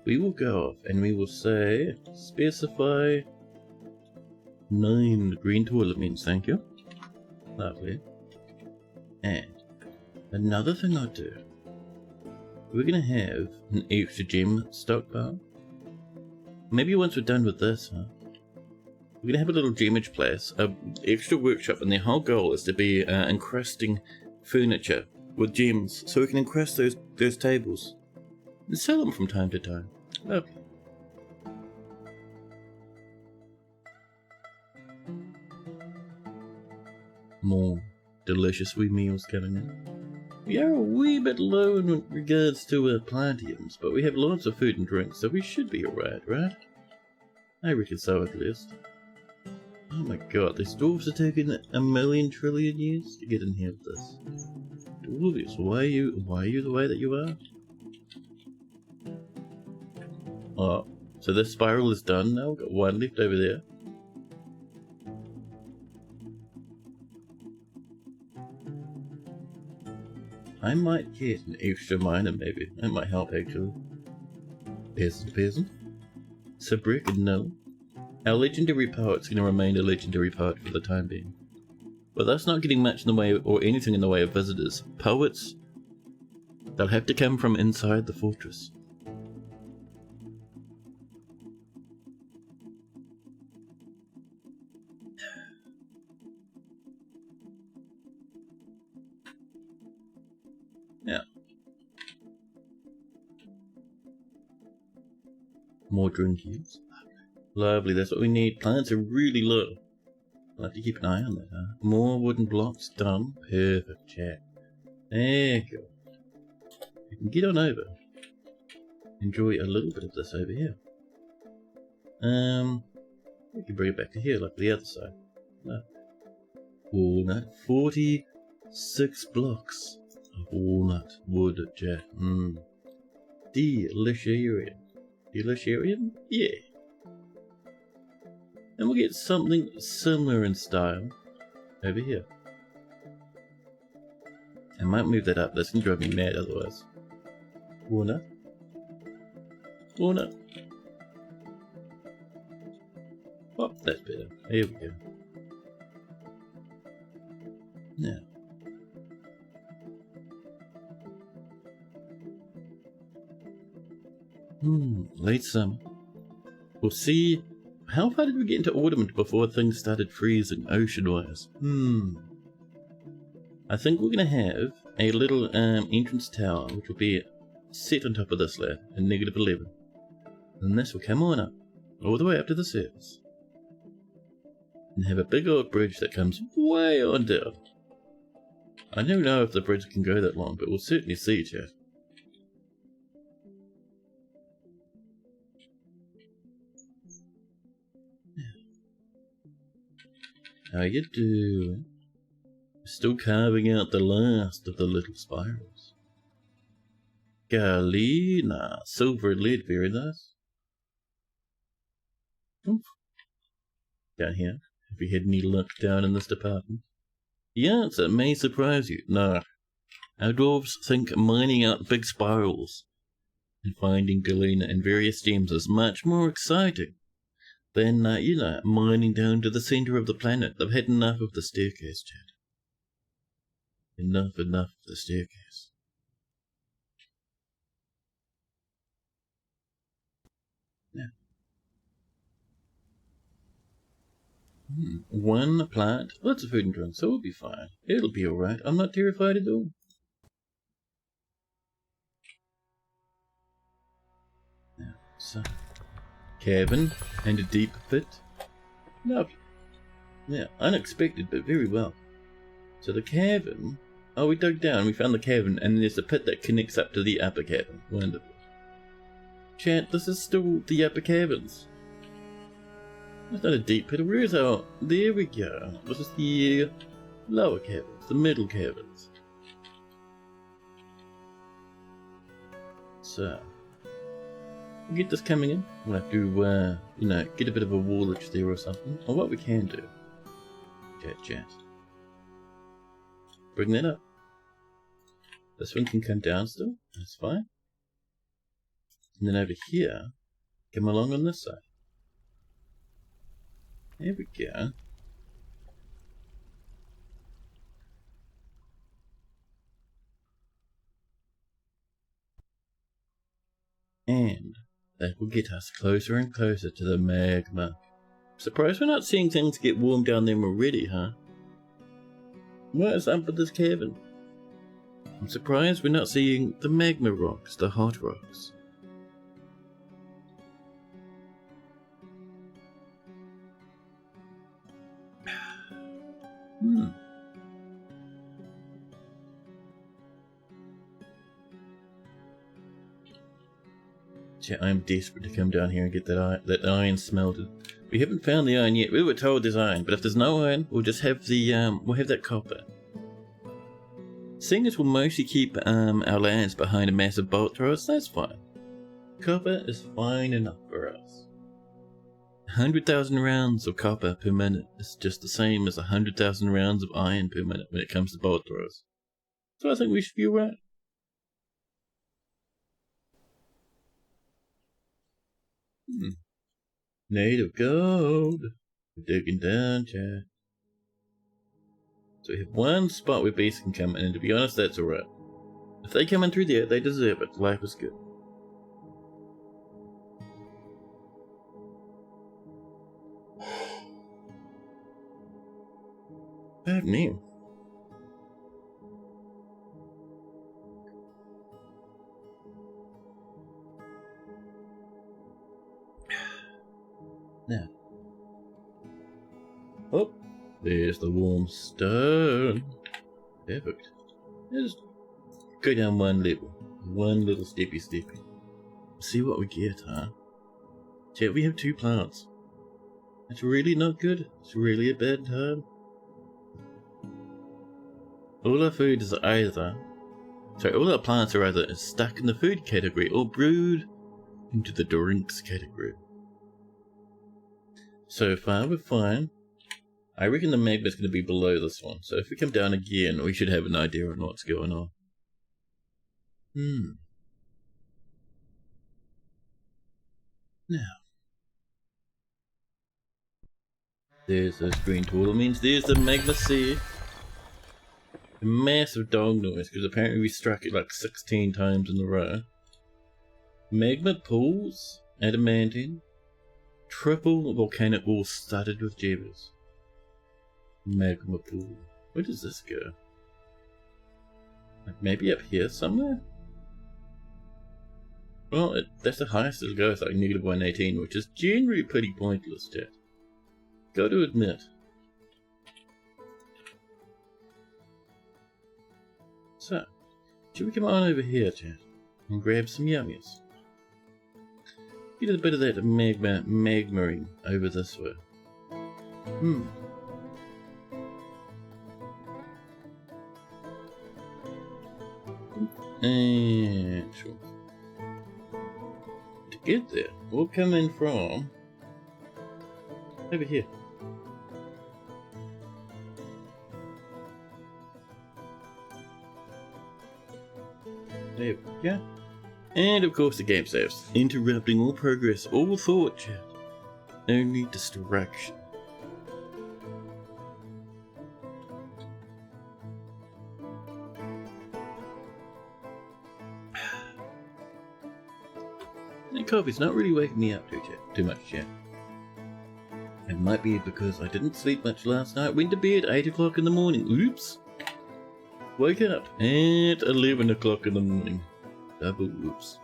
Speaker 1: We will go off and we will say, specify 9 green toilet means, thank you. Lovely. And another thing I'll do, we're going to have an extra gem stockpile. Maybe once we're done with this, huh? We're going to have a little gemage place, an extra workshop, and the whole goal is to be encrusting furniture with gems, so we can encrust those tables and sell them from time to time. Okay. More delicious wee meals coming in. We are a wee bit low in regards to plantiums, but we have lots of food and drink, so we should be alright, right? I reckon so at least. Oh my god, these dwarves are taking 1,000,000 trillion years to get in here with this. Dwarves, why are you the way that you are? Oh, so this spiral is done now. We've got one left over there. I might get an extra miner, maybe. That might help, actually. Peasant. Sabrick, no. Our legendary poet's going to remain a legendary poet for the time being. But that's not getting much in the way, or anything in the way of visitors. Poets, they'll have to come from inside the fortress. Yeah. More drinkies. Lovely, that's what we need. Plants are really low. I'll have to keep an eye on that, huh? More wooden blocks done. Perfect, chat. There you go. You can get on over. Enjoy a little bit of this over here. We can bring it back to here, like the other side. No. Walnut. 46 blocks of walnut wood, chat. Delicious. Delicious? Yeah. And we'll get something similar in style over here. I might move that up. That's going to drive me mad otherwise. Walnut. Walnut. Oh, that's better. Here we go. Now. Late summer. We'll see. How far did we get into autumn before things started freezing ocean-wise? I think we're going to have a little entrance tower, which will be set on top of this layer in -11. And this will come on up, all the way up to the surface. And have a big old bridge that comes way on down. I don't know if the bridge can go that long, but we'll certainly see, chat. How you doing? Still carving out the last of the little spirals. Galena, silver and lead, very nice. Oof. Down here, have you had any luck down in this department? The answer may surprise you. No. Our dwarves think mining out big spirals and finding galena and various gems is much more exciting than, mining down to the center of the planet. They've had enough of the staircase, Chad. Enough of the staircase. Now. One plant, lots of food and drink, so we'll be fine. It'll be alright. I'm not terrified at all. Now, so. Cavern and a deep pit. Lovely. Yeah, unexpected, but very well. So the cavern... Oh, we dug down, we found the cavern, and there's a pit that connects up to the upper cavern. Wonderful. Chat, this is still the upper caverns. It's not a deep pit. Where is our... There we go. This is the lower caverns, the middle caverns. So... we'll get this coming in. We'll have to, you know, get a bit of a wall edge there or something. Or what we can do. Chat. Bring that up. This one can come down still. That's fine. And then over here, come along on this side. There we go. And that will get us closer and closer to the magma. Surprised we're not seeing things get warm down there already, huh? What is up with this cavern? I'm surprised we're not seeing the magma rocks, the hot rocks. I'm desperate to come down here and get that iron smelted. We haven't found the iron yet. We were told there's iron, but if there's no iron, we'll just have the we'll have that copper. Seeing as we'll mostly keep our lands behind a massive bolt throws, that's fine. Copper is fine enough for us. 100,000 rounds of copper per minute is just the same as 100,000 rounds of iron per minute when it comes to bolt throws. So I think we should be alright. Native gold. We're digging down, chat. So we have one spot where beasts can come in, and to be honest, that's alright. If they come in through there, they deserve it. Life is good. Bad name. Now. Oh, there's the warm stone. Perfect. Just go down one level. One little steppy. See what we get, huh? Chat, we have 2 plants. It's really not good. It's really a bad time. All our food is either... Sorry, all our plants are either stuck in the food category or brewed into the drinks category. So far we're fine. I reckon the magma's going to be below this one, so if we come down again, we should have an idea on what's going on. Now. There's those green turtle means there's the magma sea. A massive dog noise, because apparently we struck it like 16 times in a row. Magma pools, adamantine. Triple volcanic wall studded with jabbers. Magma pool. Where does this go? Like maybe up here somewhere? Well, that's the highest it'll go, it's like negative 118, which is generally pretty pointless, chat. Got to admit. So, should we come on over here, chat, and grab some yummies? Get a bit of that magmaing over this way. And sure. To get there, we'll come in from over here. There we go. And of course the game saves. Interrupting all progress, all thought, chat. Only distraction. That coffee's not really waking me up too much, chat. It might be because I didn't sleep much last night. Went to bed 8 o'clock in the morning. Oops. Woke up at 11 o'clock in the morning. Double whoops.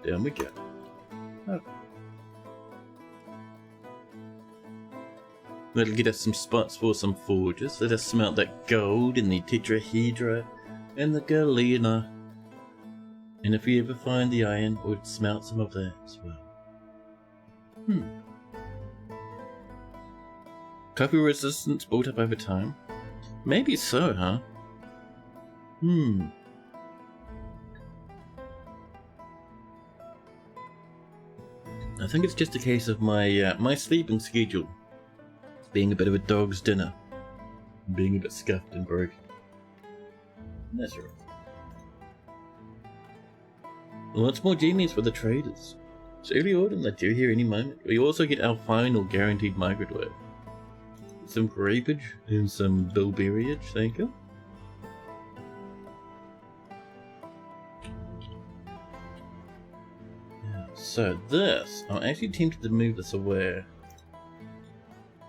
Speaker 1: Down we go. Oh. That'll get us some spots for some forges. Let us smelt that gold in the tetrahedra and the galena. And if we ever find the iron, we'll smelt some of that as well. Copy resistance built up over time? Maybe so, huh? I think it's just a case of my my sleeping schedule being a bit of a dog's dinner, being a bit scuffed and broken. That's right. Lots more genies for the traders. It's early autumn, they're due here any moment. We also get our final guaranteed migrant wave. Some grapeage and some bilberryage, thank you. Yeah, so this, I'm actually tempted to move this away.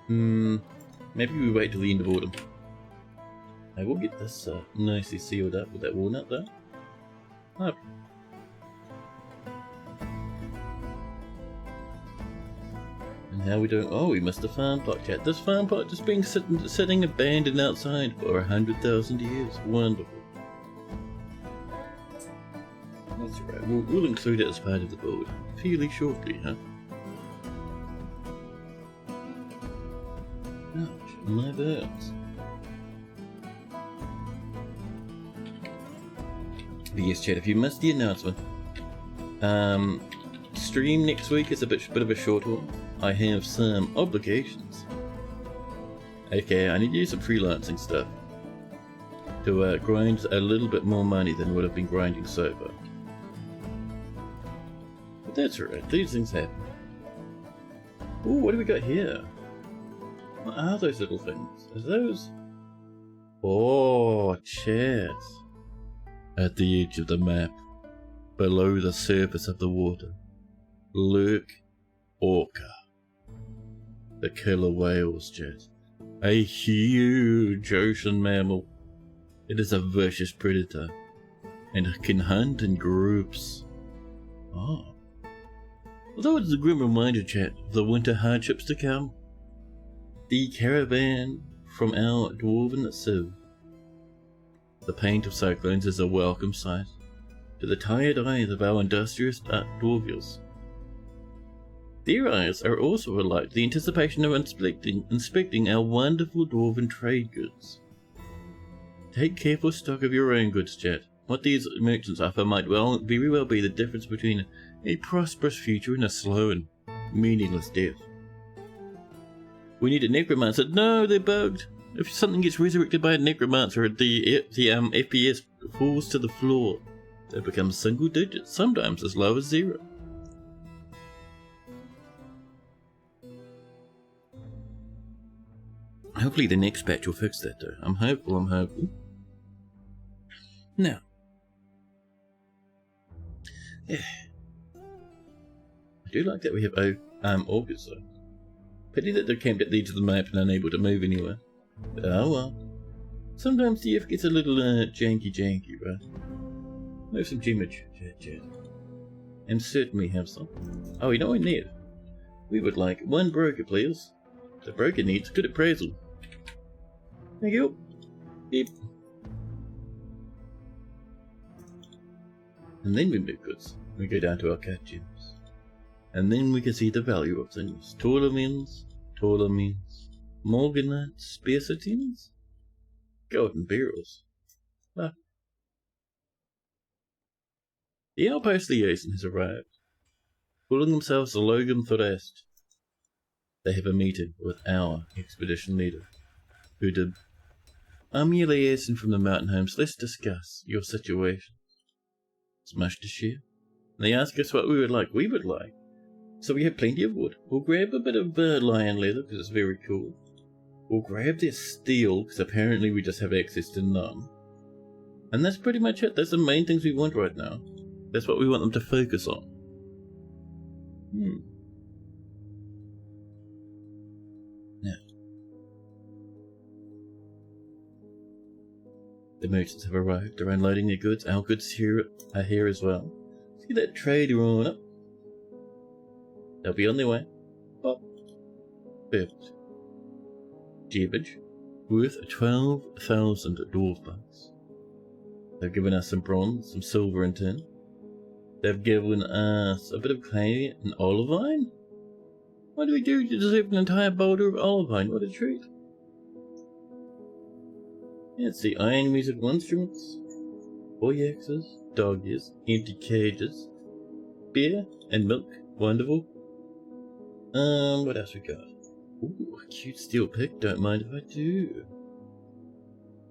Speaker 1: Maybe we wait till the end of autumn. I will get this nicely sealed up with that walnut though. Okay. And how we doing? Oh, we missed a farm plot, chat. This farm plot just being sitting abandoned outside for 100,000 years. Wonderful. That's right. We'll include it as part of the build fairly shortly, huh? Ouch, my birds. But yes, chat, if you missed the announcement, stream next week is a bit of a short one. I have some obligations. Okay, I need to do some freelancing stuff to grind a little bit more money than what I've been grinding so far. But that's alright, these things happen. Ooh, what do we got here? What are those little things? Are those... Oh, chats. At the edge of the map, below the surface of the water, lurk orca. The killer whales, chat. A huge ocean mammal. It is a vicious predator, and it can hunt in groups. Oh. Although it's a grim reminder, chat, of the winter hardships to come, the caravan from our dwarven sieve. The paint of cyclones is a welcome sight to the tired eyes of our industrious dwarvials. Their eyes are also alight to the anticipation of inspecting our wonderful dwarven trade goods. Take careful stock of your own goods, chat. What these merchants offer might very well be the difference between a prosperous future and a slow and meaningless death. We need a necromancer. No, they're bugged. If something gets resurrected by a necromancer, the FPS falls to the floor. They become single digits, sometimes as low as 0. Hopefully the next patch will fix that though. I'm hopeful. Now. Yeah. I do like that we have augurs though. Pity that they're camped at the edge of the map and unable to move anywhere. But oh well. Sometimes the F gets a little janky, right? We have some gemage, chat. And certainly have some. Oh, you know what we need? We would like 1 broker, please. The broker needs good appraisal. Thank you. Beep. And then we move goods. We go down to our cat gems. And then we can see the value of things. Taller means, Morganite specitins, golden barrels. Ah. The outpost liaison has arrived, calling themselves the Logum Thrust. They have a meeting with our expedition leader, who did. I'm your liaison from the mountain homes. Let's discuss your situation. It's much to share. They ask us what we would like. We would like. So we have plenty of wood. We'll grab a bit of lion leather because it's very cool. We'll grab their steel because apparently we just have access to none. And that's pretty much it. That's the main things we want right now. That's what we want them to focus on. Now. The merchants have arrived. They're unloading their goods. Our goods are here as well. See that trader on up? They'll be on their way. Oh. Perfect. damage, worth 12,000 dwarf bucks. They've given us some bronze, some silver and tin. They've given us a bit of clay and olivine. What do we do to deserve an entire boulder of olivine? What a treat. Let's see, iron musical instruments, boy axes, dog ears, empty cages, beer and milk, wonderful. What else we got? Ooh, a cute steel pick, don't mind if I do.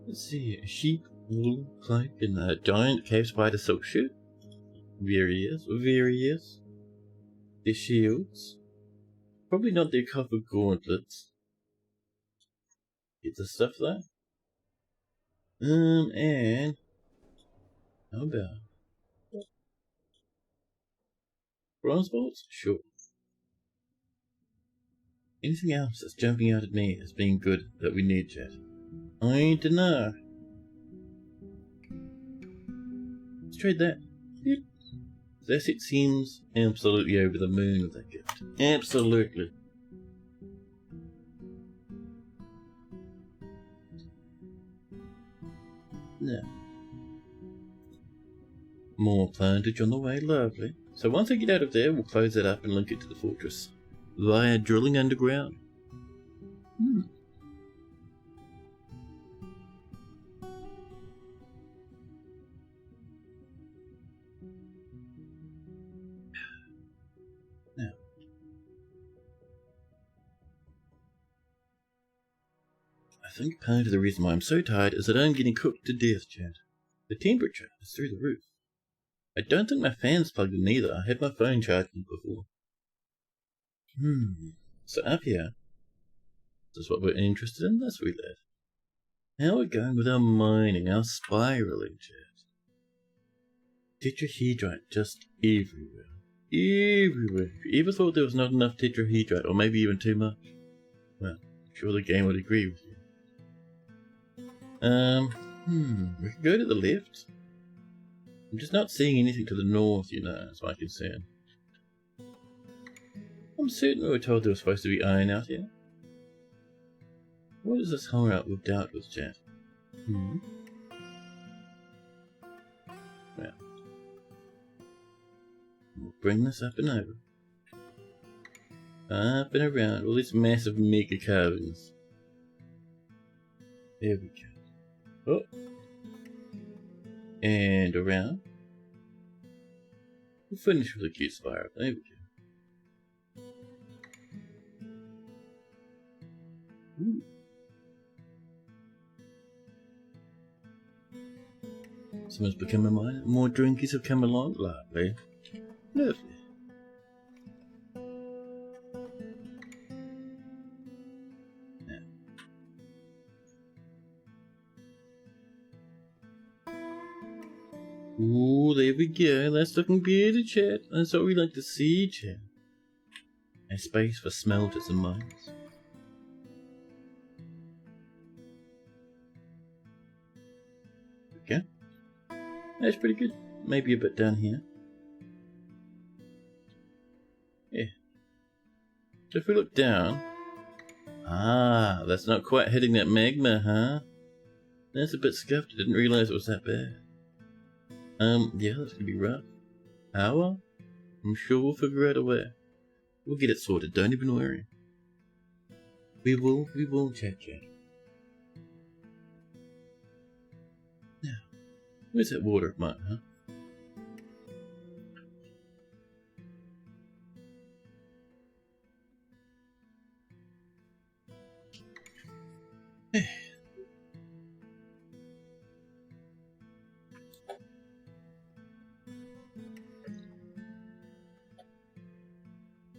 Speaker 1: Let's see, a sheep, wool, cloak, and a giant cave spider silk shirt. Various. Their shields. Probably not their copper gauntlets. Get the stuff there. And how about bronze bolts? Sure. Anything else that's jumping out at me as being good that we need, chat? I dunno. Let's trade that. Yep. This it seems absolutely over the moon with that gift. Absolutely. Now, more plantage on the way, lovely. So once I get out of there, we'll close that up and link it to the fortress via drilling underground. Now, I think part of the reason why I'm so tired is that I'm getting cooked to death, chat. The temperature is through the roof. I don't think my fan's plugged in either. I had my phone charging before. So up here, this is what we're interested in, this we live. How we're going with our mining, our spiraling, chat. Tetrahedrite just everywhere. Everywhere. If you ever thought there was not enough tetrahedrite, or maybe even too much, well, I'm sure the game would agree with you. We can go to the left. I'm just not seeing anything to the north, you know, is my concern. I'm certain we were told there was supposed to be iron out here. What is this hangout we've dealt with, chat? Well, we'll bring this up and over. Up and around all these massive mega caverns. There we go. Oh. And around. We'll finish with a cute spiral. There we go. Ooh. Someone's become a miner. More drinkies have come along. Lovely. Lovely. Ooh, there we go. That's looking better, chat. That's what we like to see, chat. A space for smelters and mines. Okay. That's pretty good. Maybe a bit down here. Yeah. So if we look down... Ah, that's not quite hitting that magma, huh? That's a bit scuffed. I didn't realise it was that bad. Yeah, that's gonna be rough. How well? I'm sure we'll figure out a way. We'll get it sorted, don't even worry. We will, chat. Now, where's that water of mine, huh?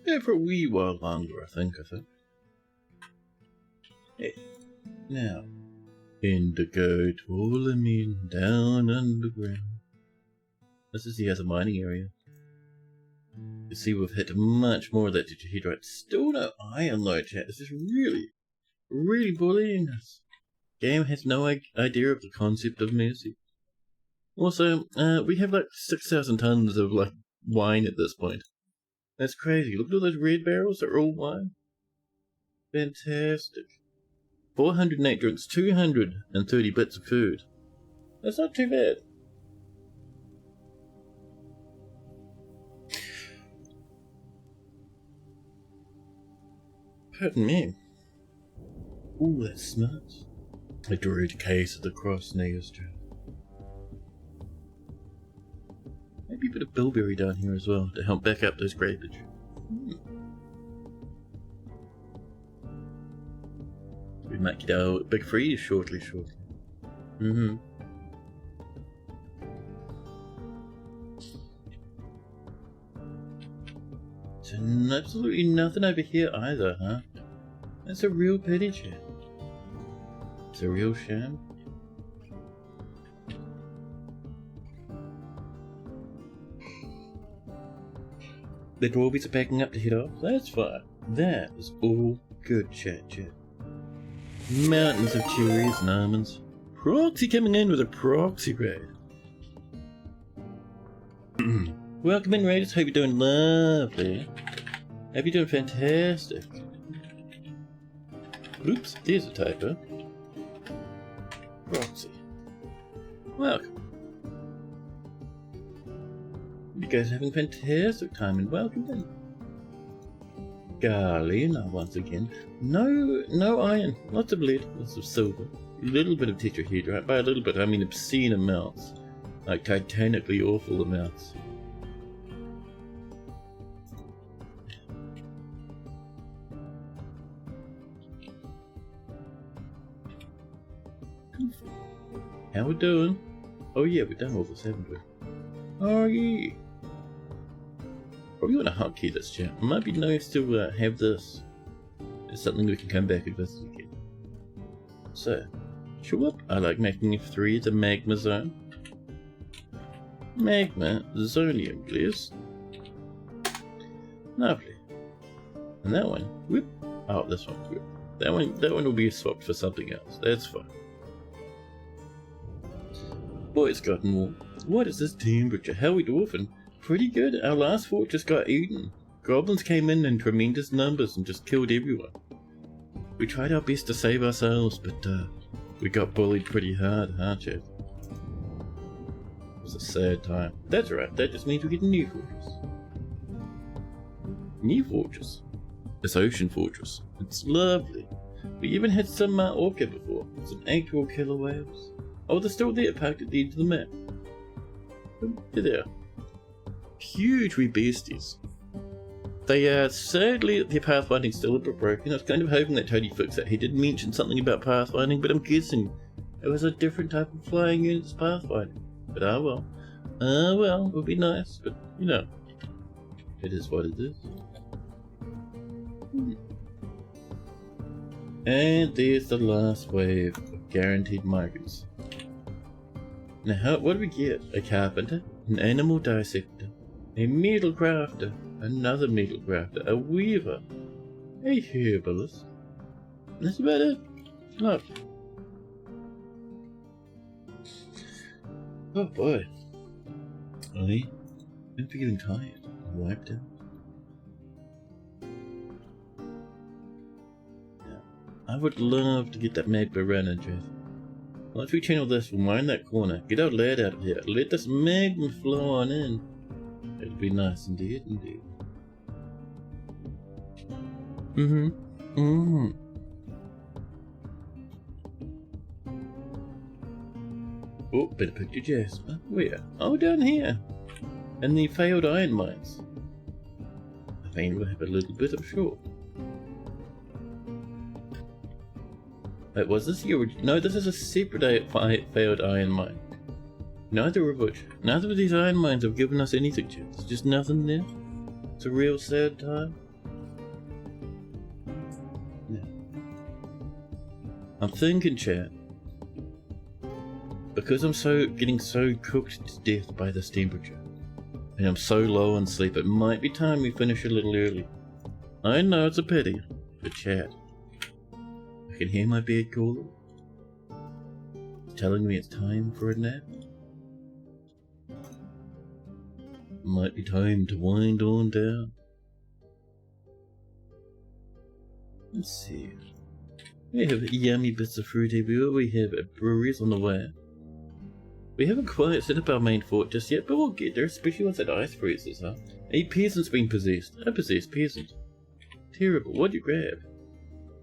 Speaker 1: Yeah, for a wee while longer, I think. Hey, now, indigo tourmaline down underground. This is the other mining area. You see, we've hit much more of that tetrahedrite. Still no iron though, chat. This is really bullying us. Game has no idea of the concept of mercy. Also, we have like 6,000 tons of like wine at this point. That's crazy. Look at all those red barrels. They're all wine. Fantastic. 408 drinks, 230 bits of food. That's not too bad. Pardon me. Ooh, that smells. I drew a case of the cross nails trap. Maybe a bit of bilberry down here as well to help back up those grapage. We might get our big freeze shortly. So absolutely nothing over here either, huh? That's a real pity, chat. It's a real shame. The dwarvies are packing up to head off. That's fine. That is all good, chat. Mountains of cherries and almonds. Proxy coming in with a proxy raid. Welcome in, raiders. Hope you're doing lovely. Hope you're doing fantastic. Oops, there's a typo. Proxy. Welcome. You guys are having a fantastic time and welcome in. Galena once again. No iron. Lots of lead, lots of silver. A little bit of tetrahedrite. By a little bit, I mean obscene amounts. Like titanically awful amounts. How we doing? Oh yeah, we've done all this, haven't we? Oh yeah. Probably want to hotkey this, chat. It might be nice to have this. It's something we can come back and visit again. So, show up. I like making F3 the magma zone. Magma zonium, please. Lovely. And that one, whoop. Oh, this one, whoop. That one will be swapped for something else. That's fine. Boy, it's gotten warm. What is this temperature? How are we dwarfing? Pretty good. Our last fort just got eaten. Goblins came in tremendous numbers and just killed everyone. We tried our best to save ourselves, but we got bullied pretty hard, huh, Chad? It was a sad time. That's right. That just means we get a new fortress. New fortress. This ocean fortress. It's lovely. We even had some orca before. Some actual killer whales. Oh, they're still there, parked at the edge of the map. They're there. Huge wee beasties. They sadly, their pathfinding's still a bit broken. I was kind of hoping that Tony fixed it. He did mention something about pathfinding, but I'm guessing it was a different type of flying unit's pathfinding. But well. Well, it would be nice, but you know, it is what it is. And there's the last wave of guaranteed migrants. Now, what do we get? A carpenter, an animal dissector, a metal crafter, another metal crafter, a weaver, a herbalist. That's about it. Look. Oh boy. I'm feeling tired. I'm wiped out. I would love to get that magma running, Jeff. Once we channel this, we'll mine that corner, get our lead out of here, let this magma flow on in. It'll be nice indeed. Oh, better pick your Jasper. Where? Oh, down here. In the failed iron mines. I mean, we'll have a little bit of short. Wait, was this the original? No, this is a separate failed iron mine. Neither of these iron mines have given us anything, chat. There's just nothing there. It's a real sad time. Yeah. I'm thinking, chat, because I'm getting so cooked to death by this temperature, and I'm so low on sleep, it might be time we finish a little early. I know it's a pity, but chat, I can hear my bed calling. It's telling me it's time for a nap. It might be time to wind on down. Let's see. We have yummy bits of fruit everywhere. We have breweries on the way. We haven't quite set up our main fort just yet, but we'll get there, especially once that ice freezes, huh? A peasant's been possessed. A possessed peasant. Terrible. What'd you grab?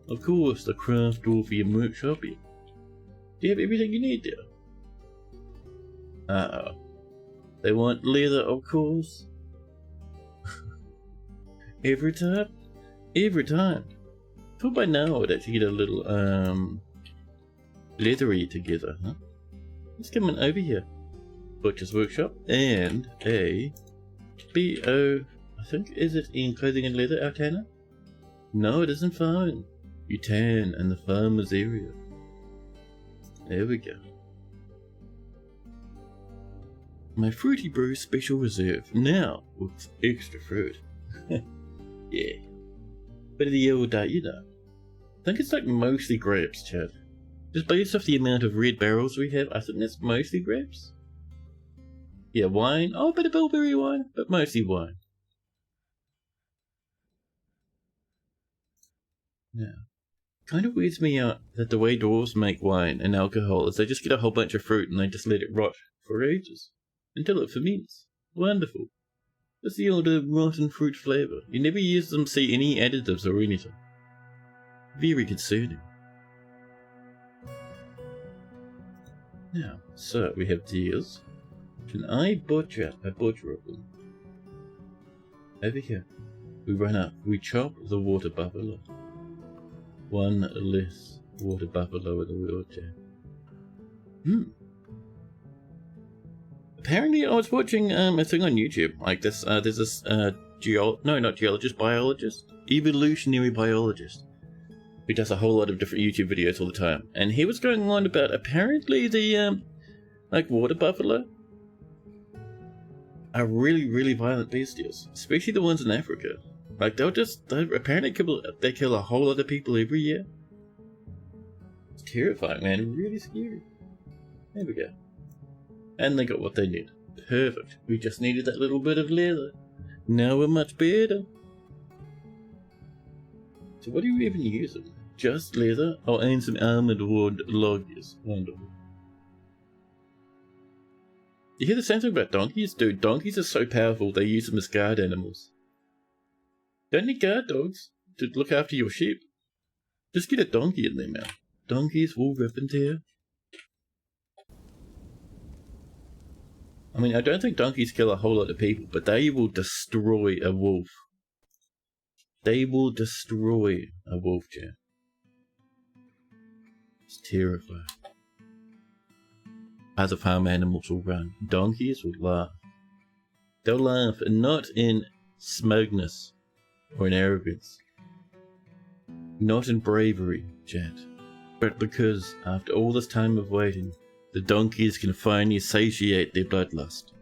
Speaker 1: Of course, the craft door for your workshop. Do you have everything you need there? Uh-oh. They want leather, of course. Every time? Every time. Thought by now I'd actually get a little, leathery together, huh? Let's come on over here. Butcher's workshop and a B.O. I think, is it in clothing and leather, Arcana? No, it isn't farming. Utan and the farmer's area. There we go. My Fruity Brew Special Reserve. Now, with extra fruit. Yeah. Bit of the old, you know. I think it's like mostly grapes, Chad. Just based off the amount of red barrels we have, I think that's mostly grapes. Yeah, wine. Oh, a bit of bilberry wine, but mostly wine. Now, kind of weirds me out that the way dwarves make wine and alcohol is they just get a whole bunch of fruit and they just let it rot for ages until it ferments. Wonderful. That's the old rotten fruit flavour. You never use them see any additives or anything. Very concerning. Now, so we have deers. Can I butcher a butcherable? Over here. We run up. We chop the water buffalo. One less water buffalo in the wheelchair. Apparently I was watching a thing on YouTube like this. There's this biologist. Evolutionary biologist. Who does a whole lot of different YouTube videos all the time. And he was going on about apparently the water buffalo are really, really violent bestials. Especially the ones in Africa. Like they apparently kill a whole lot of people every year. It's terrifying, man. Really scary. There we go. And they got what they need. Perfect. We just needed that little bit of leather. Now we're much better. So what do you even use them? Just leather? Oh, and some almond wood logs. Wonderful. You hear the same thing about donkeys? Dude, donkeys are so powerful they use them as guard animals. Don't need guard dogs to look after your sheep. Just get a donkey in there, man. Donkeys will rip and tear. I mean, I don't think donkeys kill a whole lot of people, but they will destroy a wolf. They will destroy a wolf, Jack. It's terrifying. Other farm animals will run. Donkeys will laugh. They'll laugh, and not in smugness or in arrogance. Not in bravery, Jack. But because, after all this time of waiting, the donkeys can finally satiate their bloodlust.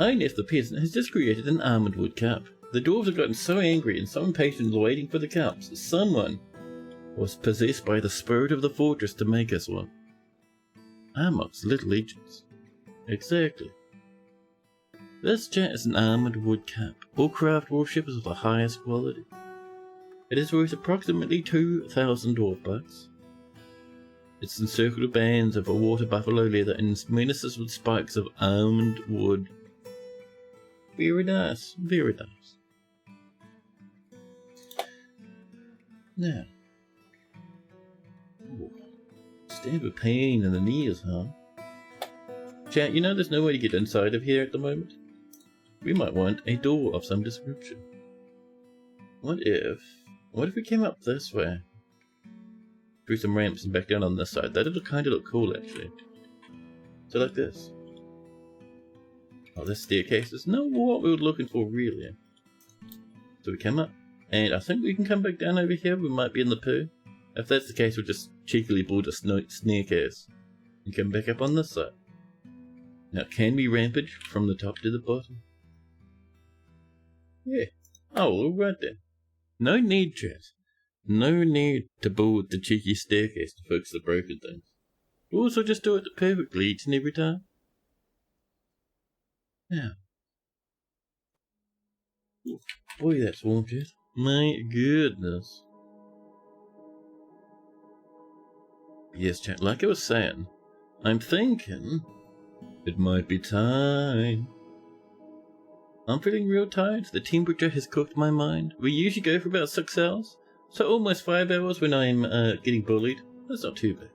Speaker 1: Inef the peasant has just created an almond wood cup. The dwarves have gotten so angry and so impatient waiting for the cups that someone was possessed by the spirit of the fortress to make us one. Amongst little legends. Exactly. This chat is an almond wood cup. All craft worship is of the highest quality. It is worth approximately 2,000 dwarf bucks. It's encircled with bands of a water buffalo leather and menaces with spikes of almond wood. Very nice, very nice. Now, stab a pain in the knees, huh? Chat, you know there's no way to get inside of here at the moment? We might want a door of some description. What if we came up this way? Through some ramps and back down on this side. That'd kind of look cool, actually. So like this. Oh, this staircase is not what we were looking for, really. So we come up. And I think we can come back down over here. We might be in the poo. If that's the case, we'll just cheekily build a snarecase. And come back up on this side. Now, can we rampage from the top to the bottom? Yeah. Oh, all right then. No need, chat. No need to build the cheeky staircase to fix the broken things. We'll also just do it perfectly each and every time. Now. Ooh, boy, that's warm, chat. My goodness. Yes, chat, like I was saying, I'm thinking it might be time. I'm feeling real tired. The temperature has cooked my mind. We usually go for about 6 hours, so almost 5 hours when I'm getting bullied. That's not too bad.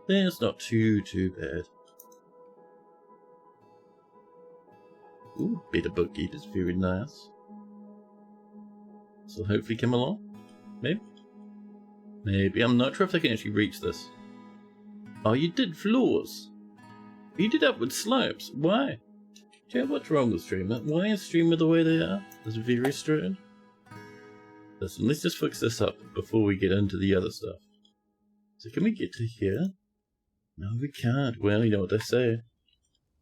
Speaker 1: That's not too bad. Ooh, better bookkeep is very nice. So hopefully come along. Maybe? Maybe. I'm not sure if they can actually reach this. Oh, you did floors. You did upward slopes. Why? Chat, what's wrong with Streamer? Why is Streamer the way they are? It's very strange. Listen, let's just fix this up before we get into the other stuff. So can we get to here? No, we can't. Well, you know what they say.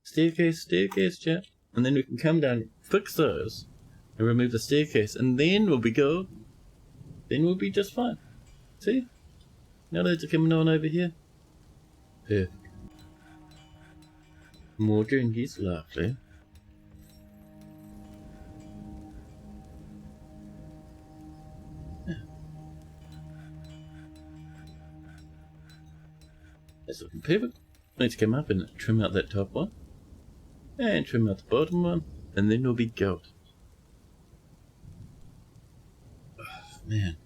Speaker 1: Staircase, chat. And then we can come down, fix those, and remove the staircase, and then we'll be good. Then we'll be just fine. See? Now loads are coming on over here. Perfect. More drinkies, lovely. Yeah. That's looking perfect. Let's come up and trim out that top one. And trim out the bottom one. And then we'll be gold. Oh, man.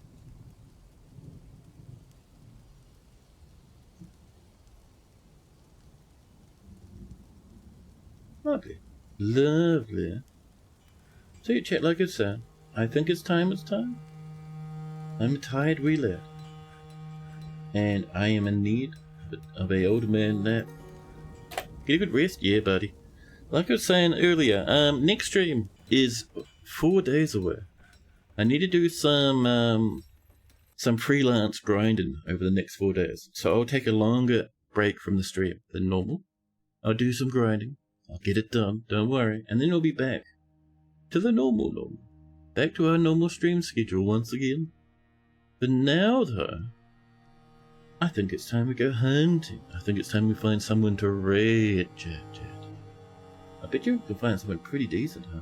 Speaker 1: Lovely. Lovely. So you chat like I said. I think it's time. I'm a tired wee lad. And I am in need of a old man nap. Get a good rest? Yeah, buddy. Like I was saying earlier, next stream is 4 days away. I need to do some freelance grinding over the next 4 days. So I'll take a longer break from the stream than normal. I'll do some grinding. I'll get it done, don't worry. And then we'll be back to the normal. Back to our normal stream schedule once again. But now, though, I think it's time we go hunting. I think it's time we find someone to raid, chat. I bet you can find someone pretty decent, huh?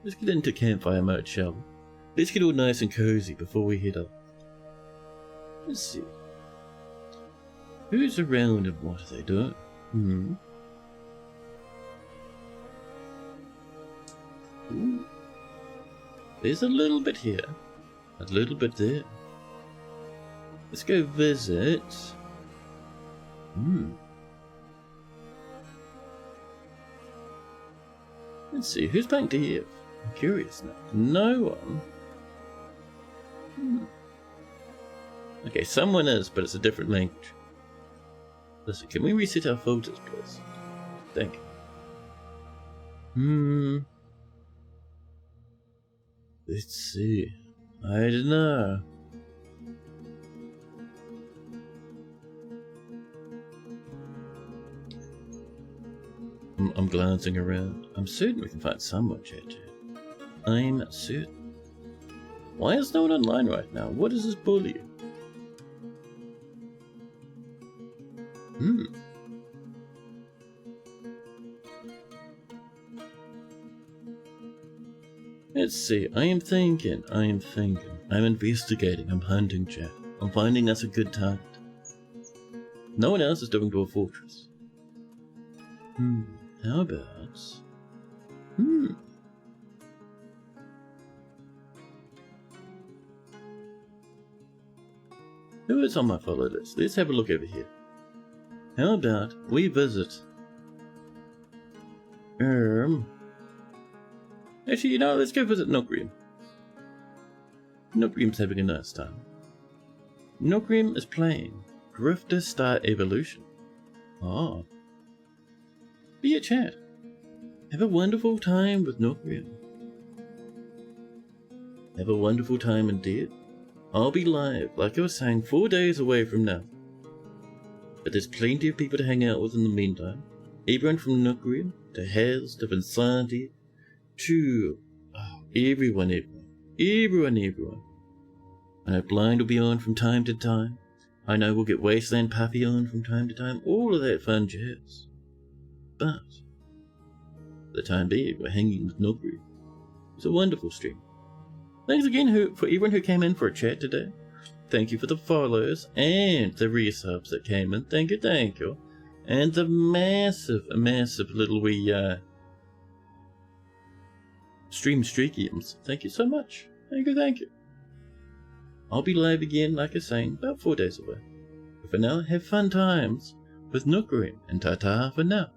Speaker 1: Let's get into campfire mode, shall we? Let's get all nice and cozy before we head up. Let's see. Who's around and what are they doing? Ooh. There's a little bit here. A little bit there. Let's go visit. Let's see, who's playing DF? I'm curious now. No one. Okay, someone is, but it's a different language. Listen, can we reset our filters, please? Thank you. Let's see. I don't know. I'm glancing around. I'm certain we can find someone, chat. I'm certain. Why is no one online right now? What is this bullying? Let's see. I am thinking. I'm investigating. I'm hunting, chat. I'm finding us a good target. No one else is doing to a fortress. How about... Who is on my follow list? Let's have a look over here. How about we visit... Actually, you know, let's go visit Nokrim. Nokrim's having a nice time. Nokrim is playing Drifter Star Evolution. Oh. Be a chat. Have a wonderful time with Nokrim. Have a wonderful time indeed. I'll be live, like I was saying, 4 days away from now. But there's plenty of people to hang out with in the meantime. Everyone from Nokrim, to Haz, to Vinsanti, to everyone. I know Blind will be on from time to time. I know we'll get Wasteland Puppy on from time to time. All of that fun jazz. But for the time being, we're hanging with Nokrim. It's a wonderful stream. Thanks again for everyone who came in for a chat today. Thank you for the follows and the resubs that came in. Thank you. And the massive little wee stream streakiums. Thank you so much. Thank you. I'll be live again, like I was saying, about 4 days away. But for now, have fun times with Nookerim and ta-ta for now.